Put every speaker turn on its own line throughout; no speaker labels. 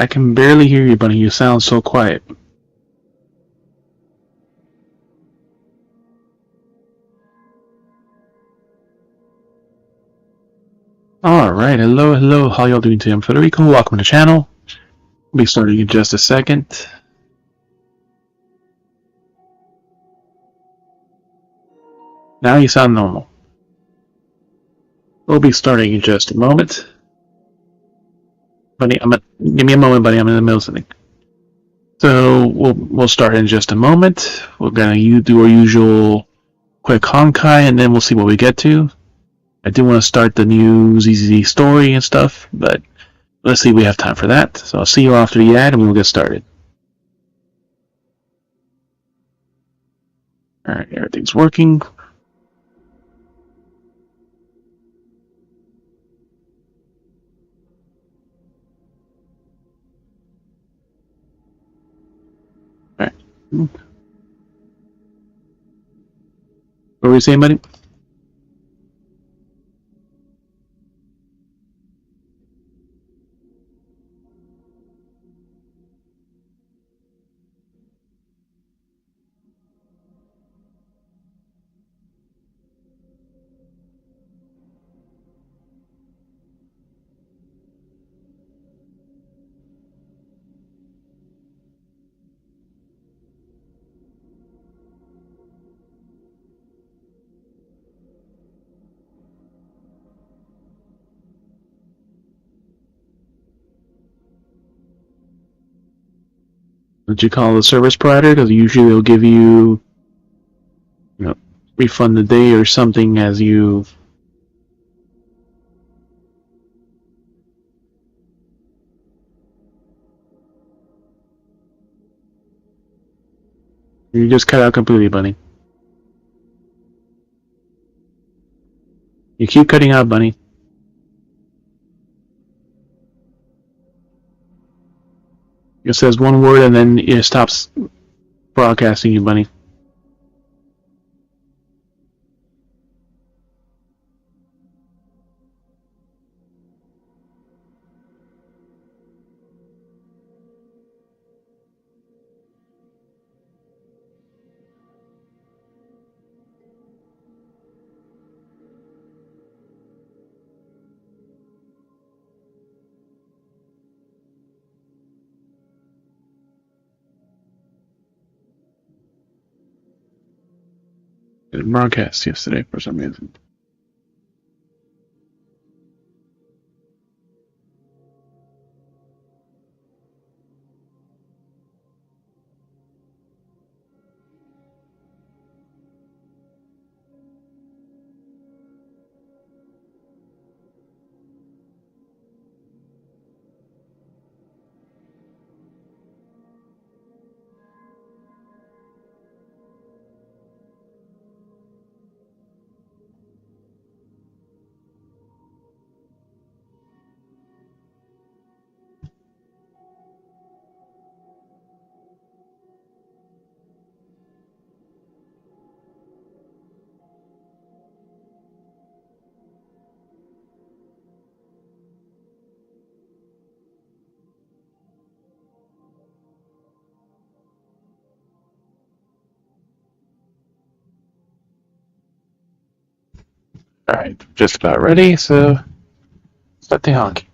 I can barely hear you, Bunny. You sound so quiet. Alright, hello. How y'all doing today? I'm Federico. Welcome to the channel. We'll be starting in just a second. Now you sound normal. We'll be starting in just a moment. Bunny, give me a moment, buddy. I'm in the middle of something. So we'll start in just a moment. We're gonna do our usual quick Honkai, and then we'll see what we get to. I do want to start the new ZenZZ story and stuff, but let's see if we have time for that. So I'll see you after the ad, and we'll get started. Alright, everything's working. Alright. What were you saying, buddy? What you call the service provider? Because usually they'll give you, refund the day or something as you. You just cut out completely, buddy. You keep cutting out, bunny. It says one word and then it stops broadcasting you, bunny. It broadcast yesterday for some reason. Alright, just about ready, so start the honk.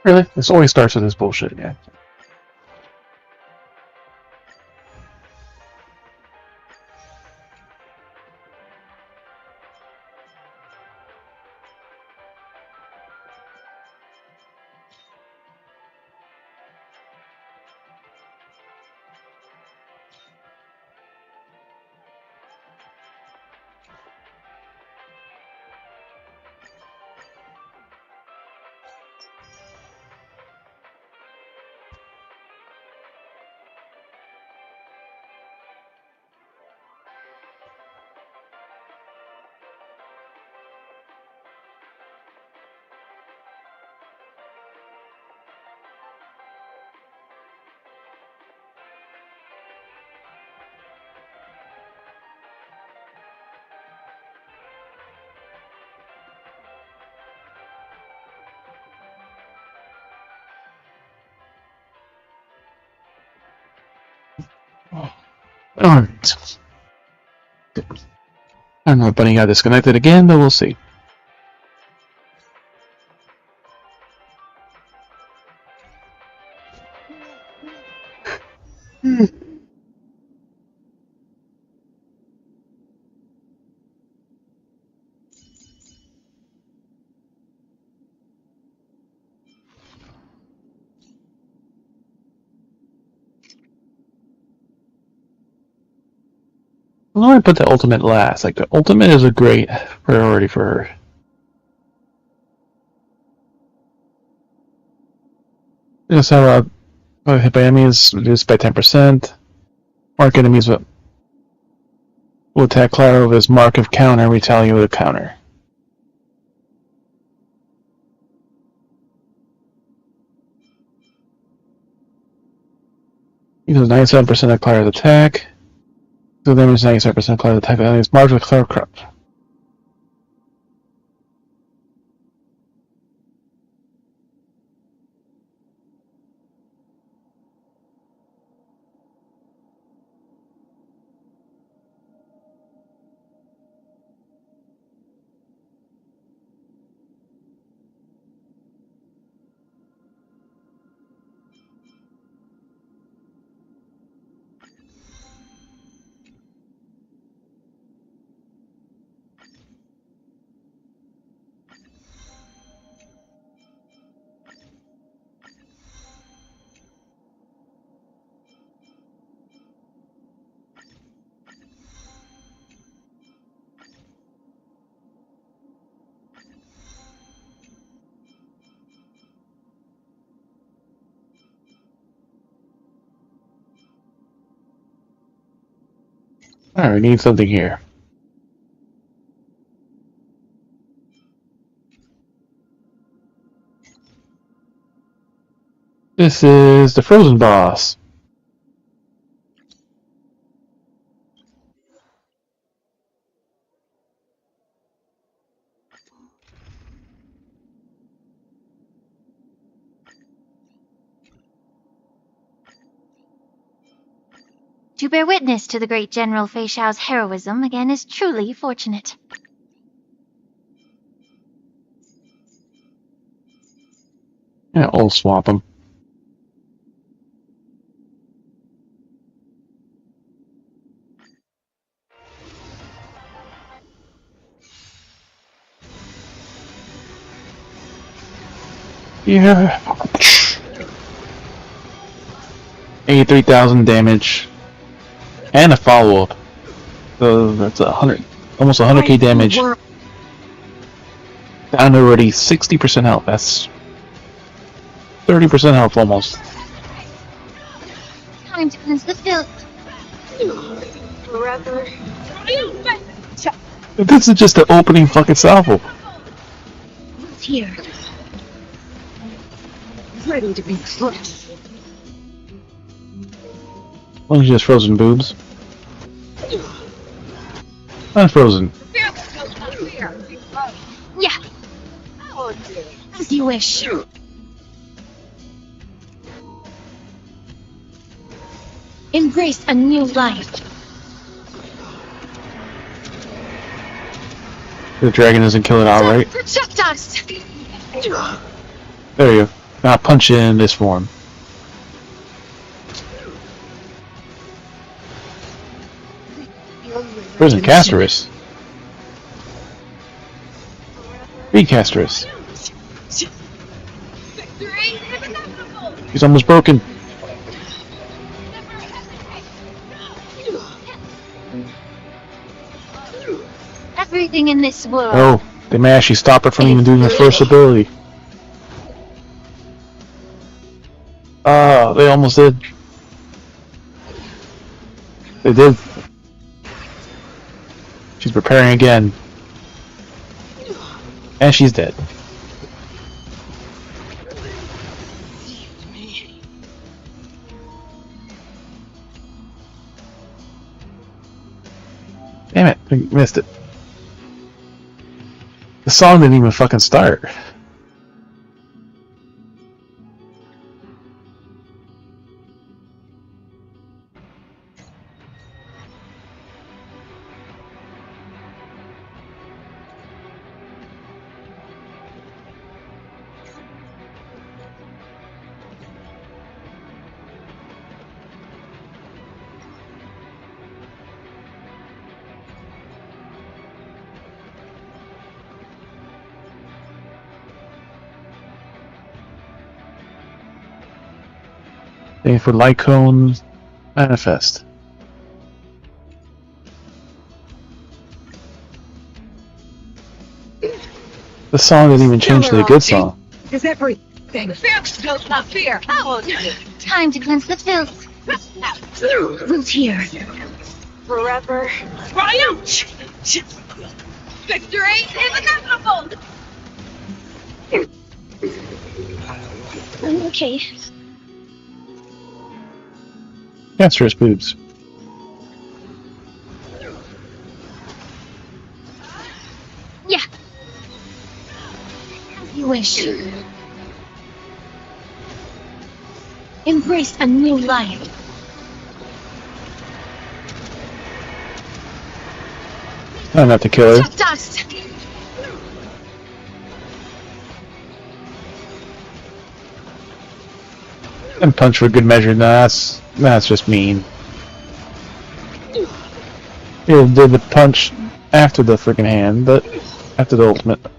Really? This always starts with this bullshit, yeah. Alright. I don't know if Bunny got disconnected again, but we'll see. Why don't I put the ultimate last? Like, the ultimate is a great priority for her. Just have hit by enemies reduced by 10%. Mark enemies will attack Clara with his mark of counter and retaliate with a counter. He does 97% of Clara's attack. So damage 97% of Clara's attack. Enemies marked with Clara Crop. Alright, we need something here. This is the Frozen boss.
To bear witness to the great General Fei Xiao's heroism again is truly fortunate.
Yeah, I'll swap them. Yeah. 83,000 damage. And a follow-up. So that's 100, almost 100k damage. Down to already 60% health. That's 30% health almost.
Time to cleanse the filth.
Forever.
This is just the opening fucking salvo.
What's here? Ready to be crushed.
As long as you just frozen boobs. Unfrozen.
Yeah. As you wish. Embrace a new life.
The dragon doesn't kill it outright.
Protect us!
There you go. Not punch it in this form. Prison Casterus. Reed Casterus. He's almost broken.
Everything in this world.
Oh, they may actually stop it from even doing the first ability. Oh, they almost did. They did. She's preparing again. And she's dead. Damn it, I missed it. The song didn't even fucking start. Thank you for Lycone Manifest. The song didn't even change to the good song.
Is everything fixed? No, not fear.
Time to cleanse the filth.
Who's here?
Forever. Triumph! Victory is inevitable!
I'm okay.
Cancerous boobs.
Yeah. As you wish. Embrace a new life.
Not enough to kill her.
Dust.
And punch for good measure. Nah, that's just mean. He did the punch after the freaking hand, but after the ultimate.
The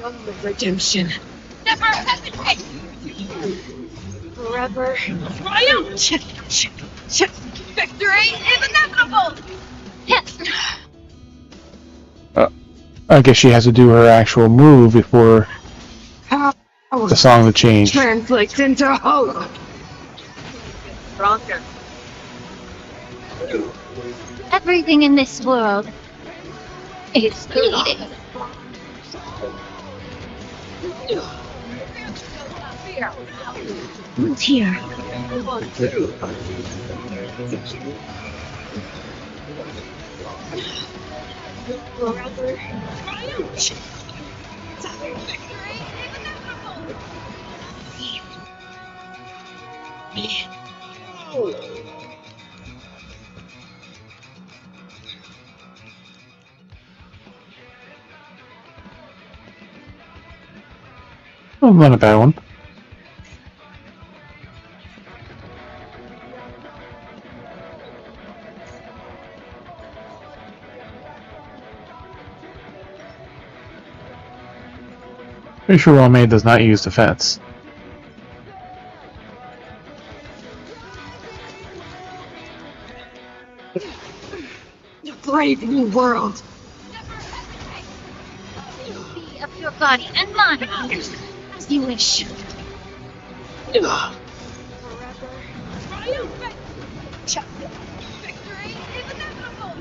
only redemption.
Never hesitate! Forever. Triumph! Victory is inevitable!
I guess she has to do her actual move before
Power
the song to change.
translates into hope.
Stronger.
Everything in this world is bleeding.
Who's here?
Forever. Triumph! Victory is inevitable!
Oh, not a bad one. Pretty sure Well-Made does not use defense.
A brave new world.
Be of your body and mind. As you wish.
Forever. Triumphant! Victory is inevitable!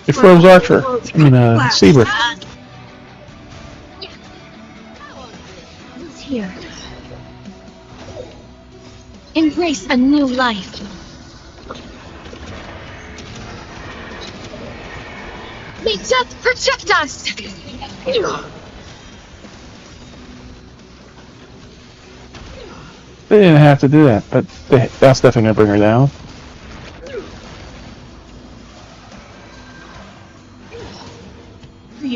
It froze Archer. I mean, Saber.
Who's here?
Embrace a new life. May death protect us!
They didn't have to do that, but that's definitely gonna bring her down.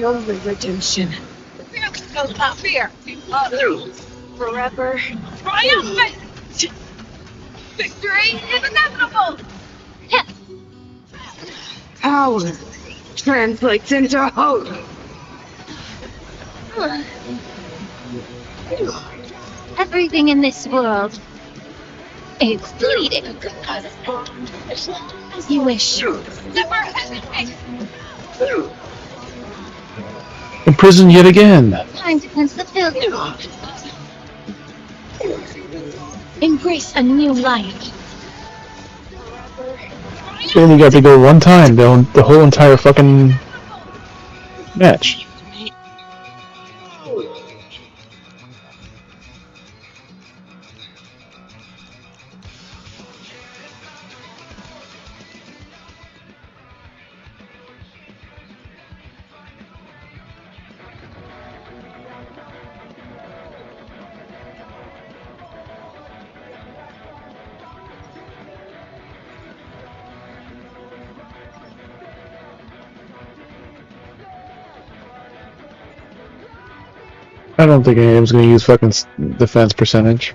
the only redemption.
Fear knows not fear.
Forever.
Triumphant! Victory is inevitable!
Power translates into hope.
Everything in this world is fleeting. As you wish.
Never hesitate!
Imprisoned yet again.
Time to cleanse the filth. Embrace a new life.
You only got to go one time, the whole entire fucking match. I don't think anyone's gonna use fucking defense percentage.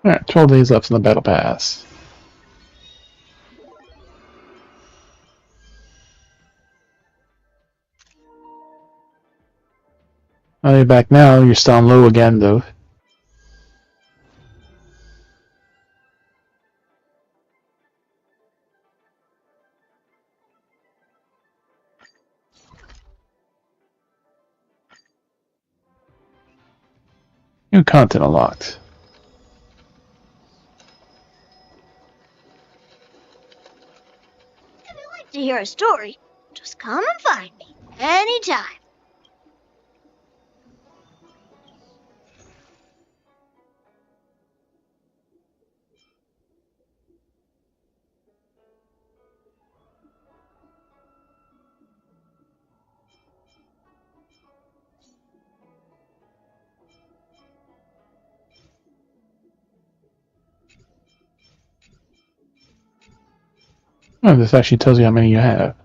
Alright, 12 days left in the battle pass. Now you're back now, you're still on low again though. New content unlocked.
If you'd like to hear a story, just come and find me anytime.
Oh, this actually tells you how many you have.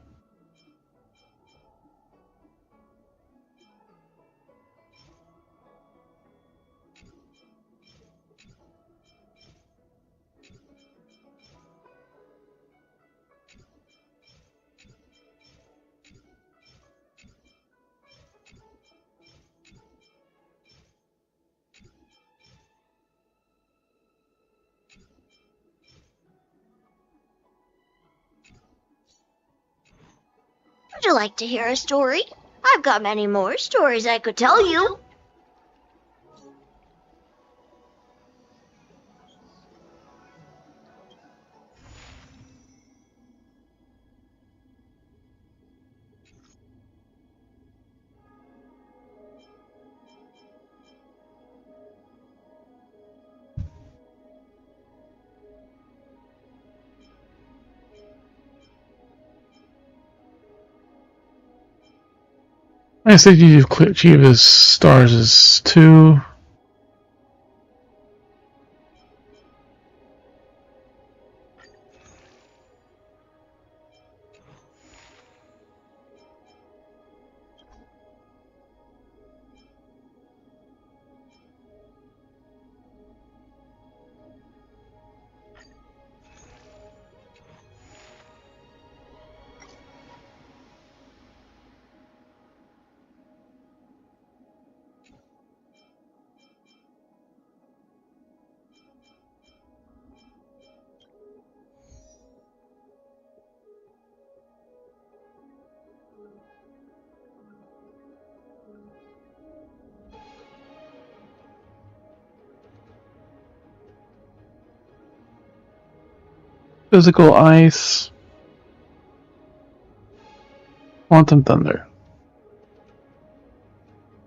Would you like to hear a story? I've got many more stories I could tell you.
I said you achieve his stars as 2. Physical ice. Quantum Thunder.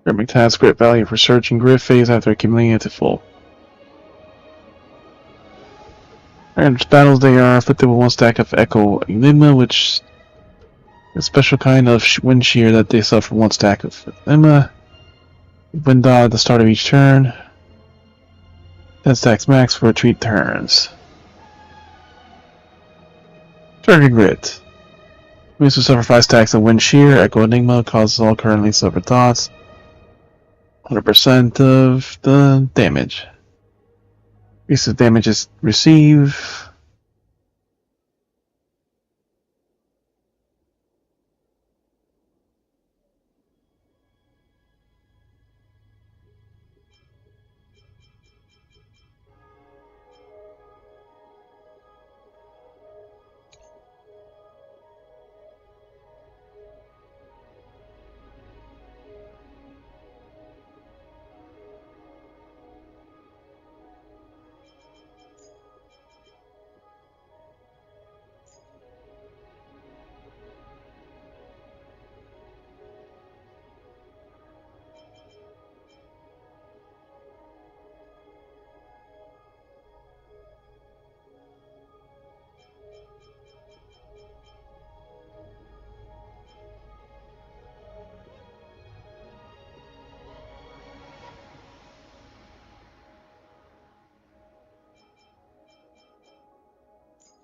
Grimmick task, great value for searching grid phase after accumulating it to full. And battles, they are afflicted with one stack of Echo Enigma, which is a special kind of wind shear that they suffer one stack of Enigma. Wind dot at the start of each turn. 10 stacks max for 3 turns. Target grid. Means to suffer 5 stacks of wind shear. Echo Enigma causes all currently suffered dots. 100% of the damage. Increase the damages receive.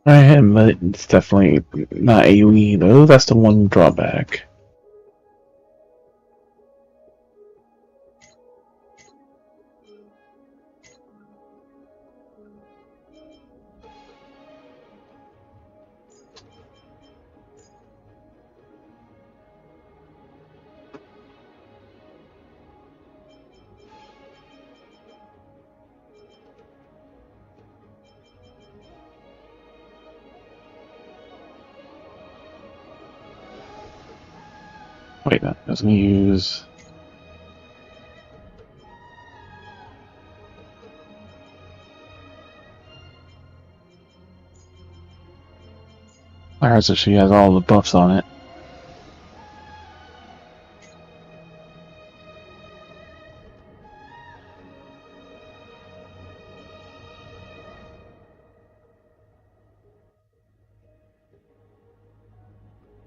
I am, but it's definitely not AoE though. That's the one drawback. Wait, that doesn't use. I heard that she has all the buffs on it.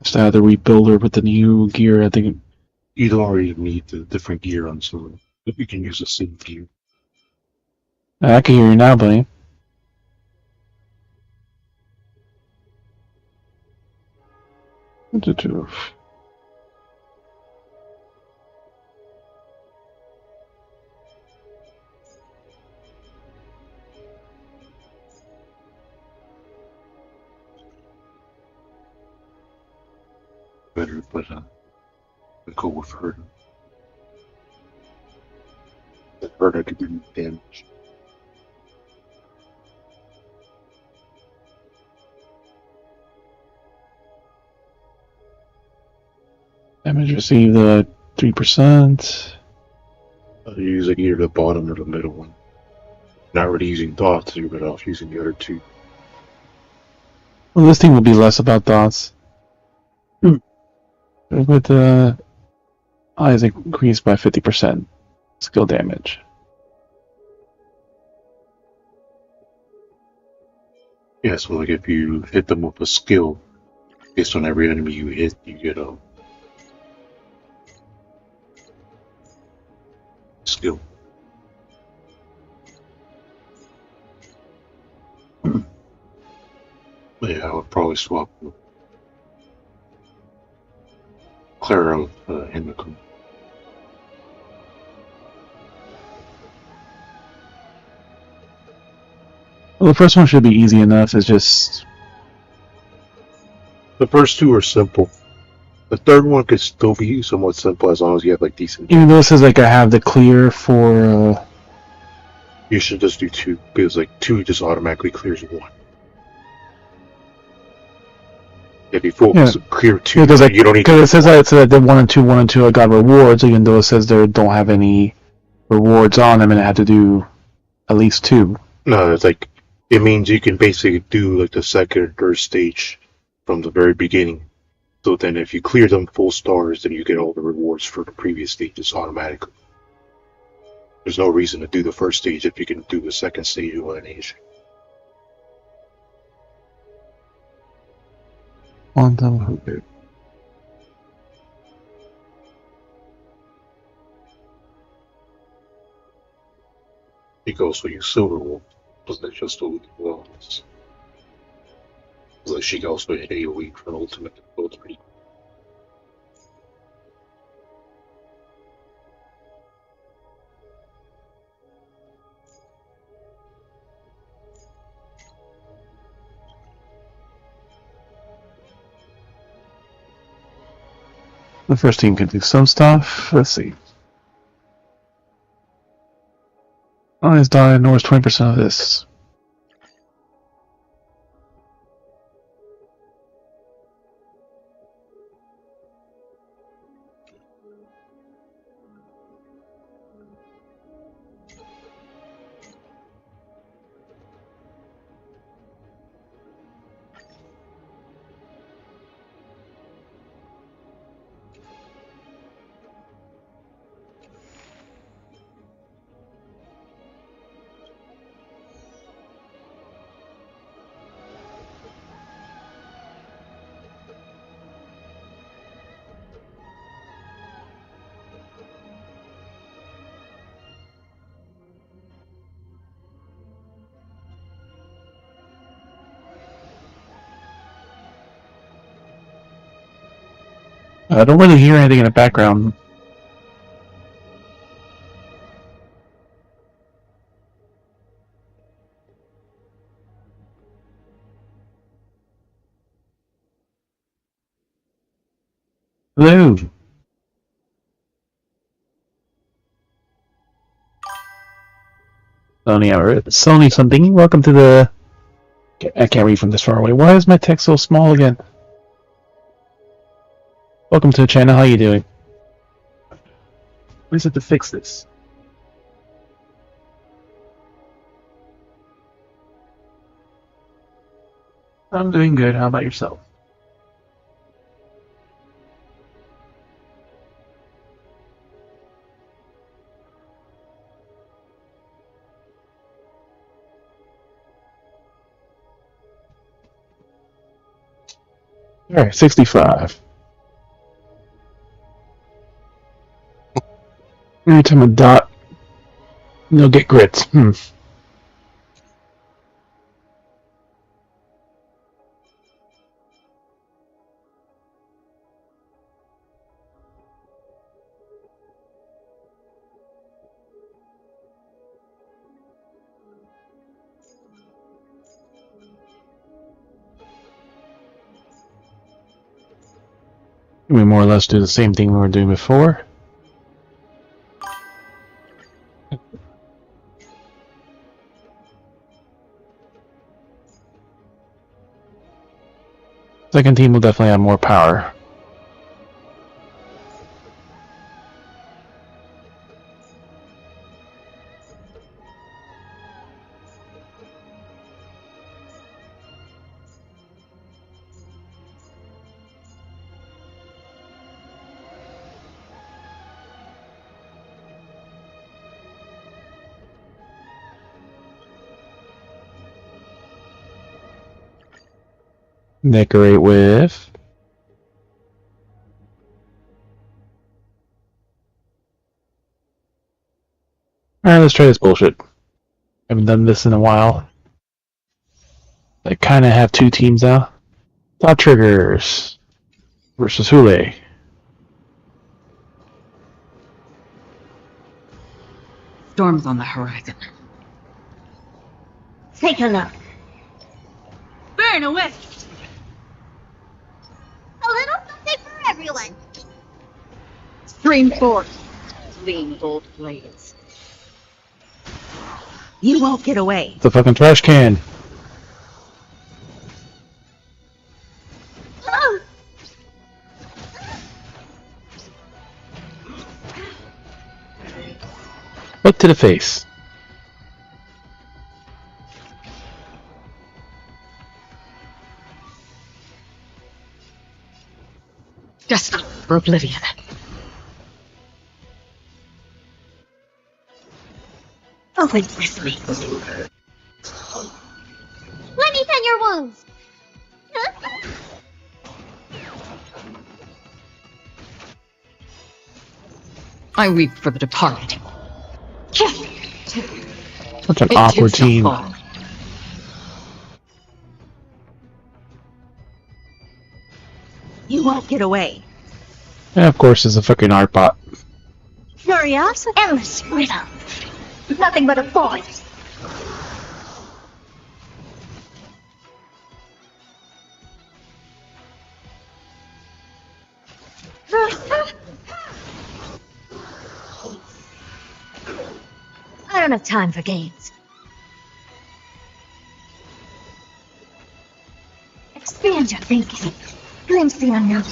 Just had to rebuild her with the new gear. I think
You don't already need the different gear on Solo. You can use the same gear.
I can hear you now, buddy.
Better, but go with her. Her could do damage.
Damage received 3%.
You use like either the bottom or the middle one. Not really using dots, you're better off using the other two.
Well, this team will be less about dots. With eyes increased by 50% skill damage.
Yeah, so like if you hit them with a skill, based on every enemy you hit, you get a skill. Yeah, I would probably swap clear out Himiko.
Well, the first one should be easy enough. It's just
The first two are simple. The third one could still be somewhat simple as long as you have like decent.
even though it says like I have the clear for.
You should just do two because like two just automatically clears one. If you focus clear two,
Because
you don't need.
Because it says that I did 1 and 2, I got rewards, even though it says they don't have any rewards on them, and I had to do at least 2.
No, it's like it means you can basically do like the second or third stage from the very beginning. So then if you clear them full stars, then you get all the rewards for the previous stages automatically. There's no reason to do the first stage if you can do the second stage of an age.
Quantum Hoop.
You can also use Silver Wolf, doesn't it just do wellness? Well, she can also hit AoE for an ultimate, both pretty.
The first team can do some stuff. Let's see. Oh, his daughter ignores 20% of this. I don't really hear anything in the background. Hello. Sony something. Welcome to the. I can't read from this far away. Why is my text so small again? Welcome to the channel. How you doing? What is it to fix this? I'm doing good. How about yourself? Alright, 65. Every time a dot, you'll get grits. We more or less do the same thing we were doing before. Second team will definitely have more power. Decorate with. Alright, let's try this bullshit. Haven't done this in a while. I kind of have two teams now. Thought Triggers versus Hule.
Storm's on the horizon.
Take a look.
Burn away.
A little something for everyone.
Stream force. Lean gold blades. You won't get away.
It's a fucking trash can. Look to the face.
For oblivion. Open sesame.
Let me tend your wounds.
I weep for the departed.
Such an awkward team.
You won't get away.
And of course, it's a fucking art bot.
Curiosity. Endless rhythm. Nothing but a voice. I don't have time for games. Expand your thinking. Glimpse the unknown.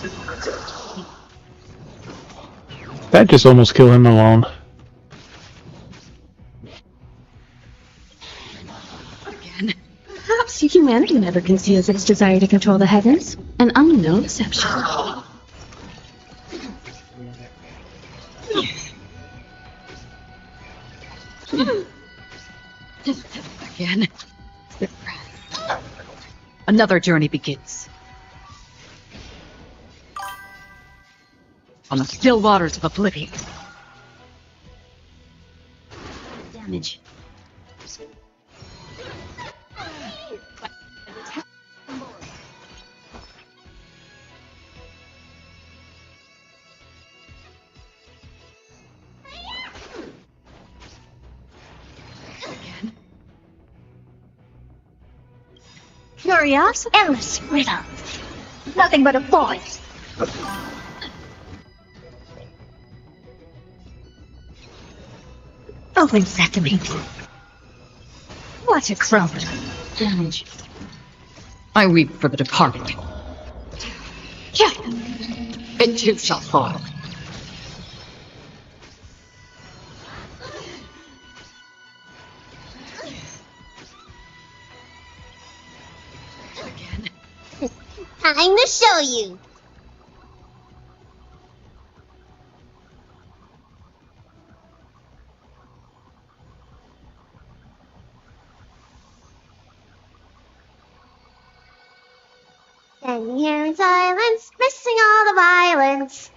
That just almost killed him alone.
Again.
Perhaps humanity never conceals its desire to control the heavens. An unknown deception.
Again. Another journey begins. On the still waters of oblivion.
Damage.
Again.
Curiosity. Endless rhythm. Nothing but a voice.
Open sesame.
What a crowd.
Damage.
I weep for the departed. It too shall fall. Again.
Time to show you. Standing here in silence, missing all the violence.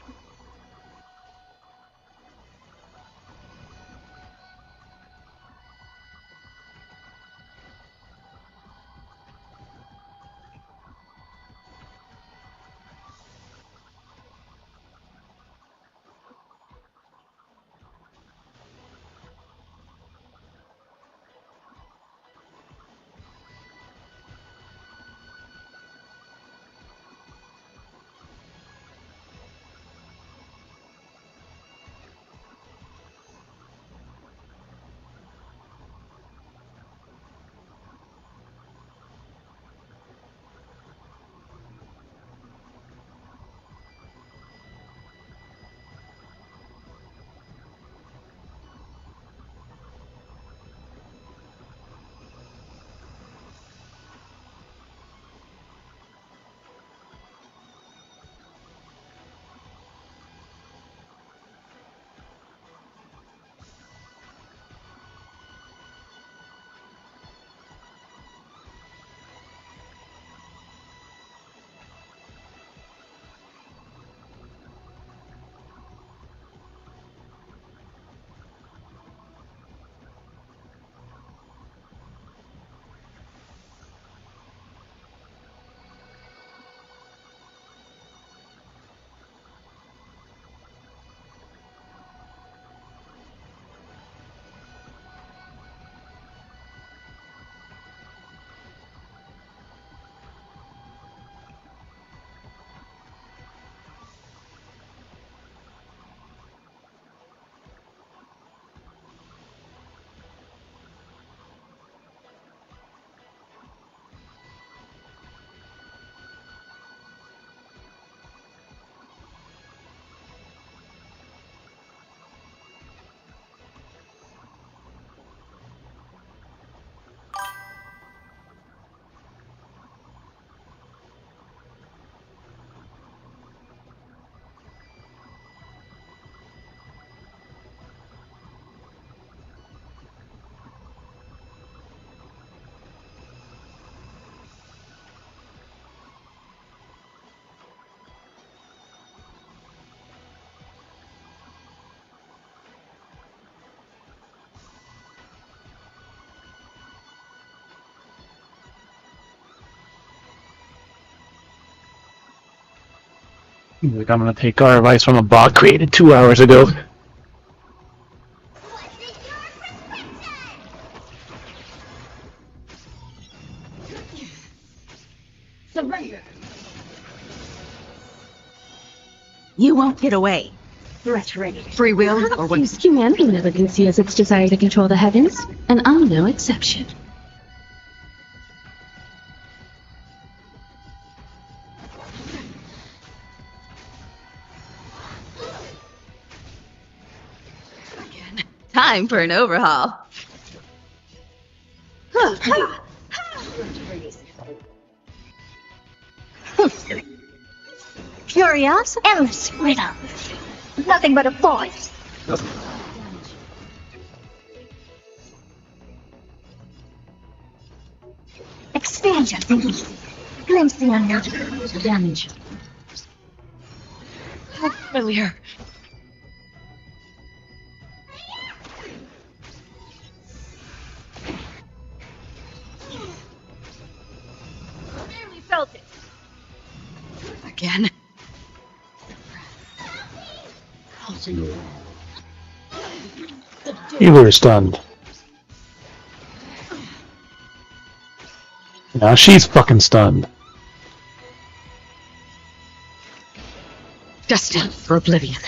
Like I'm gonna take our advice from a bot created 2 hours ago.
You won't get away. Free will or what?
Humanity never conceals its desire to control the heavens, and I'm no exception.
Time for an overhaul.
Curious, endless riddle. Nothing but a voice. Expansion. Glimpse the unknown.
Damage. Familiar.
Barely felt it.
Again.
You were stunned. Now she's fucking stunned.
Destined for oblivion.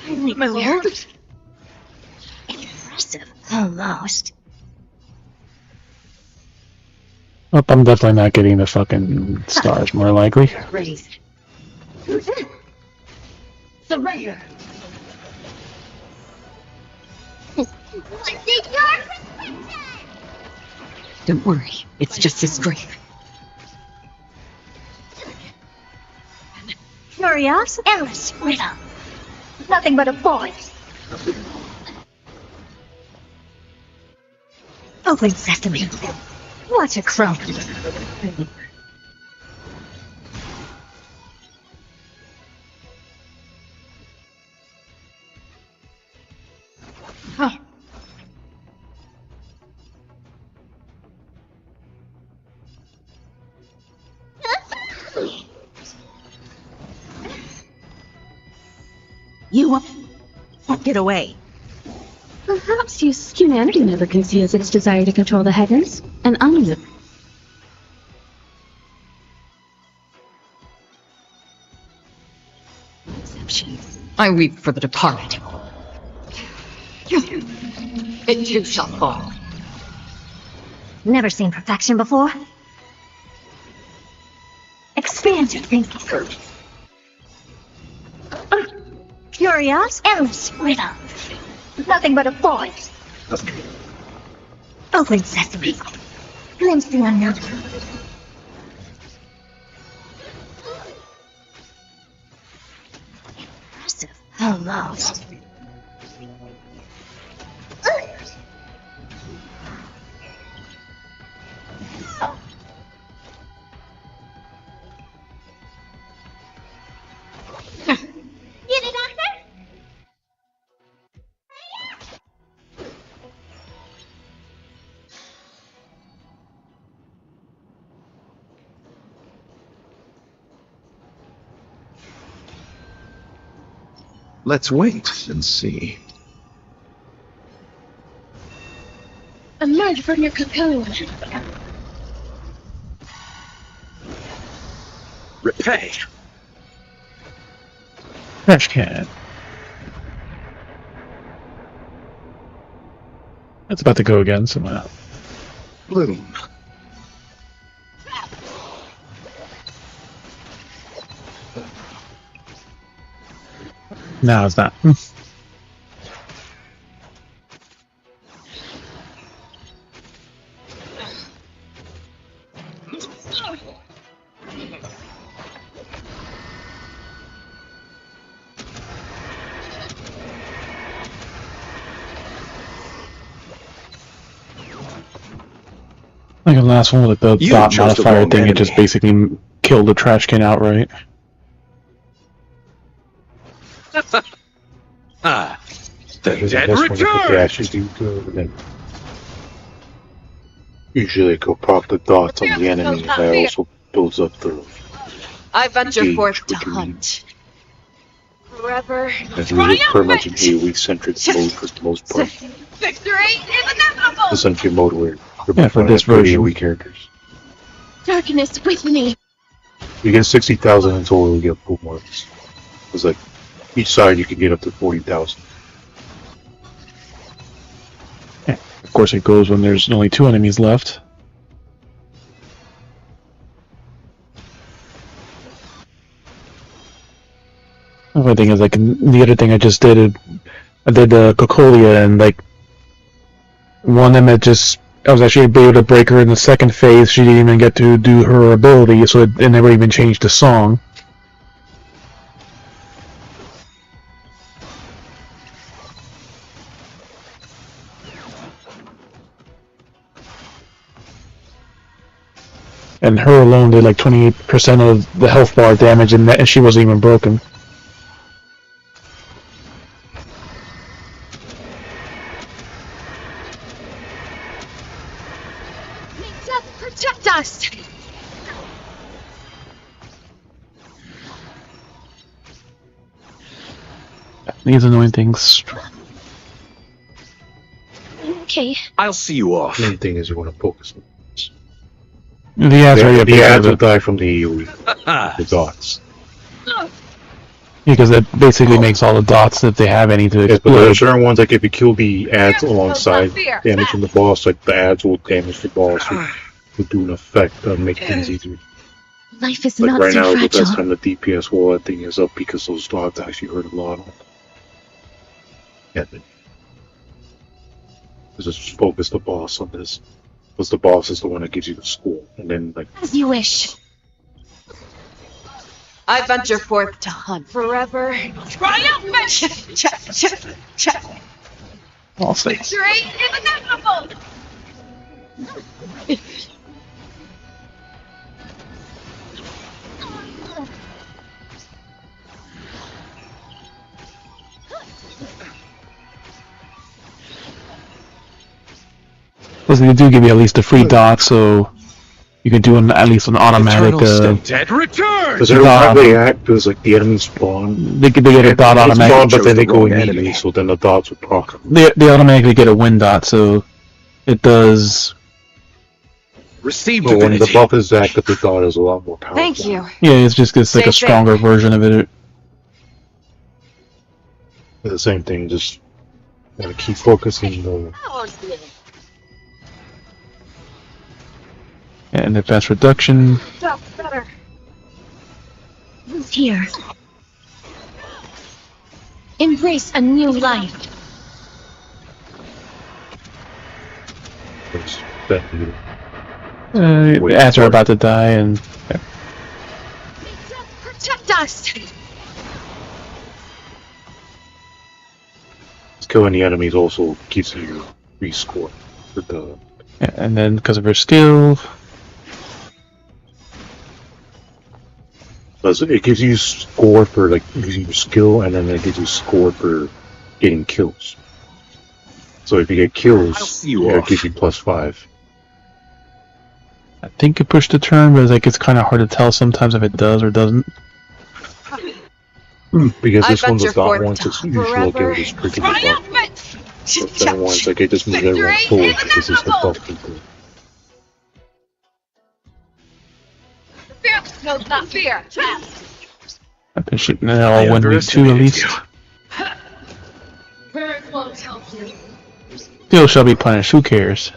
Familiar.
Impressive. Almost.
Oh, I'm definitely not getting the fucking stars, more likely.
Raised.
Surrender.
Don't worry, it's just his grief.
Curious, endless riddle. Nothing but a voice. Open sesame. What a crumb.
You won't get away.
Perhaps humanity never conceals its desire to control the heavens, and I'm no exception.
I weep for the departed. It too shall fall.
Never seen perfection before. Expand your thinking. Curious, endless riddle. Nothing but a voice. Open sesame. Glimpse the unknown. Impressive. Almost. Get it, Doctor?
Let's wait and see.
Emerge from your cocoon.
Repay.
Trash can. That's about to go again somehow.
Bloom.
No, it's not. Like the last one with the
You
dot
chose the
modifier
wrong
thing, it just
enemy.
basically killed the trash can outright.
Ah, the
Because
dead
that's when you put the
return!
ashes do good, and then usually go pop the dots on the enemy that also builds up the
I venture
gauge
forth to
with your
hunt.
Forever.
and it is pretty much an AoE-centric mode for the most part.
Victory is inevitable!
Essentially a mode where
Yeah, for this version.
AoE characters.
Darkness with me.
You get 60,000 in total, you get full marks. It's like, each side you can get up to 40,000.
Of course, it goes when there's only 2 enemies left. The only thing is, like, the other thing I just did, I did Cocolia, and, like, one of them I was actually able to break her in the second phase. She didn't even get to do her ability, so it never even changed the song. And her alone did like 28% of the health bar damage, and she wasn't even broken.
May death protect us!
These annoying things.
Okay.
I'll see you off.
The main thing is you want to focus on
The ads are
the ads will die from the AoE, the dots.
because it basically makes all the dots that they have any to
Yes, but there are
explode.
certain ones, like if you kill the ads alongside damaging the boss, like the ads will damage the boss, will do an effect to make things easier.
Life is
Like
not
right
so
now, the
fragile.
best time the DPS wall thing is up because those dots actually hurt a lot. Yeah, just focus the boss on this, because the boss is the one that gives you the score, and then like
As you wish.
I venture forth to hunt.
Forever. Triumphant!
Check.
I'll say.
Victory is inevitable!
Plus, they do give you at least a free dot, so you can do at least an automatic.
Dead return!
because every time they act, there's like the enemies spawn.
They get a dot
They spawn,
automatic.
but then they
Chose the
go
wrong
immediately,
enemy.
so then the dots would proc.
They automatically get a win dot, so it does.
Receive
But when the
divinity.
buff is active, the dot is a lot more powerful.
Thank you.
Yeah, it's like
Stay
a
safe.
stronger version of it.
It's the same thing, just gotta keep focusing on
And advanced reduction.
That's better.
Who's here? Embrace a new life.
that.
The ads are about to die, and
May death protect us!
Killing the enemies also keeps you rescore with the.
and then because of her skill,
It gives you score for like using your skill, and then it gives you score for getting kills. So if you get
I'll
kills,
see you
it
off.
gives you +5.
I think it pushed the turn, but like it's kind of hard to tell sometimes if it does or doesn't.
Because
I
this one
venture
does not
forth
want
to
to usually give this pretty good buff.
Triumphant!
But then one's like it just moves everyone forward because it's the buff people.
Fear knows not fear.
I've been shooting it all 1 week 2 at
underestimated
least.
you.
Very close helps you.
Still shall be punished. Who cares?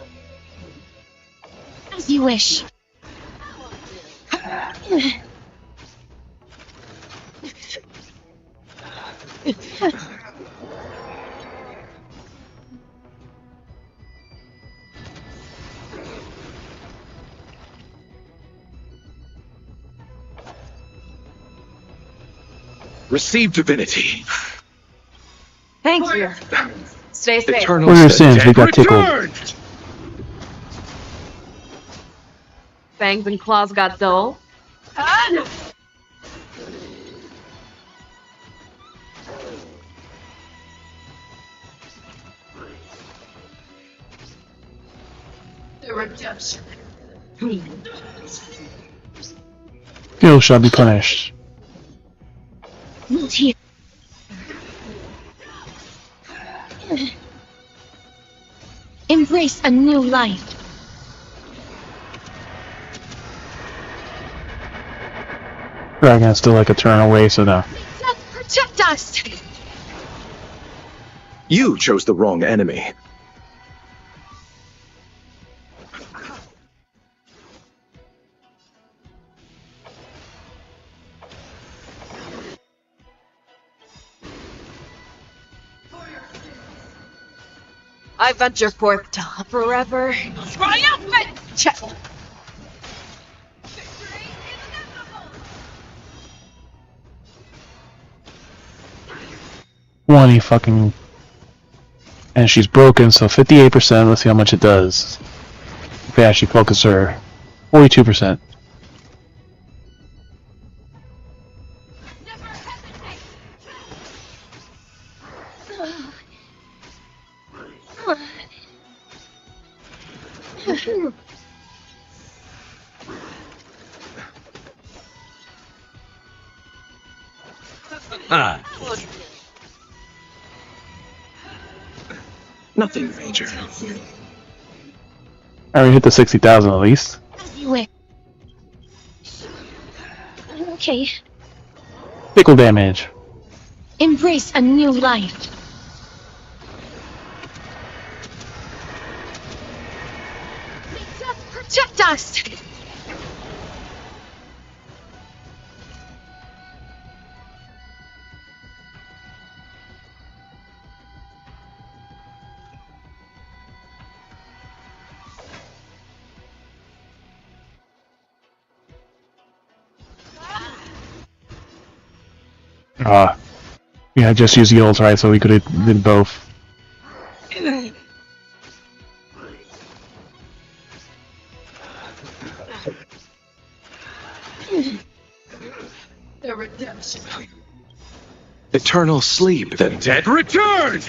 As you wish.
Receive divinity.
Thank you. Stay safe.
Eternal
For your
stead.
sins, we got tickled.
Returned!
Fangs and claws got dull.
The redemption.
Skill shall be punished.
Move here. Embrace a new life.
Dragon still like a turn away, so no.
Protect us!
You chose the wrong enemy.
I venture forth to forever.
Triumphant!
Check.
20 fucking... And she's broken, so 58%. Let's see how much it does. If I actually focus her. 42%.
Never hesitate!
Ah. Nothing major.
I already hit the 60,000 at least.
As you wish. Okay.
Pickle damage.
Embrace a new life. Protect us!
Yeah, I just used the ult, right, so we could have did both.
The redemption.
Eternal sleep. The dead return!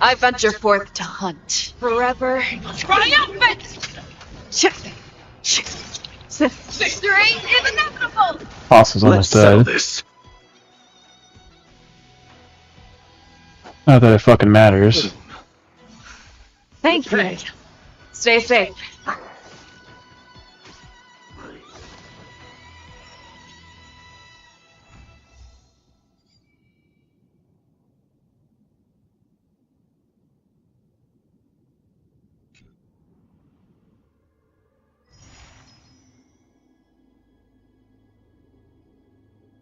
I venture forth to hunt forever.
Triumphant! Victory is inevitable!
Boss is
Let's
almost
settle
dead.
this.
Not that it fucking matters.
Thank you. Stay safe.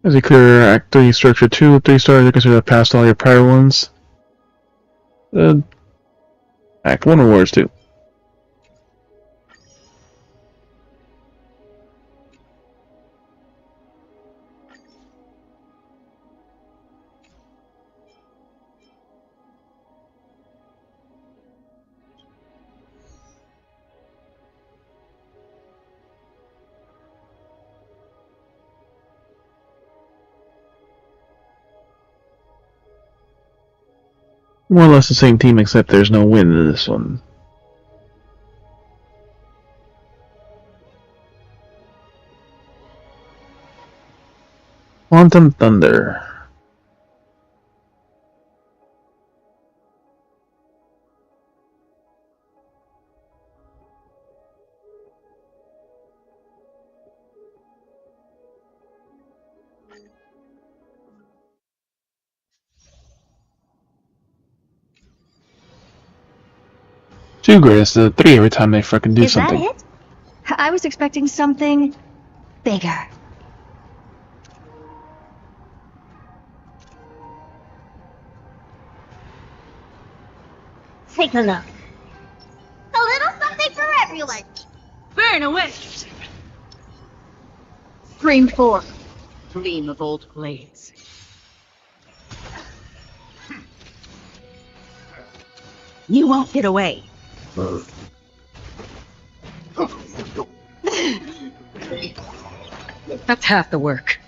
As you clear Act 3 Structure 2 with 3 stars, you consider that past all your prior ones. Act 1 rewards 2. More or less the same team, except there's no win in this one. Quantum Thunder. Two greatest, 3 every time they frickin' do
Is
something.
that it? I was expecting something bigger. Take a look. A little something for everyone.
Burn away!
Scream forth, gleam of old blades. You won't get away. That's half the work.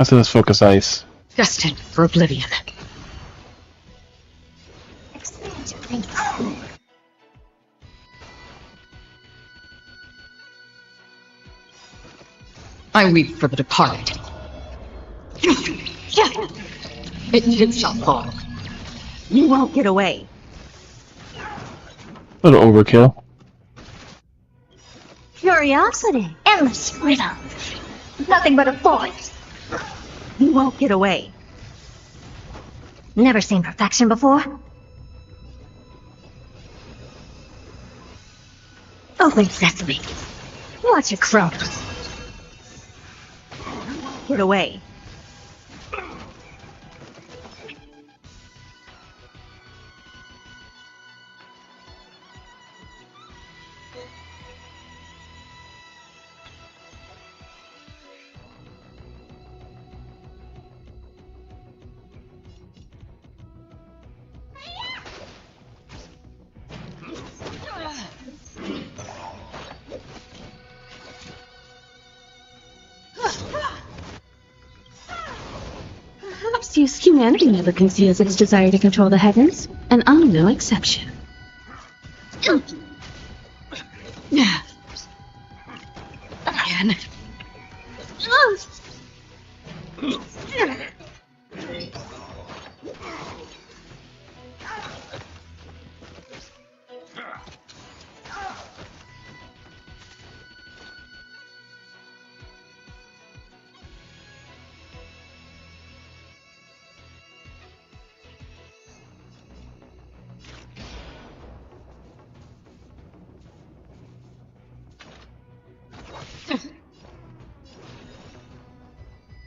So let's focus ice.
Destined for oblivion. I weep for the departed. It too shall fall.
You won't get away.
Little overkill.
Curiosity. Endless freedom. Nothing but a voice. You won't get away. Never seen perfection before? Open sesame. Watch it crow. Get away.
Perhaps humanity never conceals its desire to control the heavens, and I'm no exception.
Again.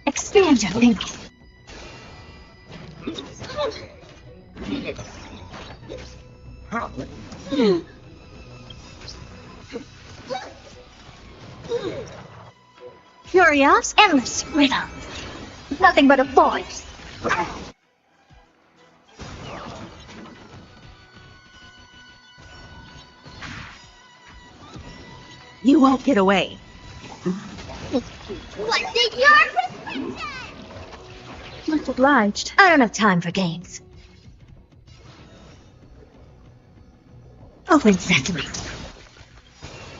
Expand your thinking. Curious, endless rhythm. Nothing but a voice. You won't get away. What's in your prescription?
Much obliged.
I don't have time for games. Open sesame.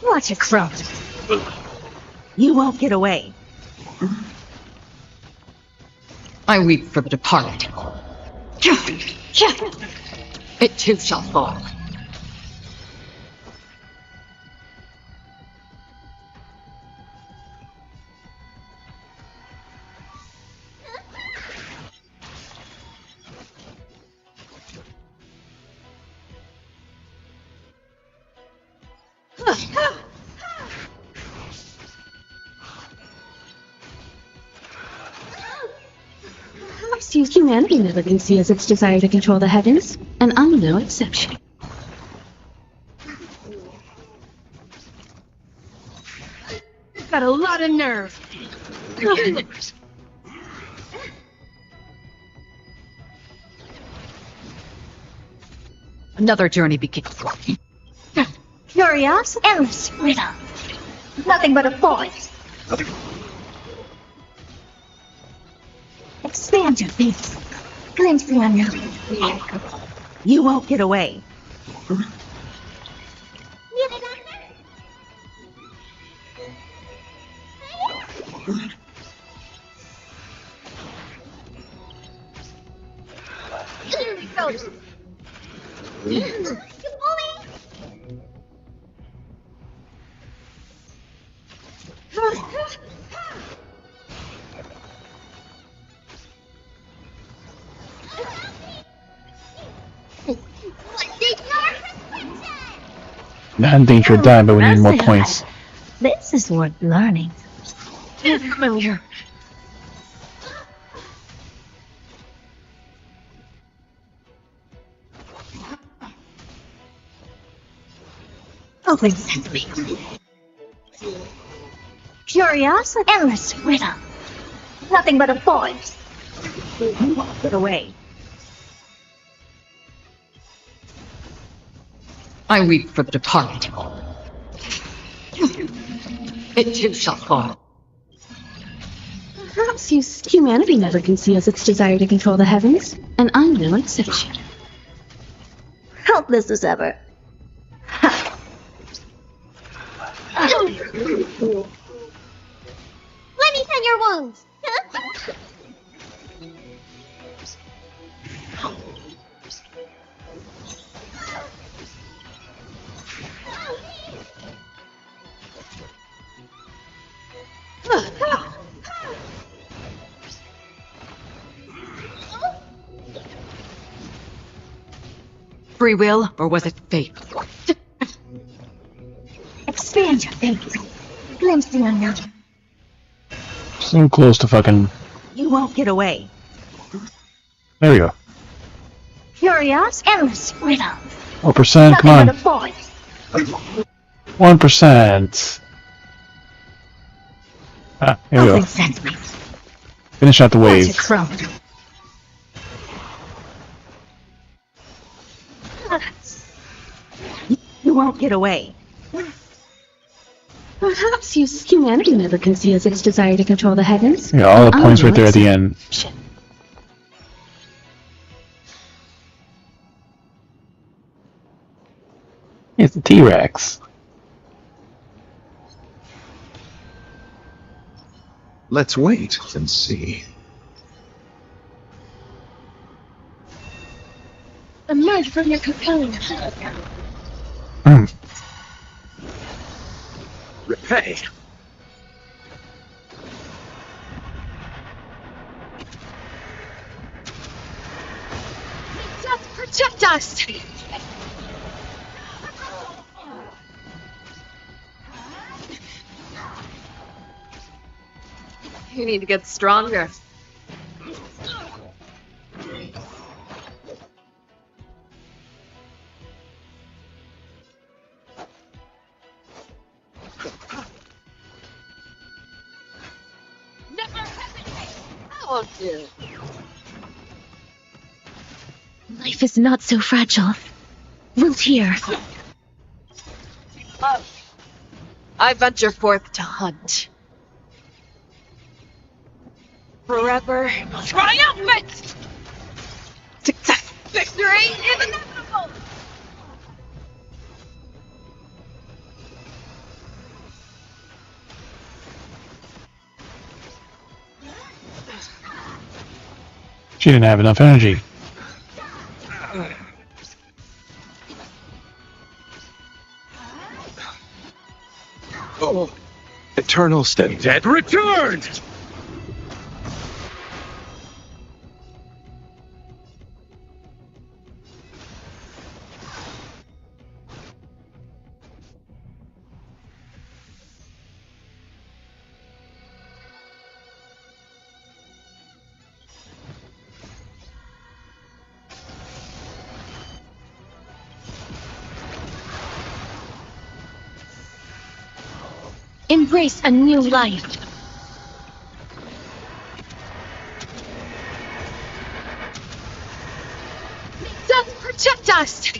Watch it crow. You won't get away.
I weep for the departed. It too shall fall.
Perhaps humanity never conceals its desire to control the heavens, and I'm no exception.
Got a lot of nerve.
Another journey begins.
Curious, endless rhythm. Nothing but a voice. Expand your thinking. Glimpse beyond your... You won't get away.
Not in danger of dying, but we need more points.
This is worth learning.
Familiar.
Open sesame. Curious, endless rhythm. Nothing but a voice. You won't get away.
I weep for the departed. It too shall fall.
Perhaps humanity never conceals its desire to control the heavens, and I'm no exception.
Helpless as ever.
Let me tend your wounds.
Free will, or was it fate?
Expand your thinking. Glimpse the unknown.
So close to fucking.
You won't get away.
There we go.
Curious, endless riddle.
4%. Come
Nothing
on.
but a voice.
1%. Ah, here we go.
Nothing sends me.
Finish out the
What's
wave.
your crown? You won't get away.
Perhaps humanity never conceals its desire to control the heavens.
Yeah, all the
and
points
I'm
right
no
there at the end.
exception.
It's the T-Rex.
Let's wait and see.
Emerge from your cocoon.
Repay.
Just protect us.
You need to get stronger.
Never hesitate.
I won't do.
Life is not so fragile. Root here.
I venture forth to hunt. Forever
Triumphant.
success.
Victory is inevitable.
She didn't have enough energy.
Oh, eternal steady. Dead returned.
Embrace a new life. Death protect us.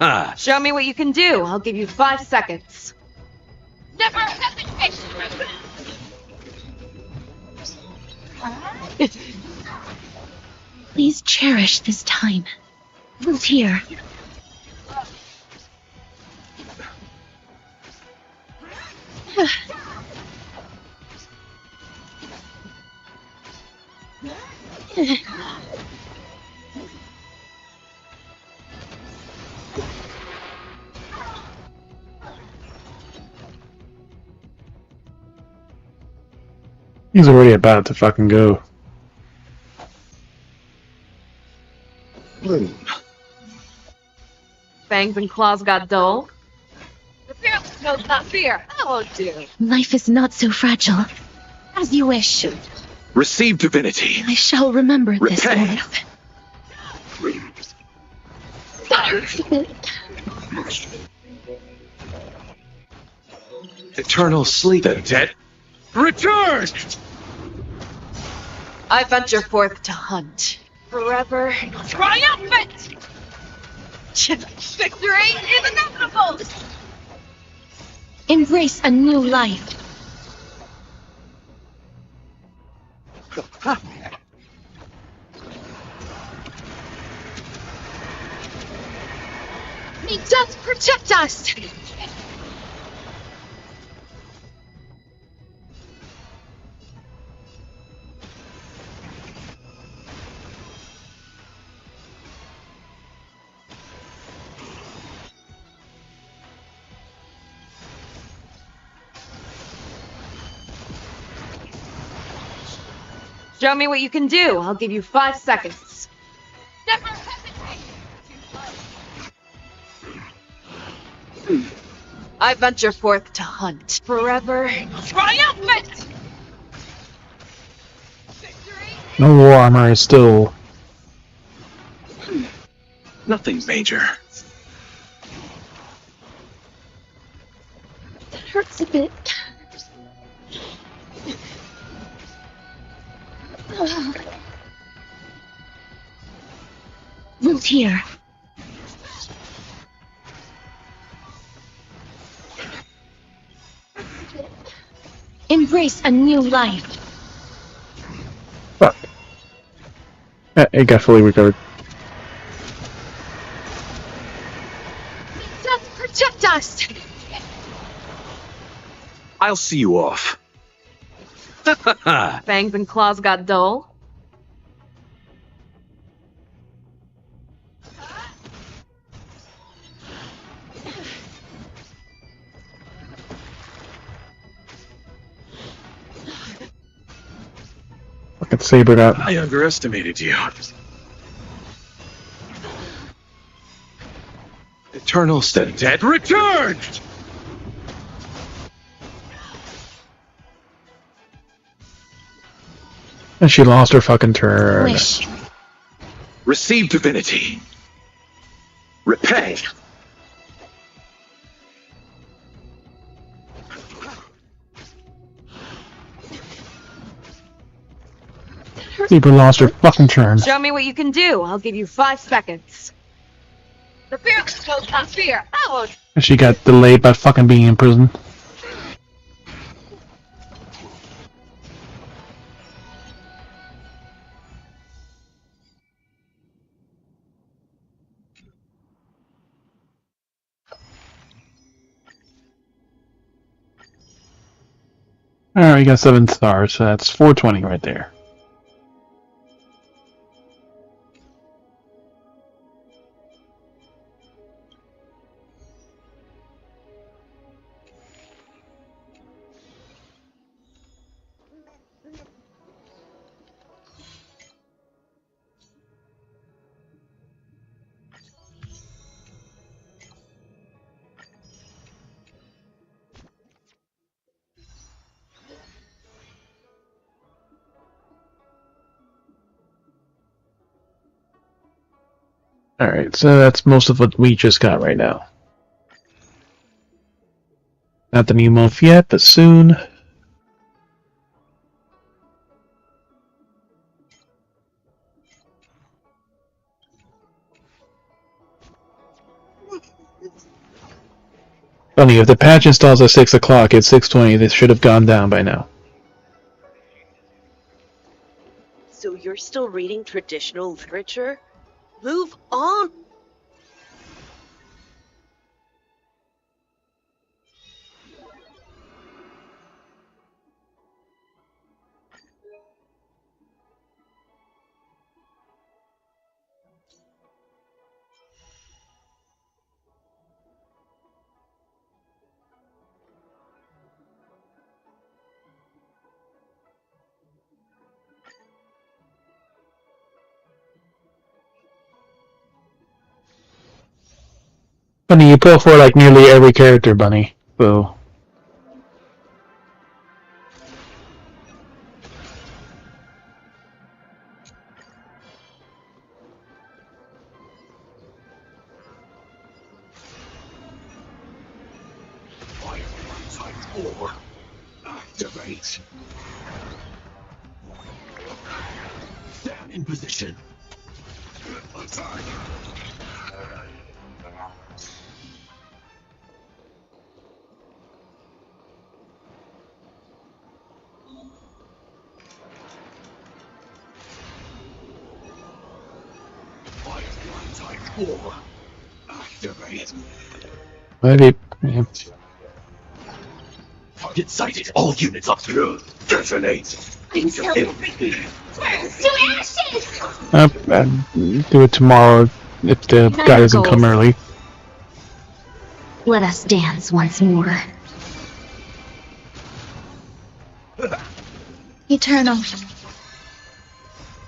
Ah,
Show me what you can do. I'll give you 5 seconds.
Never hesitate.
Please cherish this time. Root here.
He's already about to fucking go.
Fangs and claws got dull.
The fearless knows not fear.
I won't do.
Life is not so fragile. As you wish.
receive divinity.
I shall remember this
Repay.
oath.
Eternal sleep. The dead return!
I venture forth to hunt. Forever triumphant! Victory is inevitable!
Embrace a new life.
May death protect us! Show me what you can do. I'll give you 5 seconds. Never hesitate! I venture forth to hunt. Forever triumphant! Victory!
No war armor is still.
Nothing major.
That hurts a bit. Loot here. Embrace a new life.
Fuck. It got fully recovered.
May death protect us!
I'll see you off.
Fangs and claws got dull.
Fucking saber got.
I underestimated you. Eternal stead dead returned!
And she lost her fucking turn.
Wish.
Receive divinity. Repay.
Saber lost her fucking turn.
Show me what you can do. I'll give you 5 seconds. The fearless knows not fear. That won't.
And she got delayed by fucking being in prison. Alright, we got 7 stars, so that's 420 right there. Alright, so that's most of what we just got right now. Not the new month yet, but soon. Funny, if the patch installs at 6 o'clock, it's 6:20, this should have gone down by now.
So you're still reading traditional literature? Move on!
Funny, you pull for like nearly every character, Bunny, so...
Type 4. Activate. Stand in position. Attack. Type 4. Activate.
Maybe. Yeah.
Target sighted. All units up through. Detonate.
I'd do it tomorrow if the guy doesn't come early.
Let us dance once more.
Eternal.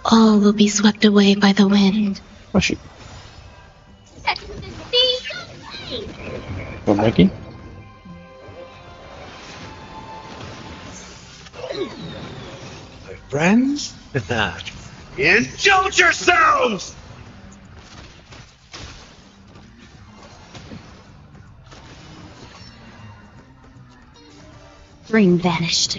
All will be swept away by the wind.
Oh, shoot. Oh, Mikey?
My friends? Indulge yourselves!
Dream vanished.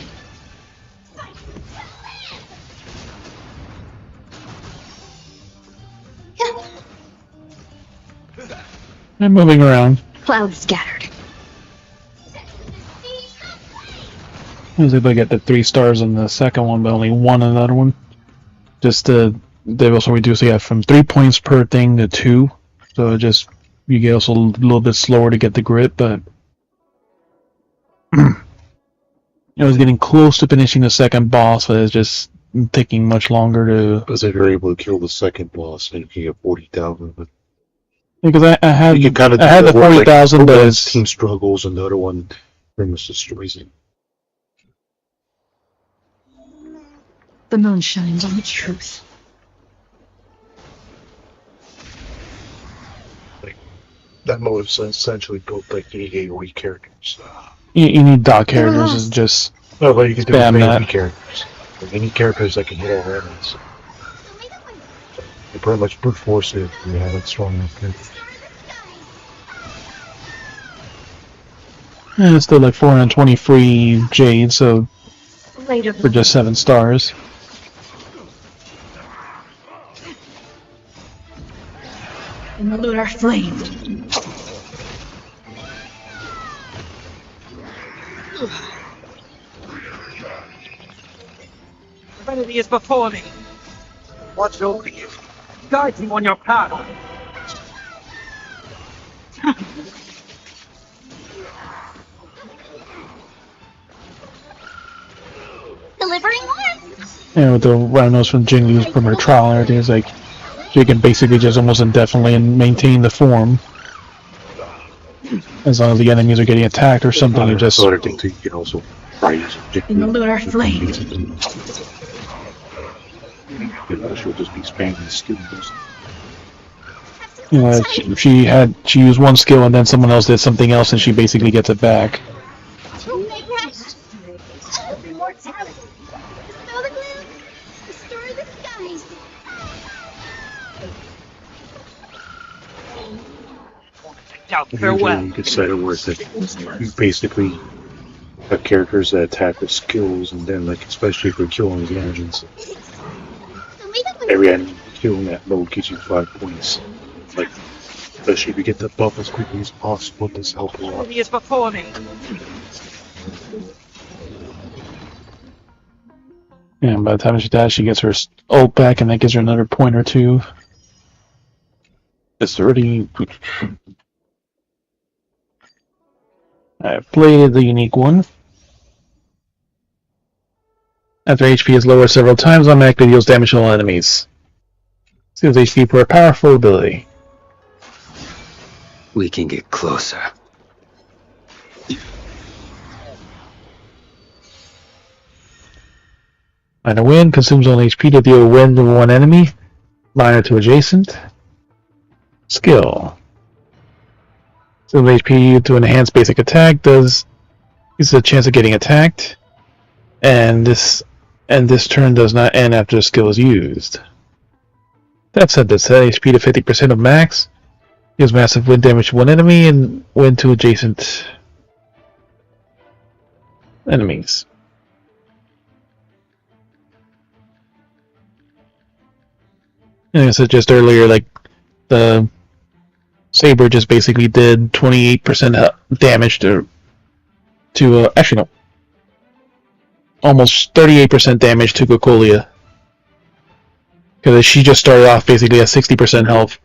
I'm moving around.
Clouds scattered.
I was able to get the 3 stars on the second one, but only 1 on the other one. Just they also reduce from 3 points per thing to 2, so just you get also a little bit slower to get the grit. But I was getting close to finishing the second boss, but it's just taking much longer to.
Because if you're able to kill the second boss, then you can get 40,000.
Because I had
You can kind of
I had the 40,000, but it's
team struggles, and the other one pretty much destroys it.
The moon shines on the truth.
That mode is essentially built like AOE characters.
you need dot characters. Is just
No, but you can do
spam
AOE
that.
characters. Like any characters that can hit all enemies. You pretty much brute force it if you have it strong enough.
And it's still like 420 free jade, so
Later.
for just 7 stars.
In the lunar flame.
Divinity is before me. Watch over you. Guide you on your path.
Delivering one.
And with the rhinos from Jingli's from her trial and everything, it's like she can basically just almost indefinitely maintain the form. As long as the enemies are getting attacked or something, you just.
Other thing too, you can also rise.
In the lunar flame.
She'll just be spamming skills.
You know, she used one skill and then someone else did something else and she basically gets it back.
Farewell.
You could set it where it's like you basically have characters that attack with skills, and then like especially if you're killing the engines, every enemy killing that mode gives you 5 points. Like, especially if you get the buff as quickly as possible, this helps a lot.
Divinity is before me.
And by the time she dies, she gets her ult back, and that gives her another point or 2. It's already. I've played the unique one. After HP is lowered several times, automatically deals damage to all enemies. Steals HP for a powerful ability.
We can get closer.
Minor Wind consumes only HP to deal wind to one enemy. Minor to adjacent. Skill. So HP to enhance basic attack gives a chance of getting attacked, and this turn does not end after the skill is used. That said, this set HP to 50% of max, gives massive wind damage to one enemy and wind to adjacent. enemies. And as I said just earlier, like the Saber just basically did 28% damage to actually no, almost 38% damage to Gokulia. Because she just started off basically at 60% health.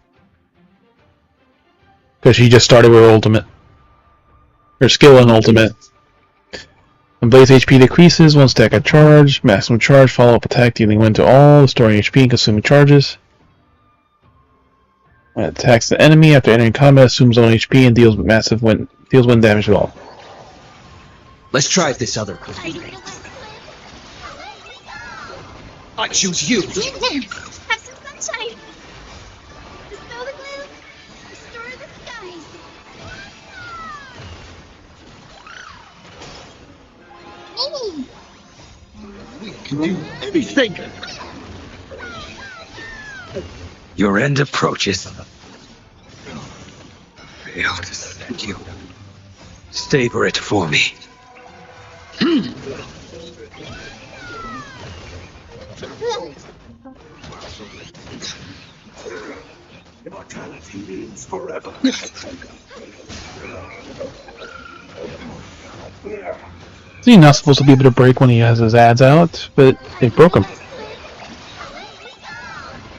Because she just started with her ultimate. Her skill and ultimate. When Blaze HP decreases, one stack at charge. Maximum charge, follow-up attack dealing 1 to all, storing HP and consuming charges. When it attacks the enemy after entering combat, assumes own HP and deals 1 damage to all.
Let's try this other. I choose you.
Have some sunshine. Dispel the gloom. Restore the skies. Amy.
We can do anything. Your end approaches. Fail to send you. Savor it for me. Immortality means forever.
He's not supposed to be able to break when he has his ads out, but they broke him.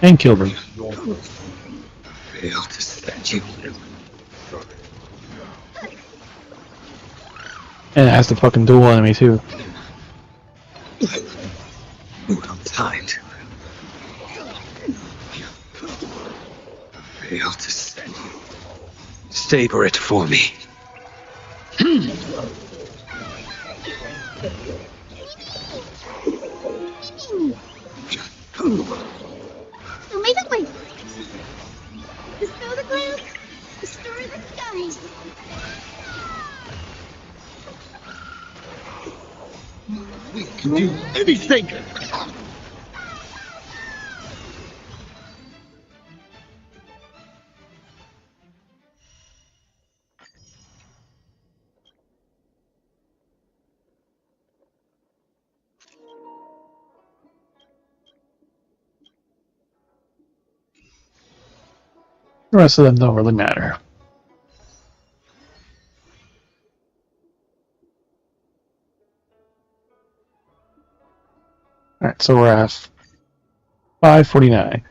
And killed him.
Fail to send you.
And it has the fucking dual enemy too.
Well timed. Fail to send you. Savor it for me.
Show me the way. Dispel the gloom. Restore the skies.
We can do anything.
The rest of them don't really matter. Alright, so we're at 549.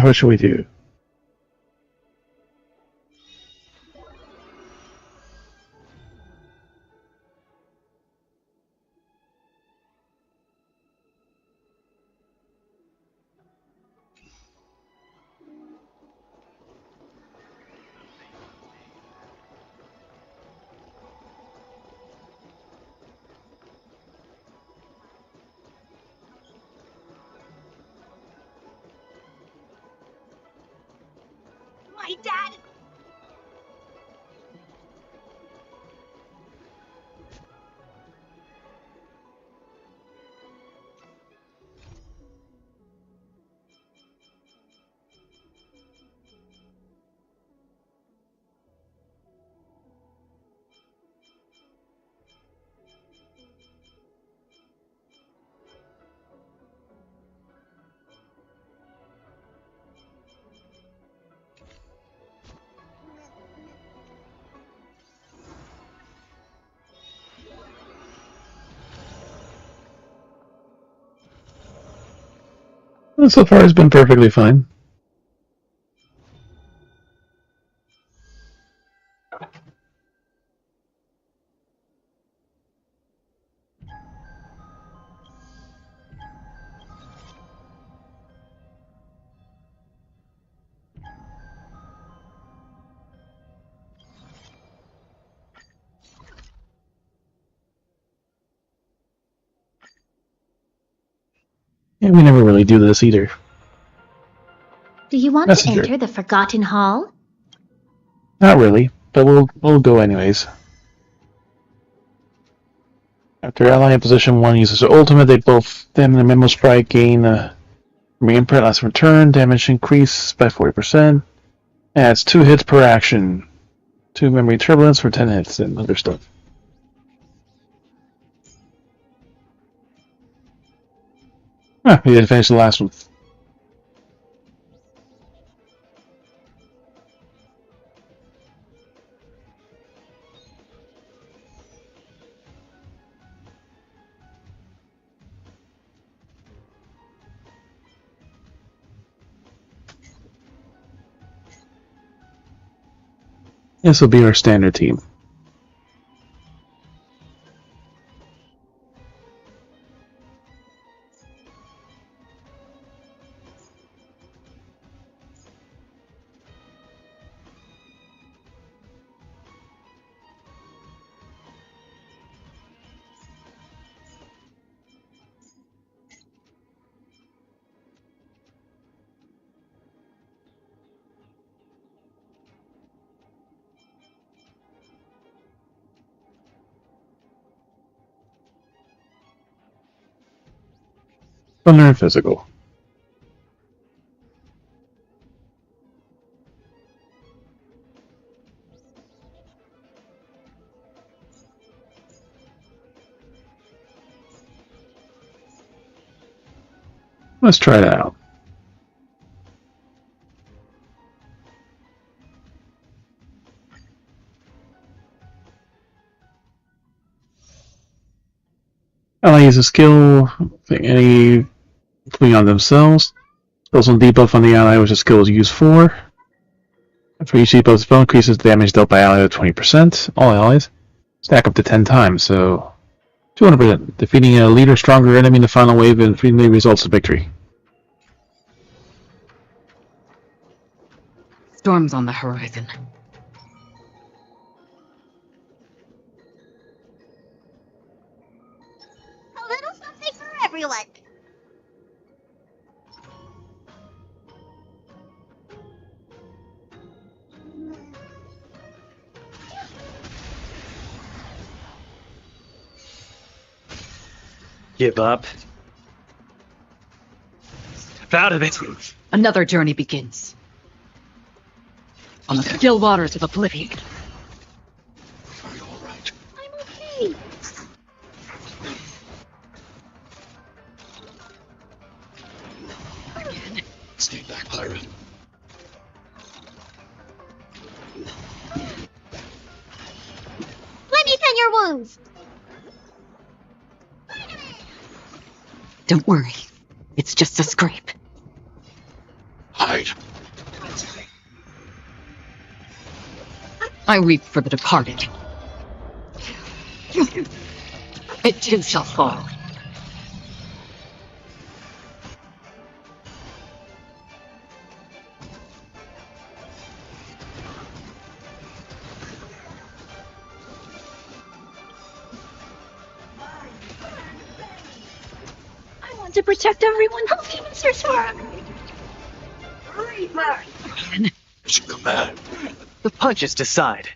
What should we do?
My dad.
Well, so far it's been perfectly fine. Yeah, we never really do this either.
Do you want
Messenger.
to enter the Forgotten Hall?
Not really, but we'll go anyways. After ally in position 1 uses their ultimate, they both them and the Memo Sprite gain re-imprint last return, damage increase by 40%. Adds 2 hits per action. 2 memory turbulence for 10 hits and other stuff. Ah, we didn't finish the last one. This will be our standard team. Thunder and physical. Let's try that out. I'll use a skill, any putting on themselves. Spells on debuff on the ally, which the skill is used for. For each debuff spell increases the damage dealt by ally by 20%. All allies stack up to 10 times, so 200%. Defeating a leader stronger enemy in the final wave and freely results in victory.
Storms on the horizon.
A little something for everyone.
Give up. Step out of it.
Another journey begins. On the still waters of oblivion.
Are you alright?
I'm okay.
Stay back, pirate.
Let me tend your wounds.
Don't worry. It's just a scrape.
Hide.
I weep for the departed. It too shall fall.
I want to protect everyone else, Mr. Sora.
It's a command.
The punches decide.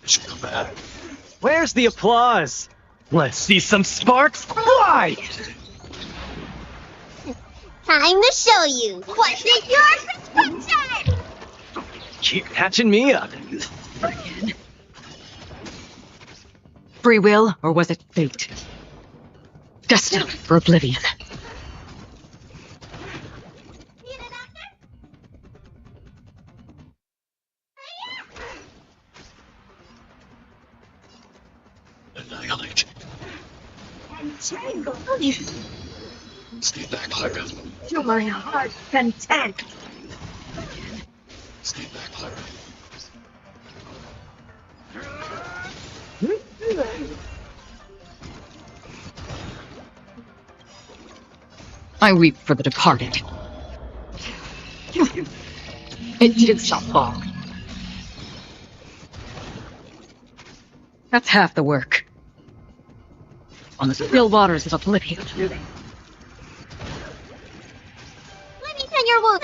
It's a command.
Where's the applause? Let's see some sparks fly!
Time to show you what's in your perspective.
Keep catching me up.
Free will, or was it fate? Destined for oblivion.
Annihilate. Stay back, pirate.
To my heart's content.
Stay back, pirate.
I weep for the departed. It too shall fall. That's half the work. on the still waters of oblivion.
Let me tend your wound.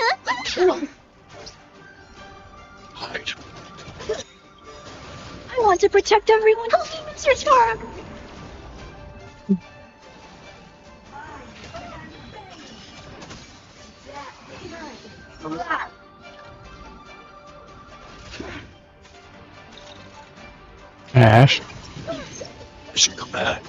Hide.
I want to protect everyone who humans search for.
Ash.
I should come back.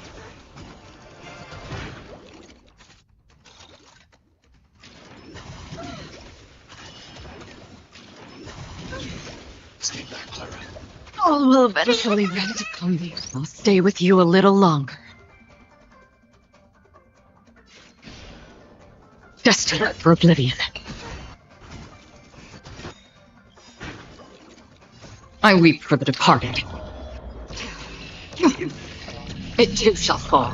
Stay back, Clara.
All will eventually rent upon me. I'll stay with you a little longer. Destined for oblivion. I weep for the departed. It too shall fall.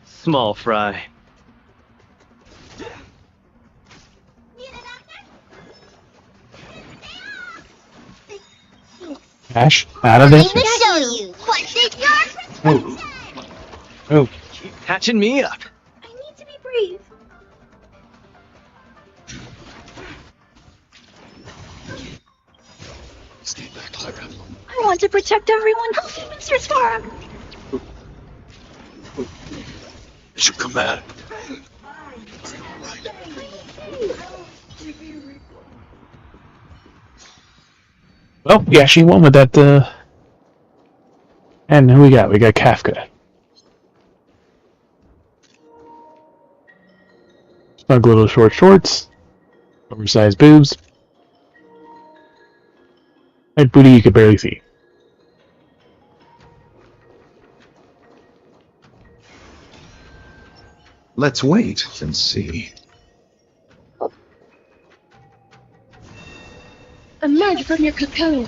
Small fry.
Ash, out of this.
Show you what did your
Oh,
Keep catching me up.
I need to be brave.
Stay back, Clara.
I want to protect everyone who humans search for.
I should come back.
well, yeah, she won with that. And who we got? We got Kafka. Snug little short shorts, oversized boobs, that booty you could barely see.
Let's wait and see.
Emerge from your cocoon.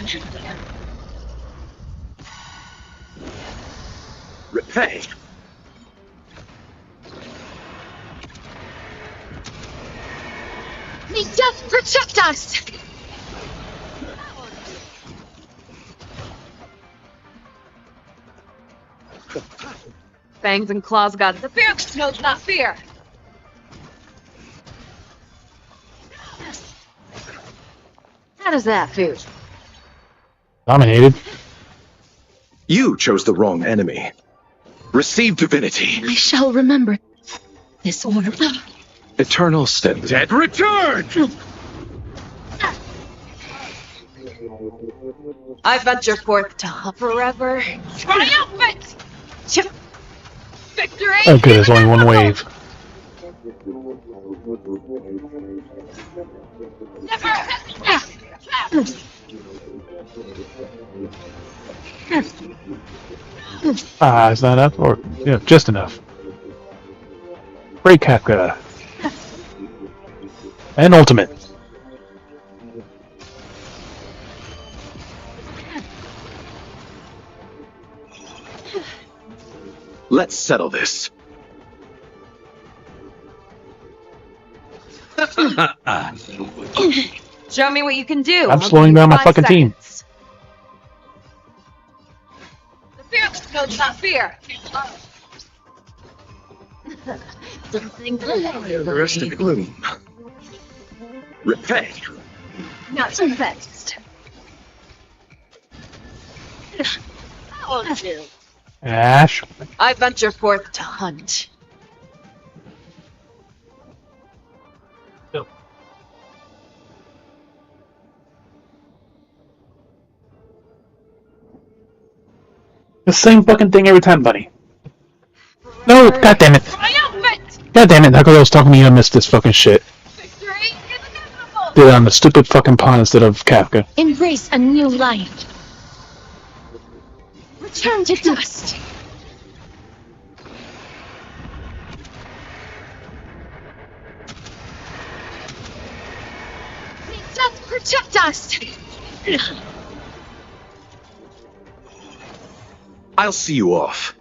Repay.
May death protect us!
Fangs and claws got the fierce knows not fear. How does that feel?
Dominated.
You chose the wrong enemy. Receive divinity.
I shall remember this order.
Eternal steadfast. Dead return!
I venture forth to forever. Triumphant! Victory!
Oh, good. There's only one wave. Ah, is that enough? Or yeah, just enough. Great Kafka. And ultimate.
Let's settle this.
Show me what you can do.
I'm
I'll
slowing
give you
down my
5
fucking team.
seconds. The fearless knows not fear.
Something good.
The rest of the gloom. Repay.
Not so fast.
Ash.
I venture forth to hunt.
The same fucking thing every time, buddy. No, god damn it.
Triumphant!
God damn it, how come I was talking to you and I missed this fucking shit?
Victory is inevitable!
Did it on the stupid fucking pawn instead of Kafka.
Embrace a new life. Return to dust. May death protect us.
I'll see you off.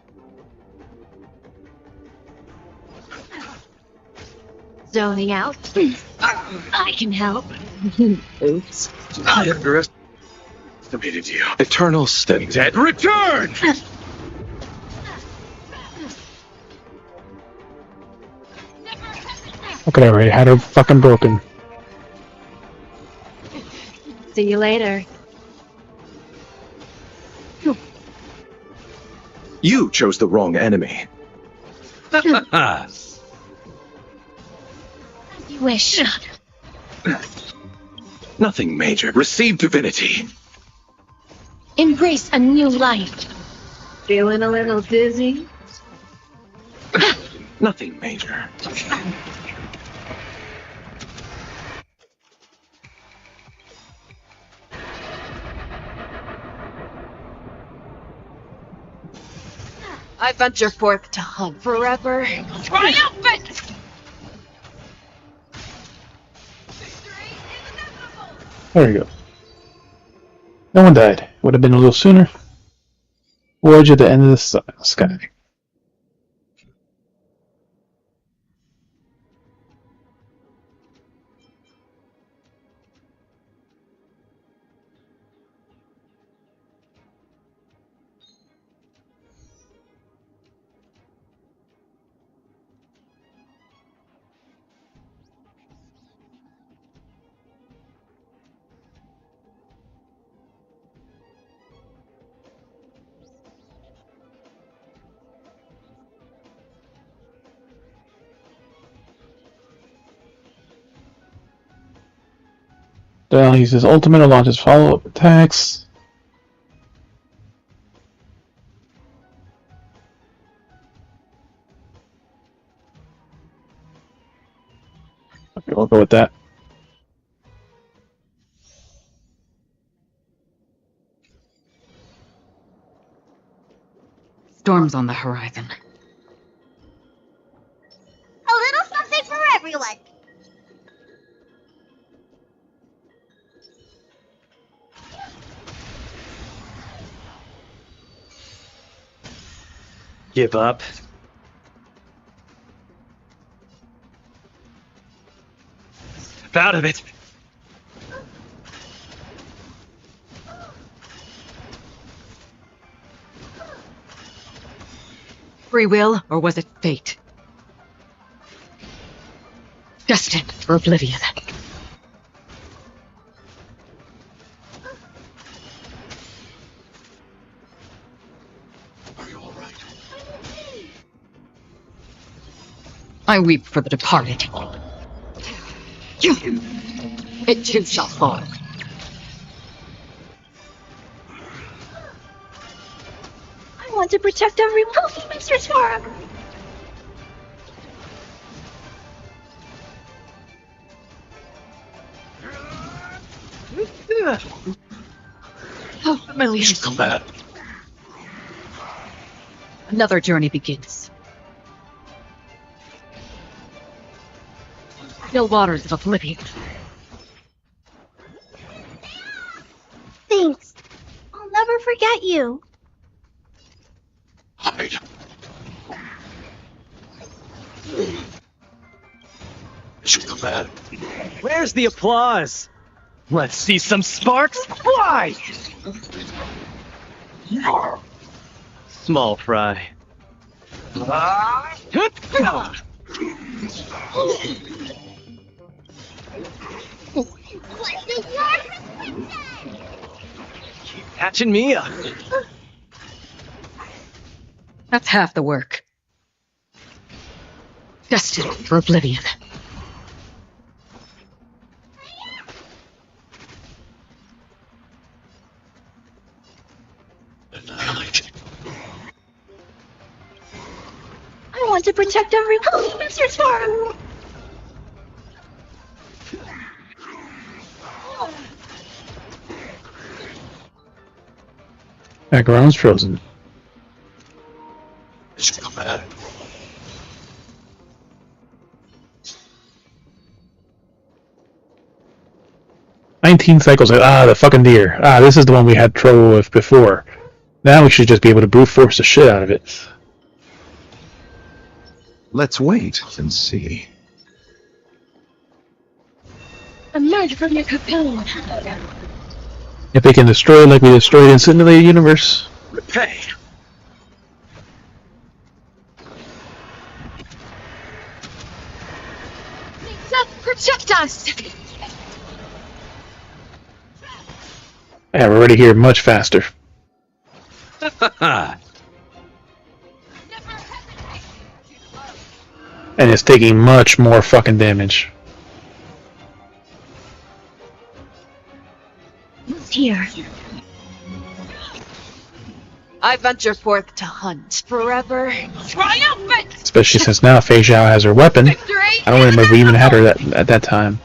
Zoning out. I can help.
Oops.
I underestimated you.
Eternal steady.
Dead return!
Look at that, already had her fucking broken.
See you later.
You chose the wrong enemy.
As you wish.
Nothing major. Receive divinity.
Embrace a new life. Feeling a little dizzy?
Nothing major.
I venture forth to hunt forever. Triumphant!
There you go. No one died. Would have been a little sooner. Forge at the end of the sky. Then he uses ultimate or launches follow-up attacks. Okay, we'll go with that.
Storm's on the horizon.
A little something for everyone.
Give up. Step out of it.
Free will, or was it fate? Destined for oblivion.
Are you alright?
I weep for the departed. It too shall fall.
I want to protect everyone. Mistress Farm.
How familiar.
Come back.
Another journey begins. Still waters of oblivion.
Thanks. I'll never forget you.
Hide. Should come back.
Where's the applause? Let's see some sparks fly! Small fry. Keep catching me up.
That's half the work. Destined for oblivion.
Annihilate.
I want to protect everyone. Mistress Farm.
Background's frozen.
Should come back.
"19 cycles." The fucking deer. This is the one we had trouble with before. Now we should just be able to brute force the shit out of it.
Let's wait and see.
Emerge from your cocoon.
If they can destroy it like we destroyed in Simulated Universe.
Repay.
Protect us!
Yeah, we're already here much faster. And it's taking much more fucking damage.
Who's here?
I venture forth to hunt forever. Triumphant!
Especially since now Fei Zhao has her weapon.
Victory!
I don't remember if we even had her at that time.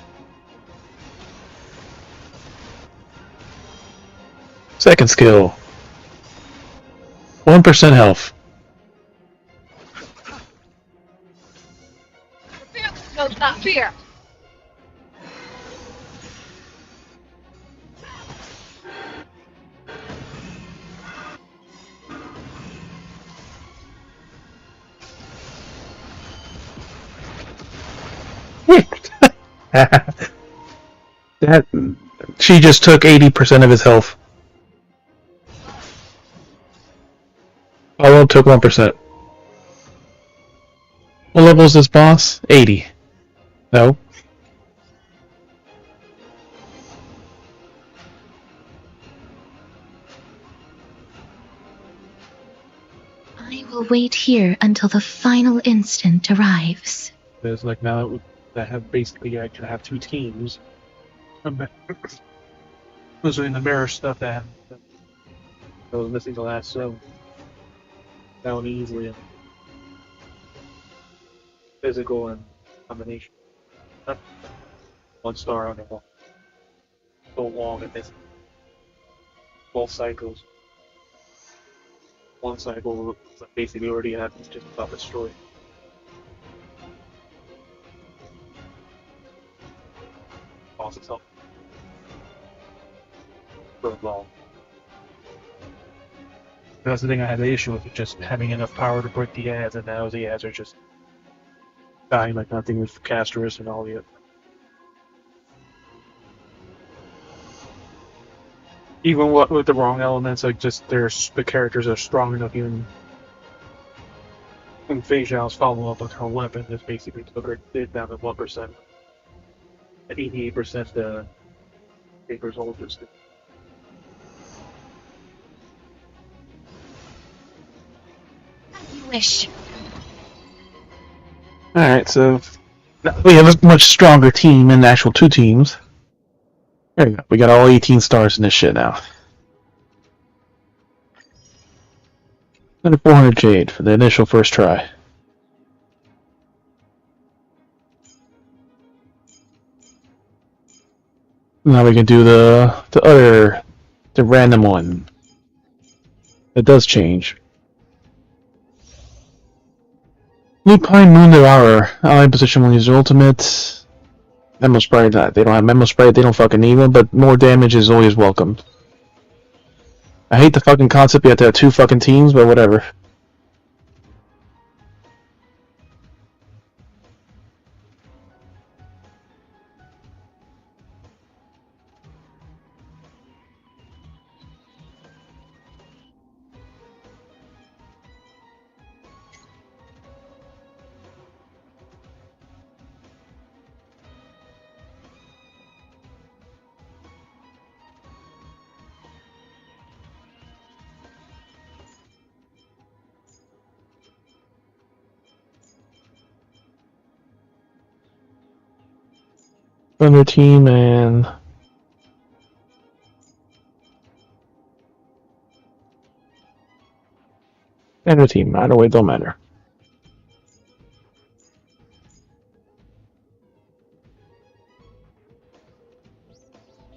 Second skill. 1% health.
Fear knows not fear.
That she just took 80% of his health. Paulo took 1%. What level is this boss? 80. No.
I will wait here until the final instant arrives.
There's like now that have basically I can have two teams. Mostly in the mirror stuff that I was missing the last zone. That one easily physical and combination. 1 star on the wall. So long and this both cycles. One cycle basically already happens just about destroyed. Boss itself. For long. That's the thing I had the issue with, just having enough power to break the ads, and now the ads are just dying like nothing with Casterus and all the other. Even with the wrong elements, like just the characters are strong enough. Even when Fei Zhao's follow-up with her weapon just basically took her down to 1%. At 88% the paper soldiers.
You wish.
Alright, so we have a much stronger team in the actual 2 teams. There you go. We got all 18 stars in this shit now. Another 400 Jade for the initial first try. Now we can do the random one. It does change. Lupine Moon Devourer. Ally position when you use your ultimate. Memo Sprite, they don't have Memo Sprite, they don't fucking need one, but more damage is always welcome. I hate the fucking concept you have to have 2 fucking teams, but whatever. Thunder team and Thunder team, either way, don't matter.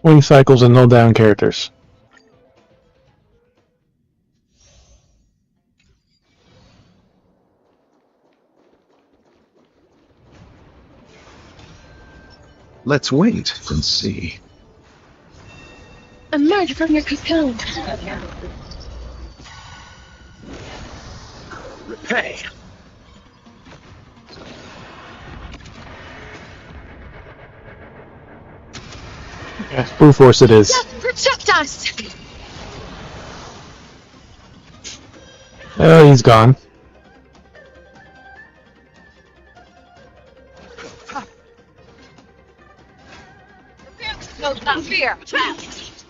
Swing cycles and no down characters.
Let's wait and see.
Emerge from your cocoon.
Repay.
Yeah, brute force it is.
Protect us!
Oh, he's gone.
No, not fear.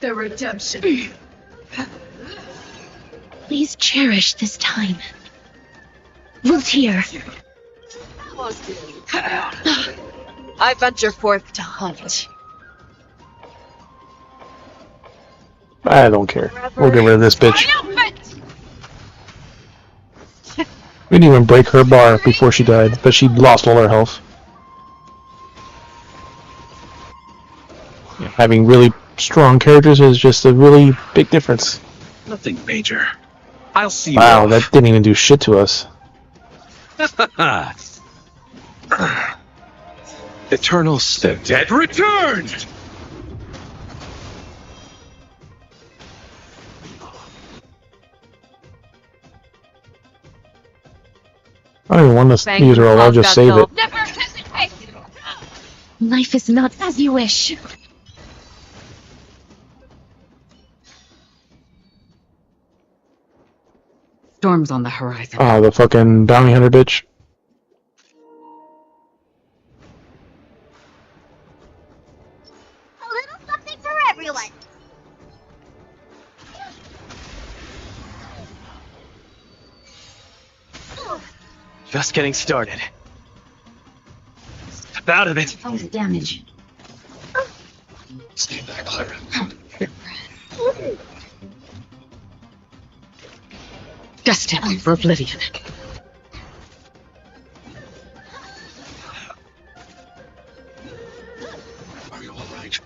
The redemption.
Please cherish this time. We'll hear.
I venture forth to hunt.
I don't care. We'll get rid of this bitch. We didn't even break her bar before she died, but she lost all her health. Yeah, having really strong characters is just a really big difference.
Nothing major. I'll see you.
Wow, that didn't even do shit to us.
Eternal Step.
Dead returned!
I don't even want to use her all, I'll just save it.
Never hesitate.
Life is not as you wish.
Storm's on the horizon.
Ah, the fucking bounty hunter bitch.
A little something for everyone.
Just getting started. Step out of it.
Oh, the damage.
Stay back, Clara.
Destined for oblivion.
Are you alright?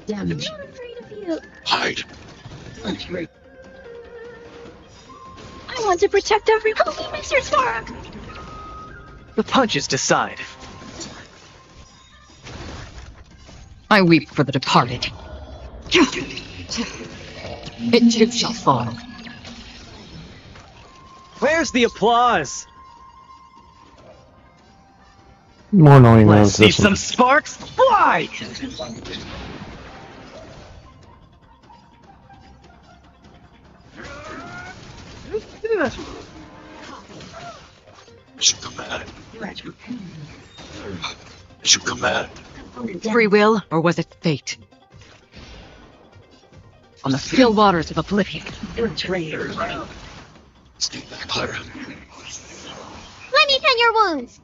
Damage.
Hide.
I want to protect everyone. Mr. Stark.
The punches decide.
I weep for the departed. It too shall fall.
Where's the applause?
More annoying than
Let's see
this one.
some sparks fly!
Should command. Should command.
Free will, or was it fate? On the still waters of oblivion.
Stay back, Clara.
Let me tend your wounds.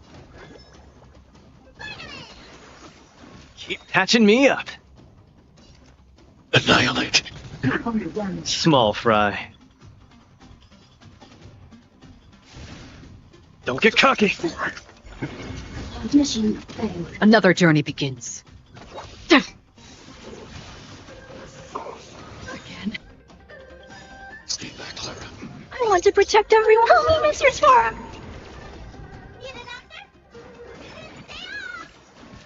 Keep patching me up.
Annihilate.
Small fry. Don't get cocky.
Mission failed.
Another journey begins. Again.
Stay back, Clara.
I want to protect everyone. Help me, Mr. Stark.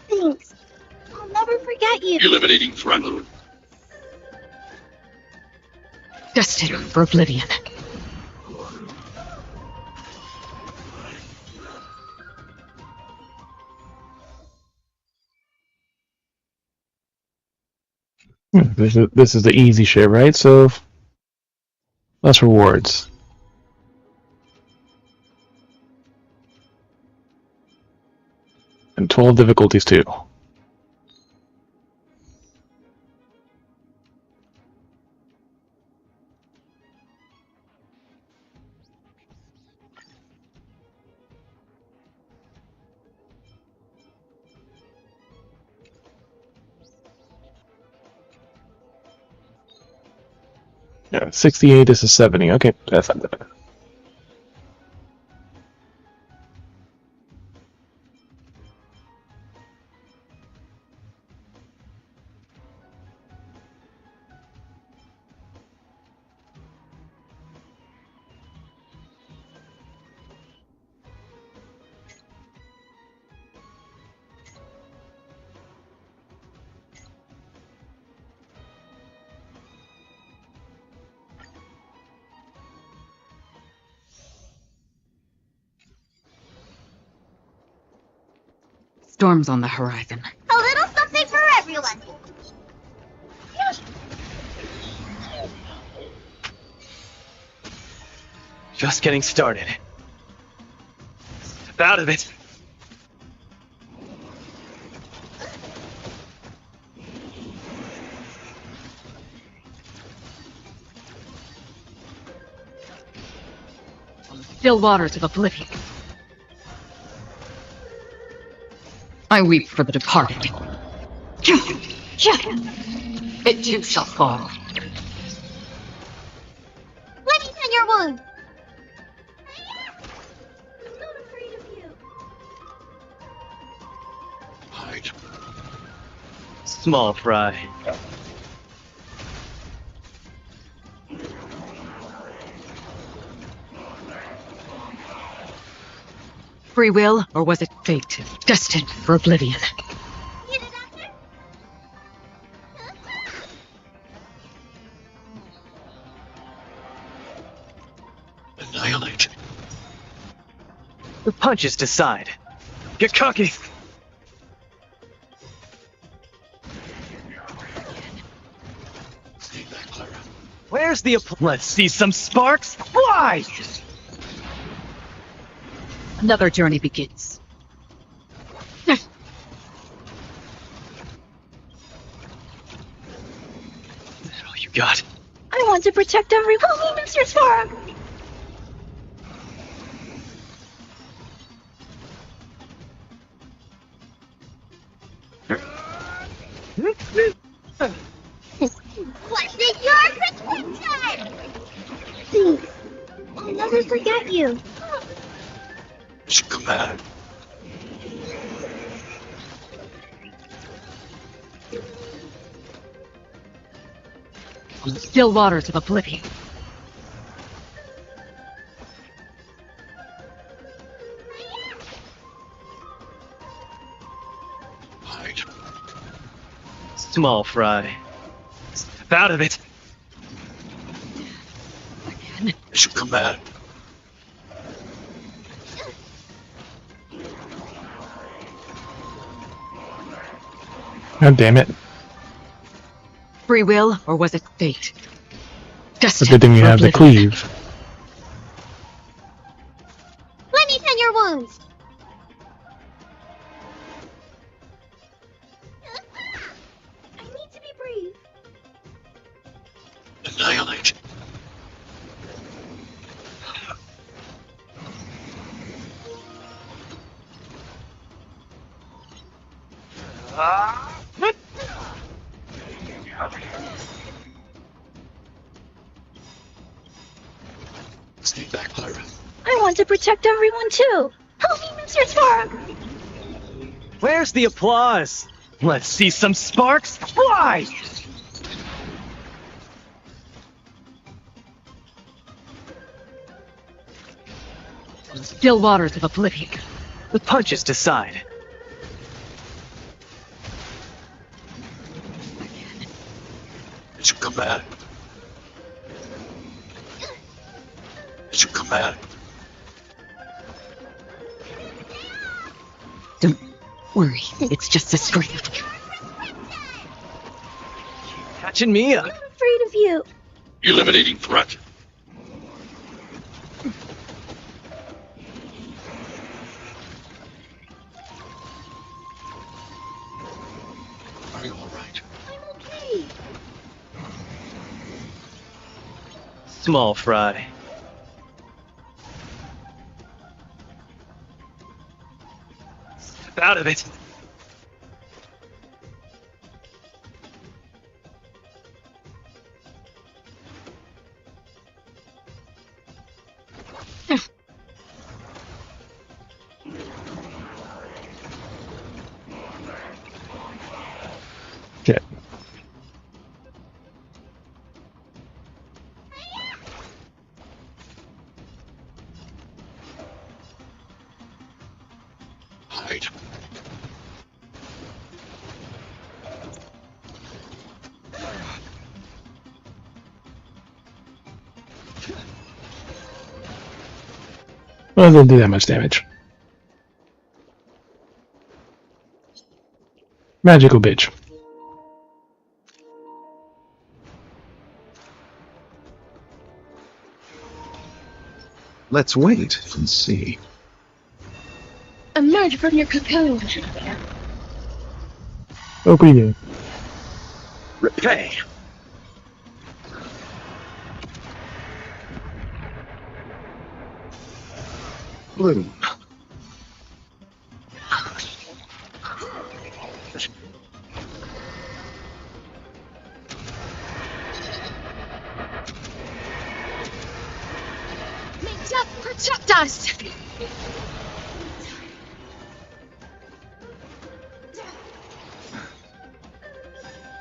Thanks. I'll never forget you.
Eliminating threat.
Destined for oblivion.
This is the easy shit, right? So, less rewards. And 12 difficulties too. Yeah, 68, this is 70. Okay, that's not bad.
Storm's on the horizon.
A little something for everyone.
Just getting started. Step out of it.
On the still waters of oblivion. I weep for the departed. It too shall fall.
Let me tend your wound. I'm not afraid of you.
Hide.
Small fry.
Free will, or was it fate? Destined for oblivion.
Need a doctor?
Annihilate.
The punches decide. Get cocky.
Stay back, Clara.
Where's the Let's see some sparks fly!
Another journey begins.
Is that all you got?
I want to protect everyone. Oh, Mr. Spark! What's it your protection? Please, I'll never forget you.
It's a command.
On the still waters of oblivion.
Hide.
Small fry. Step out of it.
It's a command.
God damn it.
Free will, or was it fate?
It's a
Destined
good thing we
for
have the
oblivion.
cleave.
Let me tend your wounds. I need to be brave.
Annihilate. Stay back, Clara.
I want to protect everyone too. Help me, Mr. Spark.
Where's the applause? Let's see some sparks fly!
On the still waters of oblivion.
The punches decide.
It's a command. It's a command.
Don't worry, it's just a scream.
Catching me up.
I'm afraid of you.
Eliminating threat. Are you alright?
I'm okay.
Small fry. Step out of it.
Shit.
Hide.
Well, it didn't do that much damage. Magical bitch.
Let's wait and see.
Emerge from your cocoon.
What are you doing?
Repay.
Bloom.
May death protect us!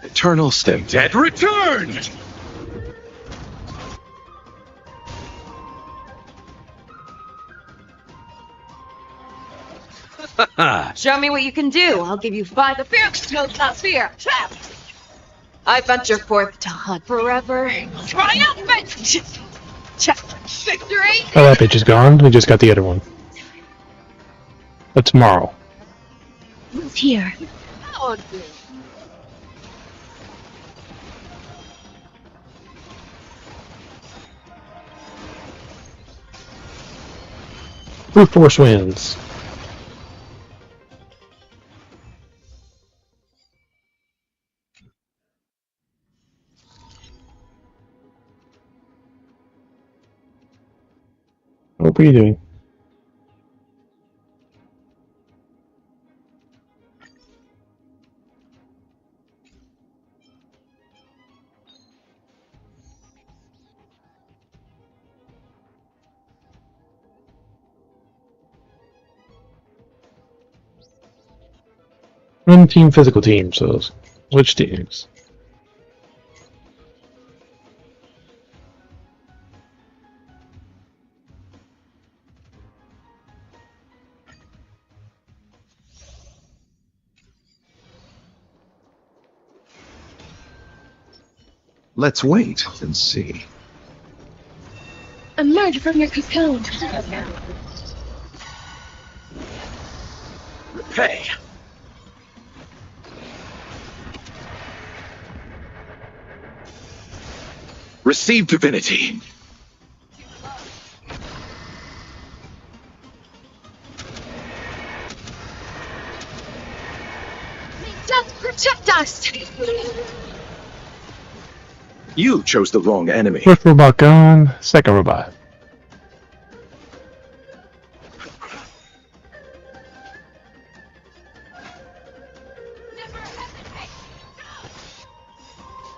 Eternal stem.
Dead returned!
Show me what you can do. I'll give you 5. The Phoenix knows not fear. I venture forth to hunt forever. Triumphant! Victory!
Oh, that bitch is gone. We just got the other one. But tomorrow.
Who's here?
Oh,
Brute Force wins. What were you doing? Run team, physical team, so which teams?
Let's wait and see.
Emerge from your cocoon.
Repay. Receive divinity.
may death protect us!
You chose the wrong enemy.
First robot gone, second robot.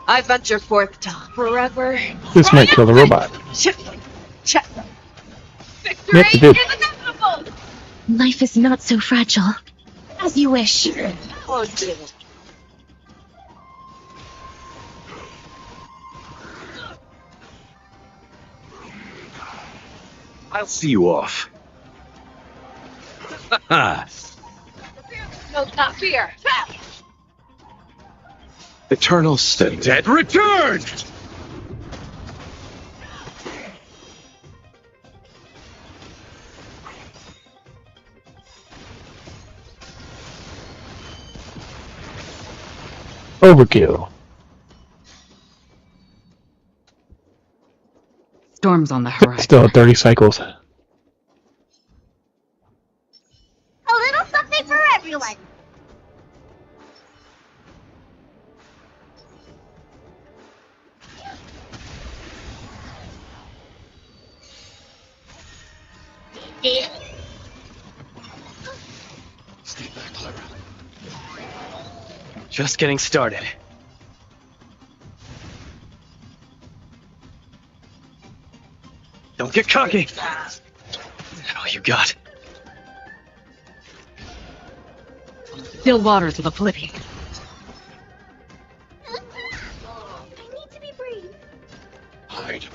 I venture forth to hunt forever.
This might kill the robot.
Victory
Yep, it did.
is inevitable!
Life is not so fragile. As you wish.
Oh, dear.
I'll see you off.
Knows not fear.
Eternal stem.
Dead returned!
Overkill.
Storm's on the horizon.
Still at 30 cycles.
A little something for everyone.
Stay back, Clara. Just getting started. Don't get cocky. Is that all you got?
Still waters of oblivion.
I need to be brave.
Hide.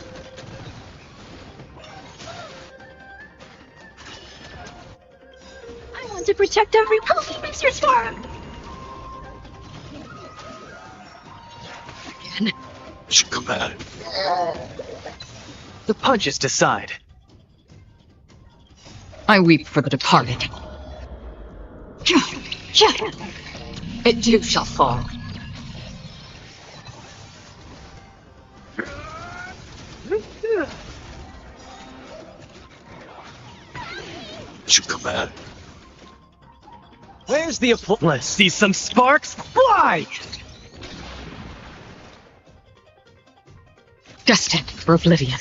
I want to protect everyone. Help me, Mr. Storm.
Again.
Command.
The punches decide.
I weep for the departed. It too shall fall.
You command.
Where's the applause? Let's see some sparks fly!
Destined for oblivion.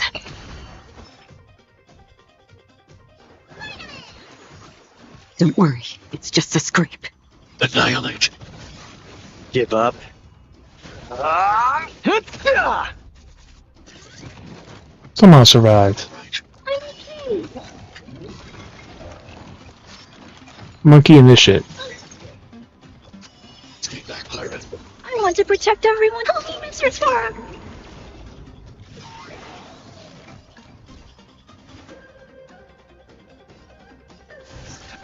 Don't worry, it's just a scrape.
Annihilate.
Give up.
Somehow survived. Monkey in this shit.
Stay back, pirate.
I want to protect everyone. Help me, Mr. Spark.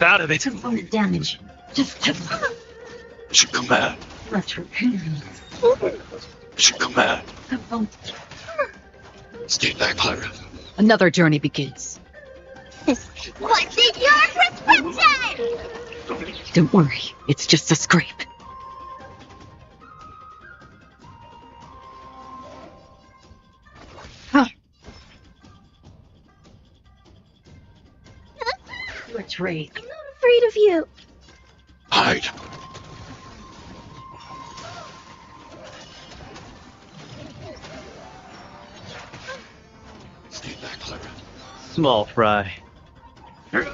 Out of it.
Damage. Just
You command.
let's repair.
You command. Stay back, pirate.
Another journey begins.
What's in your prescription?
Don't worry, it's just a scrape.
Betrayed. I'm not afraid of you.
Hide. Stay back, pirate.
Small fry.
I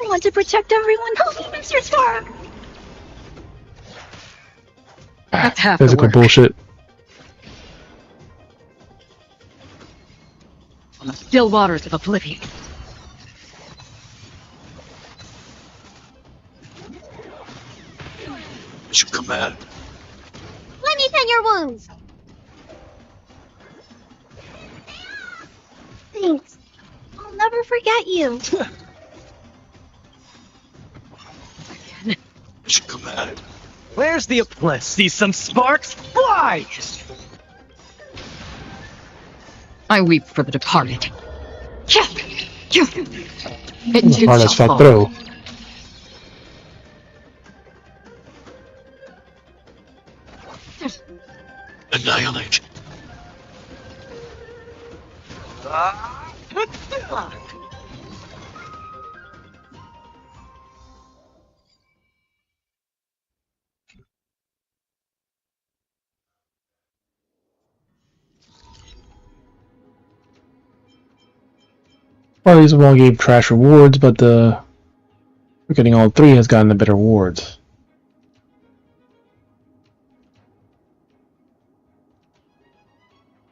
want to protect everyone. Help me, Mr. Spark.
That's half the
Physical
work.
bullshit.
On the still waters of oblivion.
You command.
Let me tend your wounds.
Thanks. I'll never forget you.
You command.
Where's the applause? Let's see some sparks fly!
I weep for the departed. It too
Hard as
shall
fuck
fall.
through.
Annihilate.
Well, these one gave trash rewards, but the we're getting all three has gotten the better rewards.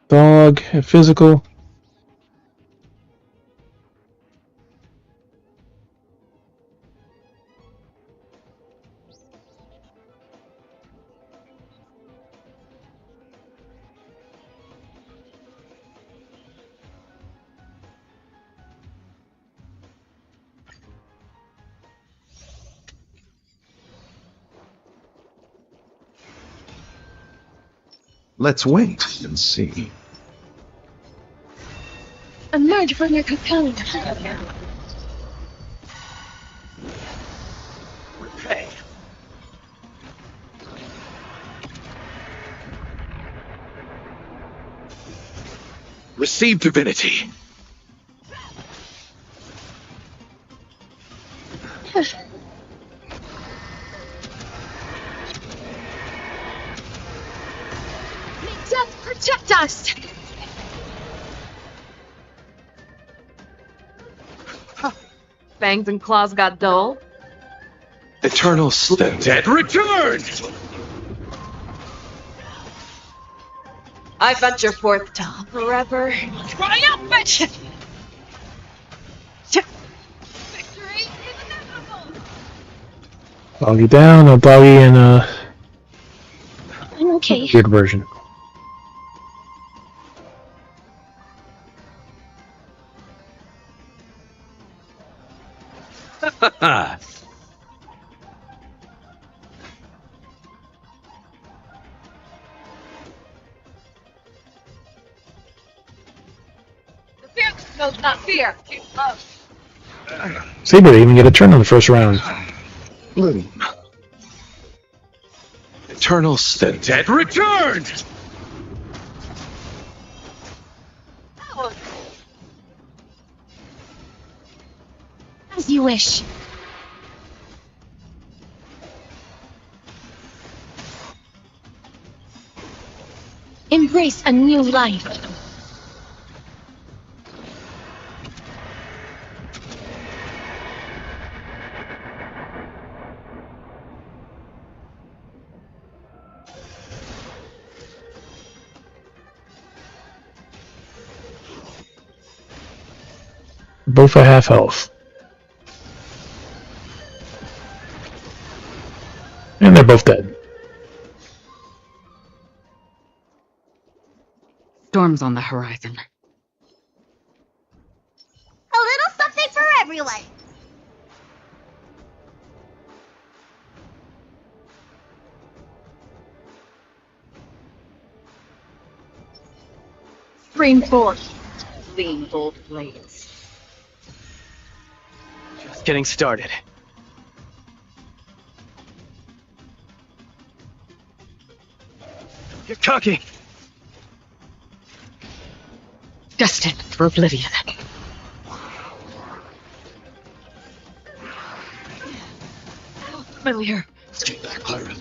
Dog, physical.
Let's wait and see.
Emerge from your cocoon.
Repay.
Receive divinity.
Death protect us! Fangs and claws got dull.
Eternal stench.
Dead return!
I venture forth to forever. Triumphant! Victory is inevitable!
Doggy down, a doggy and a
I'm okay.
weird version.
The fierce No, not fear.
Saber didn't even get a turn in the first round.
Eternal stench.
Dead returned!
As you wish. Embrace a new life.
Both at half health. And they're both dead.
Storm's on the horizon.
A little something for everyone.
Stream force. Lean bold blades.
Just getting started. You're cocky.
Destined for oblivion. Familiar.
Stay back, pirate.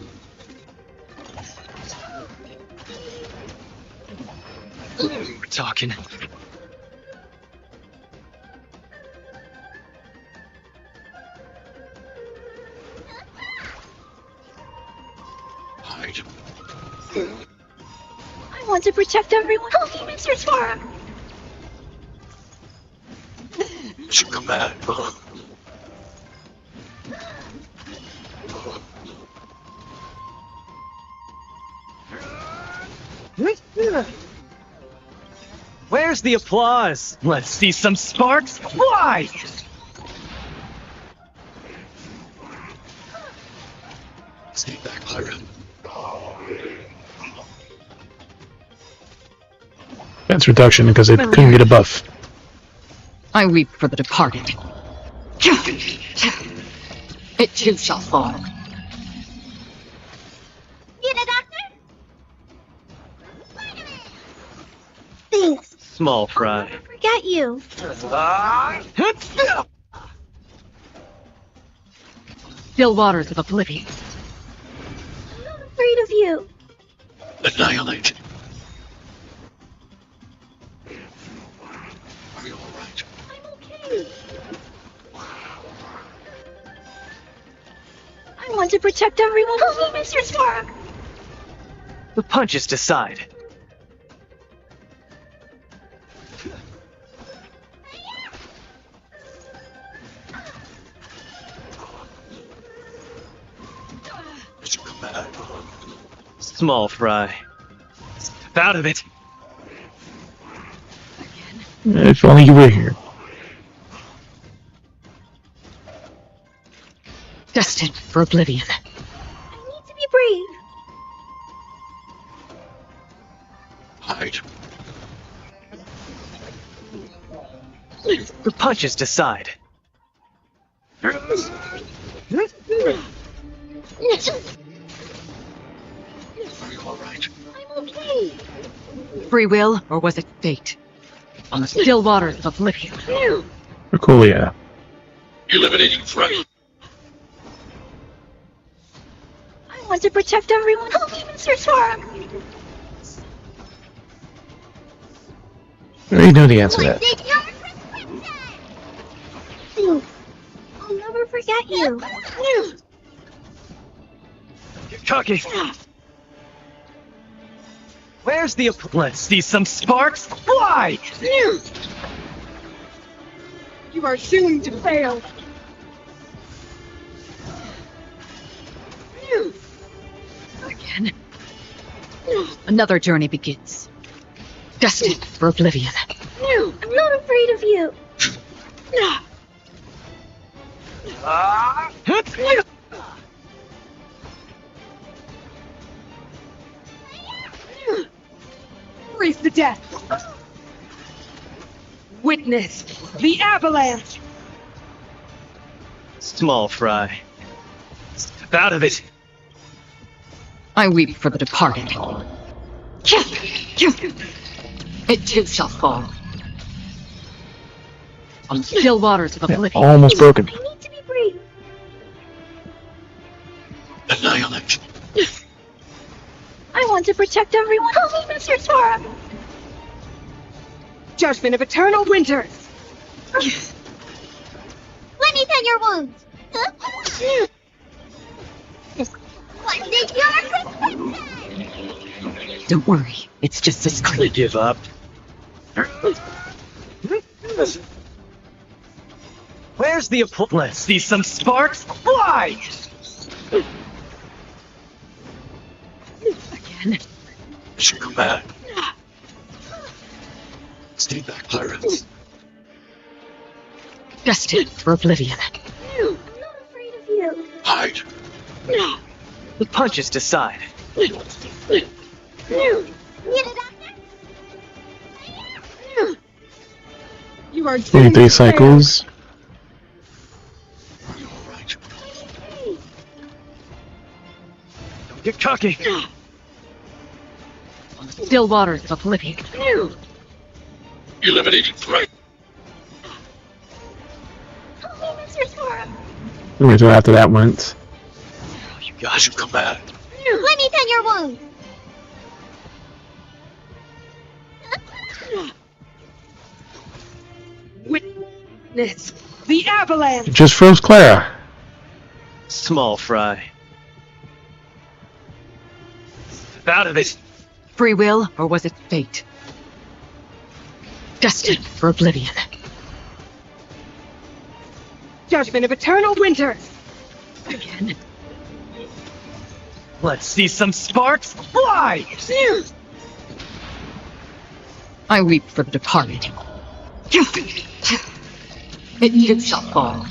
We're talking.
Hide.
I want to protect everyone. Help me, Mr. Spark.
It's your command.
Where's the applause? Let's see some sparks fly!
Stay back, pirate.
Defense reduction because it couldn't get a buff.
I weep for the departed. It too shall fall.
Need a doctor? Thanks.
Small fry.
Forget you.
Still waters of oblivion.
I'm not afraid of you.
Annihilate. Are you alright?
I'm okay. I want to protect everyone. Help me, Mr. Spark.
The punches decide.
It's your command.
Small fry. Step out of it.
If only you were here.
Destined for oblivion.
I need to be brave.
Hide.
The punches decide.
Are you alright?
I'm okay.
Free will, or was it fate? On the still waters of oblivion.
Or cool, yeah.
Eliminating threat.
I want to protect everyone. Help me, Mr. Spark.
We already know the answer to that.
Thanks. I'll never forget you.
You're cocky. Where's the Let's see some sparks fly!
You are soon to fail. Again. Another journey begins. Destined for oblivion.
I'm not afraid of you.
Freeze to death.
Witness the avalanche!
Small fry. Step out of it.
I weep for the departed. It too shall fall. On still waters of oblivion.
Almost broken.
I need to be brave.
Annihilate.
I want to protect everyone. Help me, Mr. Sora.
Judgment of eternal winters!
Let me tend your wounds. What did your suspicion?
Don't worry, it's just as clean.
Give up. Where's the Let's see some sparks fly!
Again.
Mission command. Stay back, Clarence.
Destined for oblivion.
I'm not afraid of you.
Hide.
The punches decide.
Need a doctor?
You are
23 cycles.
Are you alright?
Don't get cocky.
On still waters of oblivion.
Eliminating threat.
Help me, Mr. Sora.
Wait till after that went.
You guys should command.
Let me tend your wounds.
Witness the avalanche!
It just froze Clara.
Small fry. Step out of it.
Free will, or was it fate? Destined for oblivion.
Judgment of eternal winters!
Again.
Let's see some sparks fly!
I weep for the departed. It too shall fall.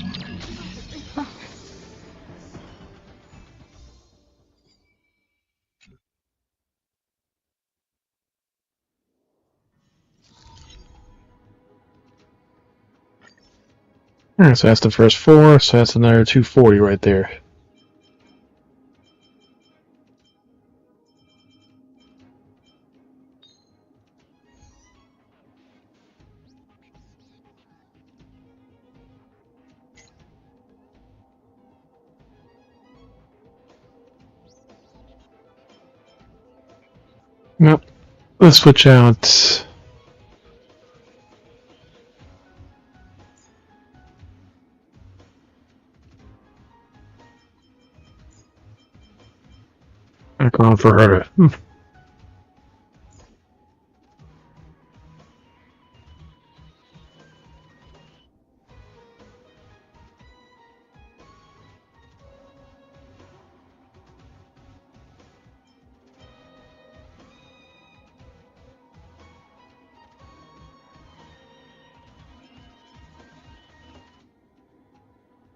Alright, so that's the first 4, so that's another 240 right there. Yep. Let's switch out. Back on for her.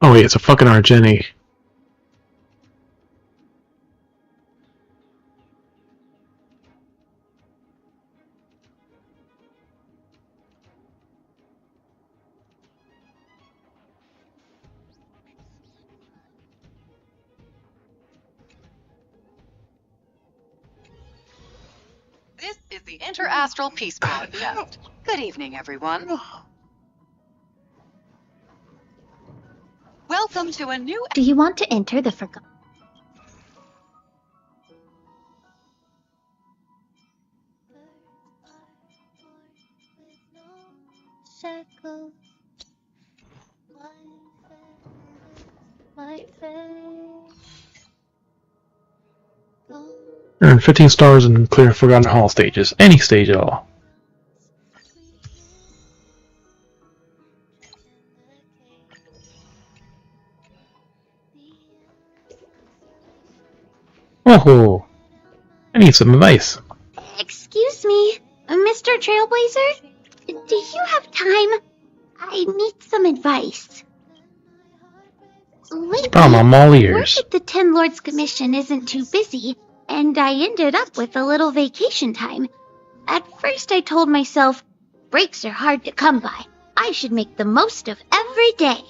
Oh wait, it's a fucking Argeni.
This is the Interastral Peace Broadcast. Good evening, everyone. Welcome to a new...
Do you want to enter the forgotten?
Earn 15 stars and clear Forgotten Hall stages. Any stage at all. Oh, I need some advice.
Excuse me, Mr. Trailblazer? Do you have time? I need some advice. Lately,
I'm all ears.
work at the Ten Lords Commission isn't too busy, and I ended up with a little vacation time. At first I told myself,
Breaks are hard to come by. I should make the most of every day.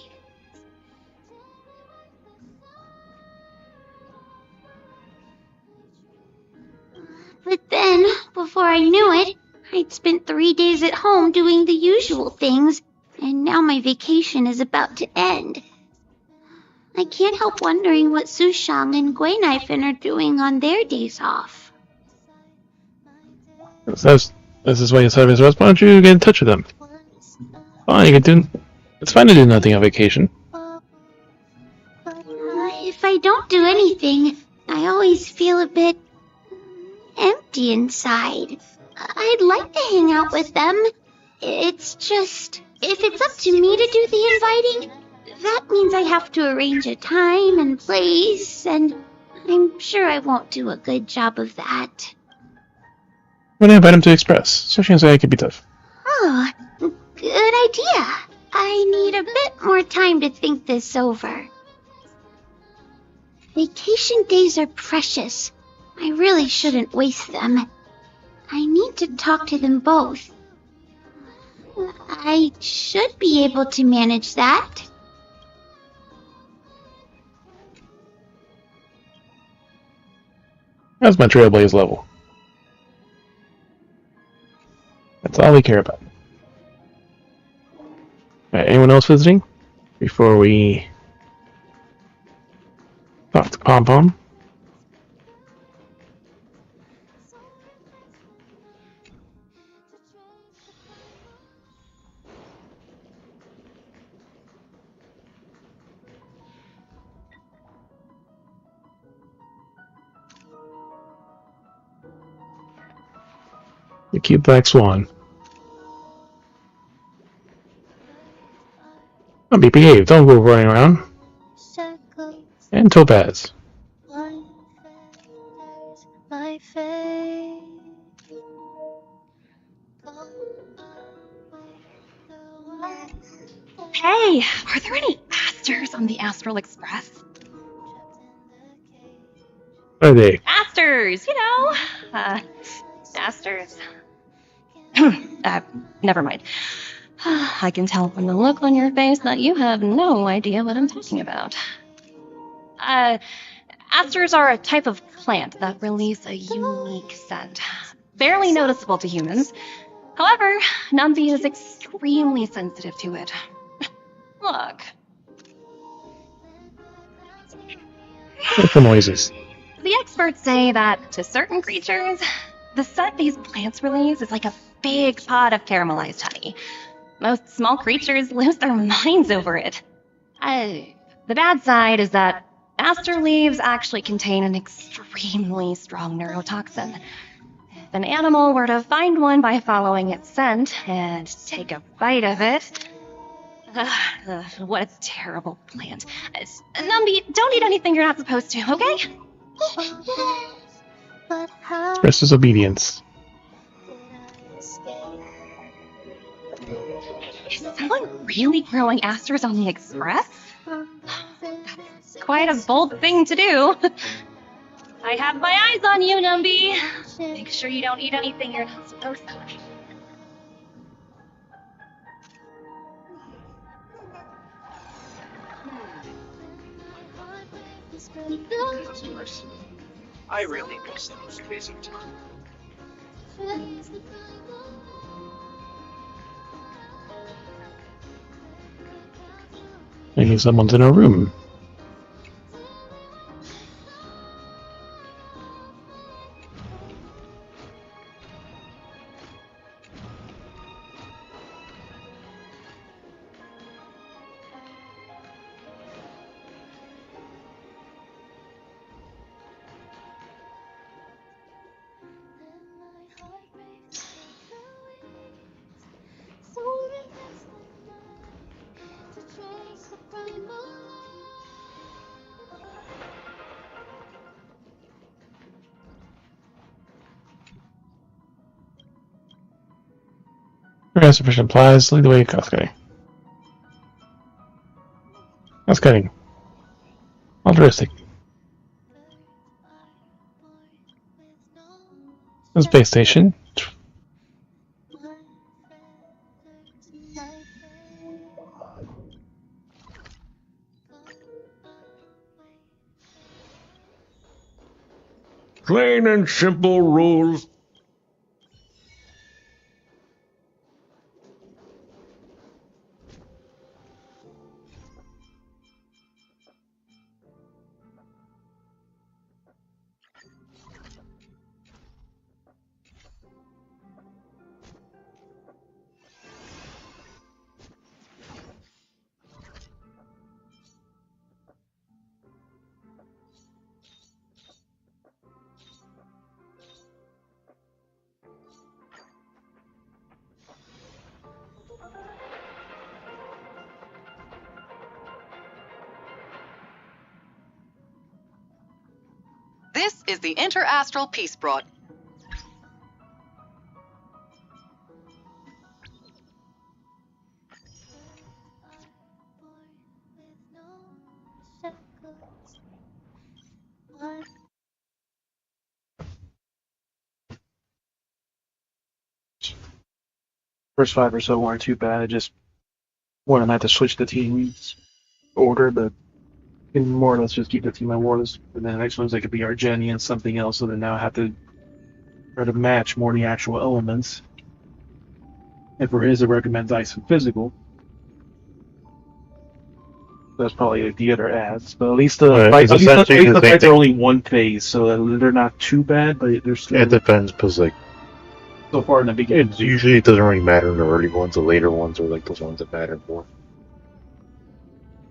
But then, before I knew it, I'd spent 3 days at home doing the usual things, and now my vacation is about to end. I can't help wondering what Sushang and Guinaifen are doing on their days off.
This is why you service rest. Why don't you get in touch with them? Fine, you can do. It's fine to do nothing on vacation.
If I don't do anything, I always feel a bit empty inside. I'd like to hang out with them. It's just, if it's up to me to do the inviting, that means I have to arrange a time and place, and I'm sure I won't do a good job of that.
Why don't you invite him to Express? Especially say it could be tough.
Oh, good idea. I need a bit more time to think this over. Vacation days are precious. I really shouldn't waste them. I need to talk to them both. I should be able to manage that.
That's my Trailblaze level. That's all we care about. Alright, anyone else visiting? Before we talk to Pom Pom? The cute black swan. Don't be behave, don't go running around. And Topaz.
Hey, are there any Asters on the Astral Express?
What are they?
Asters, you know. Asters. Never mind. I can tell from the look on your face that you have no idea what I'm talking about. Asters are a type of plant that release a unique scent, barely noticeable to humans. However, Numby is extremely sensitive to it. Look.
What's the noises?
The experts say that to certain creatures, the scent these plants release is like a big pot of caramelized honey. Most small creatures lose their minds over it. The bad side is that aster leaves actually contain an extremely strong neurotoxin. If an animal were to find one by following its scent and take a bite of it... what a terrible plant. Numby, don't eat anything you're not supposed to, okay?
Express his obedience.
Is someone really growing asters on the Express? That's quite a bold thing to do. I have my eyes on you, Numby. Make sure you don't eat anything you're not supposed to.
Customers. I really miss those busy times.
Maybe someone's in a room. Sufficient supplies, lead the way, cost cutting. Cost cutting. Altruistic. The space station.
Plain and simple rules.
This is the interastral peace broad.
First 5 or so weren't too bad. I just one of them had to switch the team's order, but can more or less just keep the team on Warless. And then the next one's like a be Argeni and something else, so then now I have to try to match more of the actual elements. And for his, it recommends ice and physical. That's probably like the other ads, but at least the fights, are only one phase, so they're not too bad. But they're still.
It depends, because like
so far in the beginning,
usually it doesn't really matter in the early ones. The later ones are like the ones that matter more.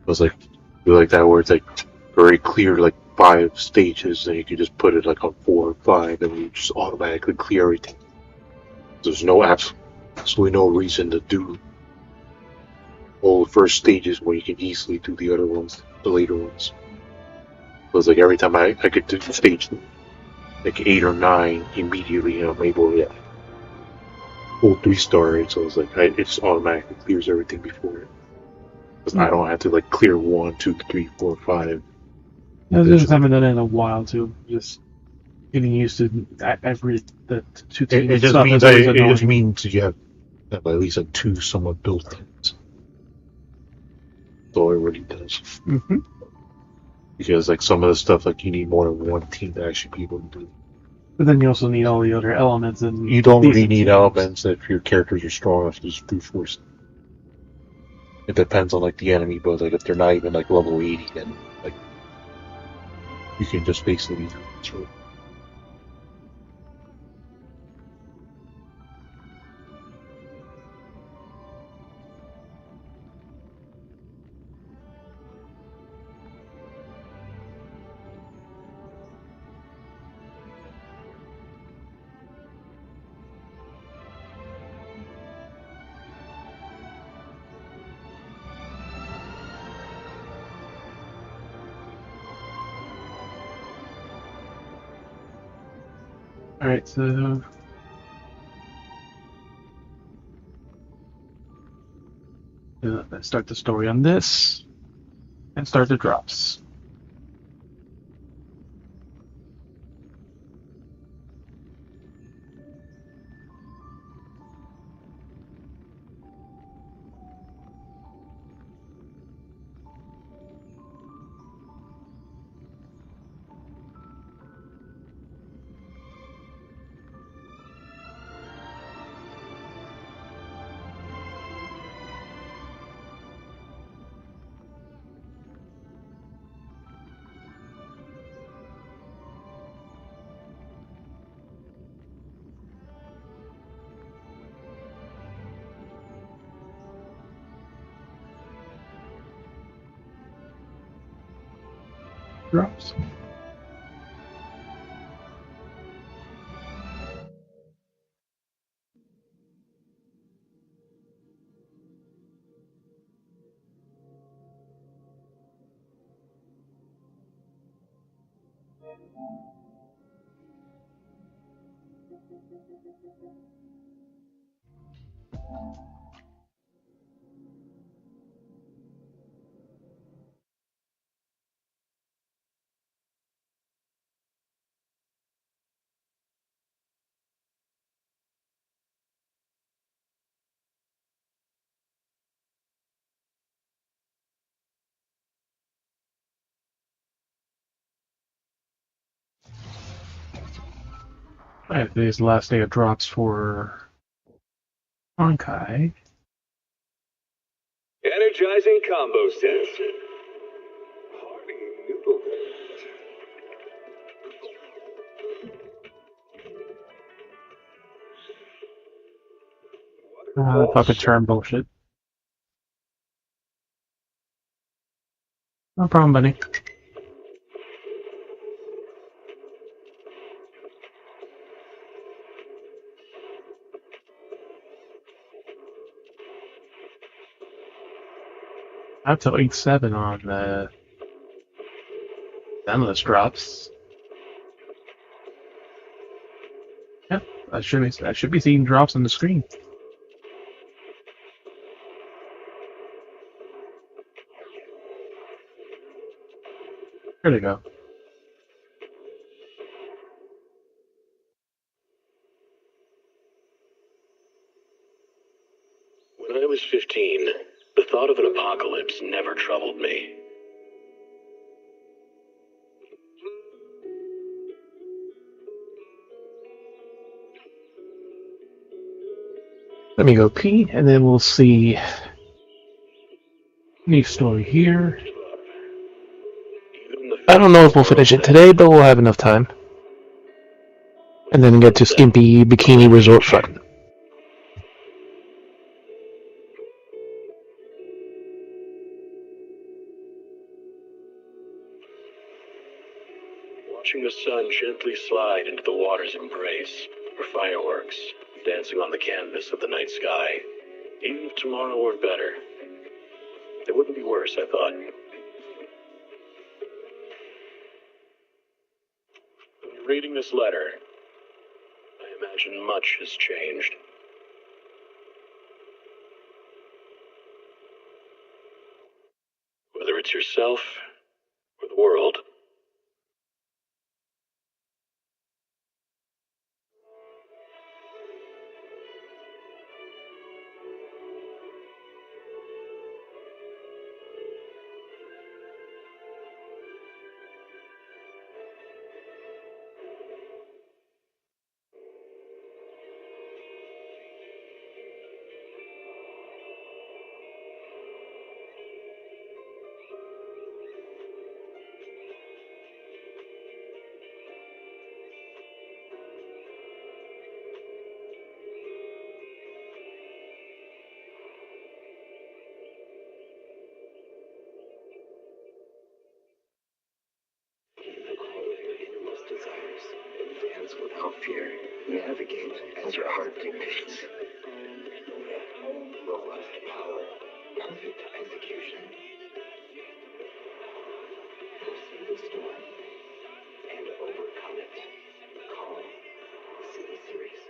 It was like that where it's like very clear, like 5 stages, and you can just put it like on 4 or 5, and you just automatically clear everything. There's no absolutely no reason to do all the first stages when you can easily do the other ones, the later ones. It was like every time I could do stage like 8 or 9 immediately, I'm able to full 3-star it. So it's like it just automatically clears everything before it. Because I don't have to like clear 1, 2, 3, 4, 5.
I just haven't done it in a while too. Just getting used to the 2 teams.
It just means you have at least like 2 somewhat built teams. That's all it really does.
Mm-hmm.
Because like some of the stuff, like you need more than 1 team to actually be able to do.
But then you also need all the other elements, and
you don't really need elements if your characters are strong enough to just brute force. It depends on like the enemy, but like if they're not even like level 80, then like you can just basically through.
Alright, so let's start the story on this and start the drops. Drops. Alright, today's the last day of drops for Honkai.
Energizing combo sets. Hearty noodle.
Fucking term bullshit. No problem, buddy. Up to 8-7 on the endless drops. Yep, I should be seeing drops on the screen. There they go.
When I was 15, the thought of an apocalypse never troubled me.
Let me go pee, and then we'll see new story here. I don't know if we'll finish it today, but we'll have enough time. And then get to Skimpy Bikini Resort Front.
Watching the sun gently slide into the water's embrace, or fireworks dancing on the canvas of the night sky. Even if tomorrow were better, it wouldn't be worse, I thought. Reading this letter, I imagine much has changed. Whether it's yourself or the world.
Without fear, navigate as your heart dictates. Robust power, perfect execution. Foresee the storm and overcome it. Calm, City Series.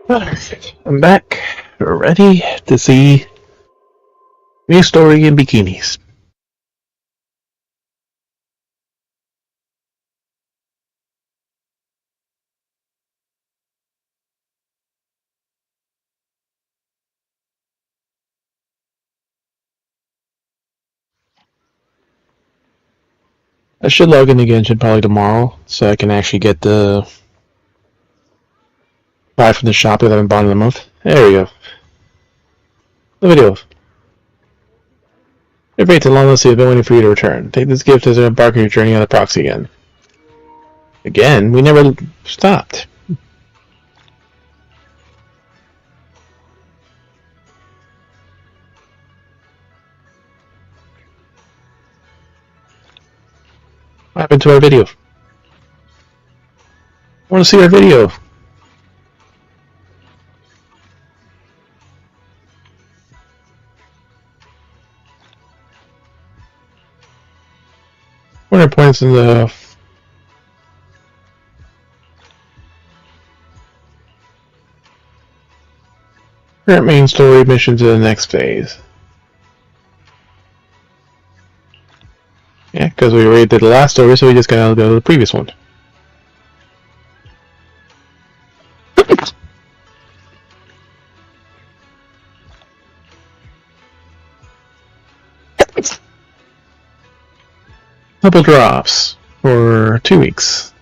Alright, I'm back. We're ready to see new story in bikinis. I should log in again probably tomorrow, so I can actually get the buy from the shop that I haven't bought in a month. There we go. The video. If it's a long list, you've been waiting for you to return. Take this gift as an embark on your journey on the proxy again. Again? We never stopped. What happened to our video? I want to see our video. What are points in the... Current main story mission to the next phase. Yeah, because we already did the last story, so we just gotta go to the previous one. Couple drops for 2 weeks.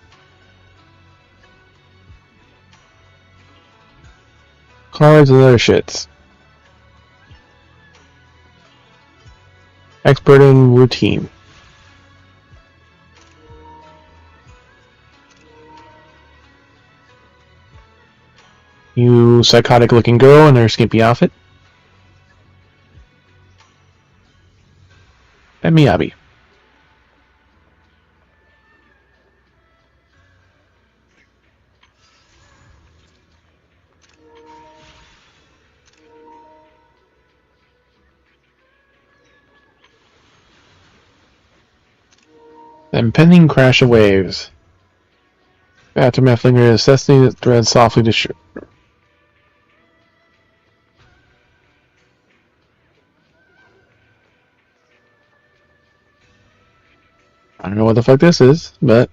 Cards and other shits. Expert in routine. You psychotic looking girl in her skimpy outfit. And Miyabi. The impending crash of waves. The aftermath lingering as destiny that threads softly to shore. I don't know what the fuck this is, but...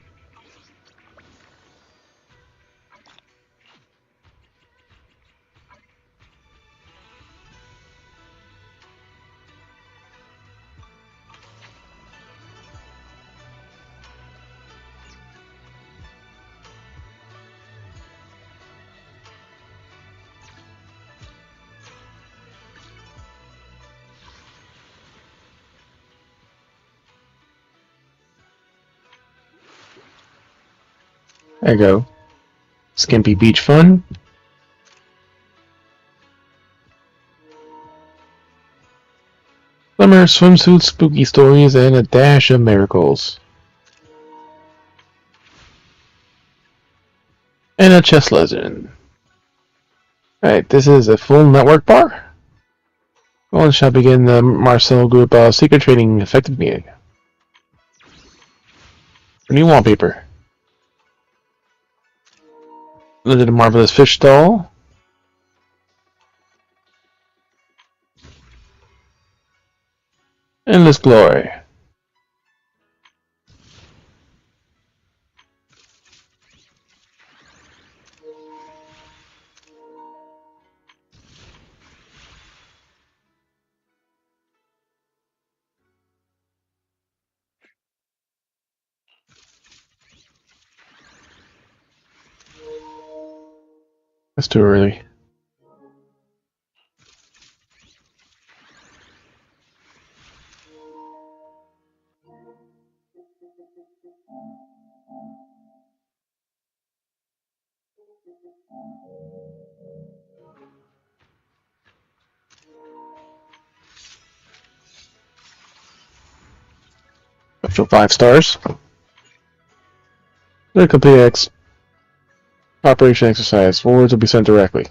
There you go. Skimpy beach fun. Summer swimsuit spooky stories and a dash of miracles. And a chess legend. Alright, this is a full network bar. One shall begin the Marcel Group secret trading effective meeting. New wallpaper. Look marvelous fish doll. Endless glory. That's too early. Special 5 stars. The complete operation exercise. Forwards will be sent directly.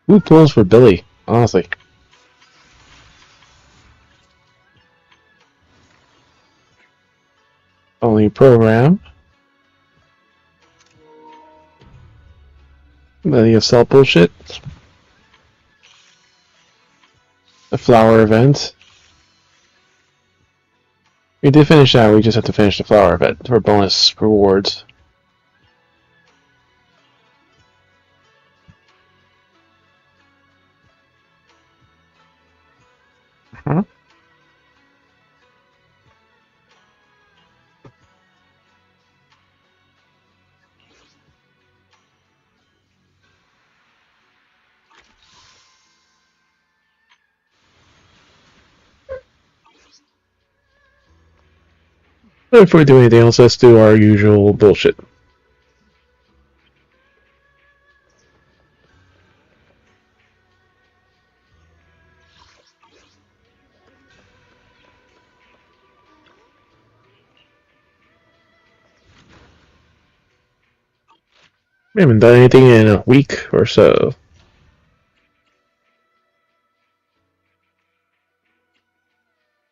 Who pulls for Billy? Honestly. Only program. Then you have sell bullshit. The flower event. We did finish that, we just have to finish the flower event for bonus rewards. Huh? Before we do anything else, let's do our usual bullshit. We haven't done anything in a week or so.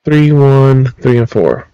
Three, 1, 3, and 4.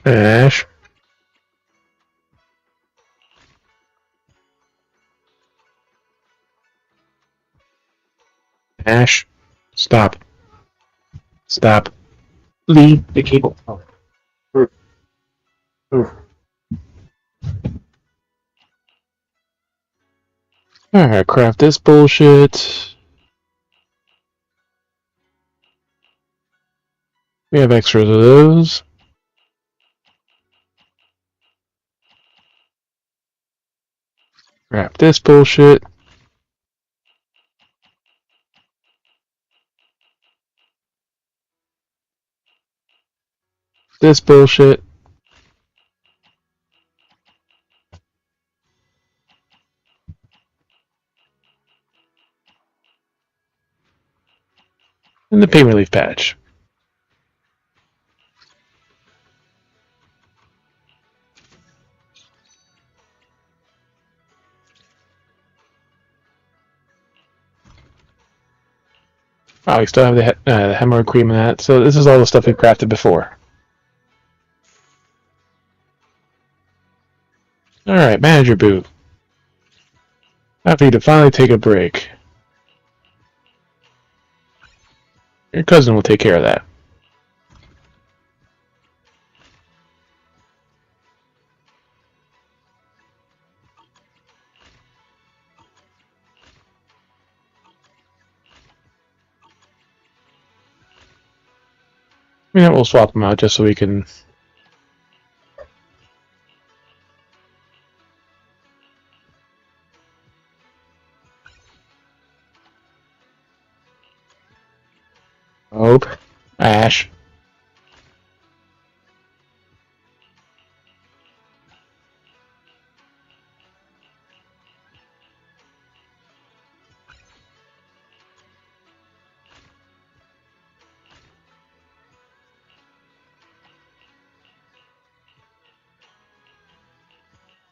Ash. Ash. Stop. Stop. Leave the cable. Oh. Alright, craft this bullshit. We have extras of those. Craft this bullshit. This bullshit. And the pain relief patch. Oh, we still have the hemorrhoid cream and that. So this is all the stuff we've crafted before. Alright, manager boot. Time for you to finally take a break. Your cousin will take care of that. I mean, we'll swap them out just so we can... Hope. Ash.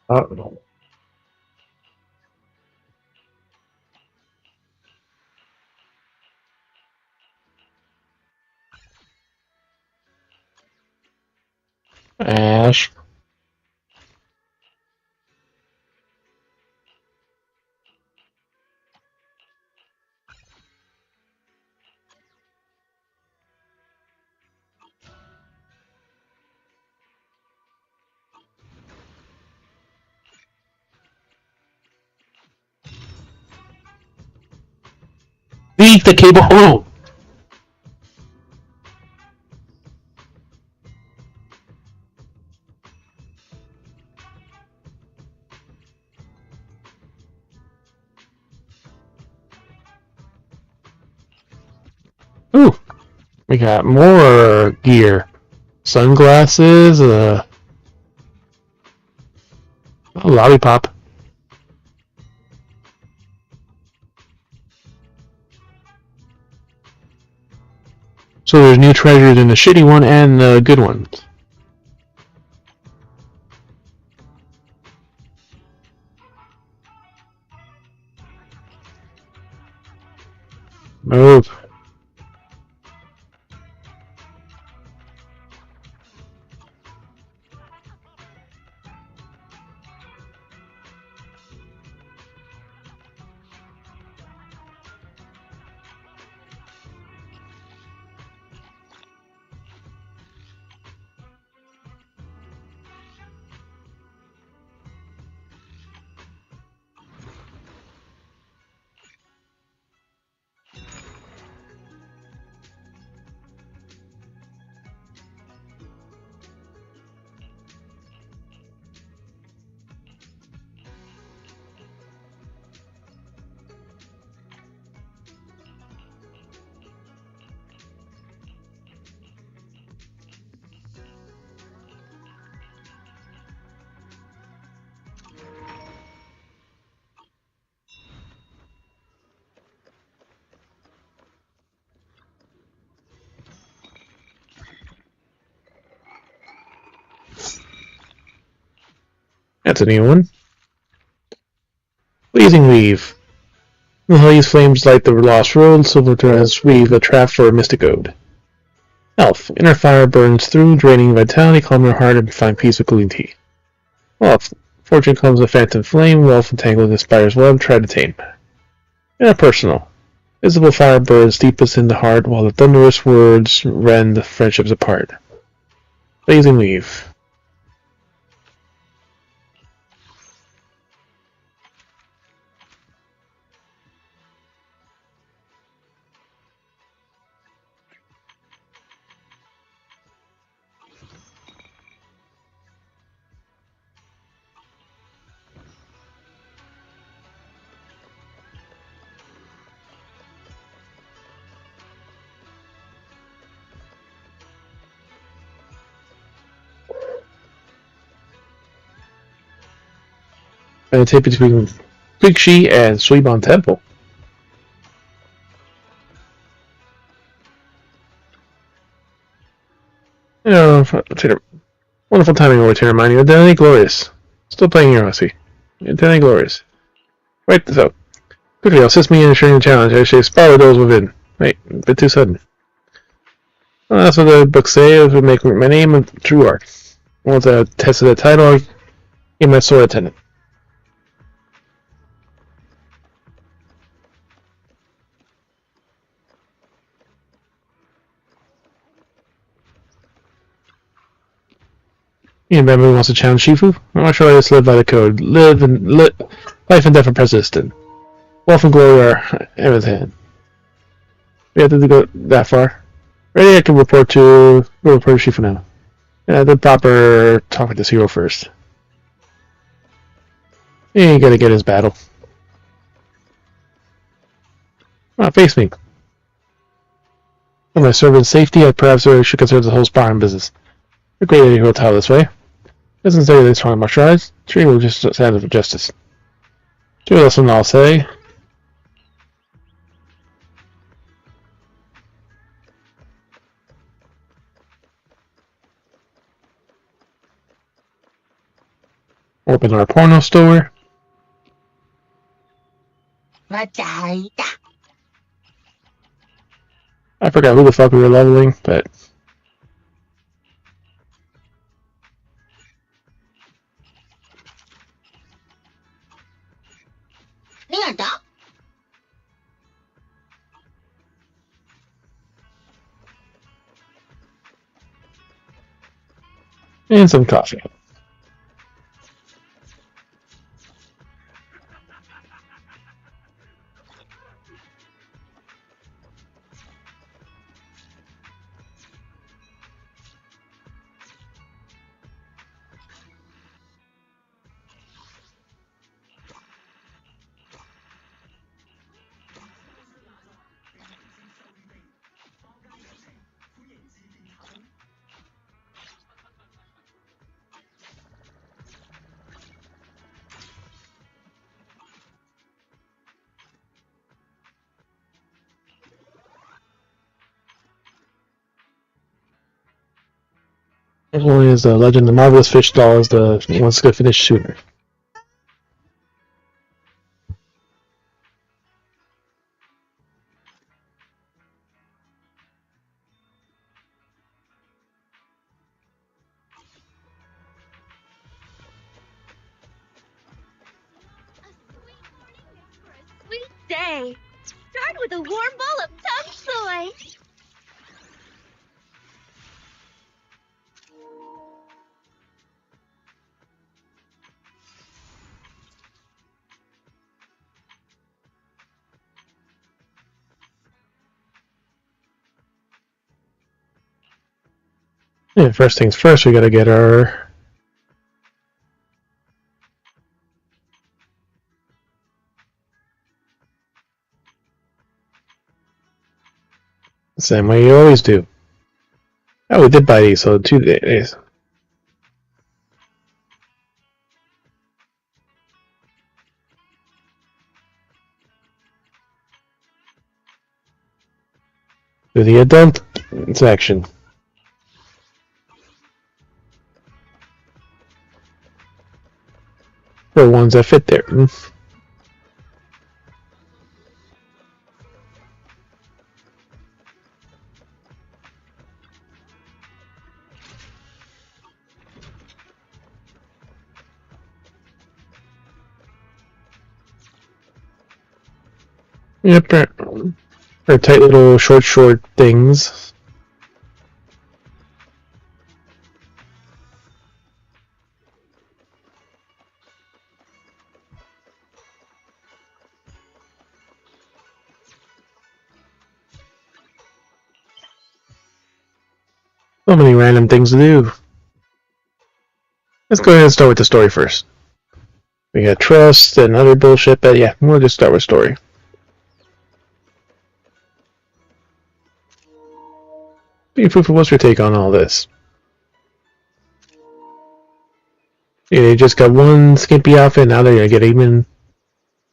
Uh-oh. Ash. Leave the cable alone! Ooh! We got more gear. Sunglasses, a lollipop. So there's new treasures in the shitty one and the good ones. Move. That's a new one. Blazing Weave. The These flames light the lost road, silver threads weave a trap for a mystic ode. Elf. Inner fire burns through, draining vitality, calm your heart, and find peace with green tea. Wolf. Fortune comes a phantom flame, wolf entangled in spider's web, try to tame. Interpersonal. Visible fire burns deepest in the heart, while the thunderous words rend the friendships apart. Blazing Weave. And take between Quixi and Suibon Temple. You know, wonderful timing over to remind you. Identity Glorious. Still playing your Aussie. Identity Glorious. Right, so. Quickly, assist me in ensuring the challenge. I should spotted those within. Wait, a bit too sudden. Well, that's what the book says. It would make my name a true art. Once I tested the title, I gave my sword attendant. Ian Bamboo wants to challenge Shifu. I'm not sure I just live by the code. Life and death for persistent. Wealth and glory are in his hand. We have to go that far. Ready? I can report to Shifu now. Yeah, the proper talk with this hero first. He ain't gonna get his battle. Come on, face me. For my servant's safety, I perhaps should consider the whole sparring business. A great idea to tell this way. Doesn't say they strong martial arts. Tree will just stand up for justice. Do this one, I'll say. Open our porno store. I forgot who the fuck we were leveling, but and some coffee. This one is Legend of the Marvelous Fish Doll is the wants to finish sooner.
Sweet day. Start with a warm bowl of tough soy.
Yeah, first things first, we gotta get our same way you always do. Oh, we did buy these, so 2 days. Do the adult section.
are ones that fit there. Yep, they're tight little short things. So many random things to do. Let's go ahead and start with the story first. We got trust and other bullshit, but yeah, we'll just start with story. Fufu, what's your take on all this? Yeah, they just got one skimpy outfit, now they're gonna get even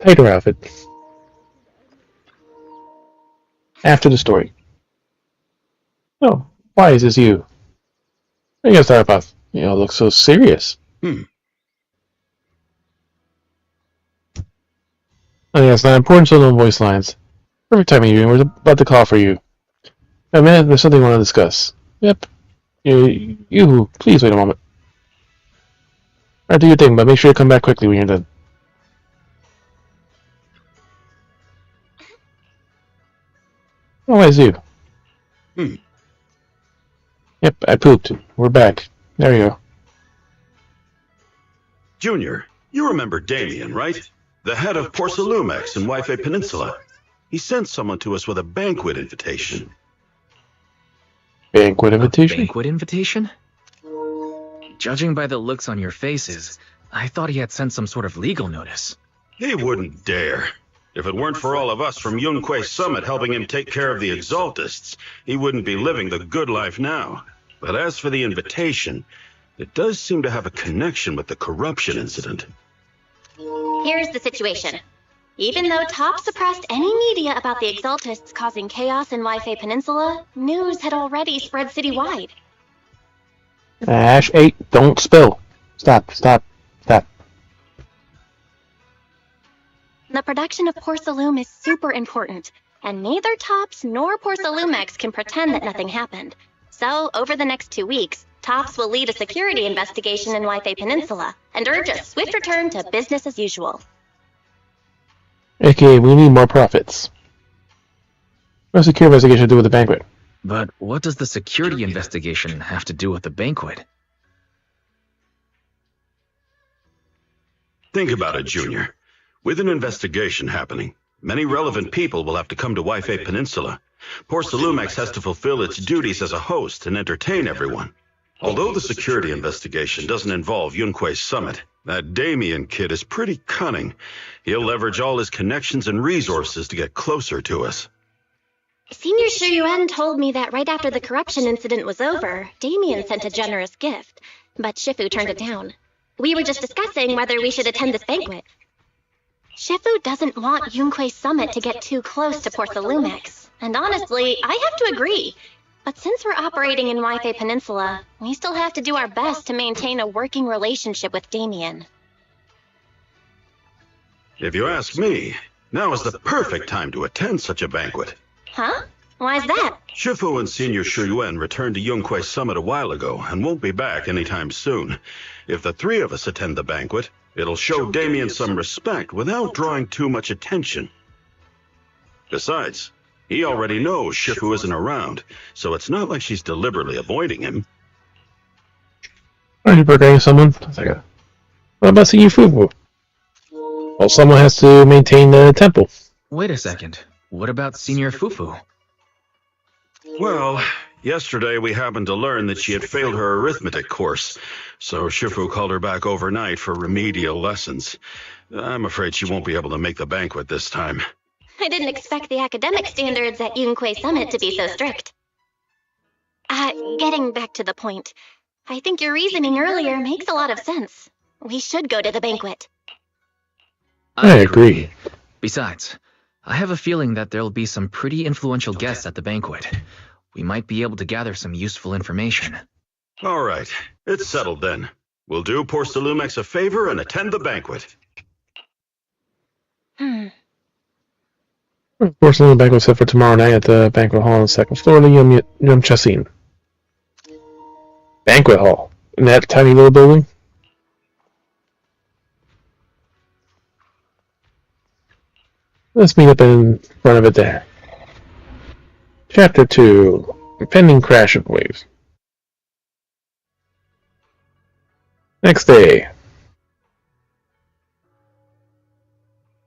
tighter outfit. After the story. Oh, why is this you? I guess start off, look so serious. Oh yes, not important so no voice lines. Perfect timing, we're about to call for you. A minute, there's something I want to discuss. Yep. You, please wait a moment. Alright, do your thing, but make sure you come back quickly when you're done. Oh, why is you? Yep, I pooped. We're back. There you go.
Junior, you remember Damien, right? The head of Porcelumex in Wi-Fi Peninsula. He sent someone to us with a banquet invitation.
Banquet invitation?
A banquet invitation? Judging by the looks on your faces, I thought he had sent some sort of legal notice.
He wouldn't dare. If it weren't for all of us from Yunquei Summit helping him take care of the Exaltists, he wouldn't be living the good life now. But as for the invitation, it does seem to have a connection with the corruption incident.
Here's the situation. Even though Top suppressed any media about the Exaltists causing chaos in Wi-Fi Peninsula, news had already spread citywide.
Ash 8, don't spill. Stop.
The production of Porcelume is super important, and neither Tops nor Porcelumex can pretend that nothing happened. So, over the next 2 weeks, Tops will lead a security investigation in Wi-Fi Peninsula and urge a swift return to business as usual.
Okay, we need more profits. What's the security investigation to do with the banquet?
But what does the security investigation have to do with the banquet?
Think about it, Junior. With an investigation happening, many relevant people will have to come to Wi-Fi Peninsula. Porcelumex has to fulfill its duties as a host and entertain everyone. Although the security investigation doesn't involve Yunquei Summit, that Damien kid is pretty cunning. He'll leverage all his connections and resources to get closer to us.
Senior Shuyuan told me that right after the corruption incident was over, Damien sent a generous gift, but Shifu turned it down. We were just discussing whether we should attend this banquet. Shifu doesn't want Yunquei Summit to get too close to Porcelumex, and honestly, I have to agree. But since we're operating in Wi-Fi Peninsula, we still have to do our best to maintain a working relationship with Damien.
If you ask me, now is the perfect time to attend such a banquet.
Huh? Why's that?
Shifu and Senior Shuyuan returned to Yunquei Summit a while ago and won't be back anytime soon. If the three of us attend the banquet, it'll show Damien some respect without drawing too much attention. Besides, he already knows Shifu isn't around, so it's not like she's deliberately avoiding him.
Are you forgetting someone? What about Senior Fufu? Well, someone has to maintain the temple.
Wait a second. What about Senior Fufu?
Well, yesterday we happened to learn that she had failed her arithmetic course, so Shifu called her back overnight for remedial lessons. I'm afraid she won't be able to make the banquet this time.
I didn't expect the academic standards at Yunquei Summit to be so strict. Getting back to the point, I think your reasoning earlier makes a lot of sense. We should go to the banquet.
I agree.
Besides, I have a feeling that there'll be some pretty influential guests at the banquet. We might be able to gather some useful information.
All right, it's settled then. We'll do Porcelumex a favor and attend the banquet.
Porcelain banquet set for tomorrow night at the banquet hall on the second floor of the Yum Chasin. Banquet hall? In that tiny little building? Let's meet up in front of it there. Chapter 2. Impending crash of waves. Next day.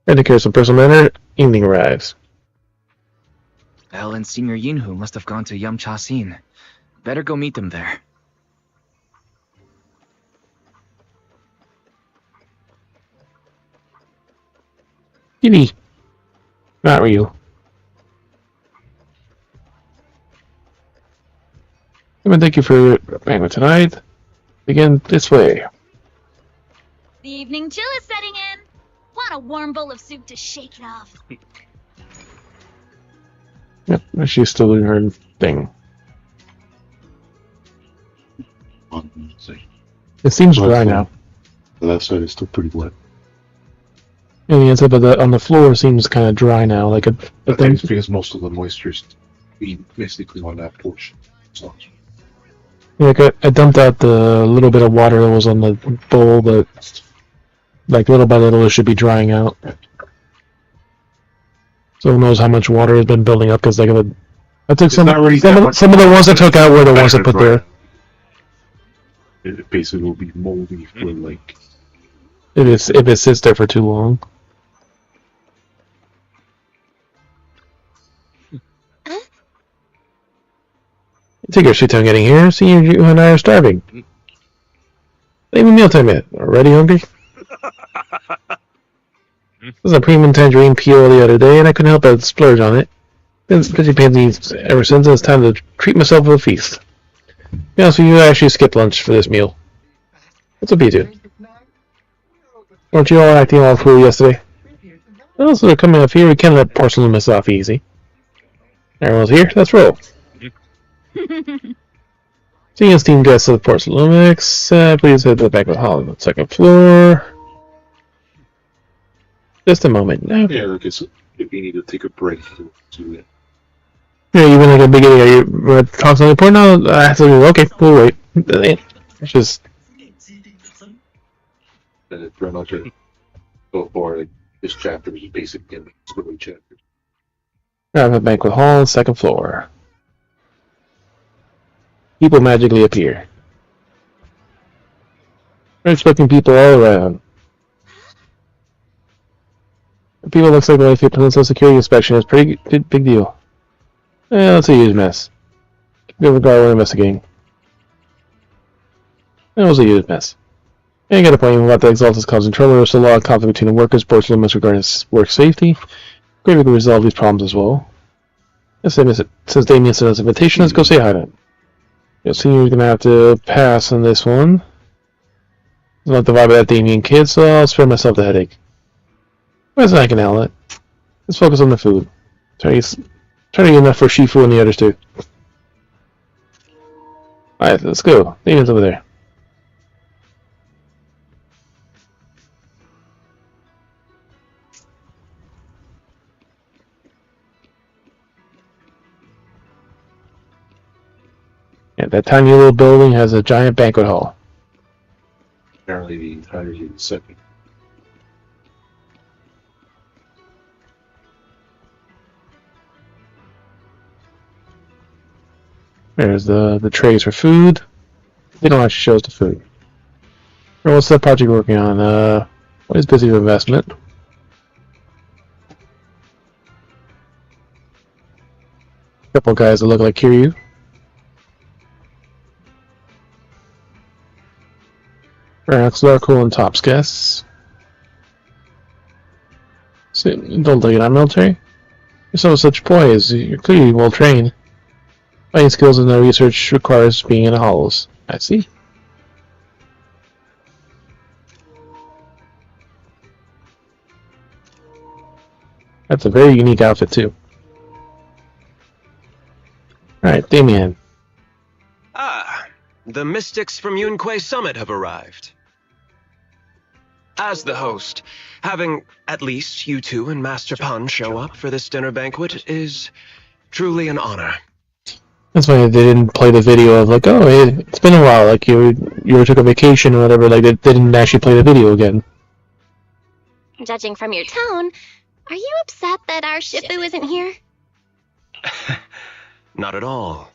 Had to carry some personal matter. Evening arrives.
Elle and Senior Yinhu must have gone to Yum Chasin. Better go meet them there.
Kitty. Not real. Thank you for banquet tonight. Begin this way.
The evening chill is setting in. Want a warm bowl of soup to shake it off.
Yep, she's still doing her thing. It seems dry now.
The left side is still pretty wet.
Yeah, the inside, but on the floor seems kind of dry now. Like
I think it's because most of the moisture is basically on that portion. So.
Yeah, I dumped out the little bit of water that was on the bowl, but like little by little it should be drying out. So who knows how much water has been building up, because I took some of the ones I took out were the ones I put there.
It basically will be moldy for like...
If it sits there for too long. Take your sweet time getting here. See, you and I are starving. Ain't even mealtime yet. Already hungry? This was a premium tangerine peel the other day, and I couldn't help but splurge on it. Been busy paying these ever since, and it's time to treat myself with a feast. To be honest with you, I actually skipped lunch for this meal. What's up, you two? Weren't you all acting all cool yesterday? Well, so they're coming up here, we can't let Porcelain miss off easy. Everyone's here, let's roll. Seeing as team guests of the Porcelain, please head to the banquet hall on the second floor. Just a moment. No.
Yeah, I guess if you need to take a break to do it.
Yeah, you went at the beginning. Are you talk something important? No, I have to do. Okay, we'll wait. It's just.
And it's pretty much it. So far, like, this chapter is basically a story chapter.
The banquet hall, second floor. People magically appear. Rich-looking people all around. People looks like the Wayfair Peninsula security inspection is pretty big deal. That's a huge mess. Give a guard we're investigating. It was a huge mess. And get a point about the exalted is causing trouble. There's a lot of conflict between the workers. Porcelain must regard his work safety. Great, we can resolve these problems as well. Since Damien sent us an invitation, let's go say hi to him. You'll see you're gonna have to pass on this one. I like the vibe of that Damien kid, so I'll spare myself the headache. Where's I can handle it? Let's focus on the food. Try to get enough for Shifu and the others too. Alright, let's go. Damien's over there. Yeah, that tiny little building has a giant banquet hall.
Apparently the entirety of the second.
There's the trays for food. They don't actually show us the food. Or what's that project you're working on? What is busy with investment? Couple guys that look like Kiryu. Perhaps they're cool and tops guests. So, don't look at our military. You're so such poise. You're clearly well trained. Fighting skills and no research requires being in the hollows. I see. That's a very unique outfit too. Alright, Damien.
Ah, the mystics from Yunquay Summit have arrived. As the host, having at least you two and Master Pun show up for this dinner banquet is truly an honor.
That's why they didn't play the video of like, oh, it's been a while, like you took a vacation or whatever. Like they didn't actually play the video again.
Judging from your tone, are you upset that our Shifu isn't here?
Not at all.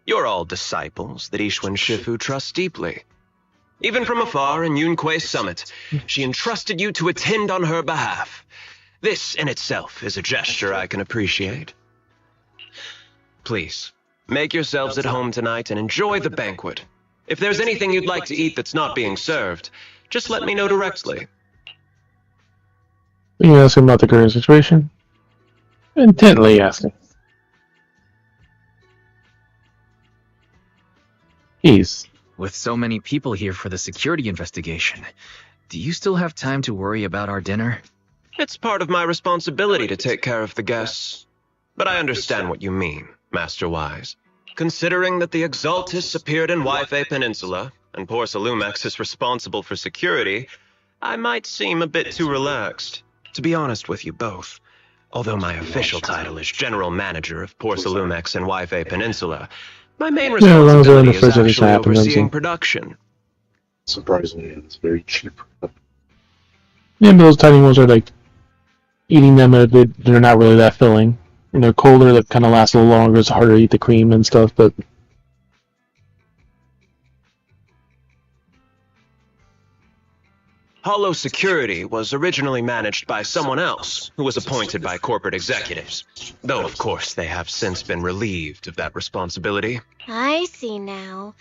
You're all disciples that Ishwan Shifu trusts deeply. Even from afar in Yunque's summit, she entrusted you to attend on her behalf. This in itself is a gesture I can appreciate. Please, make yourselves at home tonight and enjoy the banquet. If there's anything you'd like to eat that's not being served, just let me know directly.
Are you asking about the current situation? Intently asking. Jeez.
With so many people here for the security investigation, do you still have time to worry about our dinner?
It's part of my responsibility to take care of the guests. But I understand what you mean, Master Wise. Considering that the Exaltus appeared in Waifei Peninsula, and poor Salumex is responsible for security, I might seem a bit too relaxed. To be honest with you both, although my official title is General Manager of Poor Salumex and Waifei Peninsula, my main responsibility is actually overseeing production.
Surprisingly, it's very cheap.
Yeah, but those tiny ones are like eating them. They're not really that filling. And they're colder. That kind of last a little longer. It's harder to eat the cream and stuff. But
Hollow Security was originally managed by someone else, who was appointed by corporate executives. Though, of course, they have since been relieved of that responsibility.
I see now.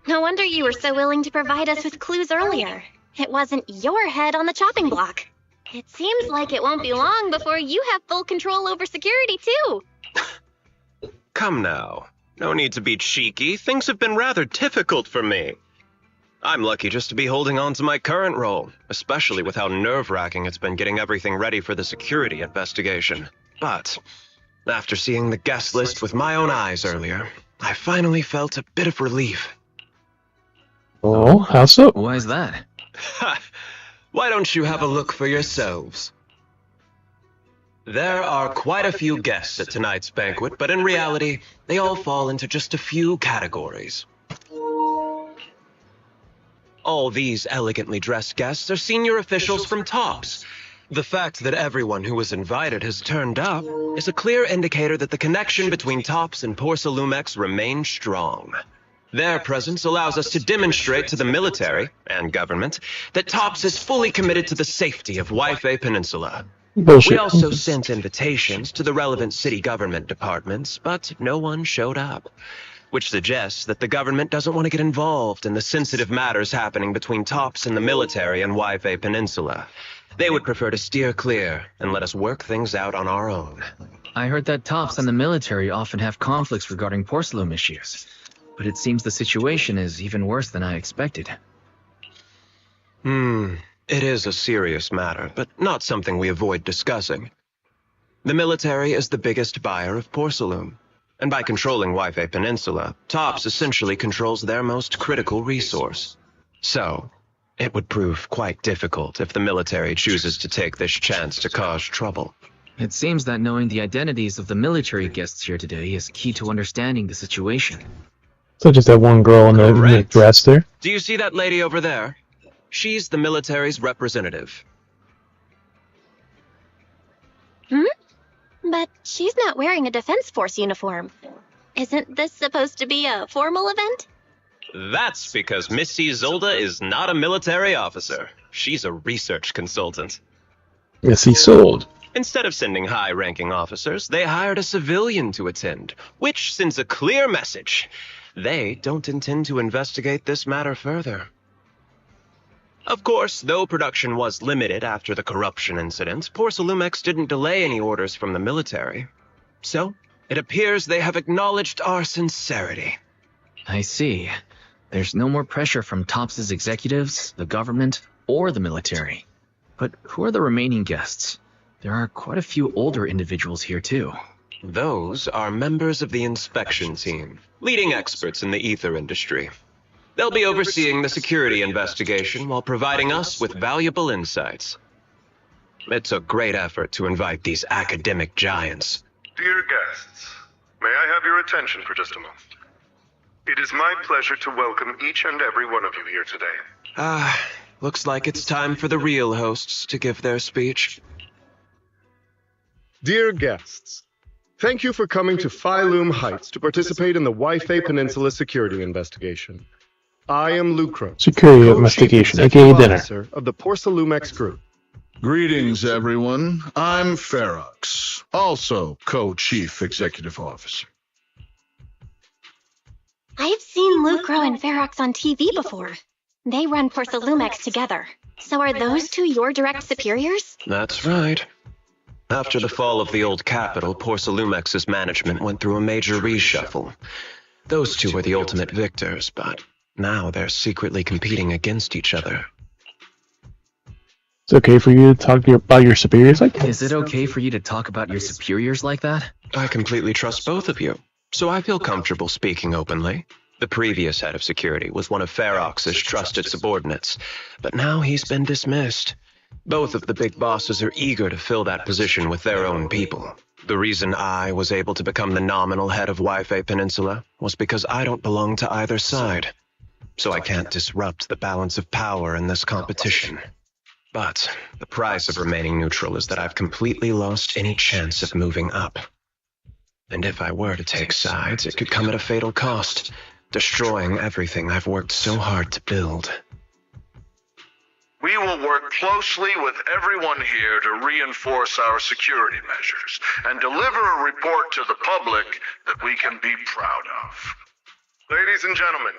No wonder you were so willing to provide us with clues earlier. It wasn't your head on the chopping block. It seems like it won't be long before you have full control over security, too.
Come now. No need to be cheeky. Things have been rather difficult for me. I'm lucky just to be holding on to my current role, especially with how nerve-wracking it's been getting everything ready for the security investigation. But after seeing the guest list with my own eyes earlier, I finally felt a bit of relief.
Oh, how so?
Why is that?
Why don't you have a look for yourselves? There are quite a few guests at tonight's banquet, but in reality, they all fall into just a few categories. All these elegantly dressed guests are senior officials from TOPS. The fact that everyone who was invited has turned up is a clear indicator that the connection between TOPS and Poor Salumex remains strong. Their presence allows us to demonstrate to the military and government that TOPS is fully committed to the safety of Waifei Peninsula.
Bullshit.
We also sent invitations to the relevant city government departments, but no one showed up, which suggests that the government doesn't want to get involved in the sensitive matters happening between TOPS and the military and Waifei Peninsula. They would prefer to steer clear and let us work things out on our own.
I heard that TOPS and the military often have conflicts regarding porcelain issues, but it seems the situation is even worse than I expected.
It is a serious matter, but not something we avoid discussing. The military is the biggest buyer of porcelain, and by controlling Waifei Peninsula, TOPS essentially controls their most critical resource. So, it would prove quite difficult if the military chooses to take this chance to cause trouble.
It seems that knowing the identities of the military guests here today is key to understanding the situation.
So just that one girl in the dress there?
Do you see that lady over there? She's the military's representative.
But she's not wearing a Defense Force uniform. Isn't this supposed to be a formal event?
That's because Missy Zolda is not a military officer. She's a research consultant.
Yes, he sold.
Instead of sending high-ranking officers, they hired a civilian to attend, which sends a clear message. They don't intend to investigate this matter further. Of course, though production was limited after the corruption incident, Poor Salumex didn't delay any orders from the military. So, it appears they have acknowledged our sincerity.
I see. There's no more pressure from TOPS' executives, the government, or the military. But who are the remaining guests? There are quite a few older individuals here, too.
Those are members of the inspection team, leading experts in the ether industry. They'll be overseeing the security investigation while providing us with valuable insights. It's a great effort to invite these academic giants.
Dear guests, may I have your attention for just a moment? It is my pleasure to welcome each and every one of you here today.
Looks like it's time for the real hosts to give their speech.
Dear guests, thank you for coming to Phylum Heights to participate in the Wi-Fi Peninsula security investigation. I am Lucro,
Security investigation, aka dinner.
officer of the Porsalumex Group.
Greetings, everyone. I'm Ferox, also co-chief executive officer.
I've seen Lucro and Ferox on TV before. They run Porsalumex together. So are those two your direct superiors?
That's right. After the fall of the old capital, Porsalumex's management went through a major reshuffle. Those two were the ultimate victors, but now they're secretly competing against each other.
It's okay for you to talk about your superiors like that?
Is it okay for you to talk about your superiors like that?
I completely trust both of you, so I feel comfortable speaking openly. The previous head of security was one of Ferox's trusted subordinates, but now he's been dismissed. Both of the big bosses are eager to fill that position with their own people. The reason I was able to become the nominal head of Wi-Fi Peninsula was because I don't belong to either side, so I can't disrupt the balance of power in this competition. But the price of remaining neutral is that I've completely lost any chance of moving up. And if I were to take sides, it could come at a fatal cost, destroying everything I've worked so hard to build.
We will work closely with everyone here to reinforce our security measures and deliver a report to the public that we can be proud of. Ladies and gentlemen,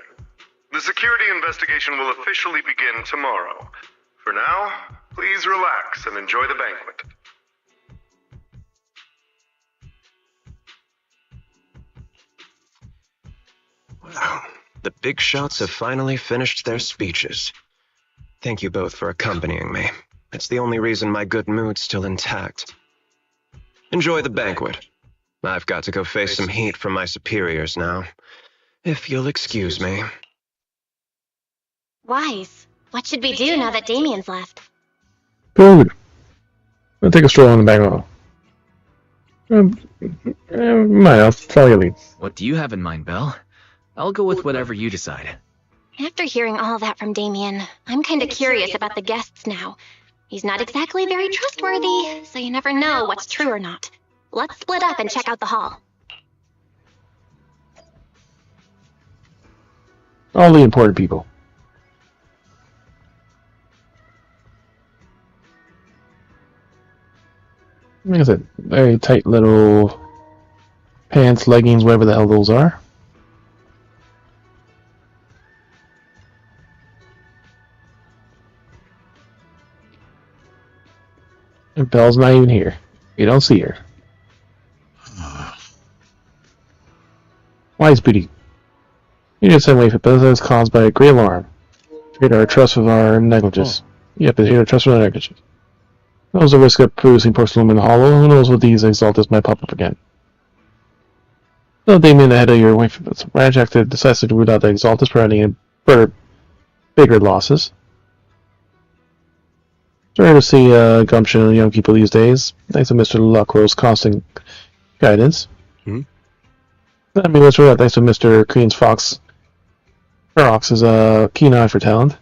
the security investigation will officially begin tomorrow. For now, please relax and enjoy the banquet.
Wow, the big shots have finally finished their speeches. Thank you both for accompanying me. It's the only reason my good mood's still intact. Enjoy the banquet. I've got to go face some heat from my superiors now. If you'll excuse me.
Wise. What should we do now that Damien's left?
Good. I'll take a stroll on the back row. I'll follow your lead.
What do you have in mind, Belle? I'll go with whatever you decide.
After hearing all that from Damien, I'm kinda curious about the guests now. He's not exactly very trustworthy, so you never know what's true or not. Let's split up and check out the hall.
All the important people. Like I said, very tight little pants, leggings, whatever the hell those are. And Belle's not even here. You don't see her. Wise Booty. You just said wait for business caused by a great alarm. Here our trust of our negligence. Yep, it's here to trust of our negligence. Who knows the risk of producing porcelain in the hollow? Who knows what these exalters might pop up again? No, Damien ahead of your wife. Ranch acted decisively to root out the exalters, preventing bigger losses. Sorry to see gumption in young people these days. Thanks to Mr. Lucro's constant guidance. I mean, let's that. Thanks to Mr. Queen's Fox. Ferox's keen eye for talent.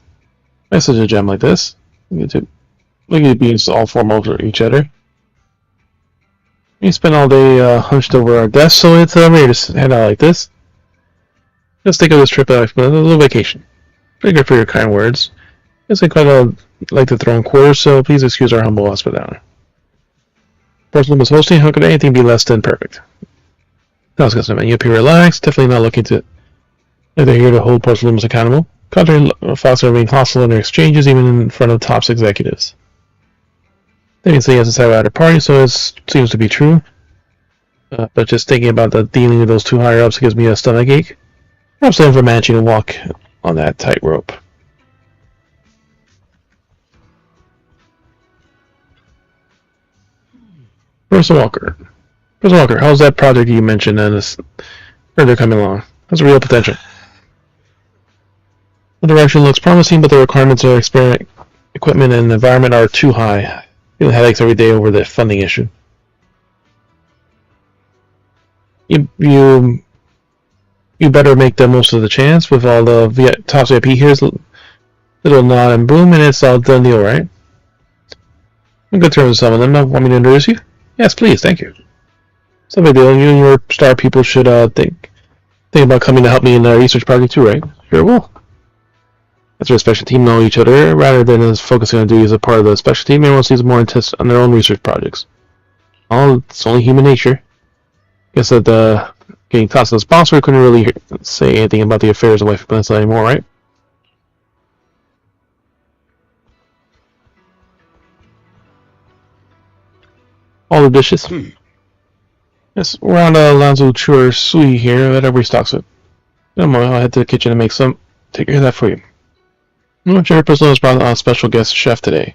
Message a gem like this. We get to be all form over each other. We spend all day hunched over our desks, so it's rare to head out like this. Let's take this trip out for a little vacation. Very good for your kind words. Guess I quite like to throw in quarters, so please excuse our humble hospitality. Porcelain is hosting. How could anything be less than perfect? Sounds good, man. You appear relaxed. Definitely not looking to. They're here to hold Porcelain accountable. Contrary, Fox are being hostile in their exchanges, even in front of top executives. They didn't say he has to at a party, so it seems to be true. But just thinking about the dealing with those two higher ups gives me a stomachache. I'm saying for managing to walk on that tightrope. Professor Walker, how's that project you mentioned and this further coming along? How's the real potential? The direction looks promising, but the requirements of experiment equipment and environment are too high. Feeling headaches every day over the funding issue. You better make the most of the chance with all the top VIP here's little nod and boom, and it's all done deal, right? I'm good terms with some of them. Want me to introduce you? Yes, please. Thank you. It's no big deal. You and your star people should think about coming to help me in the research project too, right? Sure will. That's where the special team know each other rather than us focusing on duties as a part of the special team. Everyone sees more intense on their own research projects. It's only human nature. Guess that getting tossed as sponsor couldn't really say anything about the affairs of Wife Peninsula anymore, right? All the dishes. Yes, we're on Lanzo Chur Sui here that everybody stocks it. I'll head to the kitchen and make some. Take care of that for you. Jerry Priscilla has brought a special guest chef today.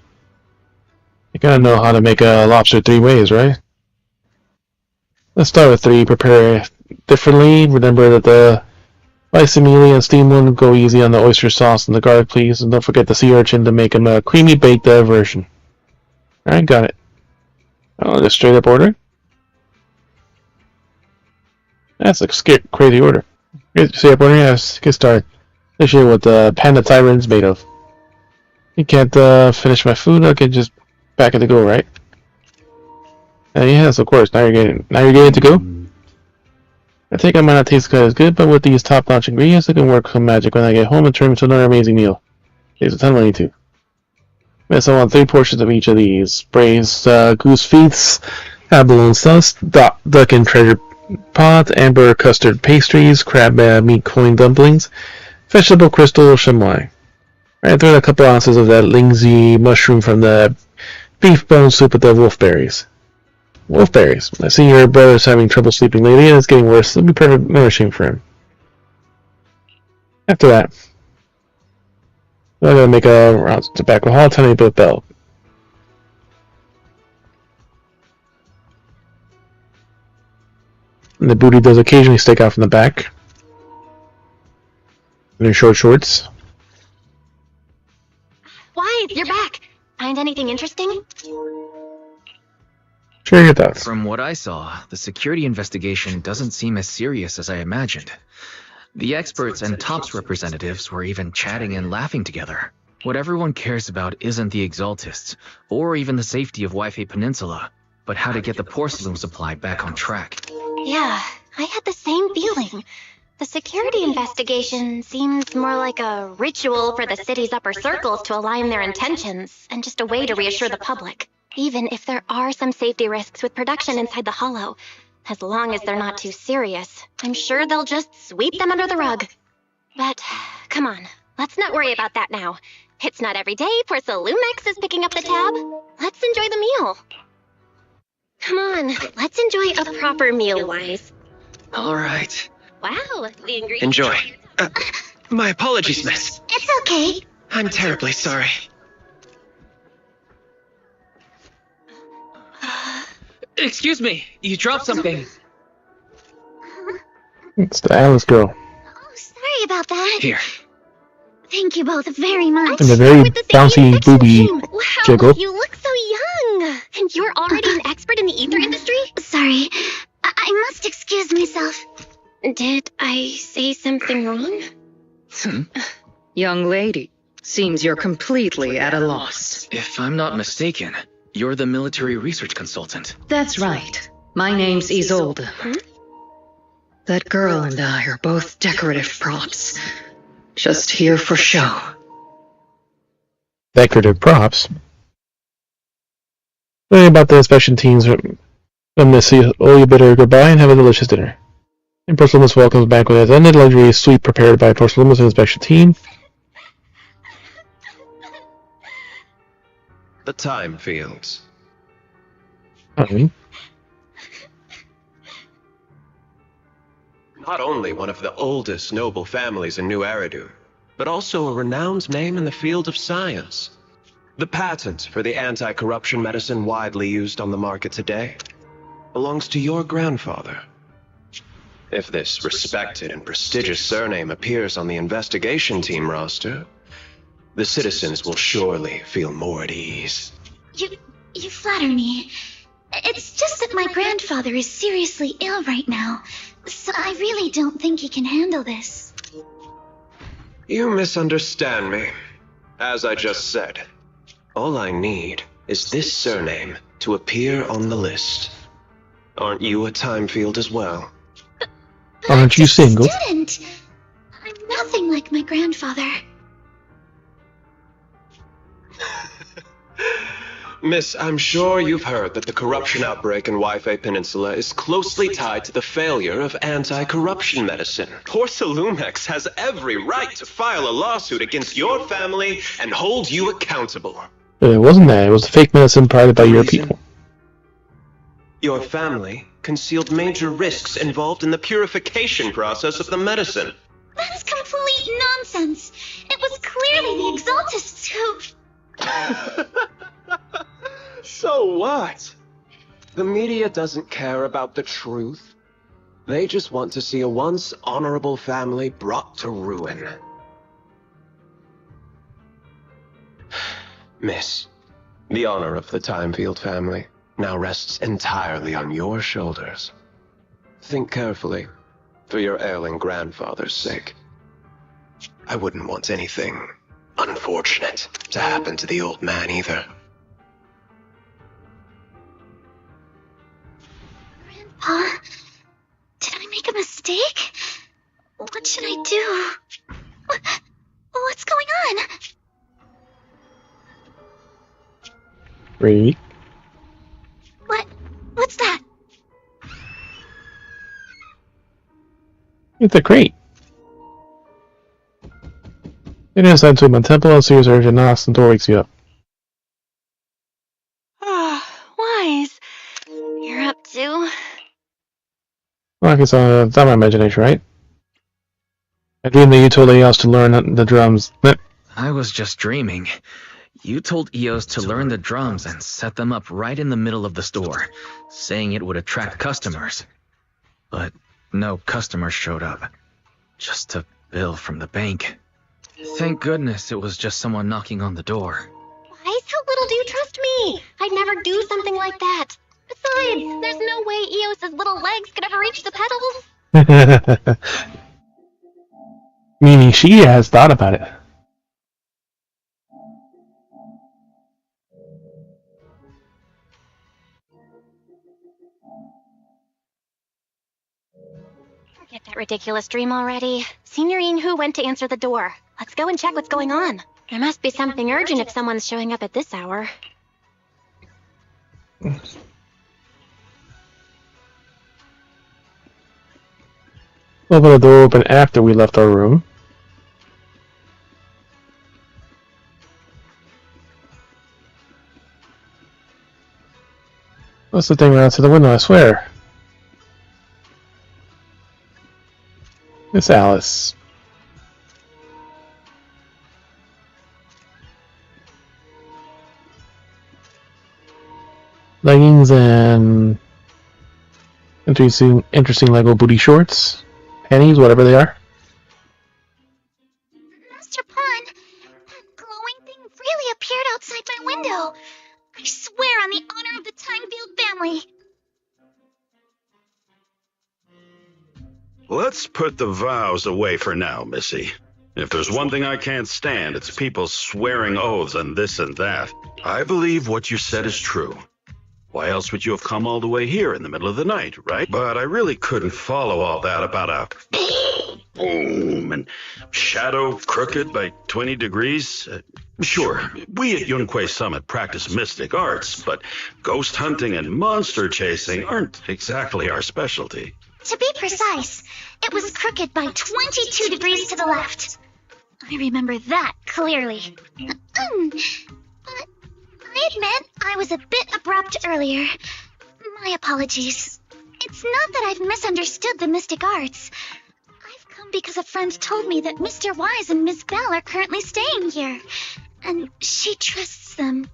You gotta know how to make a lobster 3 ways, right? Let's start with 3. Prepare differently. Remember that the spicy mealy and steamed one go easy on the oyster sauce and the garlic, please. And don't forget the sea urchin to make them a creamy baked version. Alright, got it. Oh, just straight up order? That's a crazy order. Straight up order? Yes, get started. Let's show you what the panda tyrant's made of. You can't finish my food, I can just back it to go, right? Yes, of course. Now you're getting it to go. I think I might not taste quite as good, but with these top-notch ingredients, it can work some magic when I get home and turn into another amazing meal. Saves a ton of money too. Yes, I want 3 portions of each of these. Braised goose feet, abalone sauce, duck and treasure pot, amber custard pastries, crab meat coin dumplings, vegetable crystal chamois. Alright, throw in a couple ounces of that lingzi mushroom from the beef bone soup with the wolfberries. Wolfberries. I see your brother's having trouble sleeping lately and it's getting worse. It'll be perfect nourishing for him. After that, I'm going to make a round to tobacco hall, tiny bit of bell. And the booty does occasionally stick out from the back. And in short shorts.
Why? You're back. Find anything interesting?
Share your thoughts.
From what I saw, the security investigation doesn't seem as serious as I imagined. The experts and TOPS representatives were even chatting and laughing together. What everyone cares about isn't the Exaltists, or even the safety of Wi-Fi Peninsula, but how to get the porcelain supply back on track.
Yeah, I had the same feeling. The security investigation seems more like a ritual for the city's upper circles to align their intentions, and just a way to reassure the public. Even if there are some safety risks with production inside the Hollow, as long as they're not too serious, I'm sure they'll just sweep them under the rug. But, come on, let's not worry about that now. It's not every day Porcelumex is picking up the tab. Let's enjoy the meal. Come on, let's enjoy a proper meal, Wise.
Alright.
Wow, the ingredients...
Enjoy. My apologies, miss.
It's okay.
I'm terribly sorry.
Excuse me, you dropped something.
It's the Alice girl.
Oh, sorry about that.
Here.
Thank you both very much.
And a very bouncy booby jiggle.
You look so young. And you're already an expert in the ether industry?
Sorry, I must excuse myself.
Did I say something wrong?
Young lady, seems you're completely at a loss.
If I'm not mistaken, you're the military research consultant.
That's right. My name's Isolde. That girl and I are both decorative props. Just here for show.
Decorative props? Worry about the inspection teams. I'm gonna say all you better goodbye and have a delicious dinner. And Porcelumus welcomes back with his ended luxury suite prepared by Porcelumus and inspection team.
The time fields. Not only one of the oldest noble families in New Eridu, but also a renowned name in the field of science. The patent for the anti-corruption medicine widely used on the market today belongs to your grandfather. If this respected and prestigious surname appears on the investigation team roster, the citizens will surely feel more at ease.
You flatter me. It's just that my grandfather is seriously ill right now, so I really don't think he can handle this.
You misunderstand me. As I just said, all I need is this surname to appear on the list. Aren't you a time field as well?
Aren't you single?
Student! I'm nothing like my grandfather.
Miss, I'm sure you've heard that the corruption outbreak in Wi-Fi Peninsula is closely tied to the failure of anti-corruption medicine. Porcelumex has every right to file a lawsuit against your family and hold you accountable.
It wasn't that. It was fake medicine provided by your people.
Your family concealed major risks involved in the purification process of the medicine.
That is complete nonsense. It was clearly the Exaltists who...
So what? The media doesn't care about the truth. They just want to see a once honorable family brought to ruin. Miss, the honor of the Timefield family now rests entirely on your shoulders. Think carefully, for your ailing grandfather's sake. I wouldn't want anything unfortunate to happen to the old man either.
Grandpa, did I make a mistake? What should I do? What's going on?
Read.
What's that?
It's a crate. It is sent to my temple and series urgent knocks and door wakes you up.
Wise. You're up too?
Well, I guess it's not my imagination, right? I dreamed that you told Eos to learn the drums.
I was just dreaming. You told Eos to learn the drums and set them up right in the middle of the store, saying it would attract customers. But no customers showed up. Just a bill from the bank. Thank goodness it was just someone knocking on the door.
Wise, how little do you trust me? I'd never do something like that. Besides, there's no way Eos's little legs could ever reach the pedals.
Meaning she has thought about it.
Forget that ridiculous dream already. Signorine Hu went to answer the door. Let's go and check what's going on. There must be something urgent if someone's showing up at this hour.
Open the door open after we left our room. What's the thing right outside the window, I swear? It's Alice. Leggings and interesting Lego booty shorts. Panties, whatever they are.
Master Pawn, that glowing thing really appeared outside my window. I swear on the honor of the Timefield family.
Let's put the vows away for now, Missy. If there's one thing I can't stand, it's people swearing oaths on this and that. I believe what you said is true. Why else would you have come all the way here in the middle of the night, right? But I really couldn't follow all that about a boom and shadow crooked by 20 degrees. Sure, we at Yunquay Summit practice mystic arts, but ghost hunting and monster chasing aren't exactly our specialty.
To be precise, it was crooked by 22 degrees to the left. I remember that clearly. But I admit I was a bit abrupt earlier. My apologies. It's not that I've misunderstood the mystic arts. I've come because a friend told me that Mr. Wise and Miss Bell are currently staying here, and she trusts them.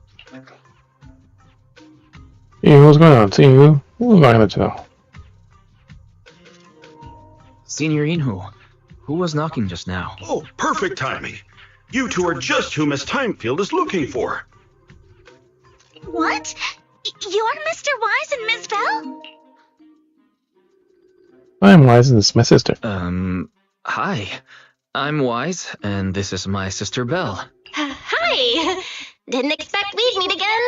Hey, what's going on? See you. What was I going to know?
Senior Inhu, who was knocking just now?
Oh, perfect timing. You two are just who Miss Timefield is looking for.
What? You're Mr. Wise and Ms. Bell?
I'm Wise and this is my sister.
Hi. I'm Wise, and this is my sister Belle.
Hi! Didn't expect we'd meet again.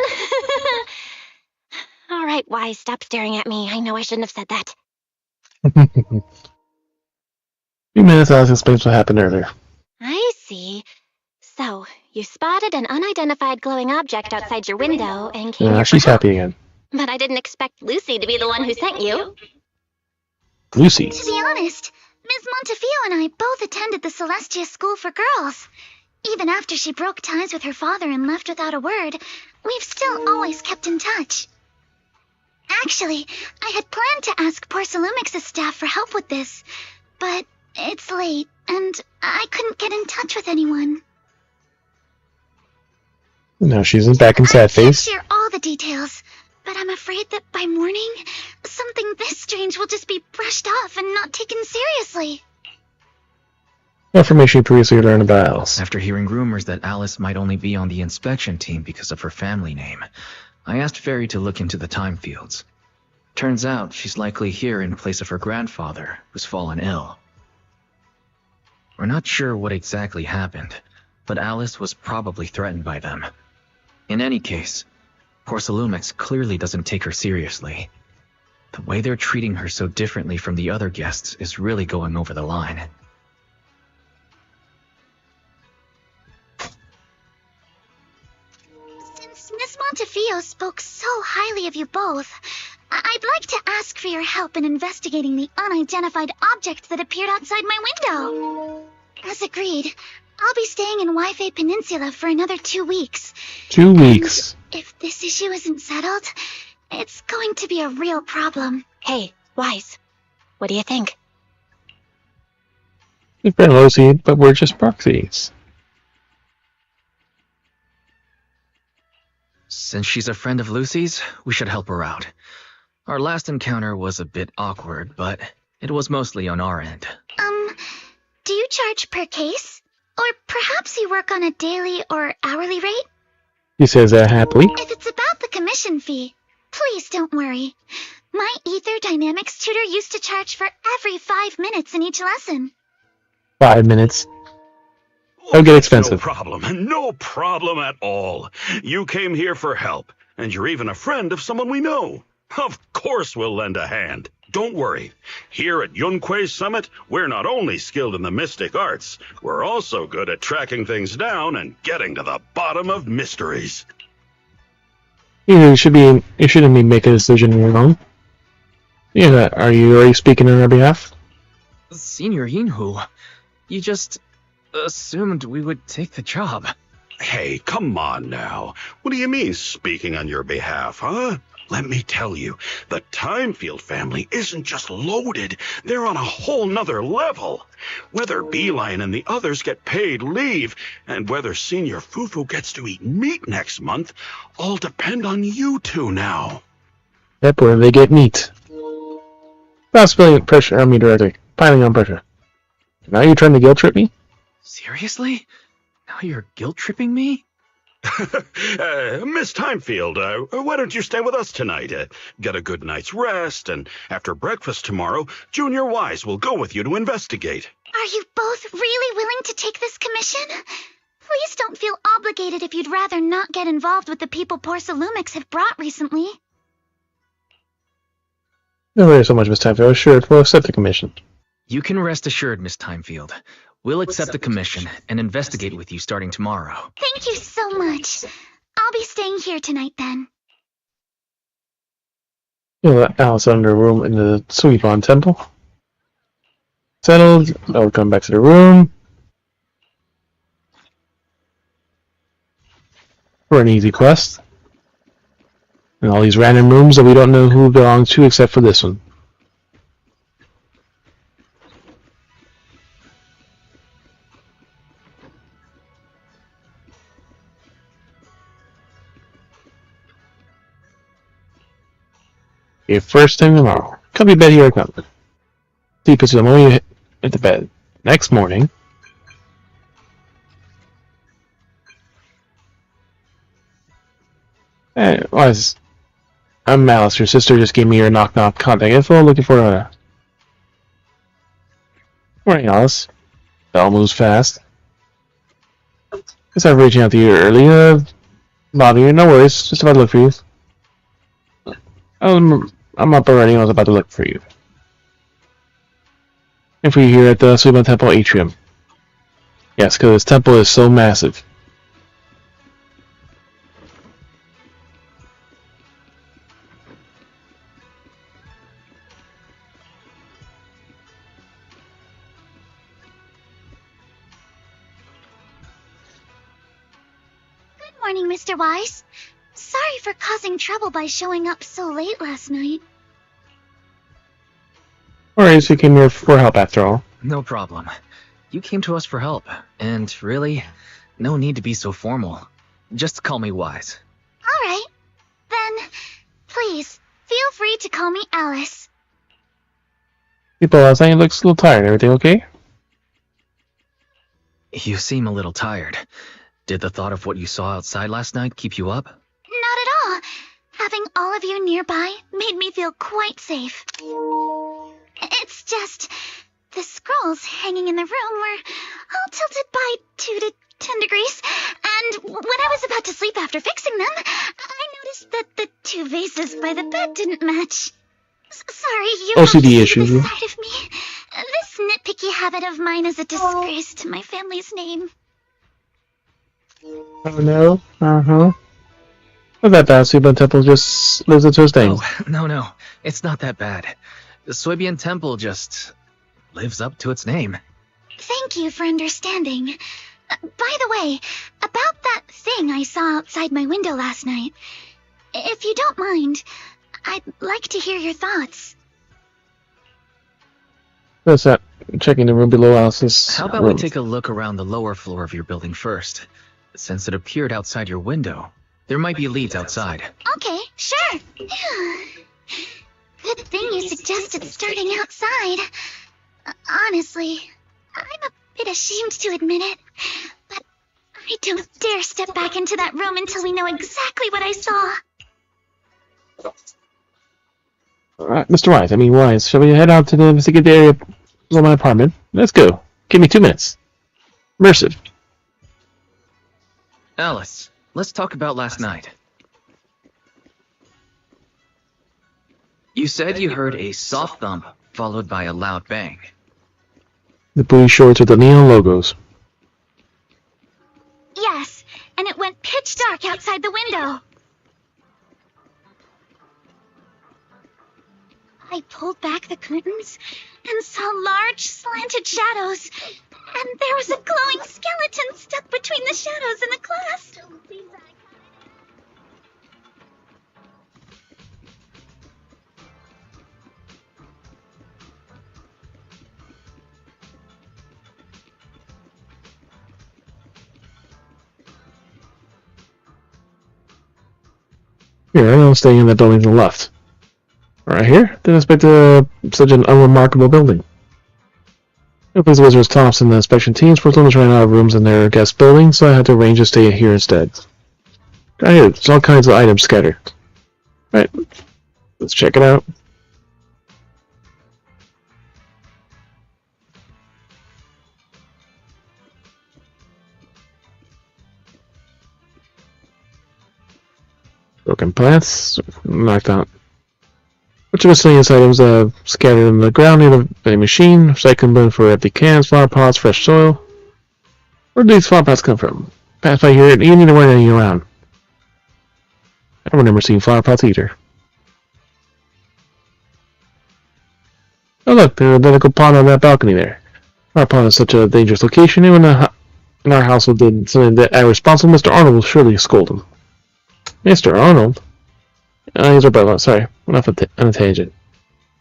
All right, Wise, stop staring at me. I know I shouldn't have said that.
Few minutes, Alice explains what happened earlier.
I see. So, you spotted an unidentified glowing object outside your window and came
Yeah,
here
she's
for help.
happy again.
But I didn't expect Lucy to be the one who sent you.
Lucy.
To be honest, Ms. Montefiore and I both attended the Celestia School for Girls. Even after she broke ties with her father and left without a word, we've still always kept in touch. Actually, I had planned to ask Porcelumix's staff for help with this, but it's late, and I couldn't get in touch with anyone.
No, she's back in sad
I can't
face.
share all the details, but I'm afraid that by morning, something this strange will just be brushed off and not taken seriously.
Information you previously learned about Alice.
After hearing rumors that Alice might only be on the inspection team because of her family name, I asked Fairy to look into the time fields. Turns out she's likely here in place of her grandfather, who's fallen ill. We're not sure what exactly happened, but Alice was probably threatened by them. In any case, Porcelumix clearly doesn't take her seriously. The way they're treating her so differently from the other guests is really going over the line.
Since Miss Montefiore spoke so highly of you both, I'd like to ask for your help in investigating the unidentified object that appeared outside my window. As agreed, I'll be staying in Wi-Fi Peninsula for another 2 weeks.
2 weeks.
If this issue isn't settled, it's going to be a real problem.
Hey, Wise, what do you think?
We're friend Lucy, but we're just proxies.
Since she's a friend of Lucy's, we should help her out. Our last encounter was a bit awkward, but it was mostly on our end.
Do you charge per case? Or perhaps you work on a daily or hourly rate?
He says that happily.
If it's about the commission fee, please don't worry. My Ether Dynamics tutor used to charge for every 5 minutes in each lesson.
5 minutes. That'll get expensive.
No problem at all. You came here for help, and you're even a friend of someone we know. Of course we'll lend a hand. Don't worry. Here at Yunquei Summit, we're not only skilled in the mystic arts, we're also good at tracking things down and getting to the bottom of mysteries.
You shouldn't be making a decision on your own. Yeah, are you already speaking on our behalf?
Senior Inhu, you just assumed we would take the job.
Hey, come on now. What do you mean speaking on your behalf, huh? Let me tell you, the Timefield family isn't just loaded, they're on a whole nother level. Whether Beeline and the others get paid leave, and whether Senior Fufu gets to eat meat next month, all depend on you two now.
Yep, where they get meat. Not spilling pressure on me directly. Piling on pressure. Now you're trying to guilt trip me?
Seriously? Now you're guilt-tripping me?
Miss Timefield, why don't you stay with us tonight? Get a good night's rest, and after breakfast tomorrow, Junior Wise will go with you to investigate.
Are you both really willing to take this commission? Please don't feel obligated if you'd rather not get involved with the people Porcelumix have brought recently.
No worries so much, Miss Timefield. Sure, we'll accept the commission.
You can rest assured, Miss Timefield. We'll accept the commission and investigate with you starting tomorrow.
Thank you so much. I'll be staying here tonight then.
You'll let Alice under a room in the Suiban Temple. Settled. I'll come back to the room. For an easy quest. And all these random rooms that we don't know who belongs to except for this one. Okay, first thing tomorrow. Come be bed here or come. See, because the moment went to bed. Next morning, hey, I'm Alice. Your sister just gave me your knock-knock contact info. Looking for a... Morning, Alice. Bell moves fast. Guess I'm reaching out to you early. Bobby, no worries. Just about to look for you. I'm up already. I was about to look for you. And for you here at the Suiban Temple Atrium. Yes, because this temple is so massive.
Good morning, Mr. Wise. Sorry for causing trouble by showing up so late last night.
Alright, we came here for help after all.
No problem. You came to us for help, and really, no need to be so formal. Just call me Wise.
Alright. Then, please, feel free to call me Alice.
People last night looks a little tired. Everything okay?
You seem a little tired. Did the thought of what you saw outside last night keep you up?
Not at all. Having all of you nearby made me feel quite safe. It's just, the scrolls hanging in the room were all tilted by 2 to 10 degrees, and when I was about to sleep after fixing them, I noticed that the 2 vases by the bed didn't match. Sorry, you
OCD
have to see
issues.
this side of me. This nitpicky habit of mine is a disgrace to my family's name.
Oh no. Uh-huh. Not that bad. Suiban Temple just lives into his things.
Oh, no. It's not that bad. The Suiban Temple just lives up to its name.
Thank you for understanding. By the way, about that thing I saw outside my window last night, if you don't mind, I'd like to hear your thoughts.
What's that? Checking the room below Alice's
How about
room.
we take a look around the lower floor of your building first? Since it appeared outside your window, there might be leads outside.
Okay, sure. Good thing you suggested starting outside. Honestly, I'm a bit ashamed to admit it, but I don't dare step back into that room until we know exactly what I saw.
Mr. Wise, shall we head out to the investigate the area below my apartment? Let's go. Give me 2 minutes. Immersive.
Alice, let's talk about last night. You said you heard a soft thump followed by a loud bang.
The booty shorts with the neon logos.
Yes, and it went pitch dark outside the window. I pulled back the curtains and saw large slanted shadows, and there was a glowing skeleton stuck between the shadows and the glass.
Here, I'm staying in that building to the left. Right here? Didn't expect such an unremarkable building. Please, Wizards Thompson, the inspection teams for limits ran out of rooms in their guest building, so I had to arrange to stay here instead. Right here, there's all kinds of items scattered. Right, let's check it out. Broken plants, knocked out. Which of miscellaneous items scattered in the ground near the vending machine, recycling bin for empty cans, flower pots, fresh soil. Where do these flower pots come from? Pass by here, you need to wear any around. I don't remember seeing flower pots either. Oh look, there's a identical pond on that balcony there. Our pond is such a dangerous location, and when our household did something that irresponsible, Mr. Arnold will surely scold him. Mr. Arnold? He's our brother. Sorry, went off on a tangent.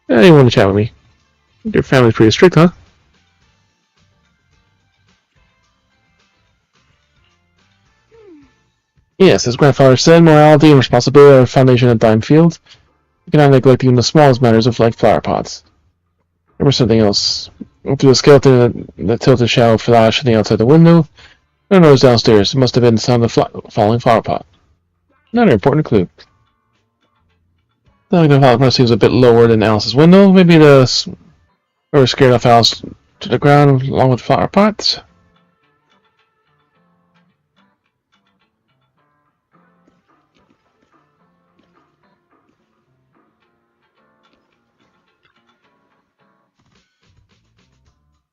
You want to chat with me? Your family's pretty strict, huh? Yes, as grandfather said, morality and responsibility are the foundation of Dime Field. You cannot neglect even the smallest matters of like flower pots. Remember something else. Through the skeleton, the tilted shadow flashed on the outside the window. No noise downstairs. It must have been the sound of the falling flower pot. Another important clue. The flower pot seems a bit lower than Alice's window. Maybe we were scared off Alice to the ground along with flower pots.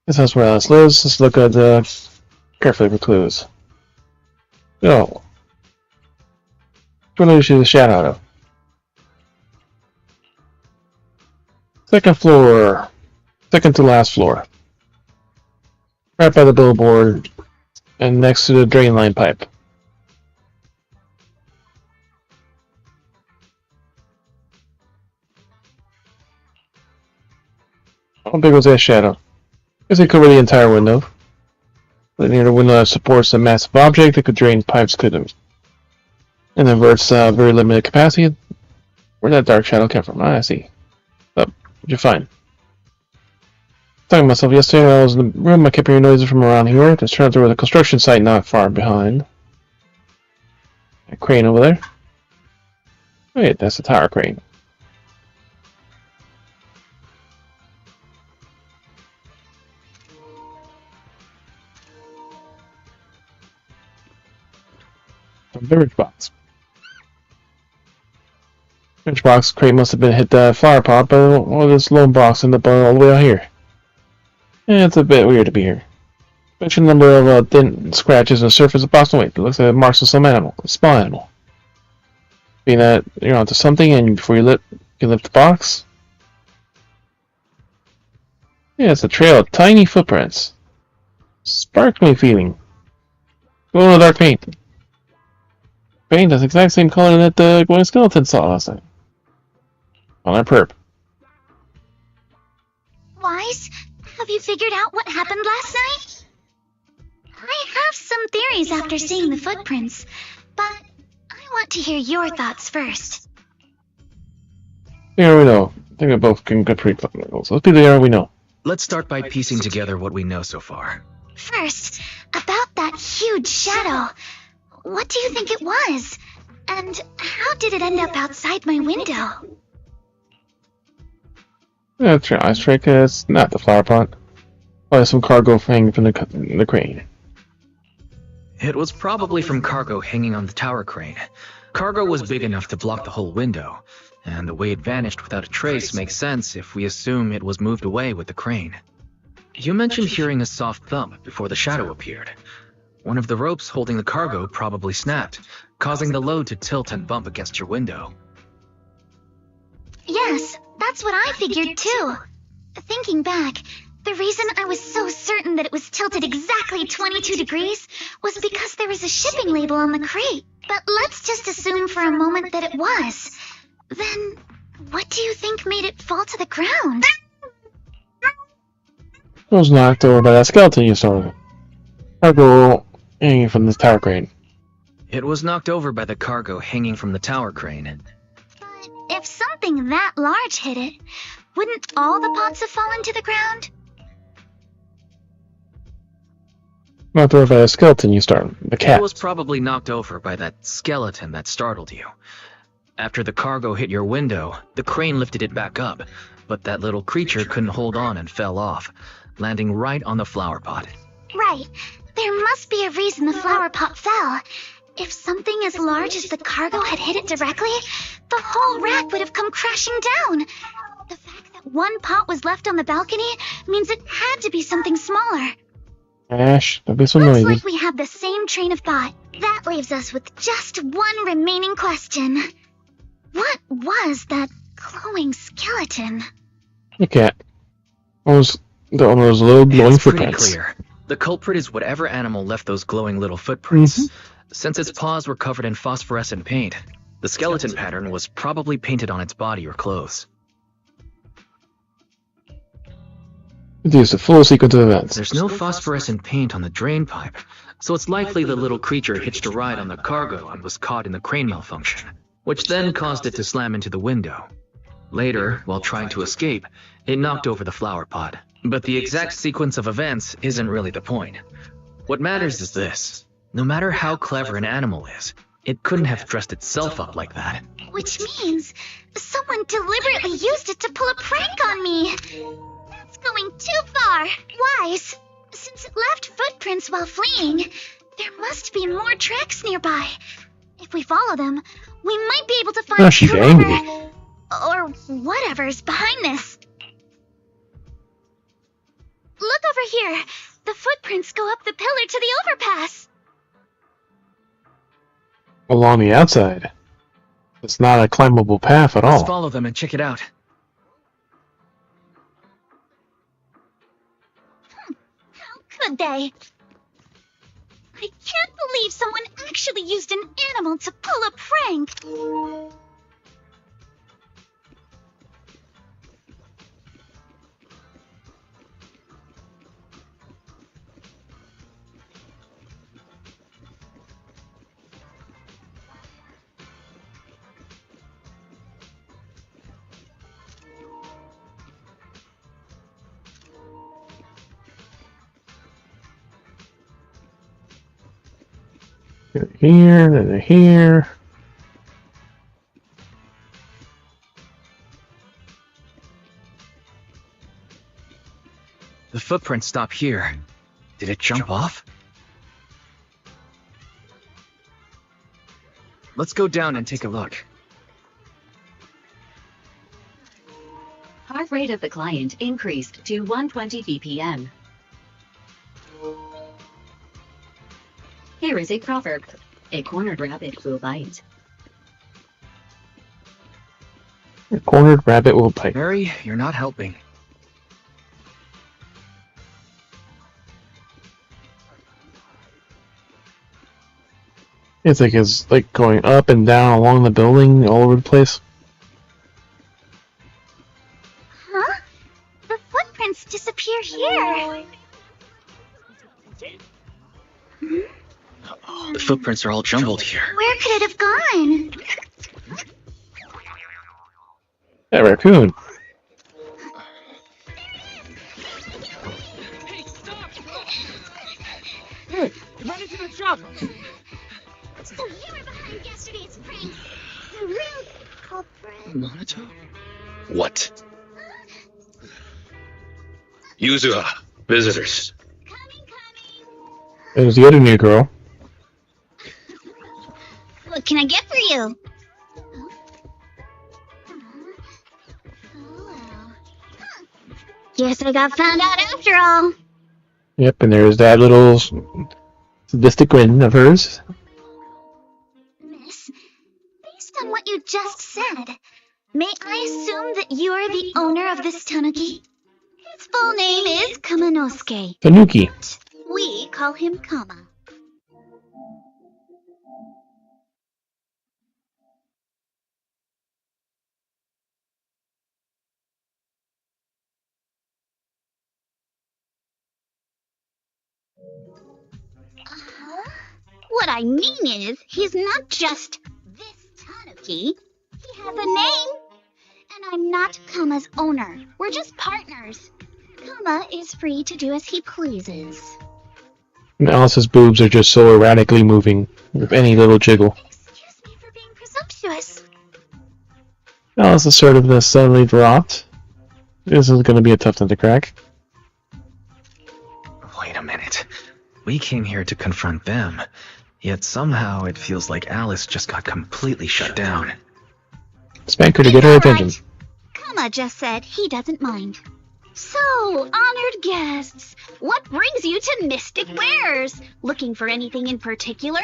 This is where Alice lives. Let's look at carefully for clues. No. Which one is the shadow? Second floor. Second to last floor. Right by the billboard and next to the drain line pipe. How big was that shadow? I guess it covered the entire window. But near the window that supports a massive object that could drain pipes couldn't. And inverts very limited capacity. Where'd that dark shadow come from? I see. Oh, what'd you find? Talking to myself yesterday when I was in the room, I kept hearing noises from around here. Just turned out there was a construction site not far behind. A crane over there. Wait, that's the tower crane. Beverage box. Beverage box crate must have been hit the flower pot, but this lone box ended up all the way out here. Yeah, it's a bit weird to be here. Mention the number of thin scratches on the surface of the box. No, wait, it looks like it marks of some animal, a small animal. Being that you're onto something, and before you lift the box. Yeah, it's a trail of tiny footprints. Sparkly feeling. Glow in the dark paint. Paint that's the exact same color that the glowing skeleton saw last night. On our perp.
Wise, have you figured out what happened last night? I have some theories after seeing the footprints, but I want to hear your thoughts first.
Yeah, we know. I think we both can get pretty close. Let's be the area we know.
Let's start by piecing together what we know so far.
First, about that huge shadow. What do you think it was? And how did it end up outside my window?
Yeah, that's right. It's not the flower pot. Probably some cargo hanging from the crane.
It was probably from cargo hanging on the tower crane. Cargo was big enough to block the whole window, and the way it vanished without a trace makes sense if we assume it was moved away with the crane. You mentioned hearing a soft thump before the shadow appeared. One of the ropes holding the cargo probably snapped, causing the load to tilt and bump against your window.
Yes, that's what I figured too. Thinking back, the reason I was so certain that it was tilted exactly 22 degrees was because there was a shipping label on the crate. But let's just assume for a moment that it was. Then, what do you think made it fall to the ground?
It was knocked over by that skeleton you saw. Cargo hanging from the tower crane.
It was knocked over by the cargo hanging from the tower crane.
But if something that large hit it, wouldn't all the pots have fallen to the ground?
Knocked over by a skeleton you startled. The cat.
It was probably knocked over by that skeleton that startled you. After the cargo hit your window, the crane lifted it back up, but that little creature couldn't hold on and fell off, landing right on the flower pot.
Right. There must be a reason the flower pot fell. If something as large as the cargo had hit it directly, the whole rack would have come crashing down. The fact that one pot was left on the balcony means it had to be something smaller.
Ash, don't be so
Looks
noisy.
like we have the same train of thought. That leaves us with just one remaining question. What was that glowing skeleton?
The cat. One of those little glowing
It's pretty
footprints.
clear. The culprit is whatever animal left those glowing little footprints. Since its paws were covered in phosphorescent paint, the skeleton pattern was probably painted on its body or clothes.
It is a full sequence of events.
There's no phosphorescent paint on the drain pipe, so it's likely the little creature hitched a ride on the cargo and was caught in the crane malfunction, which then caused it to slam into the window. Later, while trying to escape, it knocked over the flower pot. But the exact sequence of events isn't really the point. What matters is this. No matter how clever an animal is, it couldn't have dressed itself up like that.
Which means someone deliberately used it to pull a prank on me. That's going too far. Wise, since it left footprints while fleeing, there must be more tracks nearby. If we follow them, we might be able to find
Oh, she's
whoever
angry.
or whatever's behind this. Look over here. The footprints go up the pillar to the overpass.
Along the outside. It's not a climbable path at
Let's
all.
follow them and check it out.
How could they? I can't believe someone actually used an animal to pull a prank.
Here, then they're here.
The footprints stop here. Did it jump off? Let's go down and take a look.
Heart rate of the client increased to 120 BPM. Here is a proverb. A cornered rabbit will bite.
A cornered rabbit will bite.
Mary, you're not helping.
It's like going up and down along the building all over the place.
Huh? The footprints disappear here.
The footprints are all jumbled here.
Where could it have gone?
That raccoon.
Hey, run into the truck!
So you were behind yesterday's prank. The real culprit.
Monato?
What? Yuzuha, visitors.
There's the other new girl.
What can I get for you? Guess I got found out after all.
Yep, and there's that little sadistic grin of hers.
Miss, based on what you just said, may I assume that you are the owner of this tanuki? His full name is Kamanosuke.
Tanuki.
We call him Kama. What I mean is, he's not just this tanuki. He has a name. And I'm not Kama's owner. We're just partners. Kama is free to do as he pleases.
And Alice's boobs are just so erratically moving with any little jiggle.
Excuse me for being presumptuous.
Alice's assertiveness suddenly dropped. This is going to be a tough nut to crack.
Wait a minute. We came here to confront them, yet somehow it feels like Alice just got completely shut down.
Spank her to get her attention.
Kama just said he doesn't mind. So, honored guests, what brings you to Mystic Wares? Looking for anything in particular?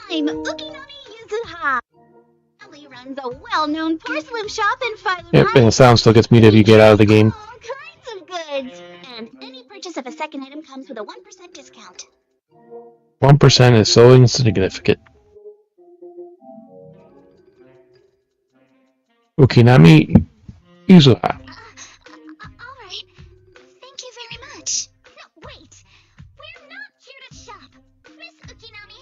I'm Ukinami Yuzuha. Ali runs a well-known porcelain shop in Philo.
Yep, and the sound still gets muted if you get out of the game.
All kinds of goods. And any purchase of a second item comes with a 1% discount.
1% is so insignificant. Ukinami Yuzuha.
Alright. Thank you very much. No, wait. We're not here to shop. Miss Ukinami,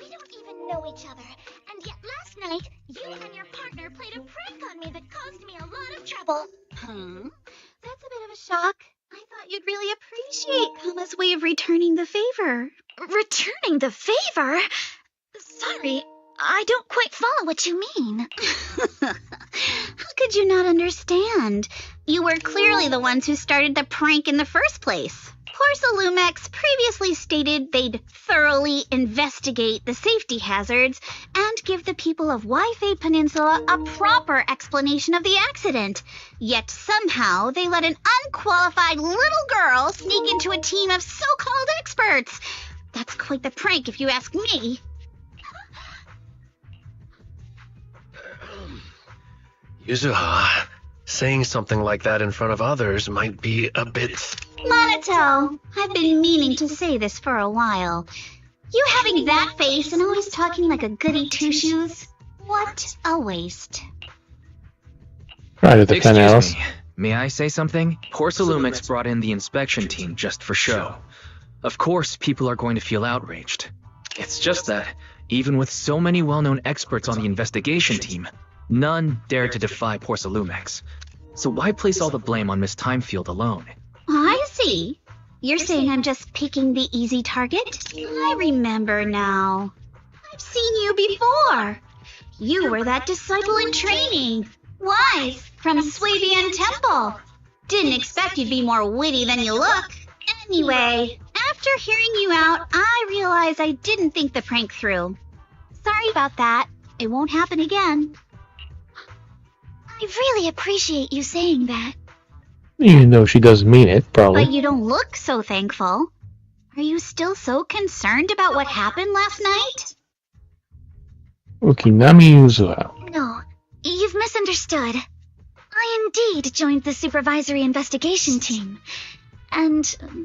we don't even know each other. And yet last night, you and your partner played a prank on me that caused me a lot of trouble. That's a bit of a shock. I
thought you'd really appreciate Kama's way of returning the favor. Returning the favor? Sorry, I don't quite follow what you mean. How could you not understand? You were clearly the ones who started the prank in the first place. Porcelumex previously stated they'd thoroughly investigate the safety hazards and give the people of Wi-Fi Peninsula a proper explanation of the accident. Yet somehow they let an unqualified little girl sneak into a team of so-called experts. That's quite the prank if you ask me.
Yuzuha, saying something like that in front of others might be a bit...
Monato, I've been meaning to say this for a while. You having that face and always talking like a goody two-shoes? What a waste.
Right at the
Excuse me, may I say something? Porcelumex brought in the inspection team just for show. Of course, people are going to feel outraged. It's just that, even with so many well-known experts on the investigation team, none dared to defy Porcelumex. So why place all the blame on Miss Timefield alone?
I see. You're saying I'm just picking the easy target? I remember now. I've seen you before. You were that disciple in training. Wise, from Swabian Temple. Didn't expect you'd be more witty than you look. Anyway, after hearing you out, I realized I didn't think the prank through. Sorry about that. It won't happen again. I really appreciate you saying that.
Even though she does mean it, probably.
But you don't look so thankful. Are you still so concerned about what happened last night?
Ukinami Yuzuha.
No, you've misunderstood. I indeed joined the supervisory investigation team. And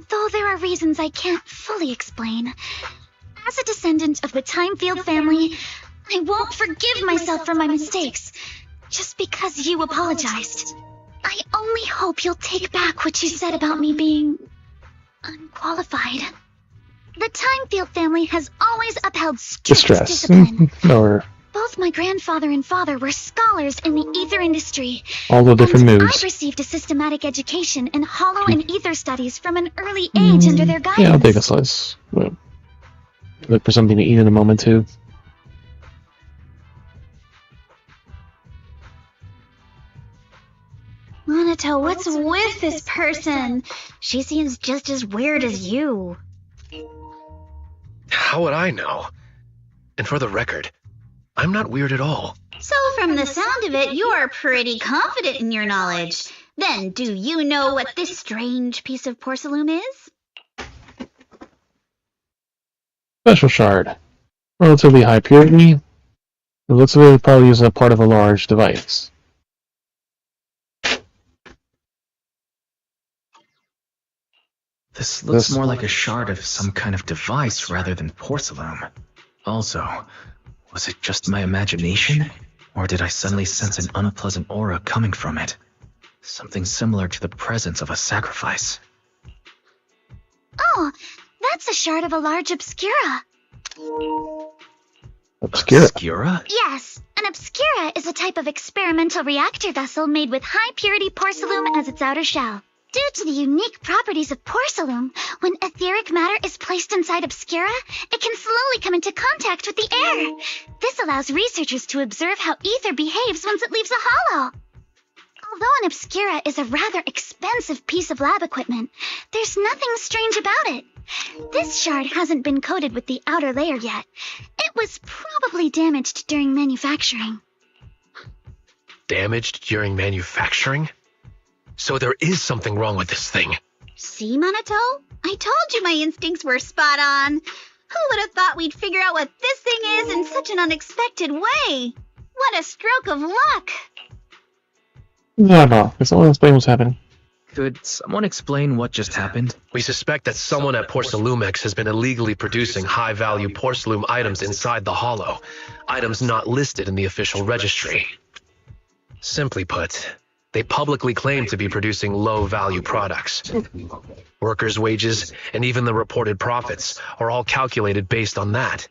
though there are reasons I can't fully explain, as a descendant of the Timefield family, I won't forgive myself for my mistakes just because you apologized. I only hope you'll take back what you said about me being unqualified. The Timefield family has always upheld strict discipline.
Or
Both my grandfather and father were scholars in the ether industry.
all the different
and
moves.
I've received a systematic education in hollow and ether studies from an early age under their guidance.
Yeah, I'll take a slice. Well, look for something to eat in a moment, too.
Monato, what's with this person? She seems just as weird as you.
How would I know? And for the record, I'm not weird at all.
So from the sound of it, you are pretty confident in your knowledge. Then do you know what this strange piece of porcelain is?
Special shard. Relatively high purity. It looks like it probably is a part of a large device.
This looks more like a shard of some kind of device rather than porcelain. Also, was it just my imagination? Or did I suddenly sense an unpleasant aura coming from it? Something similar to the presence of a sacrifice.
Oh, that's a shard of a large obscura.
Obscura?
Obscura?
Yes, an obscura is a type of experimental reactor vessel made with high-purity porcelain as its outer shell. Due to the unique properties of porcelain, when etheric matter is placed inside obscura, it can slowly come into contact with the air. This allows researchers to observe how ether behaves once it leaves a hollow. Although an obscura is a rather expensive piece of lab equipment, there's nothing strange about it. This shard hasn't been coated with the outer layer yet. It was probably damaged during manufacturing.
Damaged during manufacturing? So there is something wrong with this thing.
See, Monato? I told you my instincts were spot on. Who would have thought we'd figure out what this thing is in such an unexpected way? What a stroke of luck!
No, can someone explain what's happening?
Could someone explain what just happened?
We suspect that someone at Porcelumex has been illegally producing high-value porcelain items inside the hollow, items not listed in the official registry. Simply put, they publicly claim to be producing low-value products. Workers' wages and even the reported profits are all calculated based on that.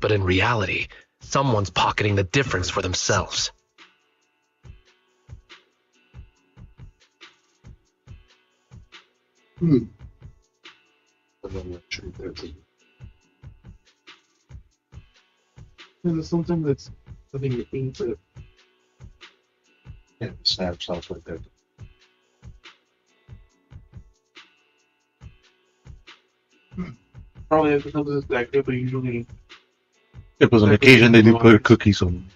But in reality, someone's pocketing the difference for themselves.
I'm not sure if that's it. And it's something that's something you think that snaps off like that.
Probably if it's that good, but usually
It was an occasion they did put cookies on.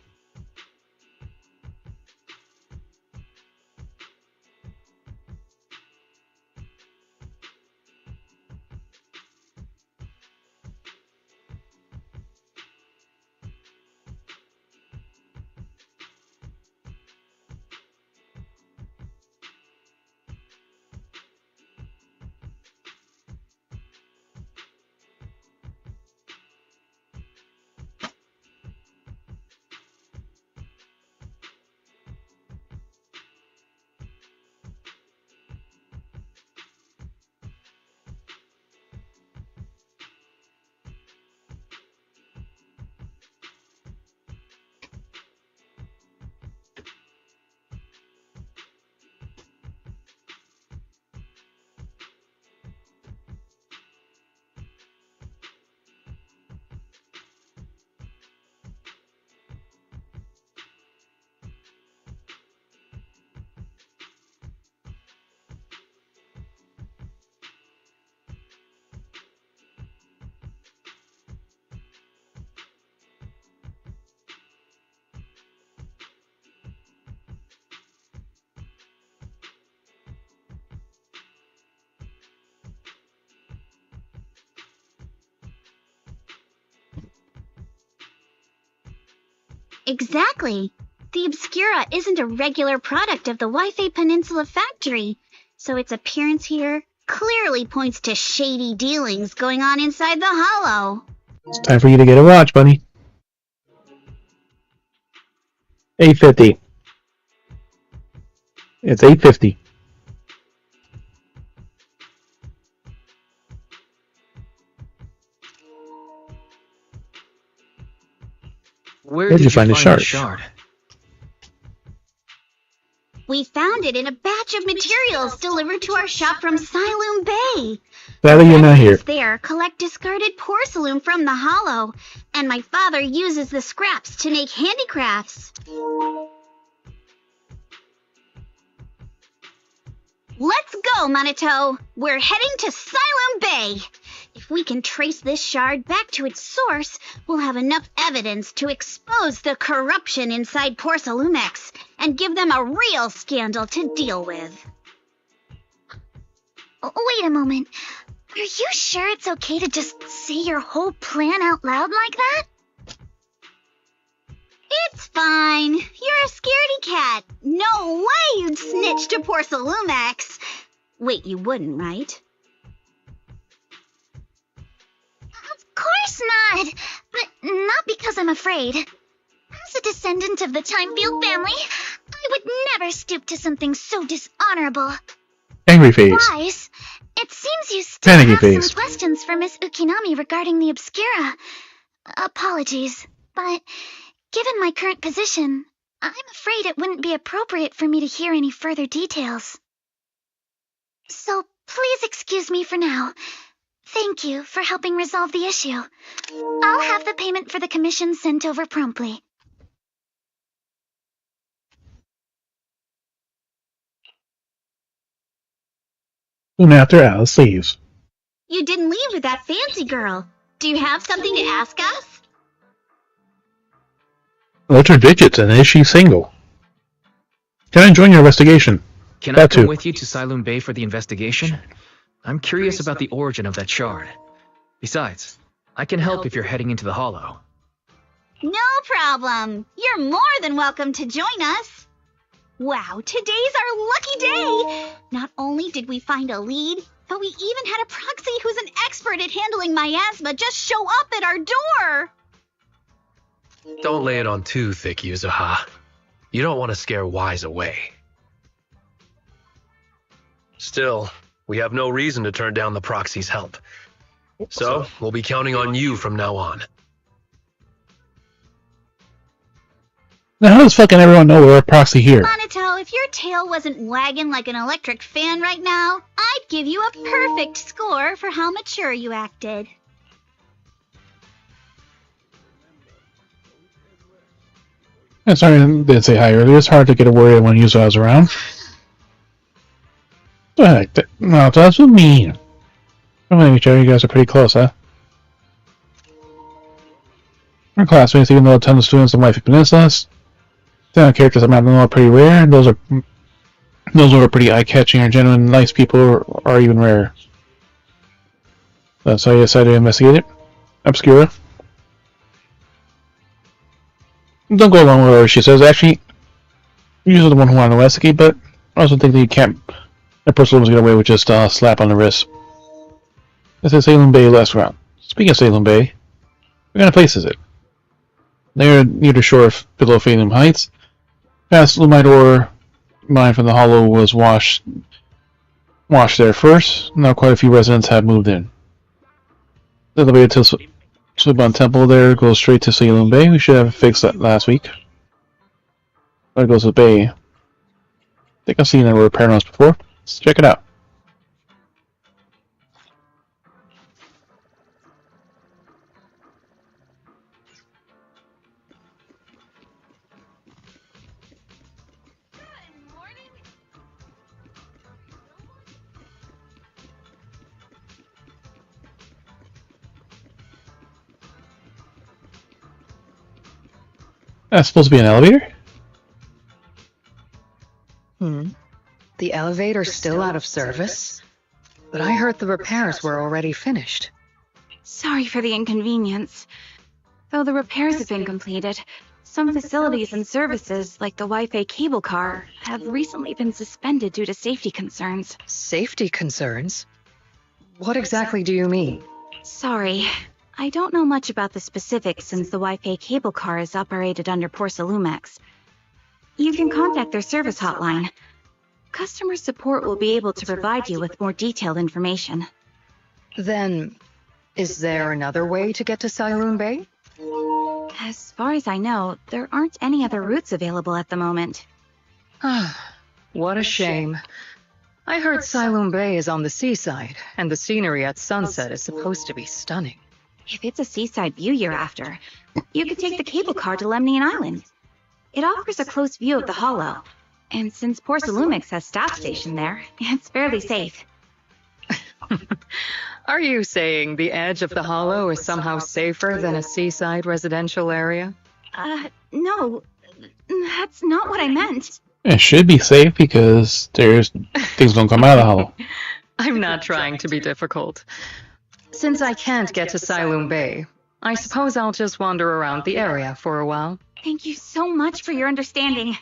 Exactly. The Obscura isn't a regular product of the Wi-Fi Peninsula factory, so its appearance here clearly points to shady dealings going on inside the Hollow.
it's time for you to get a watch, bunny. 850. It's 850.
Where
Where'd
did
you find the
the
shard?
We found it in a batch of materials delivered to our shop from Siloam Bay.
Sadly, you're not here.
There collect discarded porcelain from the Hollow, and my father uses the scraps to make handicrafts. Let's go, Manito. We're heading to Siloam Bay. If we can trace this shard back to its source, we'll have enough evidence to expose the corruption inside Porcelumex and give them a real scandal to deal with. Wait a moment. Are you sure it's okay to just say your whole plan out loud like that? It's fine. You're a scaredy cat. No way you'd snitch to Porcelumex. Wait, you wouldn't, right? Of course not. But not because I'm afraid. As a descendant of the Timefield family, I would never stoop to something so dishonorable.
Angry face.
Wise, it seems you still
Panicky
have
face.
some questions for Miss Ukinami regarding the Obscura. Apologies, but given my current position, I'm afraid it wouldn't be appropriate for me to hear any further details. So please excuse me for now. Thank you for helping resolve the issue. I'll have the payment for the commission sent over promptly.
Soon after, Alice leaves.
You didn't leave with that fancy girl. Do you have something to ask us?
What's her digits, and is she single? Can I join your investigation?
Can I come with you to Siloam Bay for the investigation? I'm curious about the origin of that shard. Besides, I can help if you're heading into the Hollow.
No problem. You're more than welcome to join us. Wow, today's our lucky day. Not only did we find a lead, but we even had a proxy who's an expert at handling miasma just show up at our door.
Don't lay it on too thick, Yuzuha. You don't want to scare Wise away. Still, we have no reason to turn down the proxy's help. So, we'll be counting on you from now on.
Now, how does fucking everyone know we're a proxy here?
Monato, if your tail wasn't wagging like an electric fan right now, I'd give you a perfect score for how mature you acted.
Yeah, sorry, I didn't say hi earlier. It's hard to get a word in when Yuza's around. No, that's what me. I'm gonna meet you. You guys are pretty close, huh? Our classmates, even though a ton of students in Wifey Peninsulas, the characters I'm are pretty rare. Those who are pretty eye-catching or genuine nice people are even rarer. So you decided to investigate it? Obscura. Don't go along with her, she says. Actually, you're the one who wanted to investigate, but I also think that you can't. That person was get away with just a slap on the wrist. This is Salem Bay last round. Speaking of Salem Bay, what kind of place is it? They're near the shore of below Phantom Heights. Past Lumite ore mine from the Hollow was washed there first. Now quite a few residents have moved in. The elevator to Subban Temple there goes straight to Salem Bay. We should have fixed that last week. There goes the bay. I think I've seen that repair notes before. Let's check it out. That's supposed to be an elevator?
The elevator's still out of service? But I heard the repairs were already finished.
Sorry for the inconvenience. Though the repairs have been completed, some facilities and services, like the Wi-Fi cable car, have recently been suspended due to safety concerns.
Safety concerns? What exactly do you mean?
Sorry, I don't know much about the specifics since the Wi-Fi cable car is operated under Porsalumex. You can contact their service hotline. Customer support will be able to provide you with more detailed information.
Then, is there another way to get to Saloon Bay?
As far as I know, there aren't any other routes available at the moment.
What a shame. I heard Saloon Bay is on the seaside, and the scenery at sunset is supposed to be stunning.
If it's a seaside view you're after, you could take the cable car to Lemnian Island. It offers a close view of the Hollow, and since Porsalumix has staff stationed there, it's fairly safe.
Are you saying the edge of the Hollow is somehow safer than a seaside residential area?
No, that's not what I meant.
It should be safe because things don't come out of the Hollow.
I'm not trying to be difficult. Since I can't get to Saloon Bay, I suppose I'll just wander around the area for a while.
Thank you so much for your understanding.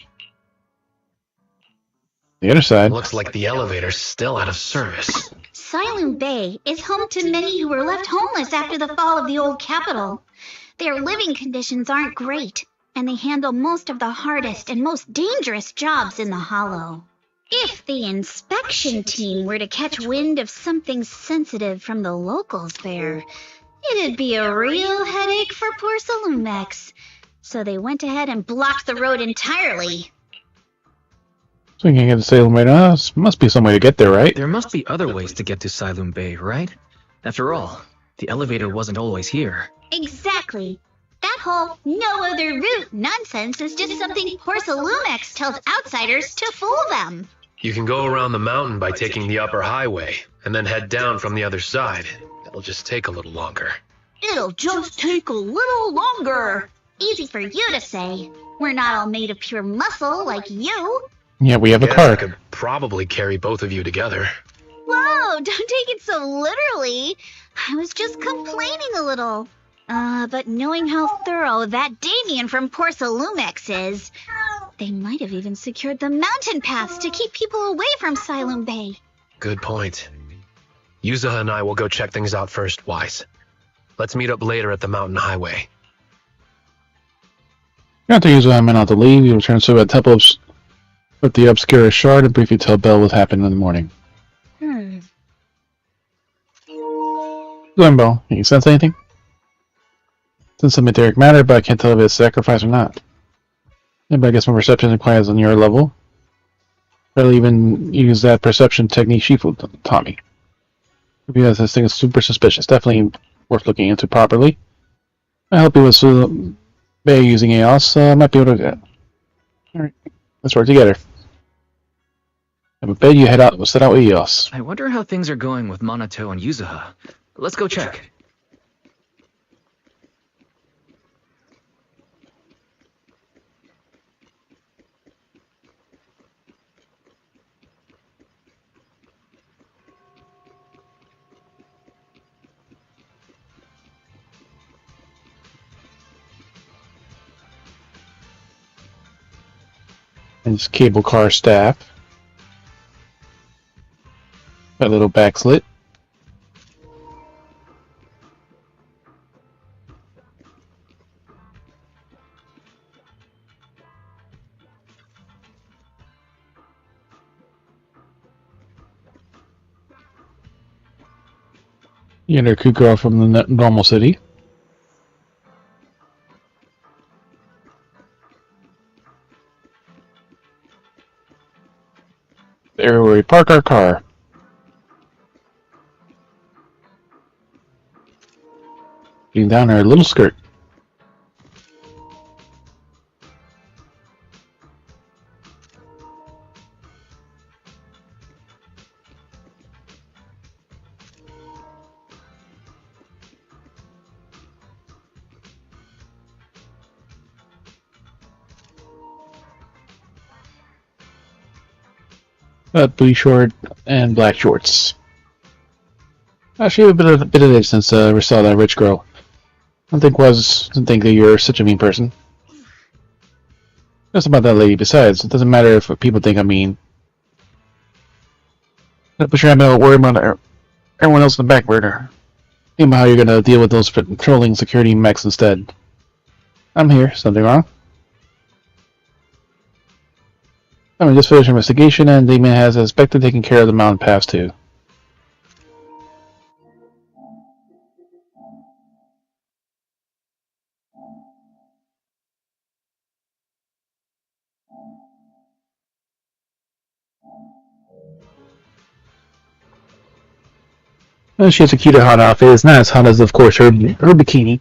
The other side.
Looks like the elevator's still out of service.
Saloon Bay is home to many who were left homeless after the fall of the old capital. Their living conditions aren't great, and they handle most of the hardest and most dangerous jobs in the Hollow. If the inspection team were to catch wind of something sensitive from the locals there, it'd be a real headache for Porsalumex. So they went ahead and blocked the road entirely.
So we can get to Salem right now. Must be some way to get there, right?
There must be other ways to get to Saloon Bay, right? After all, the elevator wasn't always here.
Exactly. That whole no other route nonsense is just something Porsalumex tells outsiders to fool them.
You can go around the mountain by taking the upper highway, and then head down from the other side. It'll just take a little longer.
It'll just take a little longer. Easy for you to say. We're not all made of pure muscle like you.
Yeah, we have a
I
cart.
could probably carry both of you together.
Whoa, don't take it so literally. I was just complaining a little. But knowing how thorough that Damien from Porsalumex is, they might have even secured the mountain paths to keep people away from Saloon Bay.
Good point. Yuza and I will go check things out first, Wise. Let's meet up later at the mountain highway.
After Yuza went out to leave, he returned to a temple with the obscure shard and briefly tell Belle what happened in the morning. Go on, Belle. Can you sense anything? Sense some etheric matter, but I can't tell if it's sacrifice or not. Yeah, but I guess my perception is quite on your level. Barely even use that perception technique Shifu taught me. Because this thing is super suspicious. Definitely worth looking into properly. I hope it was Bay using AOS, so I might be able to. Alright, let's work together. I bet you head out. Set out with EOS.
I wonder how things are going with Monato and Yuzuha. Let's go check.
And this cable car staff. Got a little backslit. You enter Kukuro from the normal city. There where we park our car. Getting down her little skirt. Booty short and black shorts. Actually, a bit of it since we saw that rich girl. Didn't think that you're such a mean person. Just about that lady. Besides, it doesn't matter if people think I'm mean. But you're not worried about everyone else in the back burner. Think about how you're gonna deal with those patrolling security mechs instead. I'm here. Something wrong? I mean, just finished your investigation, and Demon has inspected taking care of the mountain pass too. Well, she has a cuter hot outfit. It's not as hot as, of course, her bikini.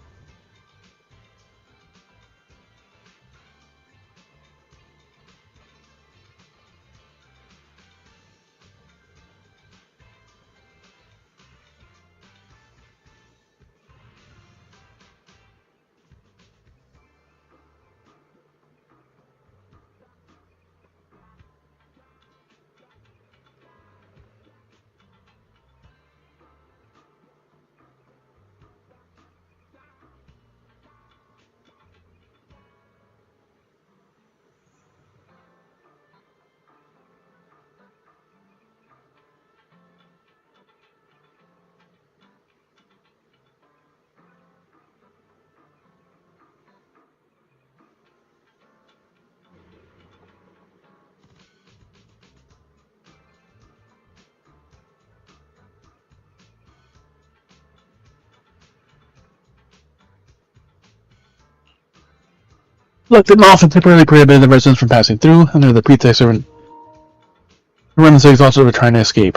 Look, them off and temporarily prohibited the residents from passing through under the pretext of running things also were trying to escape.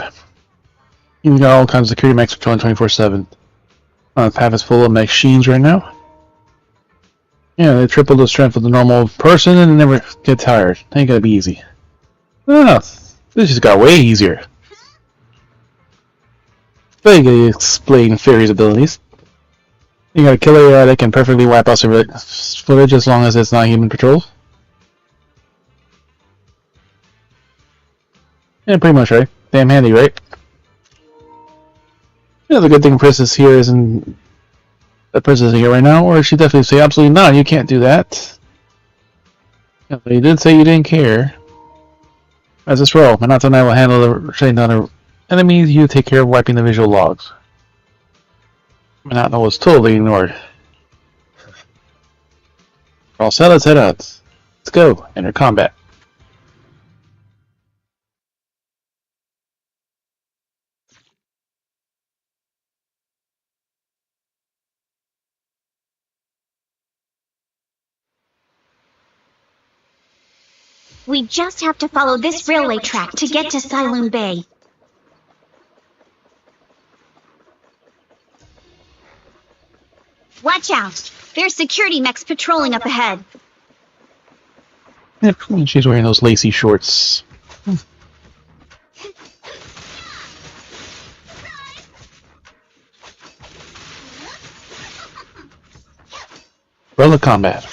You've got all kinds of security mechs patrolling 24/7. The path is full of machines right now. Yeah, they triple the strength of the normal person and never get tired. Ain't gonna be easy. Oh, this just got way easier. But you can explain Fairy's abilities. You got a killer AI that can perfectly wipe out footage as long as it's not human patrols. Yeah, pretty much right. Damn handy, right? Yeah, the good thing Princess here isn't the Princess here right now, or she'd definitely say absolutely not, you can't do that. Yeah, but you did say you didn't care. As this roll, Minato and I will handle the shutting down the enemies, you take care of wiping the visual logs. Minato was totally ignored. All set, let's head out. Let's go, enter combat.
We just have to follow this railway track to get to Siloon Bay. Watch out! There's security mechs patrolling up ahead.
Yep, she's wearing those lacy shorts. Guerrilla combat.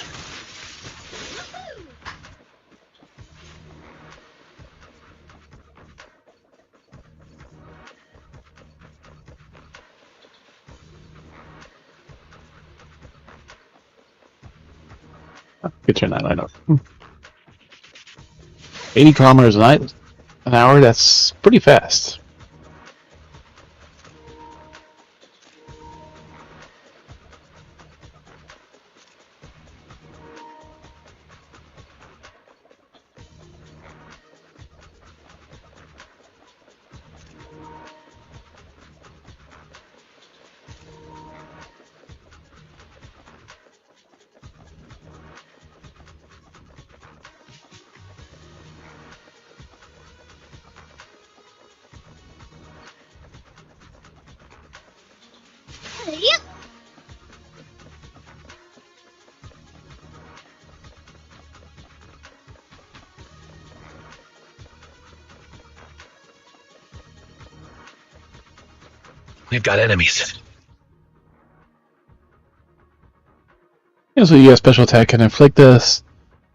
Could turn that light off. 80 kilometers an hour, that's pretty fast.
Yep.
We've got enemies.
So your special attack can inflict a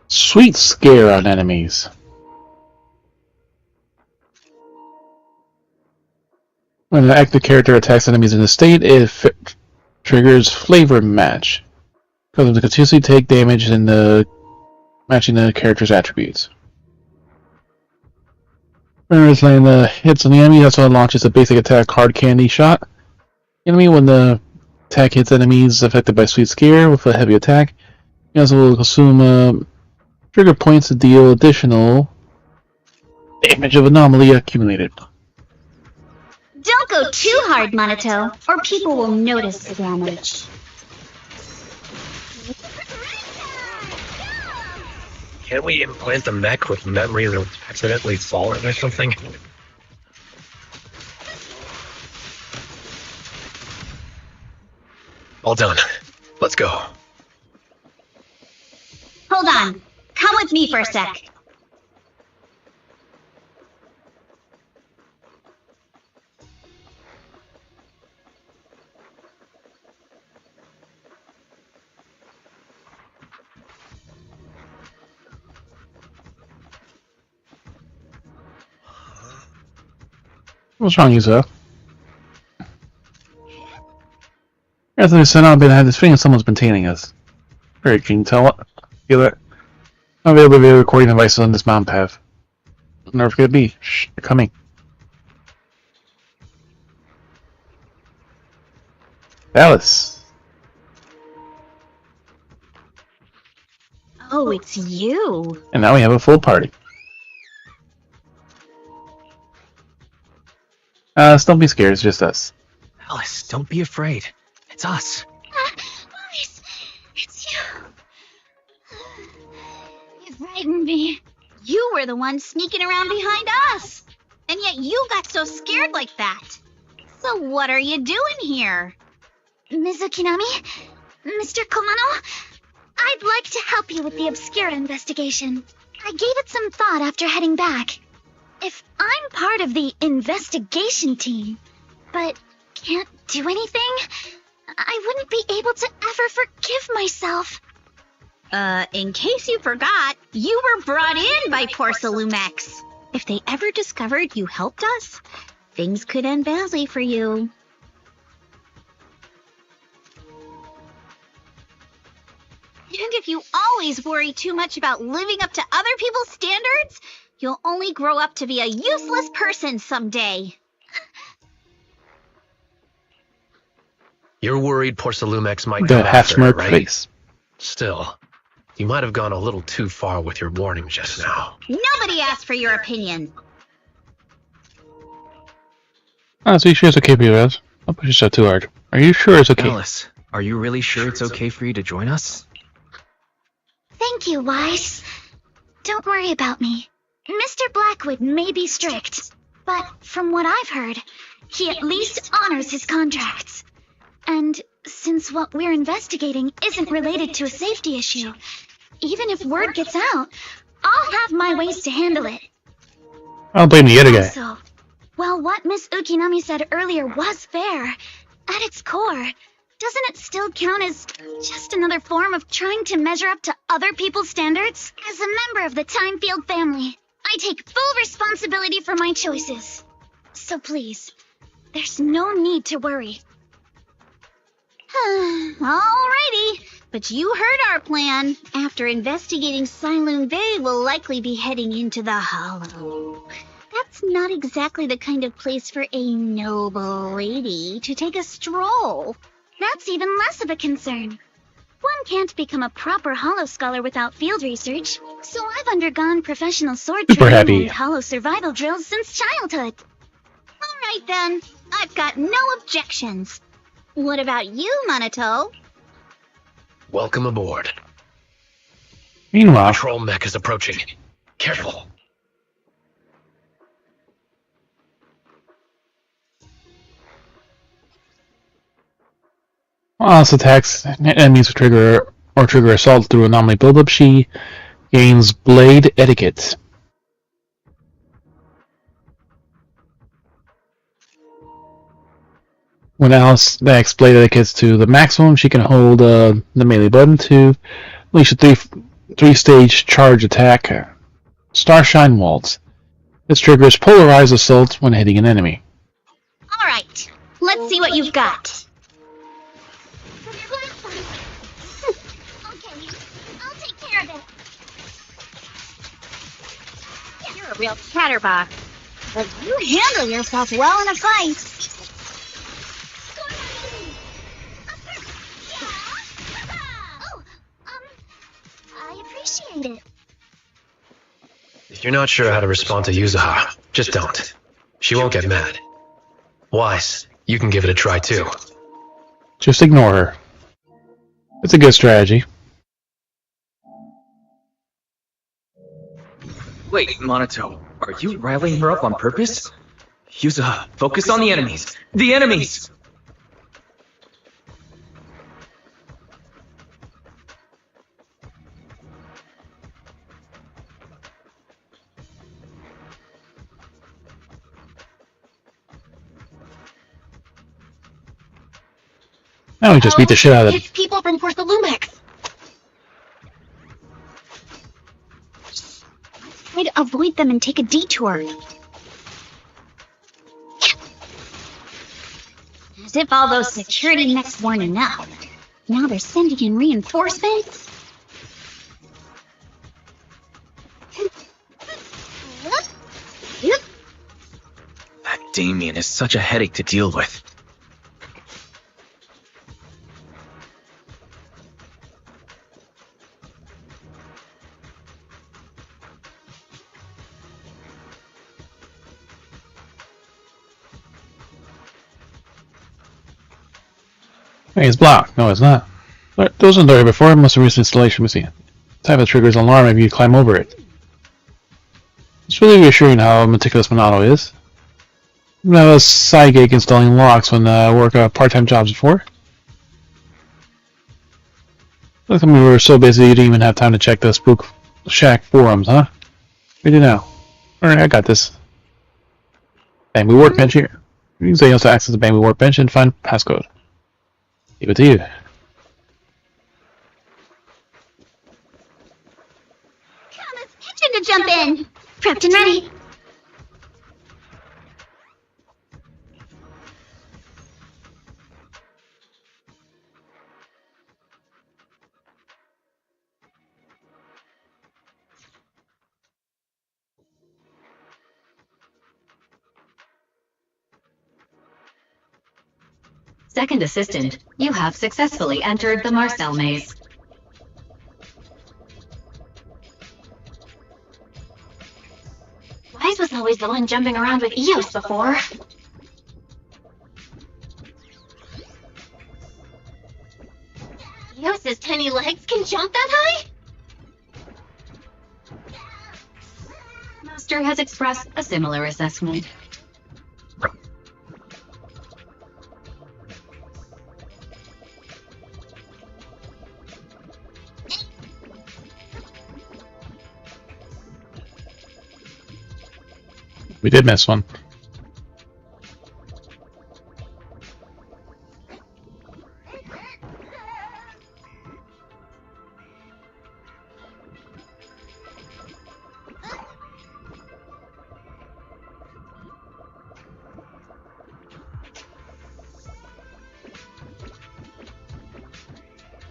sweet scare on enemies. When an active character attacks enemies in the state, it triggers Flavor Match. Cause them to continuously take damage in matching the character's attributes. Whenever it's laying the hits on the enemy, that's when it launches a basic attack Hard Candy Shot. Enemy, when the attack hits enemies affected by Sweet Scare with a heavy attack, you also will consume trigger points to deal additional damage of anomaly accumulated.
Don't go too hard, Monato, or people will notice the damage.
Can't we implant the mech with memories of accidentally fallen or something? All done. Let's go.
Hold on. Come with me for a sec.
What's wrong, Yuzo? After they sent out, I had this feeling someone's been tailing us. Great, can you tell what? Feel it? I'll be able to be recording devices on this mountain path. Where could it be? Shh, they're coming. Alice.
Oh, it's you.
And now we have a full party. Don't be scared, it's just us.
Alice, don't be afraid. It's us.
Alice, it's you. You frightened me. You were the one sneaking around behind us. And yet you got so scared like that. So what are you doing here? Mizukinami? Mr. Komano? I'd like to help you with the Obscura investigation. I gave it some thought after heading back. If I'm part of the investigation team, but can't do anything, I wouldn't be able to ever forgive myself. In case you forgot, you were brought in by Porcelumex. If they ever discovered you helped us, things could end badly for you. And if you always worry too much about living up to other people's standards, you'll only grow up to be a useless person someday.
You're worried Porcelumex might
The
come
half
after her,
smirk
right?
face.
Still, you might have gone a little too far with your warning just now.
Nobody asked for your opinion.
So you sure it's okay for you, Raz? Don't push yourself too hard. Are you sure it's okay?
Alice, are you really sure it's okay for you to join us?
Thank you, Wise. Don't worry about me. Mr. Blackwood may be strict, but from what I've heard, he at least honors his contracts. And since what we're investigating isn't related to a safety issue, even if word gets out, I'll have my ways to handle it.
I'll blame the other guy.
Also, well, what Miss Ukinami said earlier was fair. At its core, doesn't it still count as just another form of trying to measure up to other people's standards? As a member of the Timefield family, I take full responsibility for my choices. So please, there's no need to worry.
Alrighty, but you heard our plan. After investigating Siloon Bay, we'll likely be heading into the Hollow. That's not exactly the kind of place for a noble lady to take a stroll.
That's even less of a concern. One can't become a proper Hollow scholar without field research, so I've undergone professional sword
Super
training
happy.
and Hollow survival drills since childhood.
Alright then, I've got no objections. What about you, Minato?
Welcome aboard.
Meanwhile,
Patrol mech is approaching. Careful.
while attacks enemies with trigger assault through anomaly buildup, she gains blade etiquette. When Alice backs blade etiquette to the maximum, she can hold the melee button to unleash a three-stage charge attack, Starshine Waltz. This triggers polarized assault when hitting an enemy.
Alright, let's see what you've got.
Okay, I'll take care of it.
You're a real chatterbox, but you handle yourself well in a fight.
I appreciate it.
If you're not sure how to respond to Yuzuha, just don't. She won't get mad. Wise, you can give it a try too.
Just ignore her. It's a good strategy.
Wait, Minato, are you riling her up on purpose? Yuzuha, focus on the enemies! The enemies!
Now we just beat the shit out of them.
It's people from Porthalumex.
Try to avoid them and take a detour.
As if all those security mechs weren't enough. Now they're sending in reinforcements?
That Damien is such a headache to deal with.
Hey, it's blocked. No, it's not. There wasn't a door here before. It must have recent installation. Let me see. Type of triggers an alarm if you climb over it. It's really reassuring how meticulous Minato is. I have a side gig installing locks when I work part-time jobs before. Look at me, we were so busy you didn't even have time to check the Spook Shack forums, huh? We do now. Alright, I got this. Bamboo Workbench here. You can say also access the Bamboo Workbench and find passcode. Leave it to you.
Come, it's itching to jump in. Prepped and ready.
Second assistant, you have successfully entered the Marcel maze.
Wise was always the one jumping around with Eos before. Eos's tiny legs can jump that high?
Master has expressed a similar assessment.
We did miss one.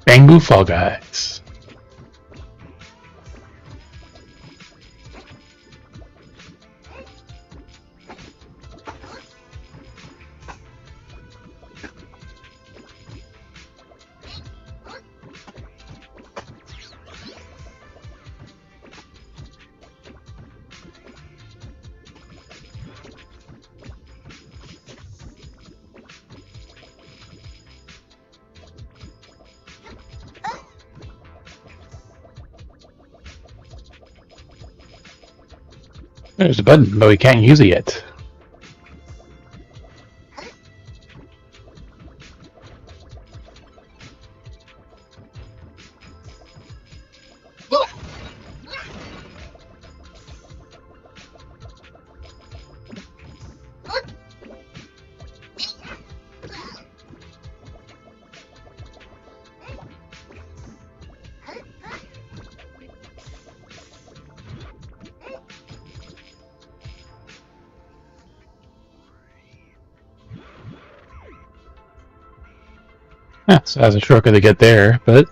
Bamboo Fall Guys. There's a button, but we can't use it yet. Yeah, so that's a shortcut to get there, but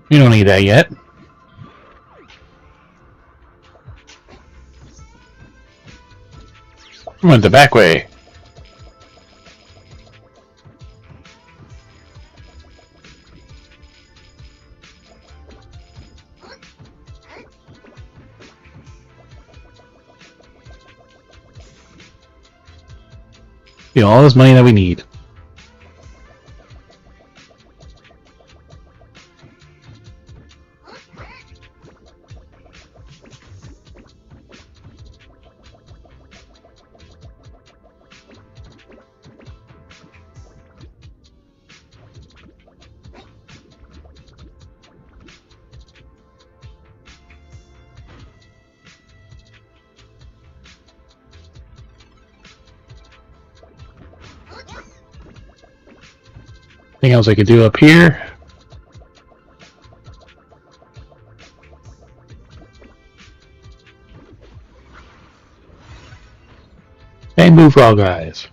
you don't need that yet. We went the back way. Get all this money that we need. Anything else I could do up here? Bamboo Frog Guys.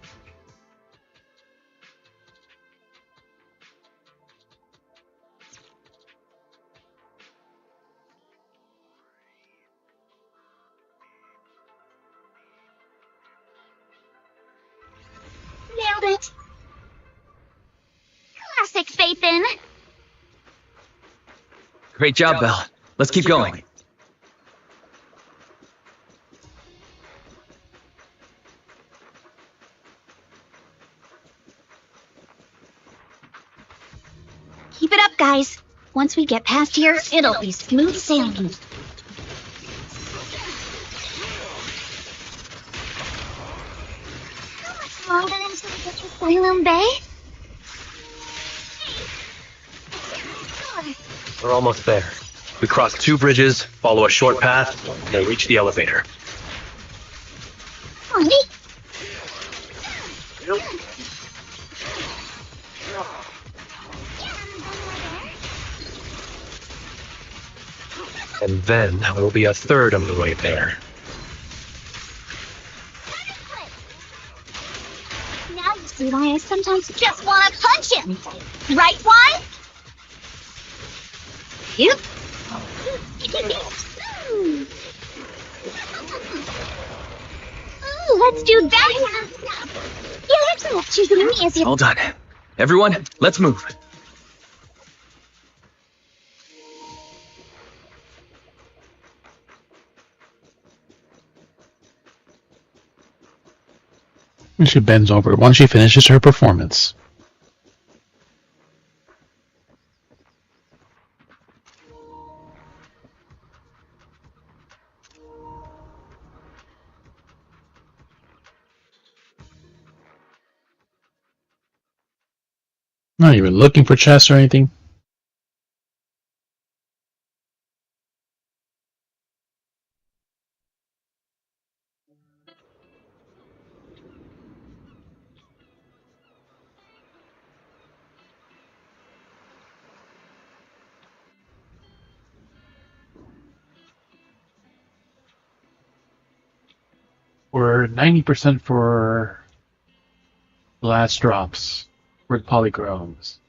Nailed it. Classic Phaethon.
Great job, Belle. Let's keep going.
Keep it up, guys. Once we get past here, it'll be smooth sailing.
How much longer until we get to Asylum Bay?
We're almost there. We cross 2 bridges, follow a short path, and then reach the elevator.
Honey?
And then we'll be a third of the way there.
Now you see why I sometimes just want to punch him. Right, Why? Yep. Ooh, let's do that. Yeah, excellent. Choosing me as your...
All done. Everyone, let's move.
She bends over once she finishes her performance. Not even looking for chests or anything. We're 90% for the last drops with polychromes.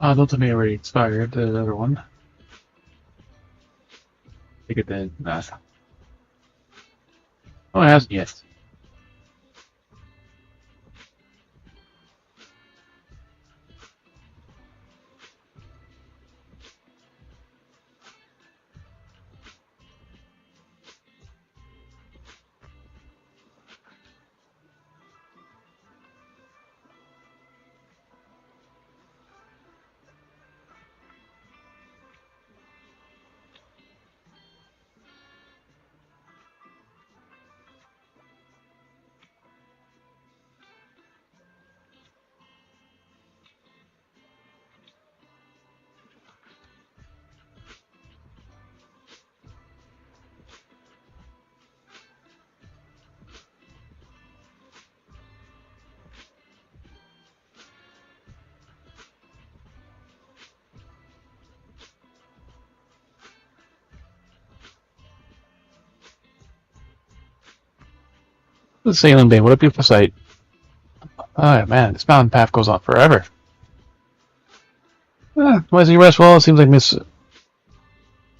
Don't tell me already expired, the other one. Take it then. Nah. Oh, it hasn't yet. The Salem Bay, what a beautiful sight. Oh man, this mountain path goes on forever. Once you rest well, it seems like Miss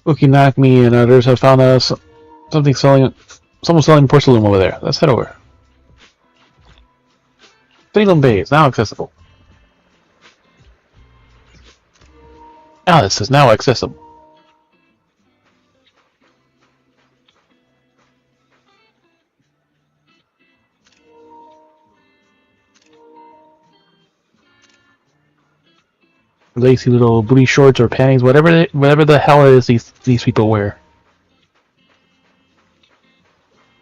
Ukinakmi and others have found someone selling porcelain over there. Let's head over. Salem Bay is now accessible. Alice is now accessible. Lacy little booty shorts or panties, whatever the hell it is these people wear.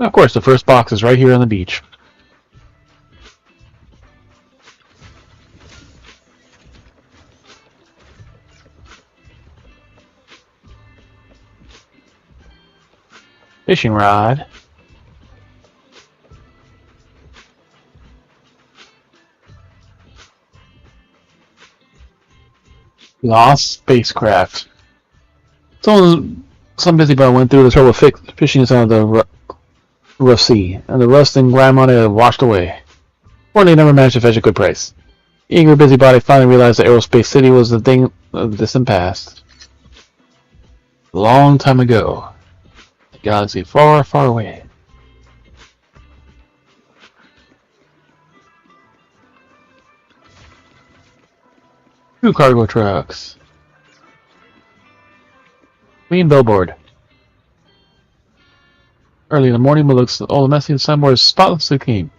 Of course, the first box is right here on the beach. Fishing rod. Lost spacecraft. Some busybody went through the trouble of fishing us out of the rough sea, and the rust and grime on it had washed away. Or they never managed to fetch a good price. The eager busybody finally realized that Aerospace City was the thing of the distant past. A long time ago. A galaxy far, far away. Two cargo trucks. Green billboard. Early in the morning, it looks all the messy and signboard is spotlessly clean.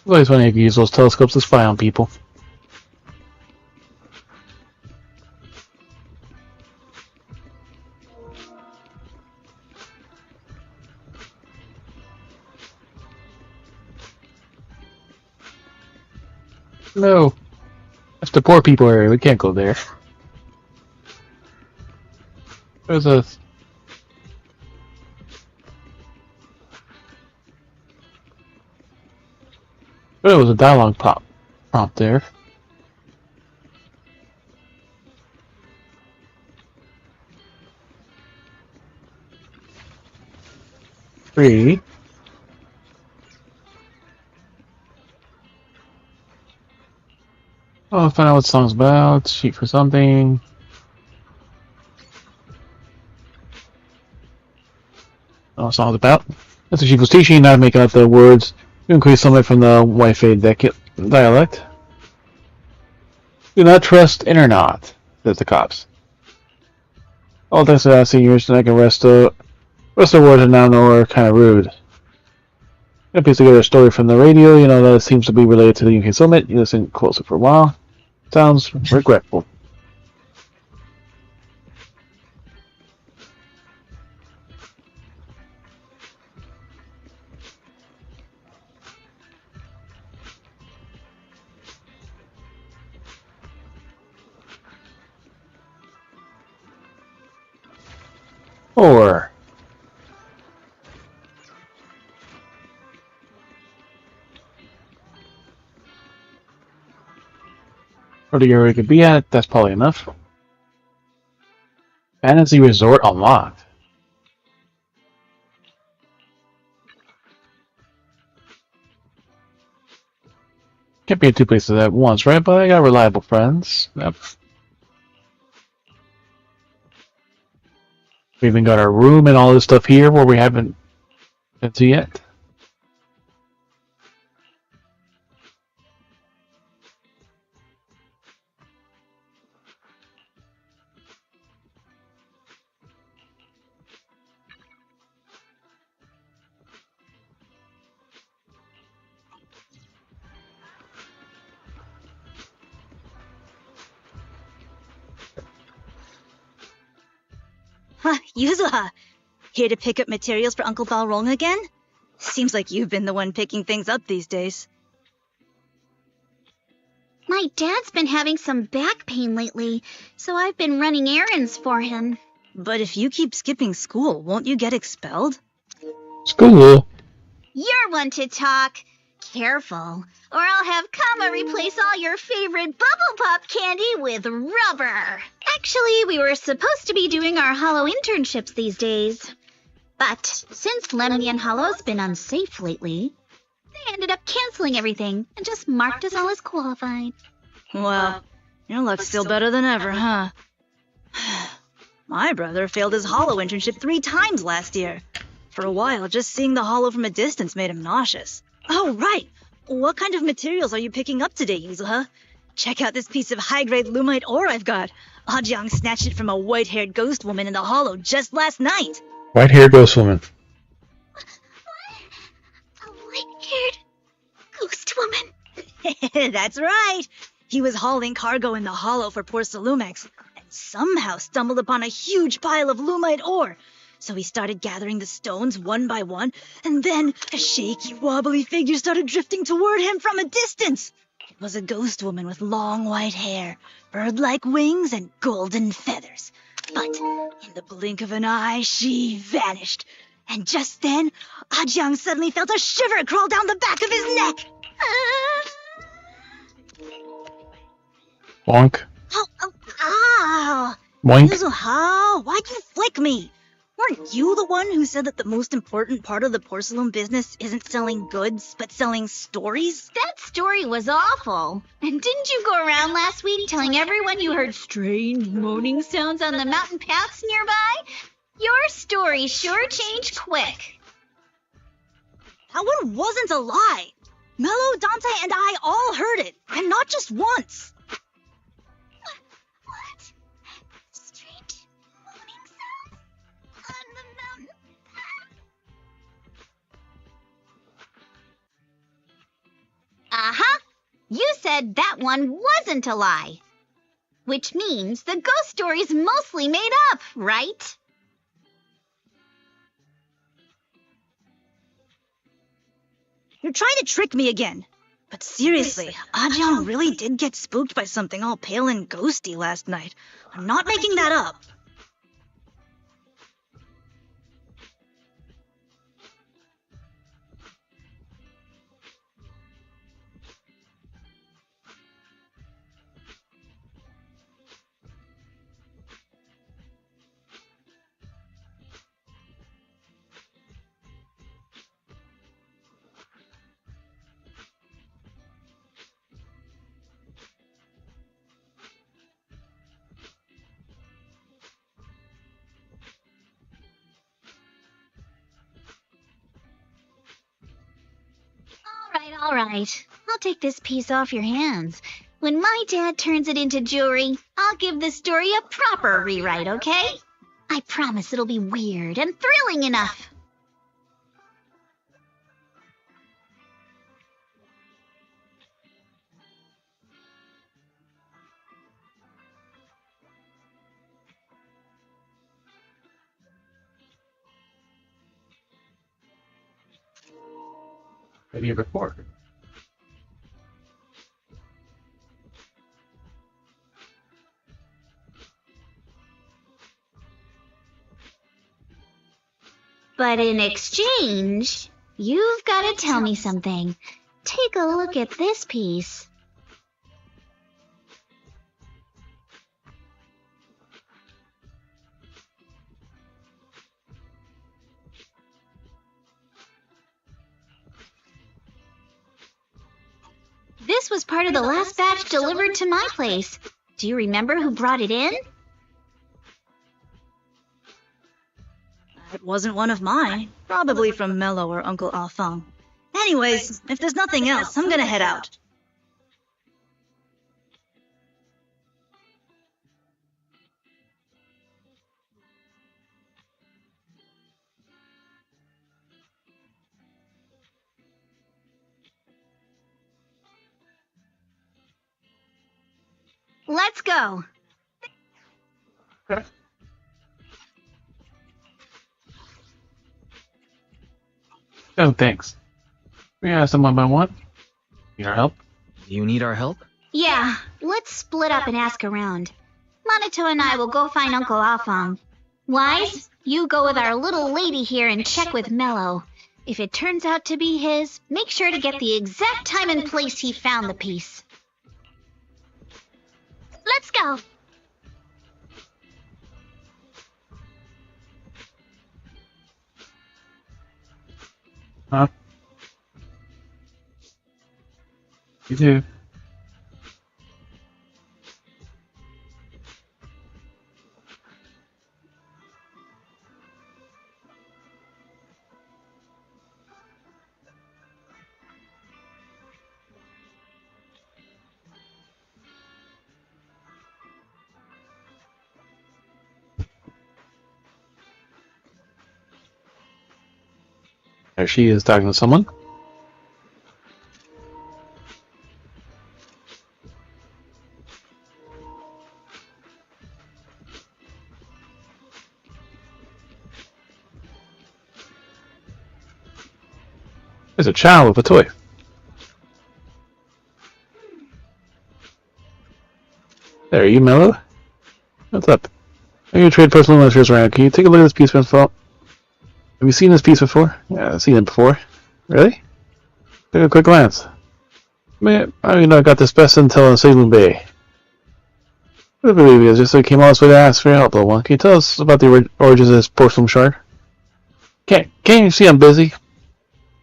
It's always funny you can use those telescopes to spy on people. No. That's the poor people area. We can't go there. There's a... There was a dialogue prompt there. Three. Oh, find out what the song's about. Sheet for something. Oh, what song's about. That's what she was teaching, not making out the words. You increase something from the Wi-Fi dialect. Do not trust in or not, says the cops. All thanks to seniors, and I can rest the words are now are kind of rude. I piece together a story from the radio, you know, that it seems to be related to the UK summit. You listen closely for a while. Sounds regretful. Or to get where we could be at, that's probably enough. Fantasy Resort unlocked. Can't be in two places at once, right? But I got reliable friends. Yep. We even got our room and all this stuff here where we haven't been to yet.
Yuzuha, here to pick up materials for Uncle Balrog again? Seems like you've been the one picking things up these days.
My dad's been having some back pain lately, so I've been running errands for him.
But if you keep skipping school, won't you get expelled?
School?
You're one to talk. Careful, or I'll have Kama replace all your favorite Bubble Pop candy with rubber. Actually, we were supposed to be doing our Hollow internships these days. But since Lemony and Hollow's been unsafe lately, they ended up canceling everything and just marked us all as qualified.
Well, your luck's still better than ever, huh? My brother failed his Hollow internship 3 times last year. For a while, just seeing the Hollow from a distance made him nauseous. Oh, right! What kind of materials are you picking up today, Yuzuha? Check out this piece of high-grade lumite ore I've got. Ajang snatched it from a white-haired ghost woman in the Hollow just last night.
White-haired ghost woman.
A white-haired ghost woman.
That's right. He was hauling cargo in the Hollow for poor Salumex, and somehow stumbled upon a huge pile of lumite ore. So he started gathering the stones one by one, and then a shaky, wobbly figure started drifting toward him from a distance. It was a ghost woman with long white hair, bird-like wings, and golden feathers. But in the blink of an eye, she vanished. And just then, Ajang suddenly felt a shiver crawl down the back of his neck.
Bonk.
Ow!
Boink.
Yuzuha, why'd you flick me? Weren't you the one who said that the most important part of the porcelain business isn't selling goods, but selling stories?
That story was awful. And didn't you go around last week telling everyone you heard strange moaning sounds on the mountain paths nearby? Your story sure changed quick.
That one wasn't a lie. Mello, Dante, and I all heard it, and not just once.
What? Strange moaning sounds on the mountain path? Uh-huh. You said that one wasn't a lie. Which means the ghost story's mostly made up, right?
You're trying to trick me again. But seriously, Ajang really did get spooked by something all pale and ghosty last night. I'm not making that up.
All right, I'll take this piece off your hands. When my dad turns it into jewelry, I'll give the story a proper rewrite, okay? I promise it'll be weird and thrilling enough.
Been here before.
But in exchange, you've got to tell me something. Take a look at this piece. This was part of the last batch delivered to my place. Do you remember who brought it in?
It wasn't one of mine. Probably from Mello or Uncle Alphong. Anyways, if there's nothing else, I'm gonna head out.
Let's go.
Oh, thanks. We asked them one by one. Need our help?
Do you need our help?
Yeah, let's split up and ask around. Monato and I will go find Uncle Alphong. Wise, you go with our little lady here and check with Mello. If it turns out to be his, make sure to get the exact time and place he found the piece. Let's go.
Huh? You do. There she is talking to someone. There's a child with a toy. There, are you Mello? What's up? I'm gonna trade personal lectures around. Can you take a look at this piece, Principal? Have you seen this piece before? Yeah, I've seen it before. Really? Take a quick glance. Man, I don't even know I got this best intel in Salem Bay. I don't believe you. Just so came all this way to ask for your help, little one. Can you tell us about the origins of this porcelain shard? Can't you see I'm busy?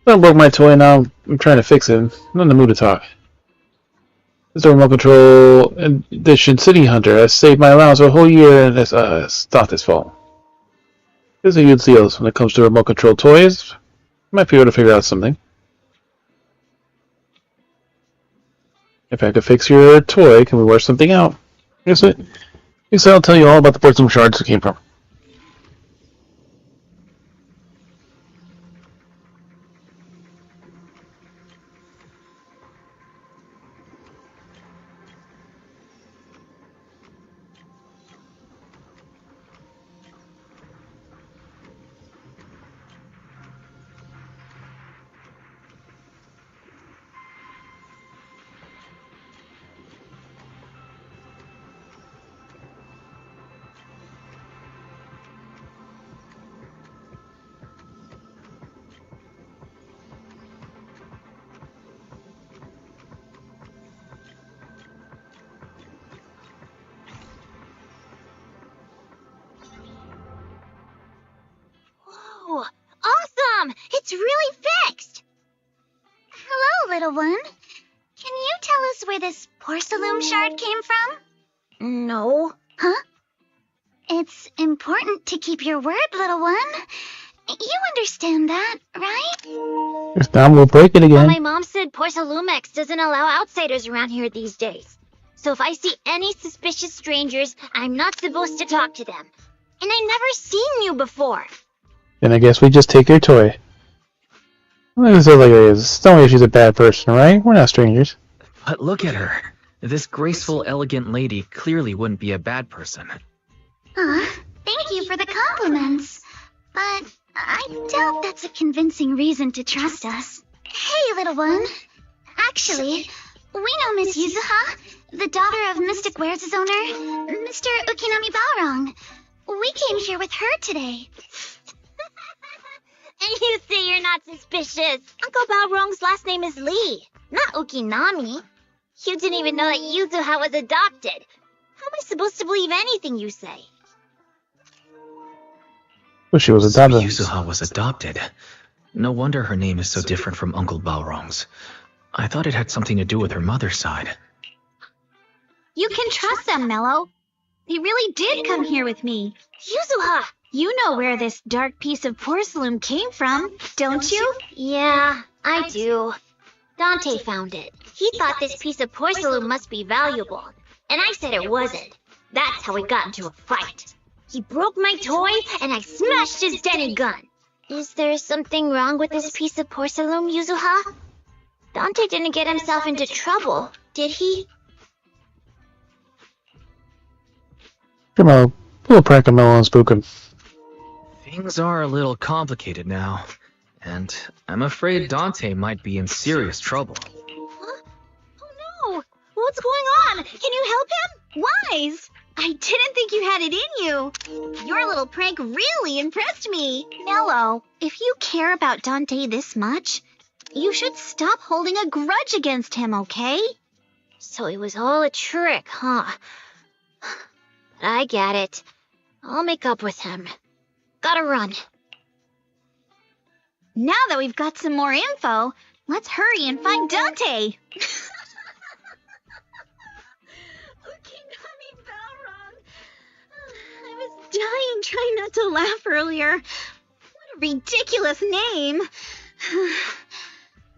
I broke my toy now. I'm trying to fix it. I'm not in the mood to talk. This is a remote control edition City Hunter. I saved my allowance for a whole year, and it's not this fault. There's a huge deals when it comes to remote control toys. Might be able to figure out something. If I could fix your toy, can we work something out? Yes, I'll tell you all about the porcelain shards it came from.
Whoa, awesome! It's really fixed! Hello, little one. Can you tell us where this porcelain shard came from? No. Huh? It's important to keep your word, little one. You understand that, right?
If not, we'll break it
Well,
again.
my mom said Porcelumex doesn't allow outsiders around here these days. So if I see any suspicious strangers, I'm not supposed to talk to them. And I've never seen you before.
Then I guess we just take your toy. Look at this like it is. Don't worry, she's a bad person, right? We're not strangers.
But look at her. This graceful, elegant lady clearly wouldn't be a bad person.
Thank you for the compliments. But I doubt that's a convincing reason to trust us. Hey, little one. Actually, we know Miss Yuzuha, the daughter of Mystic Wares' owner, Mr. Ukinami Balrong. We came here with her today. And you say you're not suspicious. Uncle Balrong's last name is Lee, not Ukinami. You didn't even know that Yuzuha was adopted. How am I supposed to believe anything you say?
Well, she was adopted.
Yuzuha was adopted. No wonder her name is so different from Uncle Balrong's. I thought it had something to do with her mother's side.
You can trust them, Mello. They really did come here with me. Yuzuha! You know where this dark piece of porcelain came from, don't you? Yeah, I do. Dante found it. He thought this piece of porcelain must be valuable, and I said it wasn't. That's how we got into a fight. He broke my toy, and I smashed his Denny gun. Is there something wrong with this piece of porcelain, Yuzuha? Dante didn't get himself into trouble, did he?
Come on, pull a prank on Melon and spook him.
Things are a little complicated now, and I'm afraid Dante might be in serious trouble.
Huh? Oh no! What's going on? Can you help him? Wise! I didn't think you had it in you. Your little prank really impressed me. Mello, if you care about Dante this much, you should stop holding a grudge against him, okay? So it was all a trick, huh? But I get it. I'll make up with him. Gotta run. Now that we've got some more info, let's hurry and find Dante. I was dying trying not to laugh earlier. What a ridiculous name.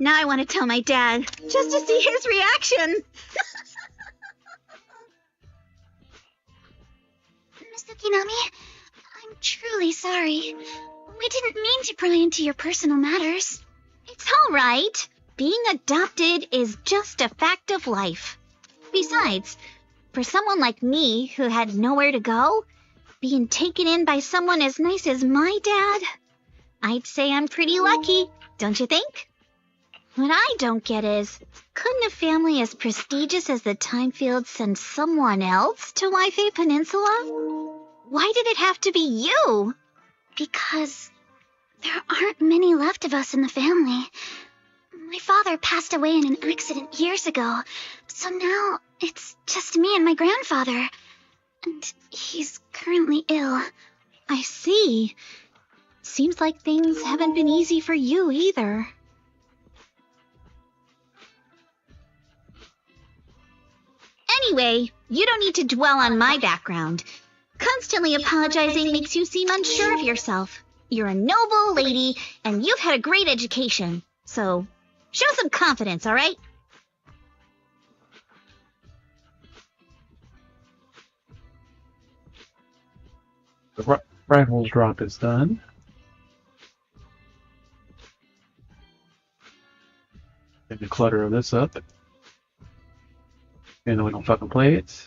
Now I want to tell my dad, just to see his reaction. Miss Ukinami, I'm truly sorry. We didn't mean to pry into your personal matters. It's all right. Being adopted is just a fact of life. Besides, for someone like me who had nowhere to go, being taken in by someone as nice as my dad, I'd say I'm pretty lucky, don't you think? What I don't get is, couldn't a family as prestigious as the Timefields send someone else to Waifei Peninsula? Why did it have to be you? Because there aren't many left of us in the family. My father passed away in an accident years ago, so now it's just me and my grandfather. And he's currently ill. I see. Seems like things haven't been easy for you either. Anyway, you don't need to dwell on my background. Constantly apologizing makes you seem unsure of yourself. You're a noble lady, and you've had a great education. So, show some confidence, all right?
The rifles drop is done. Take the clutter of this up. And then we don't fucking play it.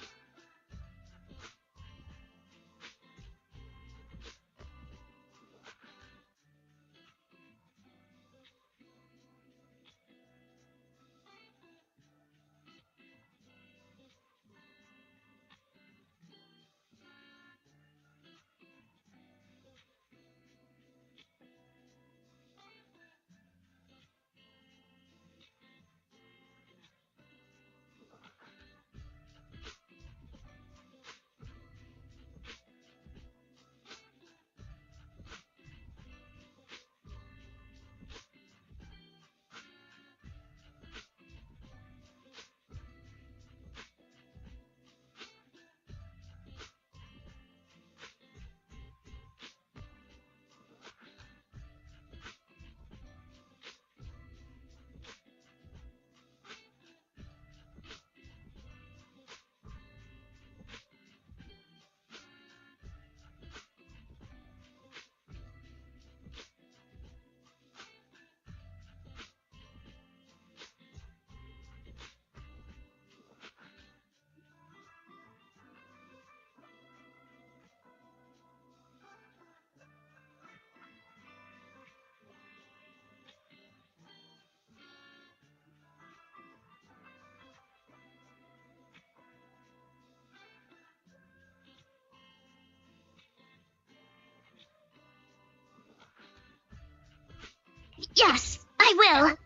Yes, I will.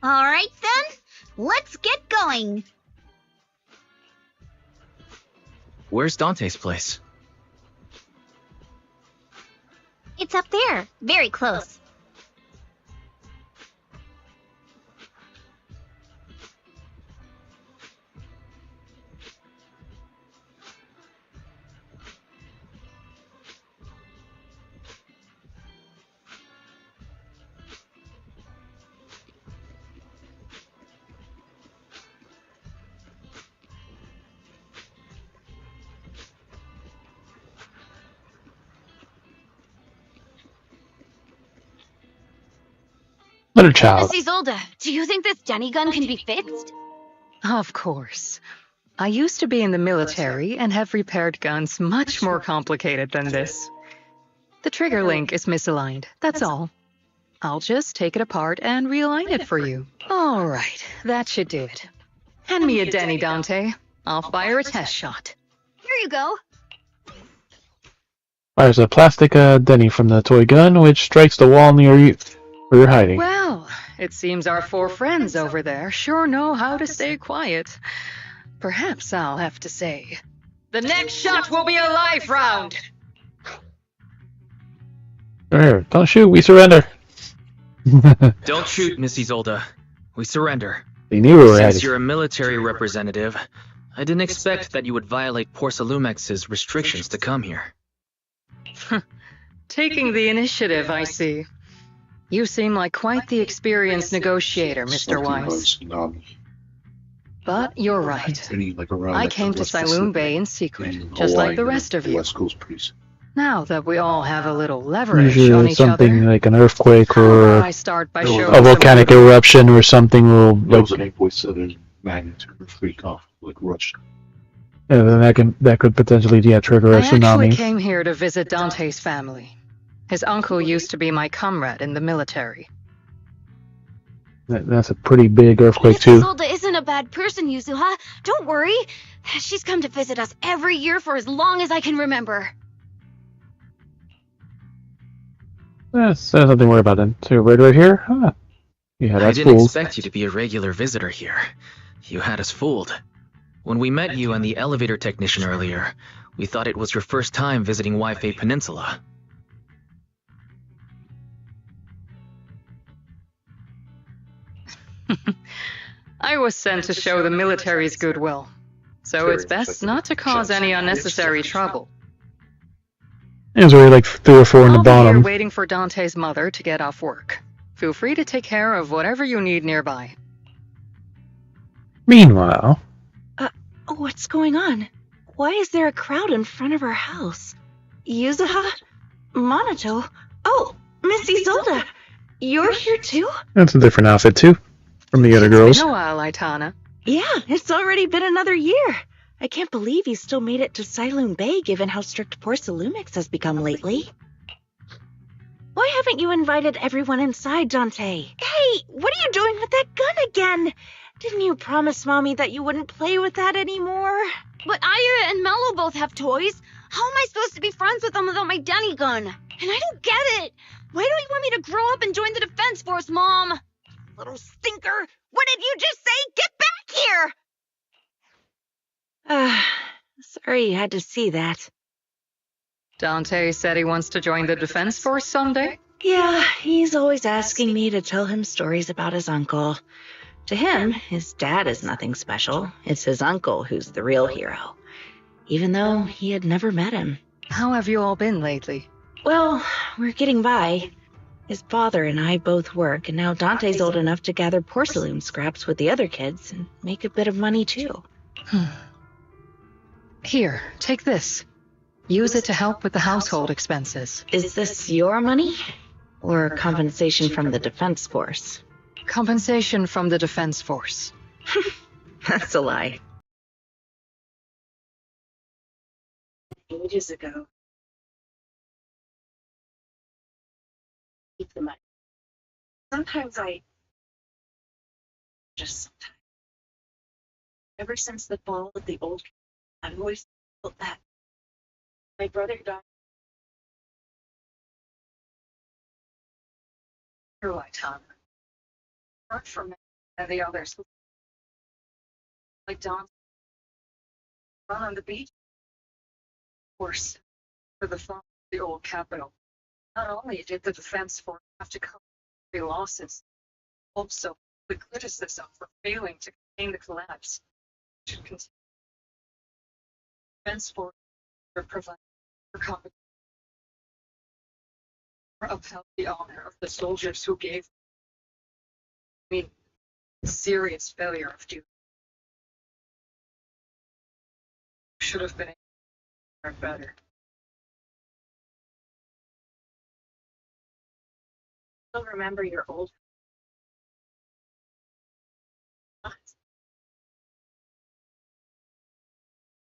All right then, let's get going.
Where's Dante's place?
It's up there, very close.
Little child.
Miss Isolde, do you think this Denny gun can be fixed?
Of course. I used to be in the military and have repaired guns much more complicated than this. The trigger link is misaligned, that's all. I'll just take it apart and realign it for you. All right, that should do it. Hand me a Denny, Dante. I'll fire a test shot.
Here you go.
Fires a plastic Denny from the toy gun, which strikes the wall near you where you're hiding.
Well, it seems our 4 friends over there sure know how to stay quiet. Perhaps I'll have to say, the next shot will be a life round.
There, don't shoot, we surrender.
Don't shoot, Miss Isolde. We surrender.
They knew we were
Since
headed.
you're a military representative, I didn't expect that you would violate Porcelumex's restrictions to come here.
Taking the initiative, I see. You seem like quite the experienced negotiator, Mr. Weiss. But you're right. I came to Saloon Bay in secret, just like the rest of you. Now that we all have a little leverage on
Usually
each
something
other,
like an earthquake
how
or
about I start by showing
a volcanic
some-
eruption or something will
That was
like,
an 8.7 magnitude freak off, like Russia.
yeah, then that could potentially trigger a
I actually
tsunami.
came here to visit Dante's family. His uncle used to be my comrade in the military.
That's a pretty big earthquake
Miss
too.
Isolde isn't a bad person, Yuzuha. Don't worry. She's come to visit us every year for as long as I can remember.
That's nothing to worry about then. So you're right here? Huh. Yeah,
I
that's
didn't
cool.
expect you to be a regular visitor here. You had us fooled. When we met you and the elevator technician earlier, we thought it was your first time visiting Wi-Fi Peninsula.
I was sent to show the military's goodwill, so it's best not to cause any unnecessary trouble.
There's already like 3 or 4 in the
I'll be here
bottom.
waiting for Dante's mother to get off work. Feel free to take care of whatever you need nearby.
Meanwhile,
What's going on? Why is there a crowd in front of our house? Yuzuha? Monato? Oh, Miss Isolde! You're here too?
that's a different outfit too from the other
It's
girls.
been a while, Aitana.
Yeah, it's already been another year. I can't believe you still made it to Saloon Bay given how strict Porcelumix has become lately. Why haven't you invited everyone inside, Dante? Hey, what are you doing with that gun again? Didn't you promise Mommy that you wouldn't play with that anymore?
But Aya and Mello both have toys. How am I supposed to be friends with them without my Denny gun? And I don't get it. Why don't you want me to grow up and join the Defense Force, Mom?
Little stinker! What did you just say? Get back here! Sorry you had to see that.
Dante said he wants to join the Defense Force someday?
Yeah, he's always asking me to tell him stories about his uncle. To him, his dad is nothing special. It's his uncle who's the real hero, even though he had never met him.
How have you all been lately?
Well, we're getting by. His father and I both work, and now Dante's old enough to gather porcelain scraps with the other kids and make a bit of money too.
Here, take this. Use it to help with the household expenses.
Is this your money? Or compensation from the Defense Force?
Compensation from the Defense Force.
That's a lie.
Ages ago. Keep the money. Sometimes just sometimes. Ever since the fall of the old, I've always felt that my brother died your lifetime. Apart from the others, like Don, run on the beach. Of course, for the fall of the old capital. Not only did the defense force have to cover the losses, also the criticism for failing to contain the collapse should continue. Defense force were provided for compensation or upheld the honor of the soldiers who gave. I mean, serious failure of duty. Should have been better. Still remember your old.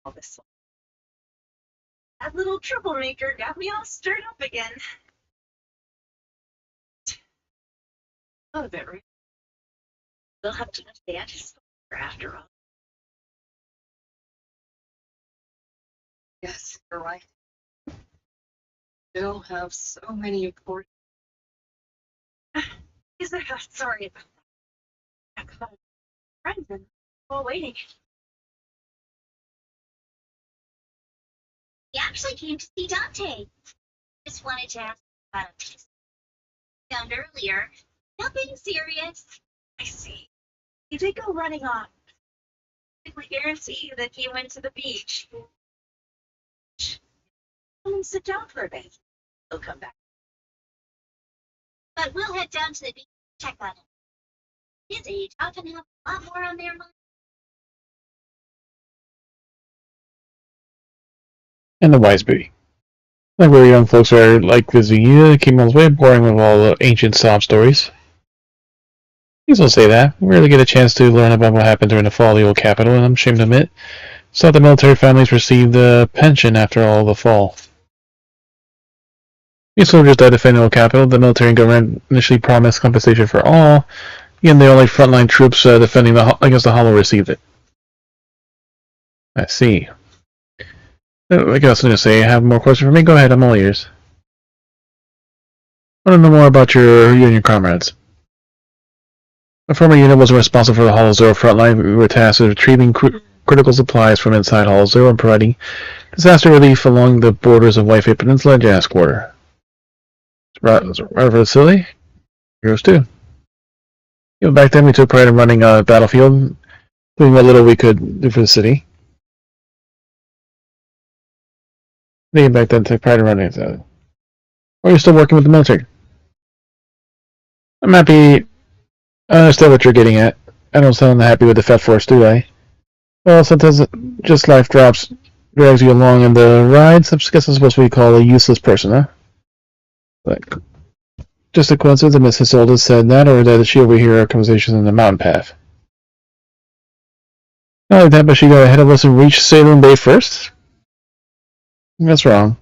All this.
That little troublemaker got me all stirred up again.
Not a bit, right?
They'll have to understand his father after all.
Yes, you're right. Still have so many important.
Sorry about that. I caught friends and all waiting.
He actually came to see Dante. Just wanted to ask about a piece found earlier. Nothing serious.
I see. He did go running off. I can guarantee you that he went to the beach. Come and sit down for a bit. He'll come back.
But we'll head down to the beach and check on him. His age often have a lot more on their mind.
And the wise bee. Like where young folks are like visiting you, they came all the way boring with all the ancient sob stories. Please don't say that. We rarely get a chance to learn about what happened during the fall of the old capital, and I'm ashamed to admit, saw the military families received a pension after all the fall. These soldiers died defending the old capital. The military and government initially promised compensation for all, and the only frontline troops defending against the Hollow received it. I see. Like I was going to say, have more questions for me? Go ahead, I'm all ears. I want to know more about you and your comrades. The former unit wasn't responsible for the Hollow Zero frontline. We were tasked with retrieving critical supplies from inside Hollow Zero and providing disaster relief along the borders of White Peninsula and Janus Quarter. Right for the silly? Heroes too. You know, back then we took pride in running a battlefield, doing what little we could do for the city. They back then took pride in running it. Or are you still working with the military? I'm happy. I understand what you're getting at. I don't sound happy with the Fed Force, do I? Well, sometimes just life drags you along in the rides. I guess I'm supposed to be called a useless person, huh? Like, just a coincidence that Miss Isolde said that, or that she overheard our conversations on the mountain path? Not like that, but she got ahead of us and reached Salem Bay first? That's wrong.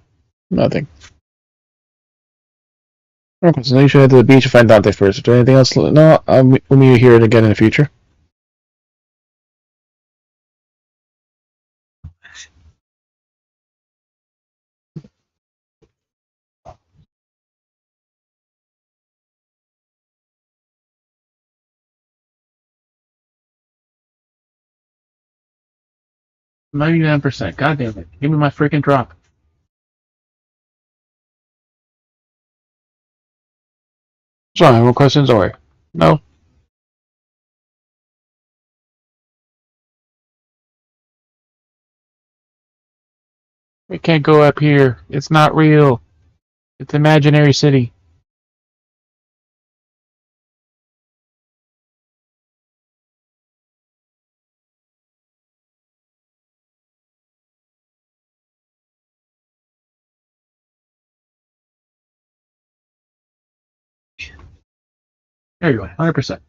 Nothing. Okay, so now you should head to the beach and find Dante first. Is there anything else? No, we'll meet you here again in the future. %. God damn it. Give me my freaking drop. Sorry, more questions or? No? We can't go up here. It's not real. It's imaginary city. There you go, 100%.
What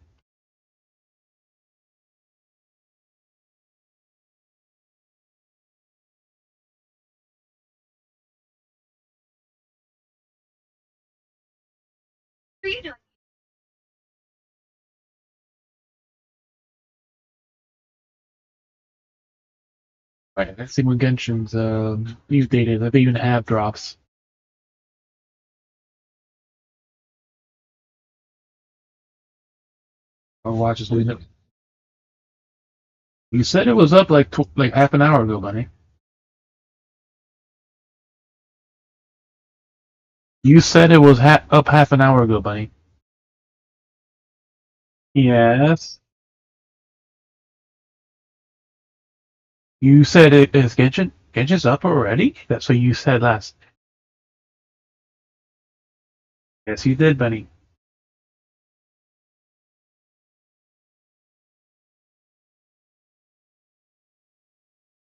are you doing?
Right, let's see when Genshin's news data is. They even have drops. Our watch is leaving it. You said it was up like half an hour ago, buddy. You said it was up half an hour ago, buddy. Yes. You said it is Genshin. Genshin's up already? That's what you said last. Yes, you did, buddy.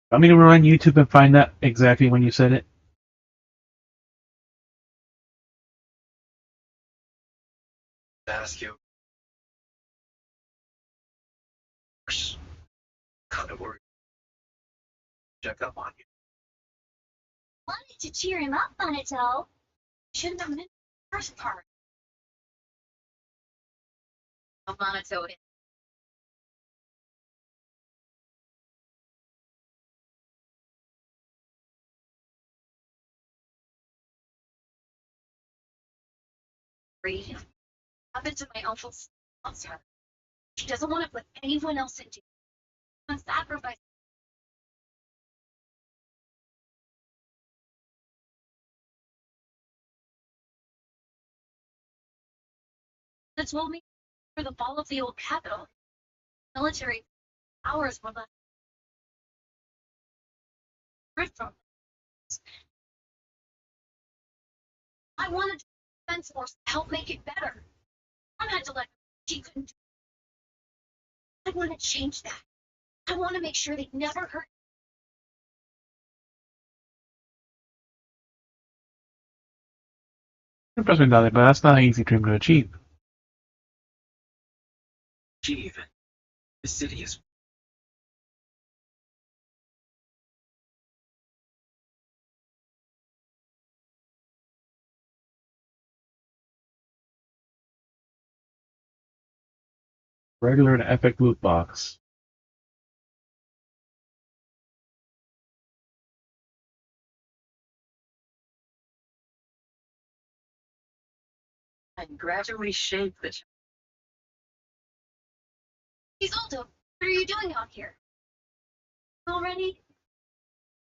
I'm gonna run YouTube and find out exactly when you said it.
Ask you. Kind of worried. Check up on you.
Wanted to cheer him up, Bonato. Shouldn't have missed the first part. Bonato. Happened to my uncle's sponsor. She doesn't want to put anyone else into it. Sacrifice. That told me for the fall of the old capital, military powers were left ripped from. I wanted the defense force to help make it better. I had to let she couldn't. I want to change that. I want to make sure they never hurt.
Trust me, darling, but that's not an easy dream to achieve.
Achieve. The city is.
Regular and epic loot box.
And gradually shape the.
Isolde, what are you doing out here? Already?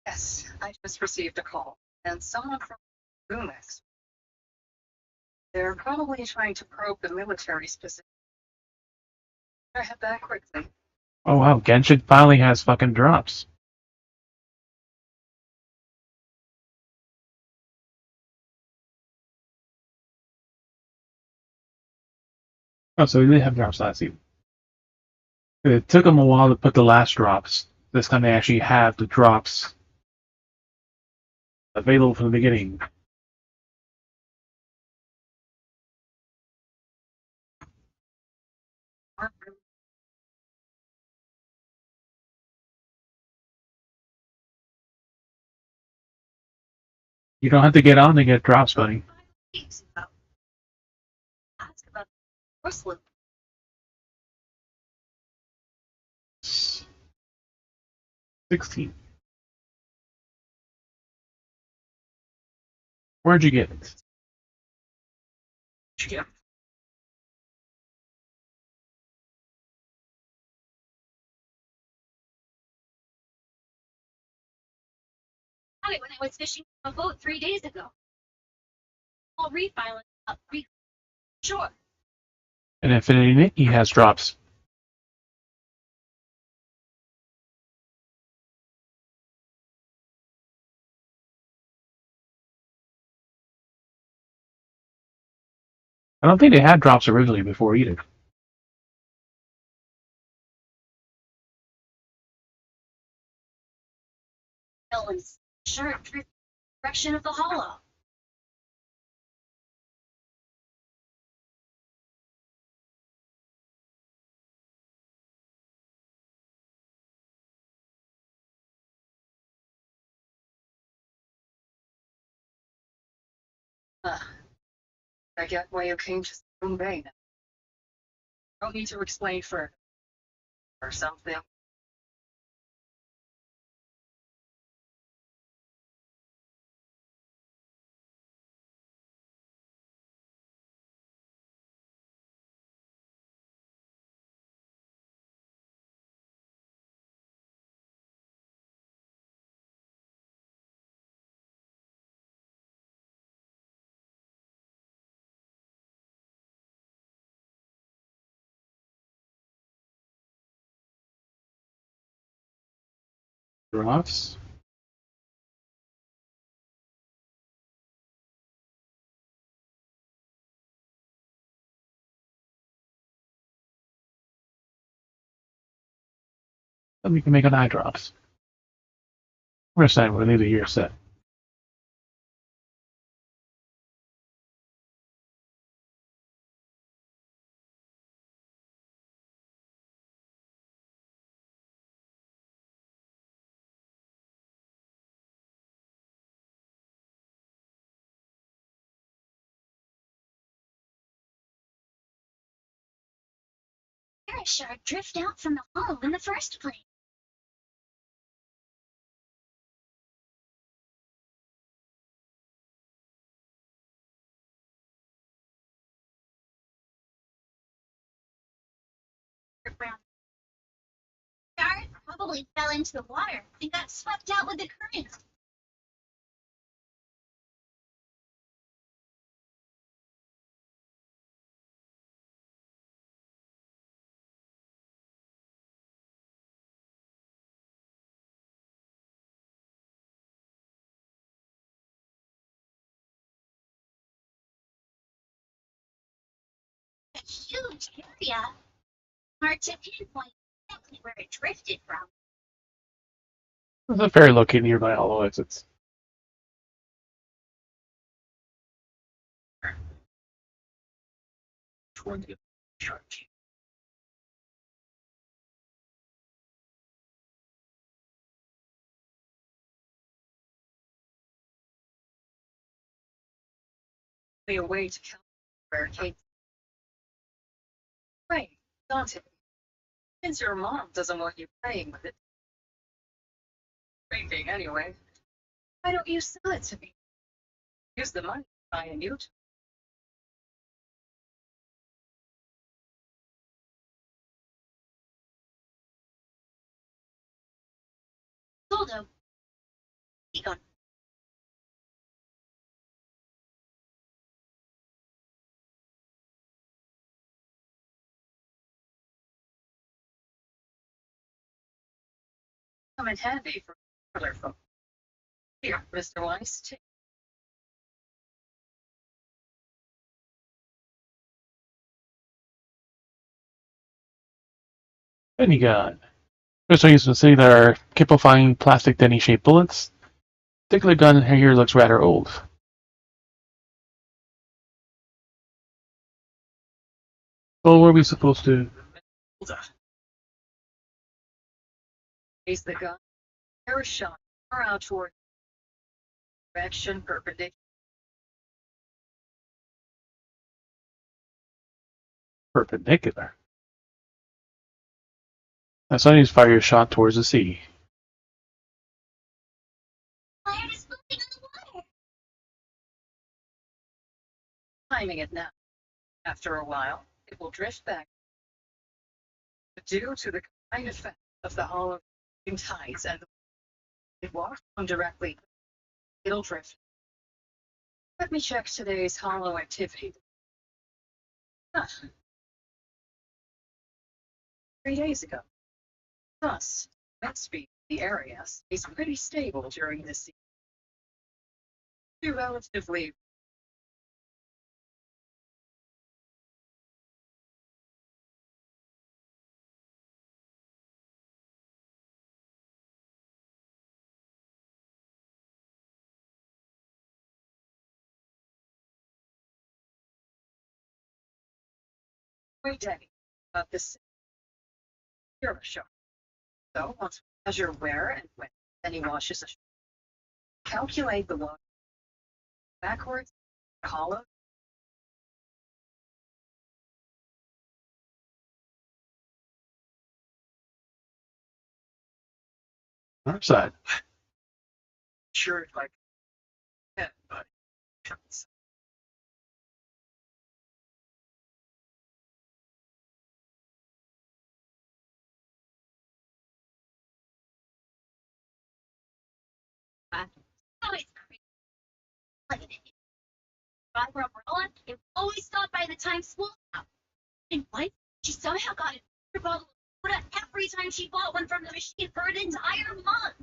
Yes, I just received a call, and someone from Lumix. They're probably trying to probe the military's position. I head back quickly.
Oh wow, Genshin finally has fucking drops. Oh, so we did have drops last season. It took them a while to put the last drops. This time they actually have the drops available from the beginning. You don't have to get on to get drops, buddy.
Ask about porcelain.
16. Where'd you get it?
Yeah.
When I was fishing a boat 3 days ago. All reef island up reef shore.
And Infinity Nick, he has drops. I don't think they had drops originally before either.
Ellie's sure direction of the hollow.
I get why you came to Spoon Bay now. Don't need to explain further. Or something.
Drops. Then we can make an eye drops. We're saying we'll leave the year set.
Parashard drift out from the hollow in the first place. Shard probably fell into the water and got swept out with the current. A huge area. Hard to pinpoint exactly where it drifted from.
There's a ferry located nearby hollow exits.
A way to count barricade. Right, Dante. Since your mom doesn't want you playing with it. Drinking anyway. Why don't you sell it to me? Use the money to buy a new toy.
Soldo. Egon.
Come in handy for other folk. Here, Mr. Weiss, take.
Denny gun. First one used to see that are capable of firing plastic Denny-shaped bullets. Particular gun here looks rather old. Well, where are we supposed to?
Raise the gun. Fire a shot far out toward direction perpendicular.
Perpendicular. Now, so I need to fire a shot towards the sea.
Fire is moving on the water.
Timing it now. After a while, it will drift back. Due to the combined effect of the hollow tides and it walks on directly, it'll drift. Let me check today's hollow activity. Huh. 3 days ago. Thus, wind speed in the area stays pretty stable during this season. Relatively quite Denny about this hero show. So once we measure where and when Denny washes a calculate the water backwards, hollow.
Upside.
Sure, like, yeah, but
Always crazy. Like an idiot. Buy her umbrella and always stop by the time school out. And what? She somehow got a bottle of soda every time she bought one from the machine for an entire month.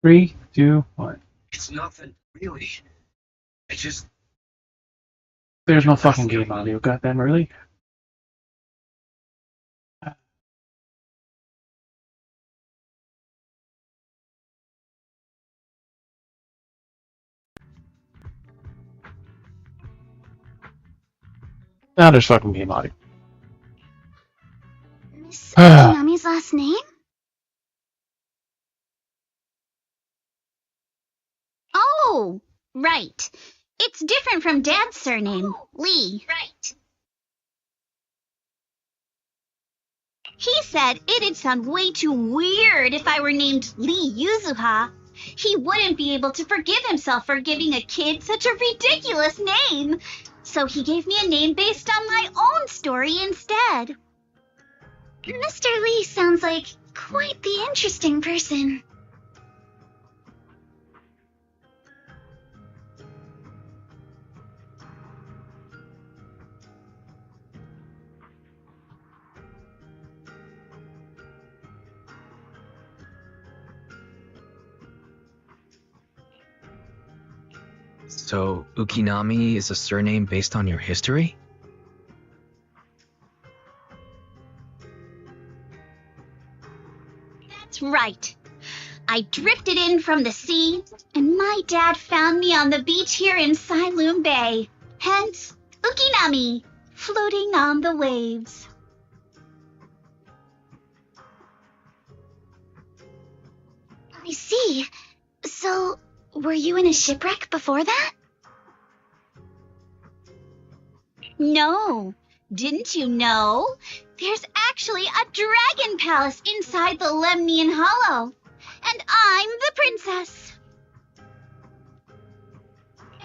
Three, two, one.
It's nothing, really. I just...
There's no fucking game audio, goddamn, really? Now there's fucking game audio.
Miss Ukinami's last name? Oh, right. It's different from Dad's surname, Lee. Right. He said it'd sound way too weird if I were named Lee Yuzuha. He wouldn't be able to forgive himself for giving a kid such a ridiculous name. So he gave me a name based on my own story instead. Mr. Lee sounds like quite the interesting person.
So, Ukinami is a surname based on your history?
That's right. I drifted in from the sea, and my dad found me on the beach here in Sailoon Bay. Hence, Ukinami, floating on the waves. I see. So, were you in a shipwreck before that? No. Didn't you know? There's actually a dragon palace inside the Lemnian Hollow. And I'm the princess.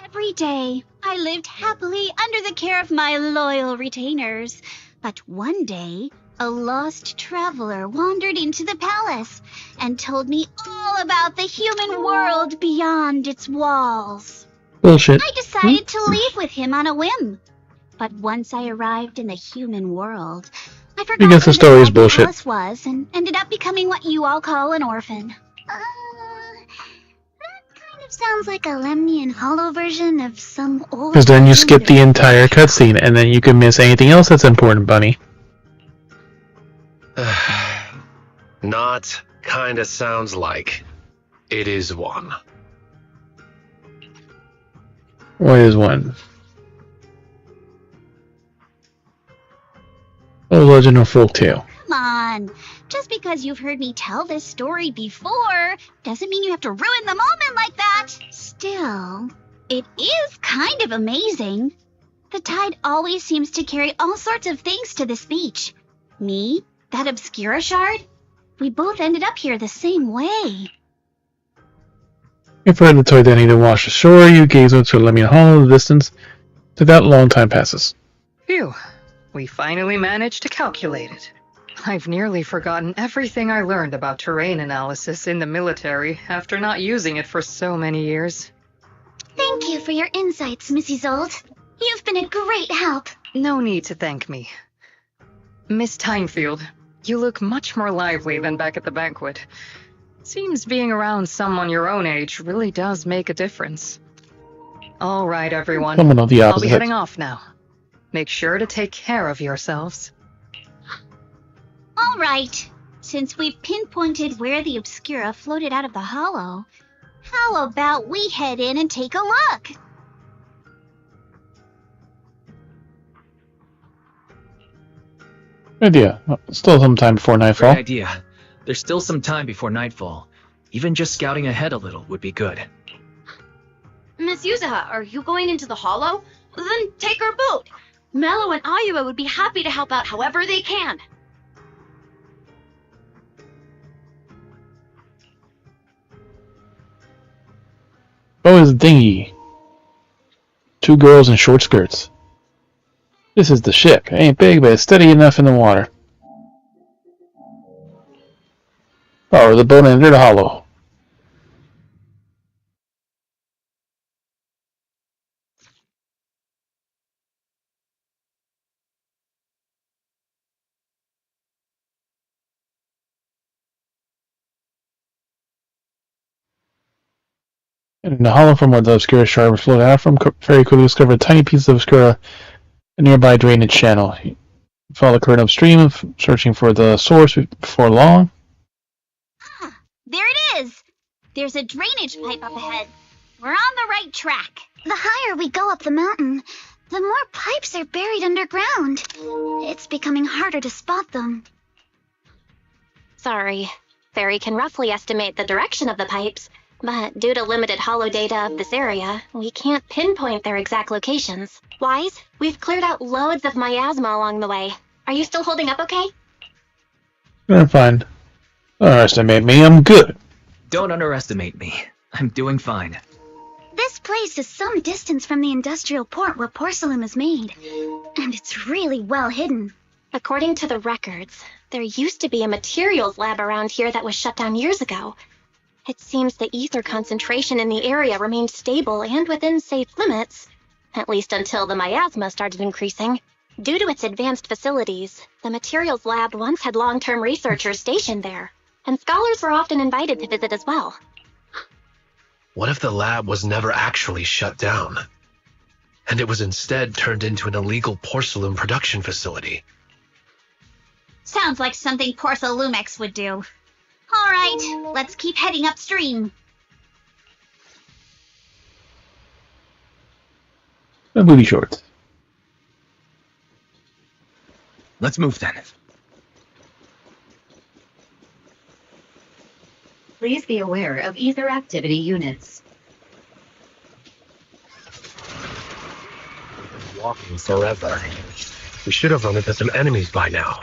Every day, I lived happily under the care of my loyal retainers. But one day, a lost traveler wandered into the palace and told me all about the human world beyond its walls.
Bullshit.
I decided to leave with him on a whim. But once I arrived in the human world, I forgot
Because the
what
story is
the
bullshit.
palace was and ended up becoming what you all call an orphan. That kind of sounds like a Lemnian Hollow version of some old...
Because then you skip the entire cutscene, and then you can miss anything else that's important, Bunny.
Not kinda sounds like. It is one.
What is one? Oh, legend or folktale.
Come on. Just because you've heard me tell this story before doesn't mean you have to ruin the moment like that. Still, it is kind of amazing. The tide always seems to carry all sorts of things to this beach. Me, that Obscura shard, we both ended up here the same way.
You've heard the toy Danny to wash ashore, you gaze into a Lemnian Hollow in the distance. To that long time passes.
Phew. We finally managed to calculate it. I've nearly forgotten everything I learned about terrain analysis in the military after not using it for so many years.
Thank you for your insights, Mrs. Old. You've been a great help.
No need to thank me. Miss Timefield, you look much more lively than back at the banquet. Seems being around someone your own age really does make a difference. All right, everyone.
Someone of the
I'll be
opposite.
heading off now. Make sure to take care of yourselves.
All right. Since we've pinpointed where the Obscura floated out of the hollow, how about we head in and take a look?
Idea. Still some time before nightfall.
Great idea. There's still some time before nightfall. Even just scouting ahead a little would be good.
Miss Yuzaha, are you going into the hollow? Then take our boat. Mello and Ayuba would be happy to help out however they can.
Oh, it's dinghy. 2 girls in short skirts. This is the ship. It ain't big, but it's steady enough in the water. Power the boat and enter the hollow. In the hollow from where the obscura shard flowed out from, very quickly discovered a tiny piece of obscura, a nearby drainage channel. Follow the current upstream, searching for the source before long.
Ah, there it is! There's a drainage pipe up ahead. We're on the right track. The higher we go up the mountain, the more pipes are buried underground. It's becoming harder to spot them.
Sorry. Fairy can roughly estimate the direction of the pipes, but due to limited holo data of this area, we can't pinpoint their exact locations. Wise, we've cleared out loads of miasma along the way. Are you still holding up okay?
I'm fine. Don't underestimate me, I'm good.
Don't underestimate me. I'm doing fine.
This place is some distance from the industrial port where porcelain is made, and it's really well hidden.
According to the records, there used to be a materials lab around here that was shut down years ago. It seems the ether concentration in the area remained stable and within safe limits, at least until the miasma started increasing. Due to its advanced facilities, the materials lab once had long-term researchers stationed there, and scholars were often invited to visit as well.
What if the lab was never actually shut down, and it was instead turned into an illegal porcelain production facility?
Sounds like something Porcelumex would do. All right, let's keep heading upstream.
My booty shorts.
Let's move then.
Please be aware of ether activity units.
Walking forever. We should have run into some enemies by now.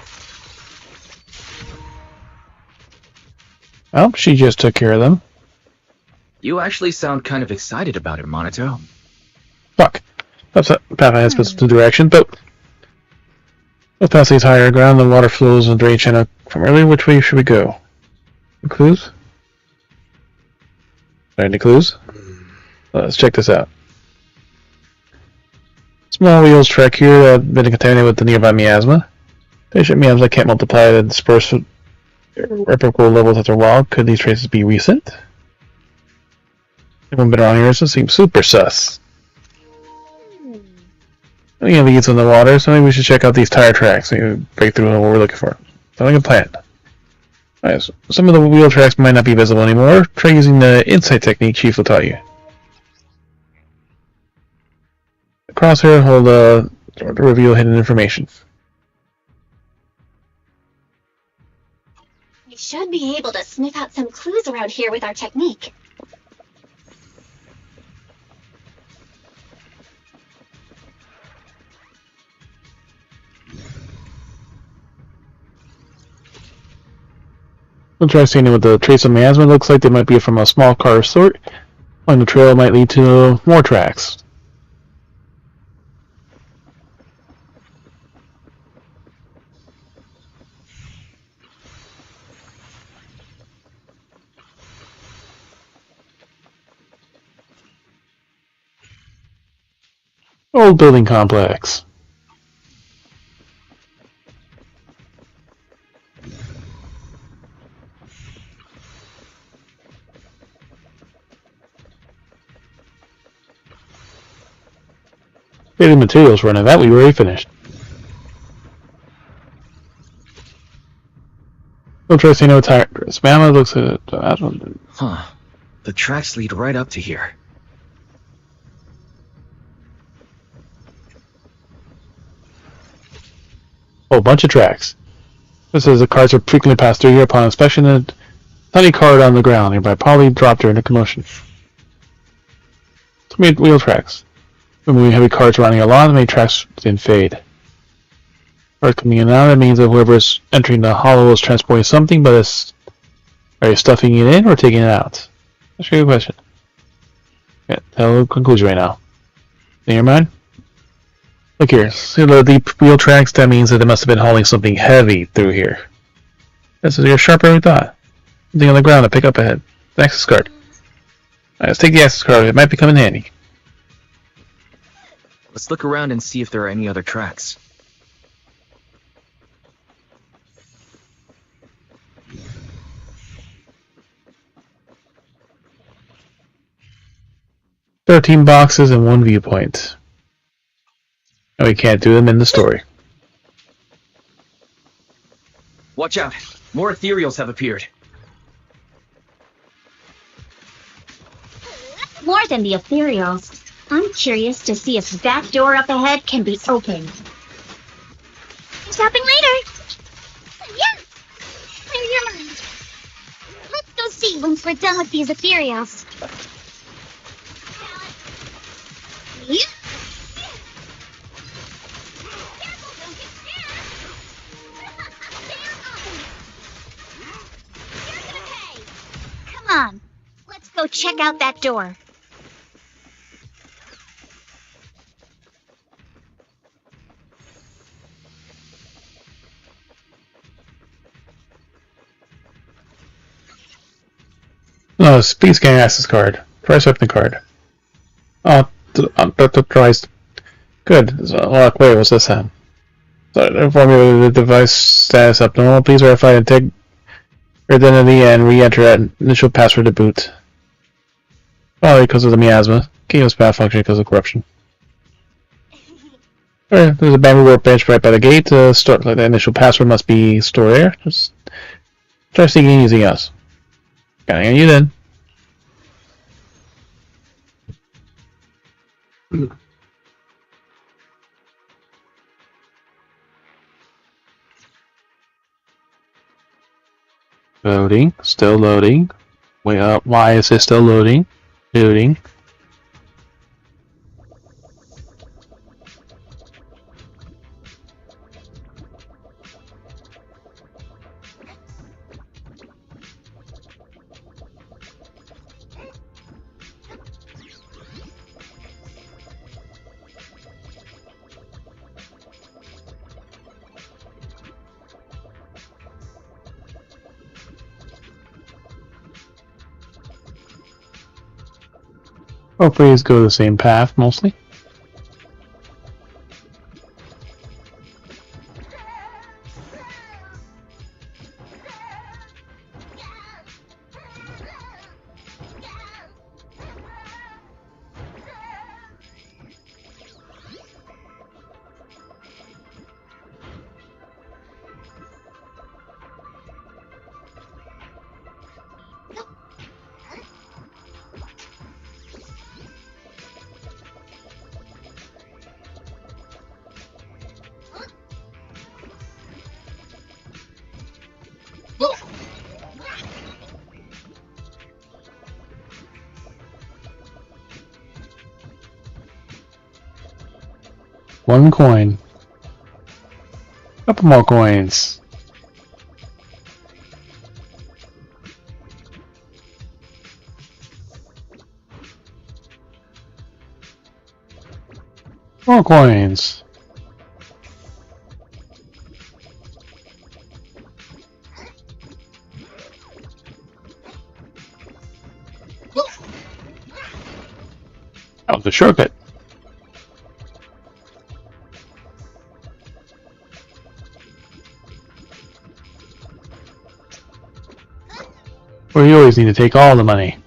Well, she just took care of them.
You actually sound kind of excited about it, Monato.
Fuck. Papa has specific direction, but we'll pass these higher ground. The water flows in the drain channel from earlier. Which way should we go? Any clues? Any clues? Let's check this out. Small wheels track here that have been contaminated with the nearby miasma. Patient miasma can't multiply and disperse with replicable levels after a while. Could these traces be recent? Everyone been around here, so it seems super sus. We have leads on the water, so maybe we should check out these tire tracks. Maybe break through what we're looking for. Sounds like a plan. Alright, so some of the wheel tracks might not be visible anymore. Try using the insight technique Chief will tell you. Crosshair, hold to reveal hidden information.
We should be able to sniff out some clues around here with our technique.
We'll try seeing it with the trace of miasma. Looks like they might be from a small car sort. Along the trail might lead to more tracks. Old building complex. Faded materials running. That we already finished. We'll try seeing no tire. Spammer looks at. I don't.
Huh. The tracks lead right up to here.
Oh, bunch of tracks. It says the cards are frequently passed through here upon inspection. A tiny card on the ground nearby probably dropped during the commotion. So many wheel tracks. When moving heavy carts running along, many tracks didn't fade. Card coming in and out, that means that whoever's entering the hollow is transporting something, but are you stuffing it in or taking it out? That's a good question. Yeah, tell the conclusion right now. In your mind? Look here. See the deep wheel tracks? That means that they must have been hauling something heavy through here. This is your sharper than we thought. Something on the ground to pick up ahead. The access card. Alright, let's take the access card. It might become in handy.
Let's look around and see if there are any other tracks. "13 boxes and 1 viewpoint. And we can't do them in the story. Watch out! More ethereals have appeared.
More than the ethereals. I'm curious to see if that door up ahead can be opened. Shopping later! Yeah! Clear your mind. Let's go see once we're done with these ethereals. Yeah. Come on, let's go check out that door.
No, speed scanning access card. Try swiping the card. Oh, tries. Good. So, wait, what's this then? So, inform me of the device status abnormal. Please verify and take your identity and re-enter that initial password to boot. Probably because of the miasma. Game was malfunctioning because of corruption. Alright, there's a bamboo workbench right by the gate. Store, like the initial password must be stored there. Just try sneaking and using us. Counting on you then. Loading, still loading. Wait up, why is it still loading? Loading. Hopefully it's go the same path, mostly. One coin. Couple more coins. More coins. That was a shortcut. Or you always need to take all the money.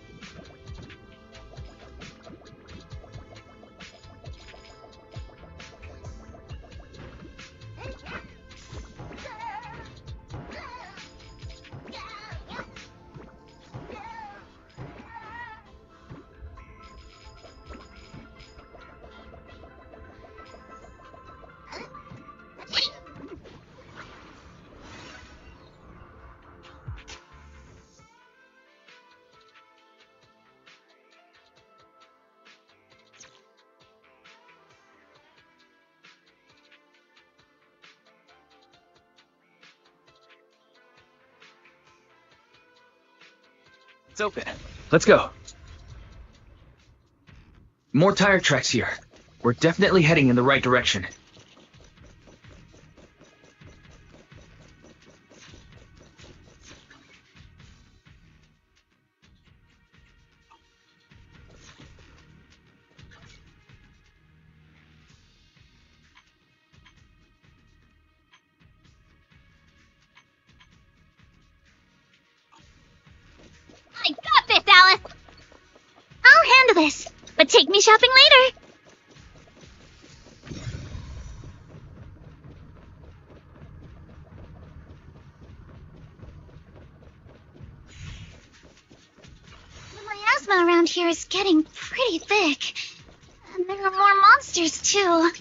It's open. Let's go. More tire tracks here. We're definitely heading in the right direction.
I got this, Alice! I'll handle this, but take me shopping later. The miasma around here is getting pretty thick. And there are more monsters, too.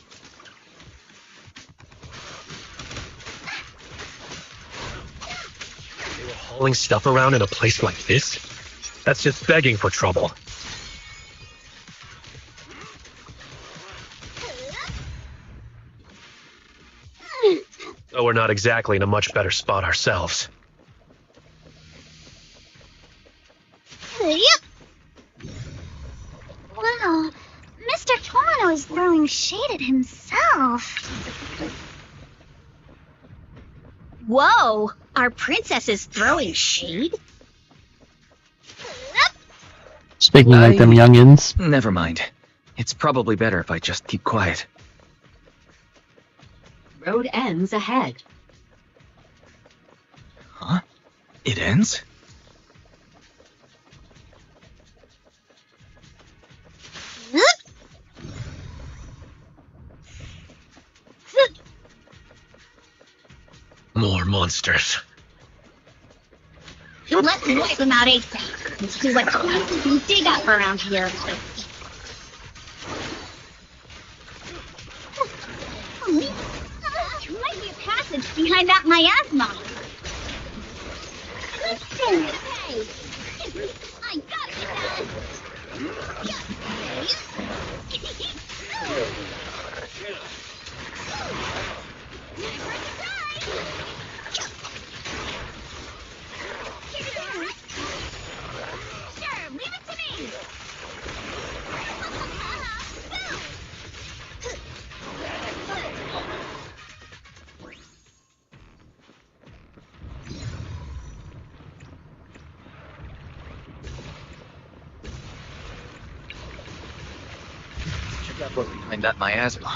Hauling stuff around in a place like this? That's just begging for trouble. Though we're not exactly in a much better spot ourselves.
Yep. Wow, Mr. Tomino is throwing shade at himself. Whoa, our princess is throwing shade?
Speaking like them youngins.
Never mind. It's probably better if I just keep quiet.
Road ends ahead.
Huh? It ends?
More monsters.
Let's wipe them out ASAP and see what places we dig up around here. There might be a passage behind that miasma. Listen, hey, I got Sure, leave it to me.
Check out what's behind that miasma.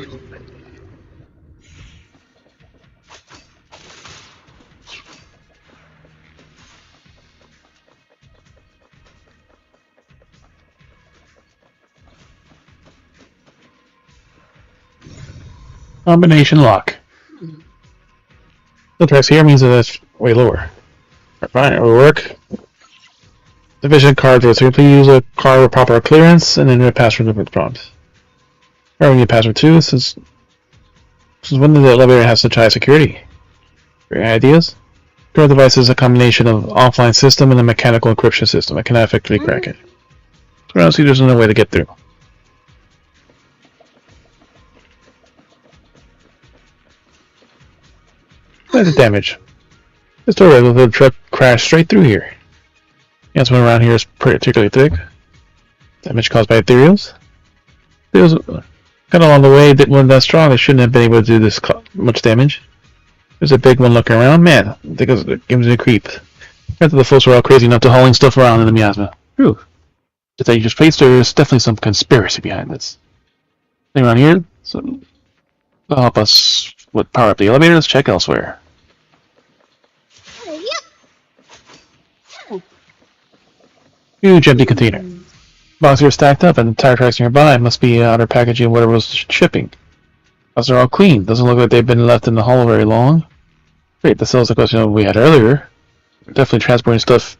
Combination lock. The text here means that it's way lower. Fine, it will work. Sufficient cards will simply use a card with proper clearance and enter a password with prompt. Or we need password too. This is when the elevator has such high security. Great ideas? Current device is a combination of offline system and a mechanical encryption system. I cannot effectively crack it. So honestly, there's no way to get through. What's the damage? This door of the truck crashed straight through here. The one around here is particularly thick. Damage caused by ethereals. Ethereals kind of along the way weren't that strong. They shouldn't have been able to do this much damage. There's a big one looking around. Man, I think it gives me a creep. After the folks were all crazy enough to hauling stuff around in the miasma. Whew. It's a dangerous place. There's definitely some conspiracy behind this. Thing around here, so will help us with power up the elevator. Let's check elsewhere. Huge empty container. Boxes are stacked up and the tire tracks nearby must be outer packaging of whatever was shipping. Boxes are all clean. Doesn't look like they've been left in the hollow very long. Great, that settles the question we had earlier. We're definitely transporting stuff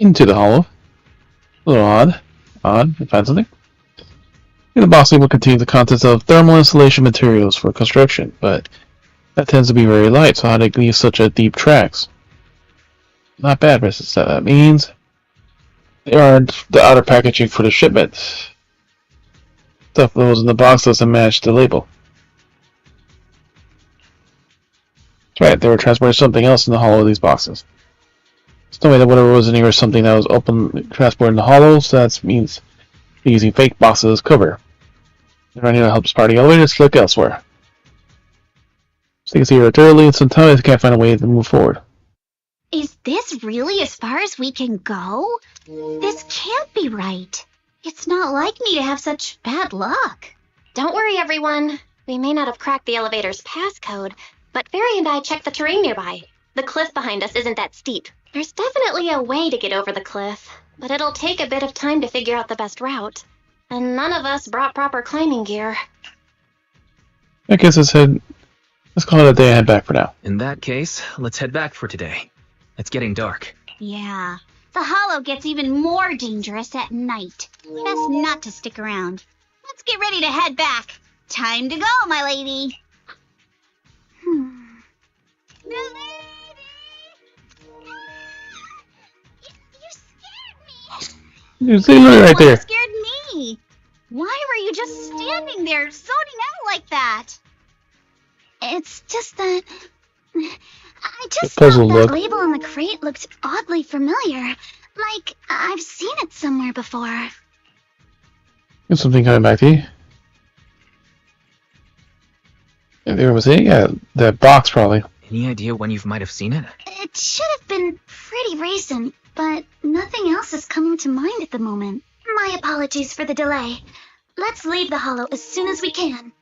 into the hollow. A little odd. Odd. You find something? The box will contain the contents of thermal insulation materials for construction, but that tends to be very light, so how do they leave such a deep tracks? Not bad, Mrs. That means they aren't the outer packaging for the shipment. Stuff that was in the box doesn't match the label. That's right, they were transporting something else in the hollow of these boxes. It's no way that whatever was in here was something that was open transport in the hollow, so that means using fake boxes as cover. If I need to help this party elevator, let's look elsewhere. Things here early, and sometimes I can't find a way to move forward.
Is this really as far as we can go? This can't be right. It's not like me to have such bad luck.
Don't worry, everyone. We may not have cracked the elevator's passcode, but Fairy and I checked the terrain nearby. The cliff behind us isn't that steep. There's definitely a way to get over the cliff, but it'll take a bit of time to figure out the best route. And none of us brought proper climbing gear.
I guess let's call it a day and head back for now.
In that case, let's head back for today. It's getting dark.
Yeah, the hollow gets even more dangerous at night. Best not to stick around. Let's get ready to head back. Time to go, my lady.
You see, look right there.
You scared me. Why were you just standing there, zoning out like that? It's just that I just thought that label on the crate looked oddly familiar. Like I've seen it somewhere before.
There's something coming back to you. If there was it, yeah, that box probably.
Any idea when you might have seen it?
It should have been pretty recent, but nothing else is coming to mind at the moment. My apologies for the delay. Let's leave the hollow as soon as we can.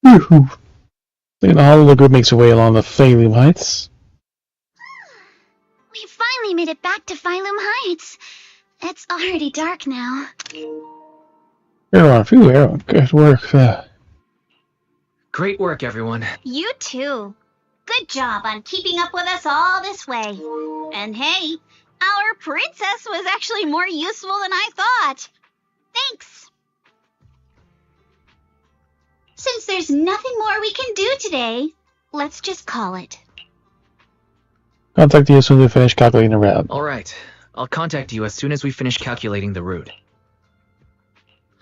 Woohoo! The hollow group makes her way along the Phaleum Heights.
We finally made it back to Phylum Heights. It's already dark now.
Everyone, good work.
Great work, everyone.
You too. Good job on keeping up with us all this way. And hey, our princess was actually more useful than I thought. Thanks. Since there's nothing more we can do today, let's just call it.
Contact you as soon as we finish calculating the route.
Alright, I'll contact you as soon as we finish calculating the route.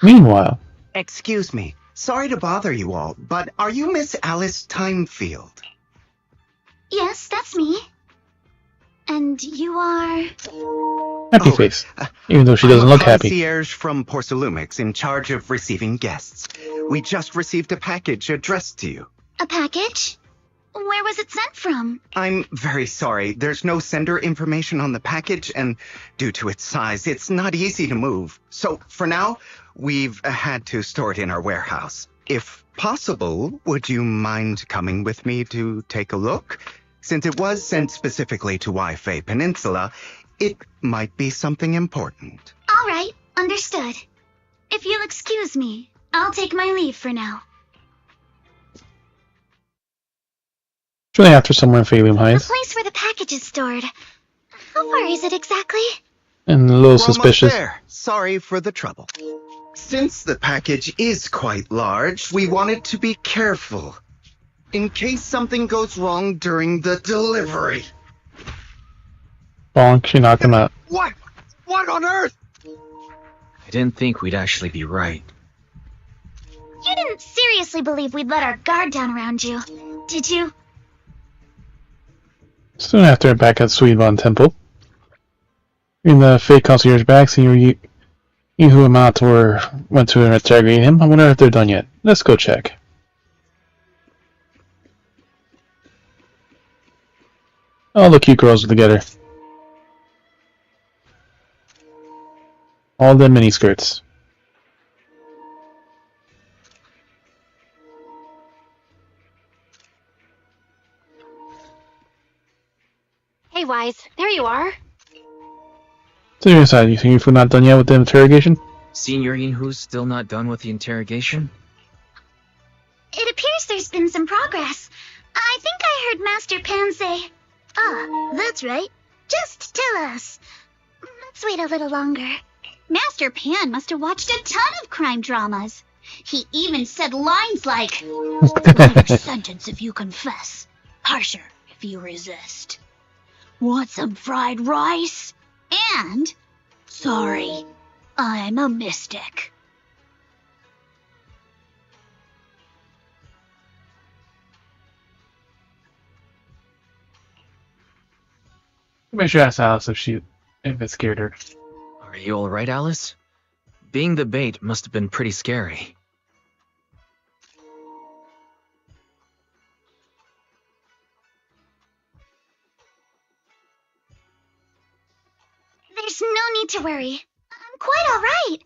Meanwhile...
Excuse me, sorry to bother you all, but are you Miss Alice Timefield?
Yes, that's me. And you are...
Happy face, even though she doesn't look happy.
Concierge from Porcelumix in charge of receiving guests. We just received a package addressed to you.
A package? Where was it sent from?
I'm very sorry. There's no sender information on the package, and due to its size, it's not easy to move. So, for now, we've had to store it in our warehouse. If possible, would you mind coming with me to take a look? Since it was sent specifically to Wi-Fi Peninsula, it might be something important.
All right, understood. If you'll excuse me, I'll take my leave for now.
Shortly after, somewhere in Phaleum Heights.
The place where the package is stored. How far is it exactly?
And a little suspicious.
There. Sorry for the trouble. Since the package is quite large, we wanted to be careful. In case something goes wrong during the delivery.
Bonk, she knocked him out.
What? What on earth?
I didn't think we'd actually be right.
You didn't seriously believe we'd let our guard down around you, did you?
Soon after, back at Sweetbond Temple. In the fake concierge back, seeing you who amount went to interrogate him. I wonder if they're done yet. Let's go check. All the cute girls are together. All the mini skirts.
Hey, Wise, there you are.
Seriously, you think you're not done yet with the interrogation?
Senior Yinhu's still not done with the interrogation?
It appears there's been some progress. I think I heard Master Pan say, "Ah, that's right. Just tell us." Let's wait a little longer. Master Pan must have watched a ton of crime dramas. He even said lines like, "Lighter sentence if you confess. Harsher
if you resist. Want some fried rice? And, sorry, I'm a mystic.
Make sure I ask Alice if it scared her.
Are you alright, Alice? Being the bait must have been pretty scary.
There's no need to worry. I'm quite alright.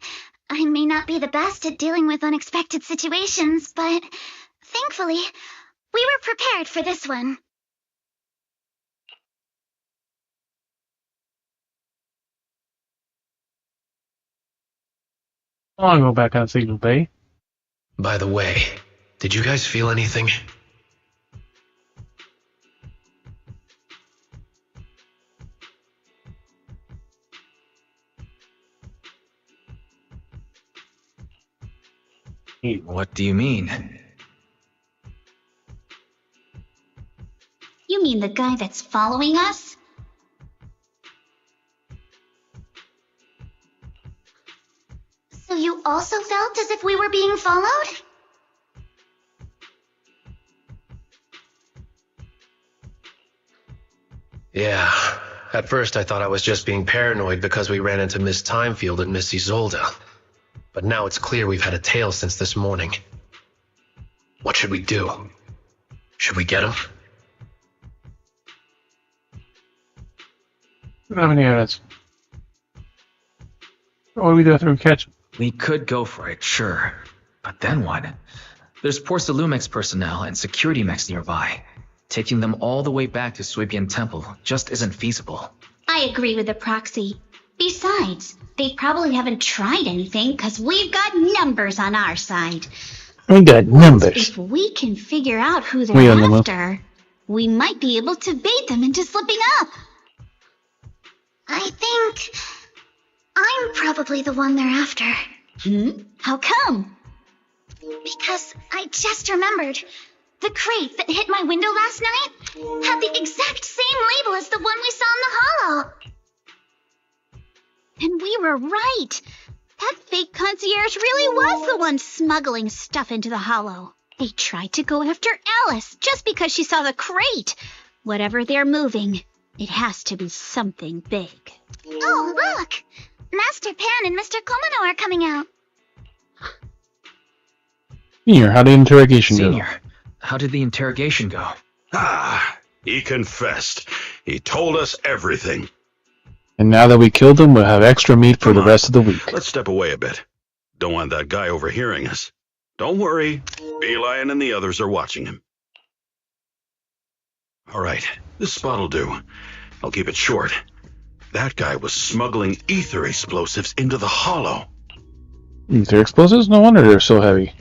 I may not be the best at dealing with unexpected situations, but thankfully, we were prepared for this one.
I want to go back on Signal Bay.
By the way, did you guys feel anything?
What do you mean?
You mean the guy that's following us? So you also felt as if we were being followed?
Yeah. At first I thought I was just being paranoid because we ran into Miss Timefield and Miss Isolde. But now it's clear we've had a tail since this morning. What should we do? Should we get him?
I don't have any evidence. What do we do after we catch him?
We could go for it, sure. But then what? There's Porcelumex personnel and security mechs nearby. Taking them all the way back to Suibian Temple just isn't feasible.
I agree with the proxy. Besides, they probably haven't tried anything because we've got numbers on our side.
We got numbers.
If we can figure out who
We
they're
on the move.
after, we might be able to bait them into slipping up. I think I'm probably the one they're after. How come? Because I just remembered. The crate that hit my window last night had the exact same label as the one we saw in the hollow. And we were right. That fake concierge really was the one smuggling stuff into the hollow. They tried to go after Alice just because she saw the crate. Whatever they're moving, it has to be something big. Oh, look! Master Pan and Mr. Komano are coming out.
Senior, how did the interrogation go?
Senior, how did the interrogation go?
He confessed. He told us everything.
And now that we killed him, we'll have extra meat for the rest of the week.
Let's step away a bit. Don't want that guy overhearing us. Don't worry. Beelion and the others are watching him. Alright, this spot'll do. I'll keep it short. That guy was smuggling ether explosives into the hollow.
Ether explosives? No wonder they're so heavy.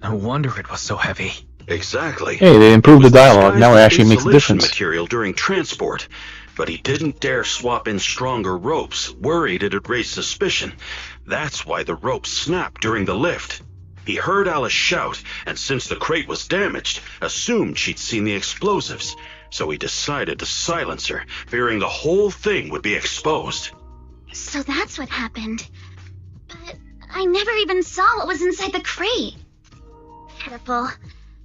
No wonder it was so heavy.
Exactly.
Hey, they improved the dialogue. Now it actually makes a
Insulation
difference.
material during transport, but he didn't dare swap in stronger ropes, worried it'd raise suspicion. That's why the ropes snapped during the lift. He heard Alice shout, and since the crate was damaged, assumed she'd seen the explosives. So he decided to silence her, fearing the whole thing would be exposed.
So that's what happened. But I never even saw what was inside the crate. Pitiful.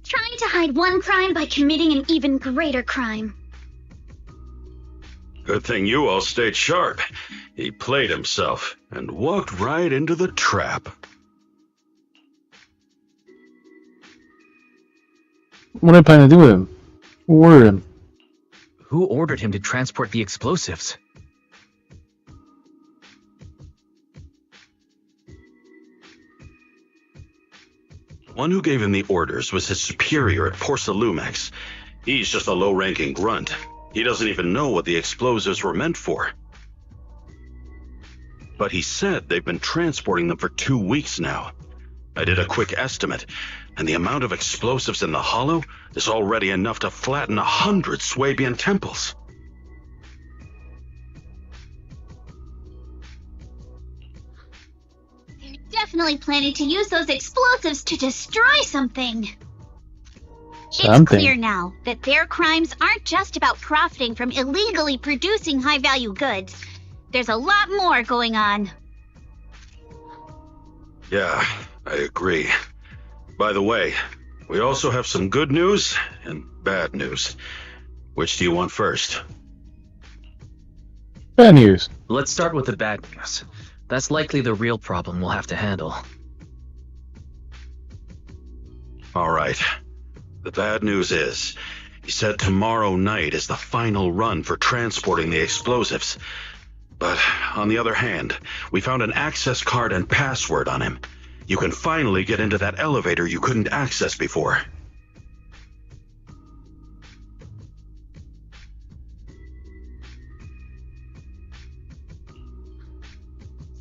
Trying to hide one crime by committing an even greater crime.
Good thing you all stayed sharp. He played himself and walked right into the trap.
What are they planning to do with him? Who ordered him?
Who ordered him to transport the explosives?
The one who gave him the orders was his superior at Porcelumex. He's just a low-ranking grunt. He doesn't even know what the explosives were meant for. But he said they've been transporting them for 2 weeks now. I did a quick estimate, and the amount of explosives in the hollow is already enough to flatten 100 Suibian temples.
They're definitely planning to use those explosives to destroy something. It's clear now that their crimes aren't just about profiting from illegally producing high-value goods. There's a lot more going on.
Yeah, I agree. By the way, we also have some good news and bad news. Which do you want first?
Bad news.
Let's start with the bad news. That's likely the real problem we'll have to handle.
All right. The bad news is, he said tomorrow night is the final run for transporting the explosives. But on the other hand, we found an access card and password on him. You can finally get into that elevator you couldn't access before.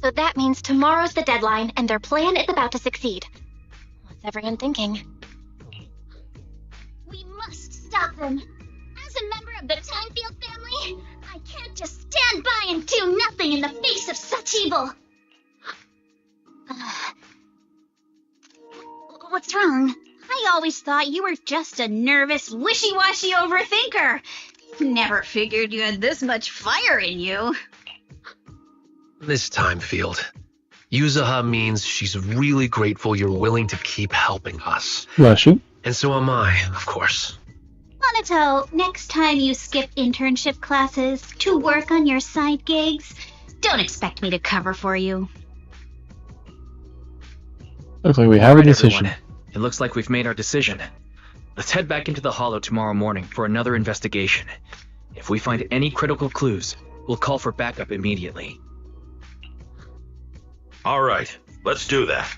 So that means tomorrow's the deadline, and their plan is about to succeed. What's everyone thinking?
We must stop them. As a member of the Timefield family, I can't just stand by and do nothing in the face of such evil. What's wrong? I always thought you were just a nervous, wishy-washy overthinker. Never figured you had this much fire in you.
This time, Field. Yuzaha means she's really grateful you're willing to keep helping us.
Bless you.
And so am I, of course.
Monato, next time you skip internship classes to work on your side gigs, don't expect me to cover for you.
Looks like we have a decision.
Everyone. It looks like we've made our decision. Let's head back into the Hollow tomorrow morning for another investigation. If we find any critical clues, we'll call for backup immediately.
All right, let's do that.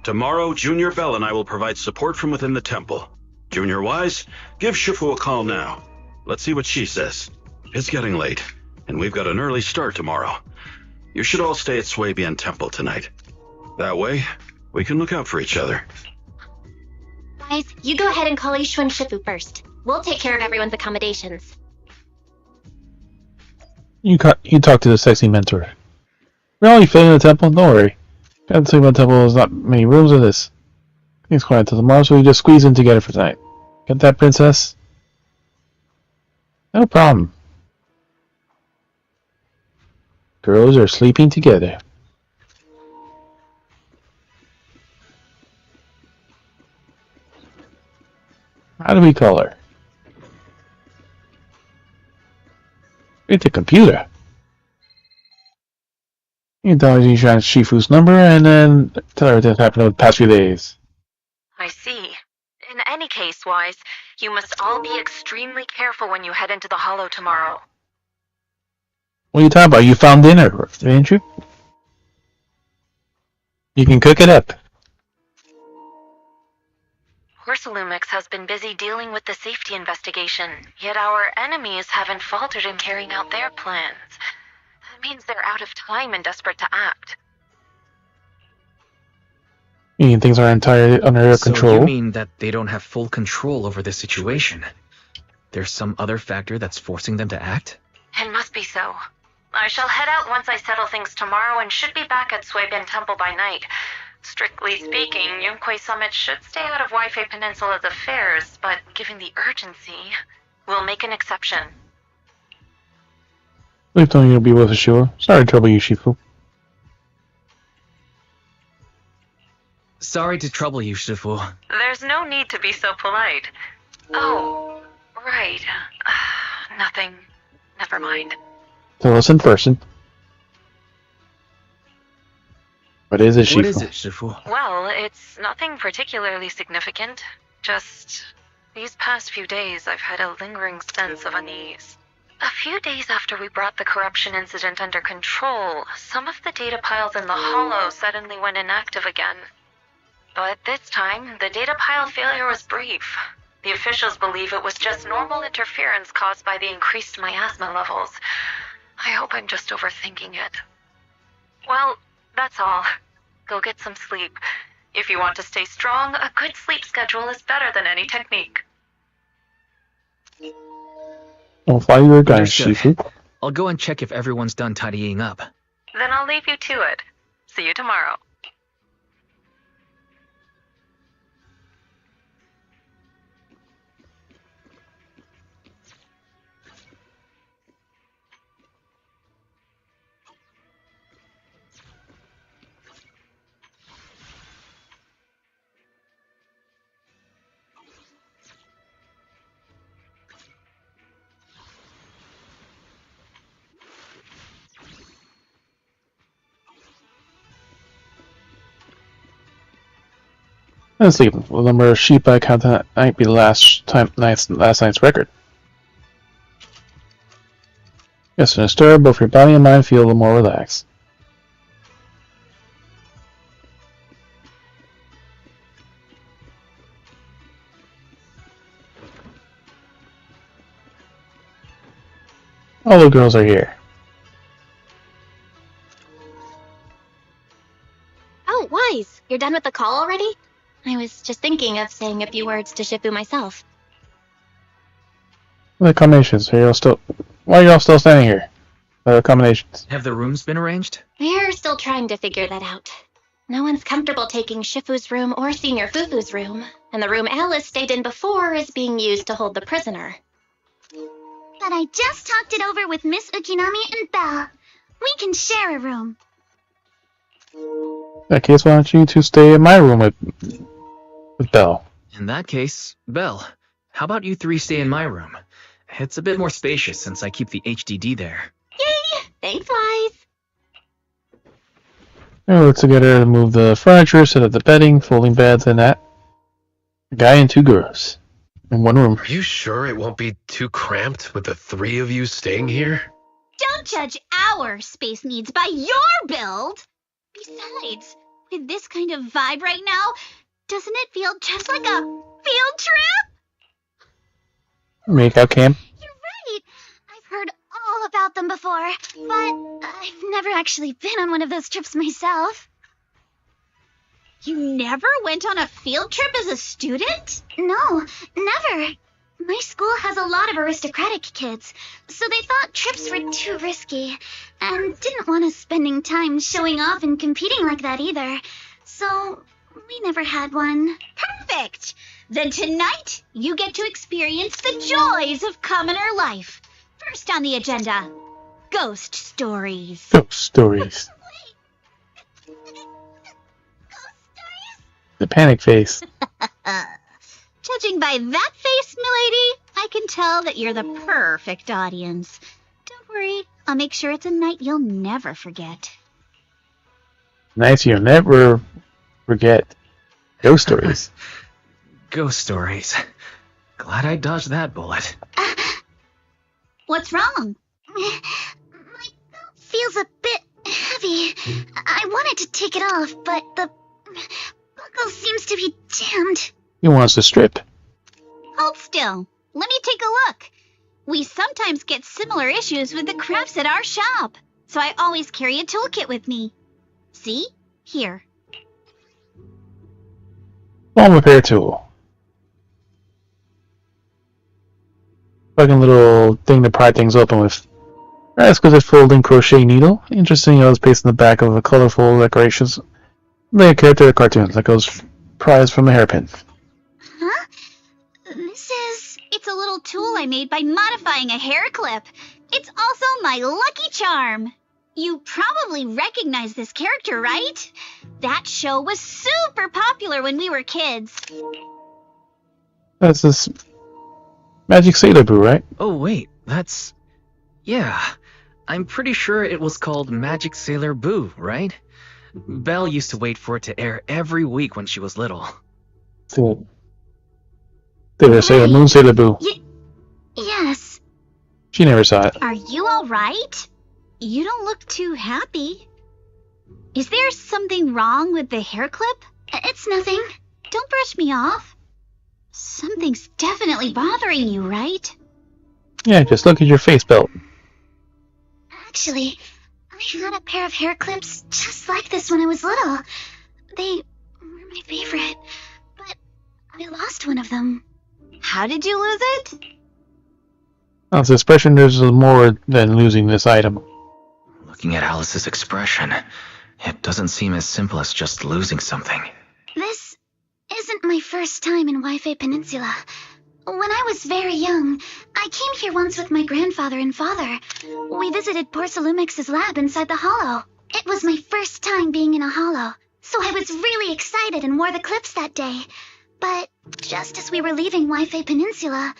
Tomorrow, Junior Bell and I will provide support from within the temple. Junior Wise, give Shifu a call now. Let's see what she says. It's getting late, and we've got an early start tomorrow. You should all stay at Swabian Temple tonight. That way, we can look out for each other.
Guys, you go ahead and call Ishu and Shifu first. We'll take care of everyone's accommodations.
You talk to the sexy mentor. We're only fit in the temple, don't worry. Got to sleep in the temple, there's not many rooms in this. It's quiet until tomorrow, so we just squeeze in together for tonight. Get that, princess? No problem. Girls are sleeping together. How do we call her? It's a computer. You can tell her Shifu's number and then tell her what happened over the past few days.
I see. In any case, Wise, you must all be extremely careful when you head into the Hollow tomorrow.
What are you talking about? You found dinner, didn't you? You can cook it up.
Porsalumix has been busy dealing with the safety investigation, yet our enemies haven't faltered in carrying out their plans. That means they're out of time and desperate to act.
You mean things are entirely under their control?
So you mean that they don't have full control over this situation? There's some other factor that's forcing them to act?
It must be so. I shall head out once I settle things tomorrow and should be back at Swabian Temple by night. Strictly speaking, Yunquay Summit should stay out of Waifei Peninsula's affairs, but given the urgency, we'll make an exception.
Please tell me you'll be with us, sure. Sorry to trouble you, Shifu.
Sorry to trouble you, Shifu.
There's no need to be so polite. Oh, right. Nothing. Never mind.
Tell us in person. What is it, Shifu?
What is it, Shifu?
Well, it's nothing particularly significant. Just these past few days I've had a lingering sense of unease. A few days after we brought the corruption incident under control, some of the data piles in the Hollow suddenly went inactive again. But this time, the data pile failure was brief. The officials believe it was just normal interference caused by the increased miasma levels. I hope I'm just overthinking it. Well, that's all. Go get some sleep. If you want to stay strong, a good sleep schedule is better than any technique.
I'll follow your guys, Shifu.
I'll go and check if everyone's done tidying up.
Then I'll leave you to it. See you tomorrow.
Let's see. The number of sheep I count that might be last night's record. Yes, in a stir, both your body and mind feel a little more relaxed. All the girls are here.
Oh, Wise, you're done with the call already? I was just thinking of saying a few words to Shifu myself.
The combinations. Why are y'all still standing here? The combinations.
Have the rooms been arranged?
We're still trying to figure that out. No one's comfortable taking Shifu's room or Senior Fufu's room, and the room Alice stayed in before is being used to hold the prisoner.
But I just talked it over with Miss Ukinami and Belle. We can share a room.
In that case, why don't you two stay in my room with Belle?
In that case, Belle, how about you three stay in my room? It's a bit more spacious since I keep the HDD there.
Yay! Thanks, Wise.
We work together to move the furniture, set up the bedding, folding beds, and that. A guy and two girls. In one room.
Are you sure it won't be too cramped with the three of you staying here?
Don't judge our space needs by your build! Besides, with this kind of vibe right now, doesn't it feel just like a field trip?
Makeout camp.
You're right. I've heard all about them before, but I've never actually been on one of those trips myself.
You never went on a field trip as a student?
No, never. My school has a lot of aristocratic kids, so they thought trips were too risky, and didn't want us spending time showing off and competing like that either. So, we never had one.
Perfect! Then tonight, you get to experience the joys of commoner life. First on the agenda, ghost stories.
Ghost stories. The panic face.
Judging by that face, milady, I can tell that you're the perfect audience. Don't worry, I'll make sure it's a night you'll never forget.
Nights you'll never forget. Ghost stories.
Ghost stories. Glad I dodged that bullet.
What's wrong?
My belt feels a bit heavy. I wanted to take it off, but the buckle seems to be jammed.
He wants to strip.
Hold still. Let me take a look. We sometimes get similar issues with the crafts at our shop, so I always carry a toolkit with me. See? Here.
Home repair tool. Fucking little thing to pry things open with. Exquisite folding crochet needle. Interesting, I was pasted in the back of a colorful decorations. Like a character of cartoons, like those prized from a hairpin.
Huh? It's a little tool I made by modifying a hair clip. It's also my lucky charm. You probably recognize this character, right? That show was super popular when we were kids.
That's this Magic Sailor Boo, right?
Oh, wait, that's... Yeah, I'm pretty sure it was called Magic Sailor Boo, right? Belle used to wait for it to air every week when she was little.
Sailor Sailor Moon Sailor Boo.
Yes.
She never saw it.
Are you alright? You don't look too happy. Is there something wrong with the hair clip?
It's nothing.
Don't brush me off. Something's definitely bothering you, right?
Yeah, just look at your face belt.
Actually, I had a pair of hair clips just like this when I was little. They were my favorite, but I lost one of them.
How did you lose it?
On this expression, there's more than losing this item.
Looking at Alice's expression, it doesn't seem as simple as just losing something.
This isn't my first time in Wi-Fi Peninsula. When I was very young, I came here once with my grandfather and father. We visited Porcelumex's lab inside the hollow. It was my first time being in a hollow, so I was really excited and wore the clips that day. But just as we were leaving Wi-Fi Peninsula,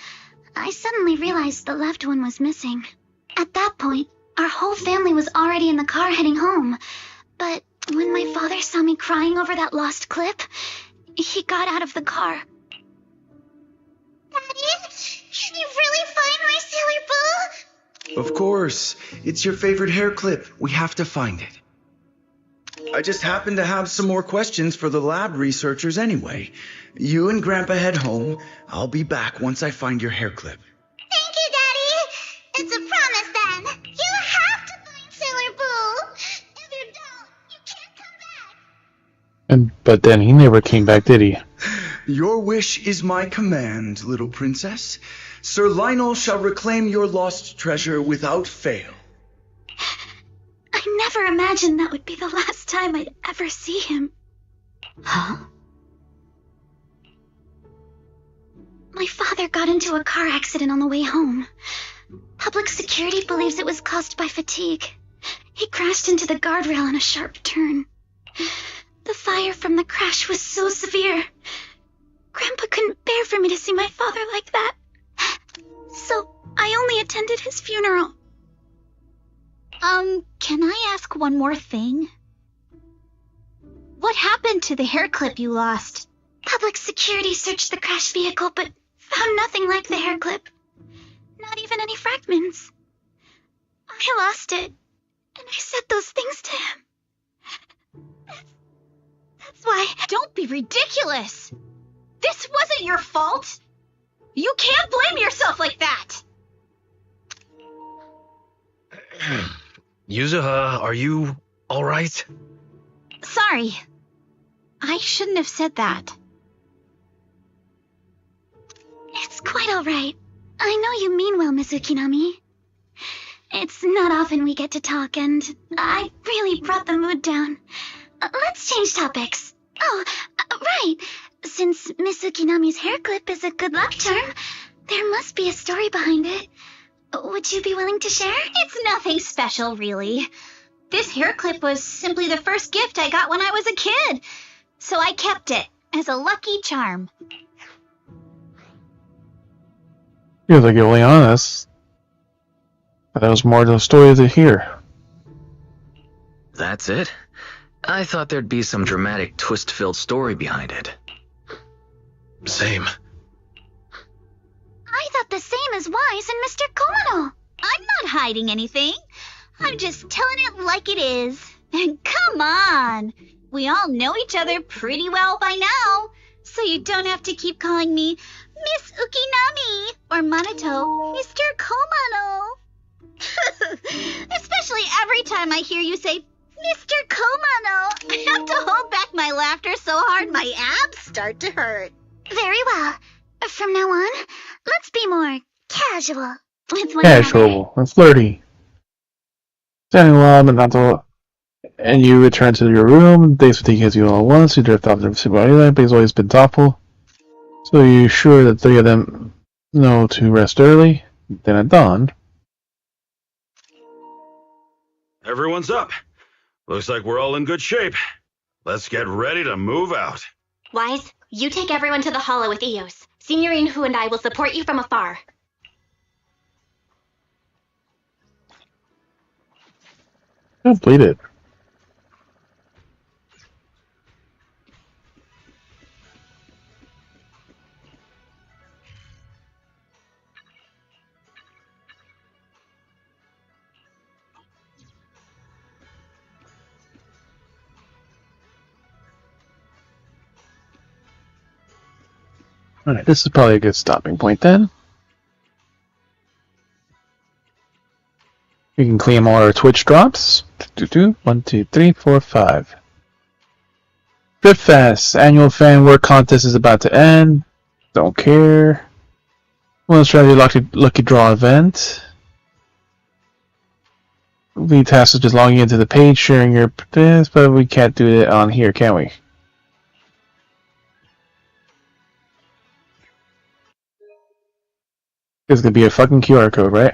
I suddenly realized the left one was missing. At that point, our whole family was already in the car heading home. But when my father saw me crying over that lost clip,
he got out of the car. Daddy, can you really find my Sailor Boo?
Of course. It's your favorite hair clip. We have to find it. I just happen to have some more questions for the lab researchers anyway. You and Grandpa head home. I'll be back once I find your hair clip.
Thank you, Daddy. It's a promise then. You have to find Sailor Boo. If you don't, you can't come back.
But then he never came back, did he?
Your wish is my command, little princess. Sir Lionel shall reclaim your lost treasure without fail.
I never imagined that would be the last time I'd ever see him.
Huh?
My father got into a car accident on the way home. Public security believes it was caused by fatigue. He crashed into the guardrail on a sharp turn. The fire from the crash was so severe. Grandpa couldn't bear for me to see my father like that. So I only attended his funeral.
Can I ask one more thing? What happened to the hair clip you lost?
Public security searched the crashed vehicle, but found nothing like the hair clip. Not even any fragments. I lost it, and I said those things to him. That's why...
Don't be ridiculous! This wasn't your fault! You can't blame yourself like that!
Yuzuha, are you alright?
Sorry. I shouldn't have said that.
It's quite alright. I know you mean well, Miss Ukinami. It's not often we get to talk, and I really brought the mood down. Let's change topics. Oh, right. Since Miss Ukinami's hair clip is a good luck charm, there must be a story behind it. Would you be willing to share?
It's nothing special, really. This hair clip was simply the first gift I got when I was a kid, so I kept it as a lucky charm.
Feels like you're really honest. But there was more to the story to hear.
That's it? I thought there'd be some dramatic twist-filled story behind it.
Same.
I thought the same as Wise and Mr. Komodo.
I'm not hiding anything. I'm just telling it like it is. And come on! We all know each other pretty well by now, so you don't have to keep calling me Miss Ukinami or Manato Mr. Komodo. Especially every time I hear you say Mr. Komodo. I have to hold back my laughter so hard my abs start to hurt.
Very well. From now on, let's be more casual with one another.
Casual and flirty. Standing along, but not so. And you return to your room. Days fatigue hits you all at once. You drift off the Super Island, but he's always been thoughtful. So you're sure that three of them know to rest early. Then at dawn.
Everyone's up. Looks like we're all in good shape. Let's get ready to move out.
Wise, you take everyone to the hollow with Eos. Signorine Hu and I will support you from afar.
Complete it. Alright, this is probably a good stopping point then. We can claim all our Twitch drops. 1, 2, 3, 4, 5. Drift Fest. Annual fan work contest is about to end. Don't care. Let's try the lucky draw event. Lead task is just logging into the page, sharing your this, but we can't do it on here, can we? There's gonna be a fucking QR code, right?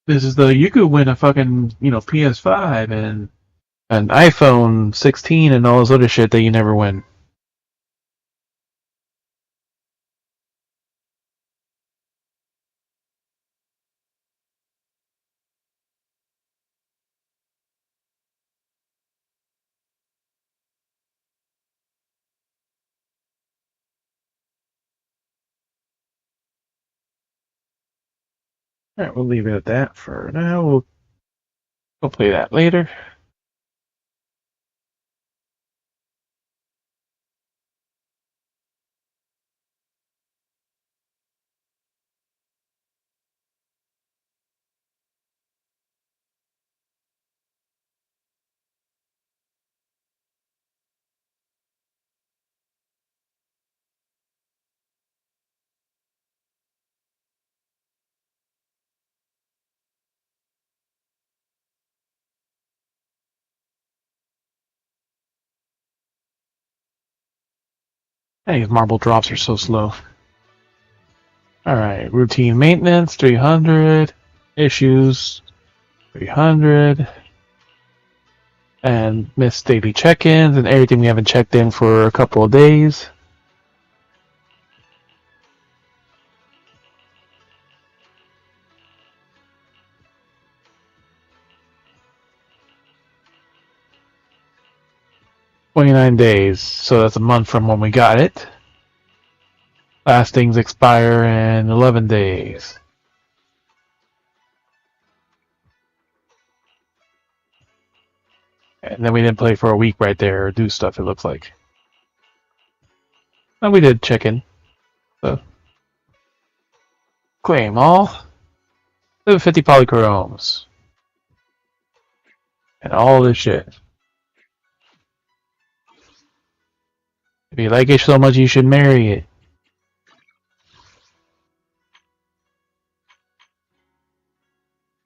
This is you could win a fucking, PS5 and an iPhone 16 and all this other shit that you never win. Alright, we'll leave it at that for now. We'll play that later. Hey, these marble drops are so slow. Alright, routine maintenance, 300. Issues, 300. And missed daily check-ins and everything we haven't checked in for a couple of days. $29 days, so that's a month from when we got it. Last things expire in 11 days. And then we didn't play for a week right there or do stuff, it looks like. And we did check in. So. Claim all. 50 polychromes. And all this shit. If you like it so much, you should marry it.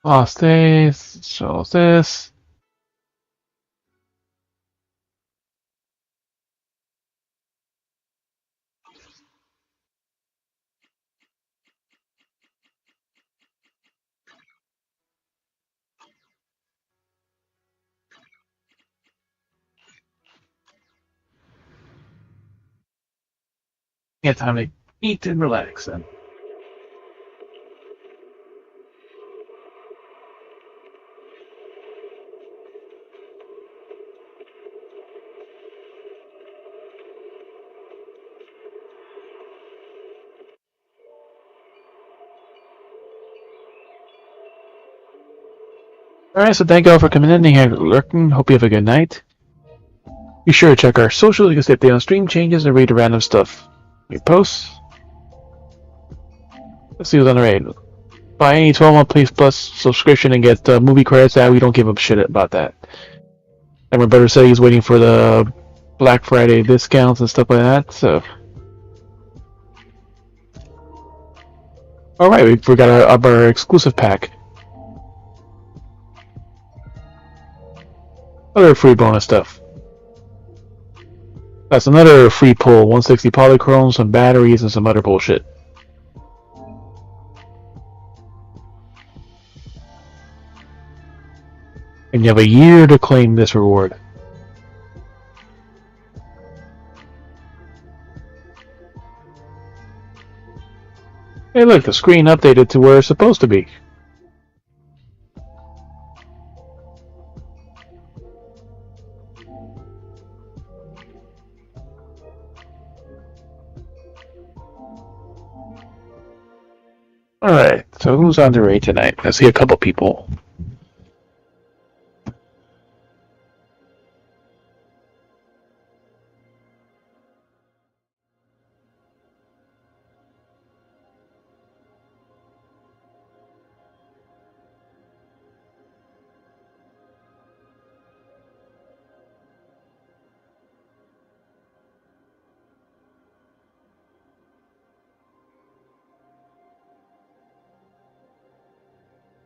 Lost days. Shows this. Yeah, time to eat and relax then. Alright, so thank you all for coming in here lurking. Hope you have a good night. Be sure to check our socials. You can stay updated on stream changes and read the random stuff we post. Let's see who's on the raid. Buy any 12-month Place Plus subscription and get movie credits. We don't give a shit about that. And my brother said he's waiting for the Black Friday discounts and stuff like that, so. Alright, we forgot our exclusive pack. Other free bonus stuff. That's another free pull. 160 polychromes, some batteries, and some other bullshit. And you have a year to claim this reward. Hey look, the screen updated to where it's supposed to be. Alright, so who's on the raid tonight? I see a couple people.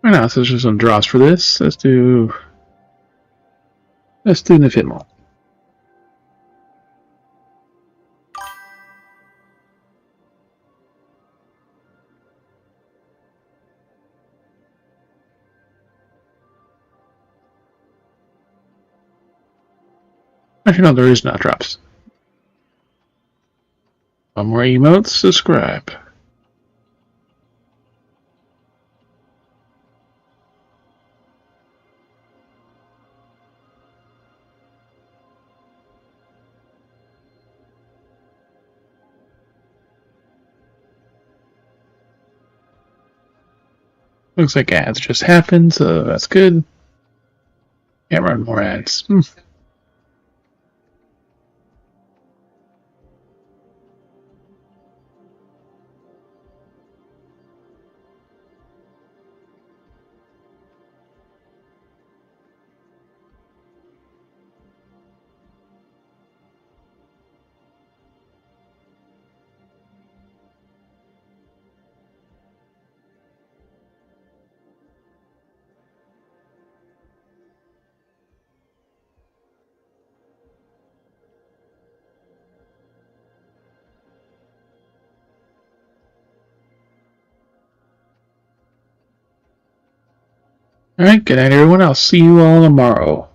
Right now, so there's just some drops for this. Let's do Nifitmal. Actually, no, there is not drops. One more emotes, subscribe. Looks like ads just happened, so that's good. Can't run more ads. Alright, good night everyone. I'll see you all tomorrow.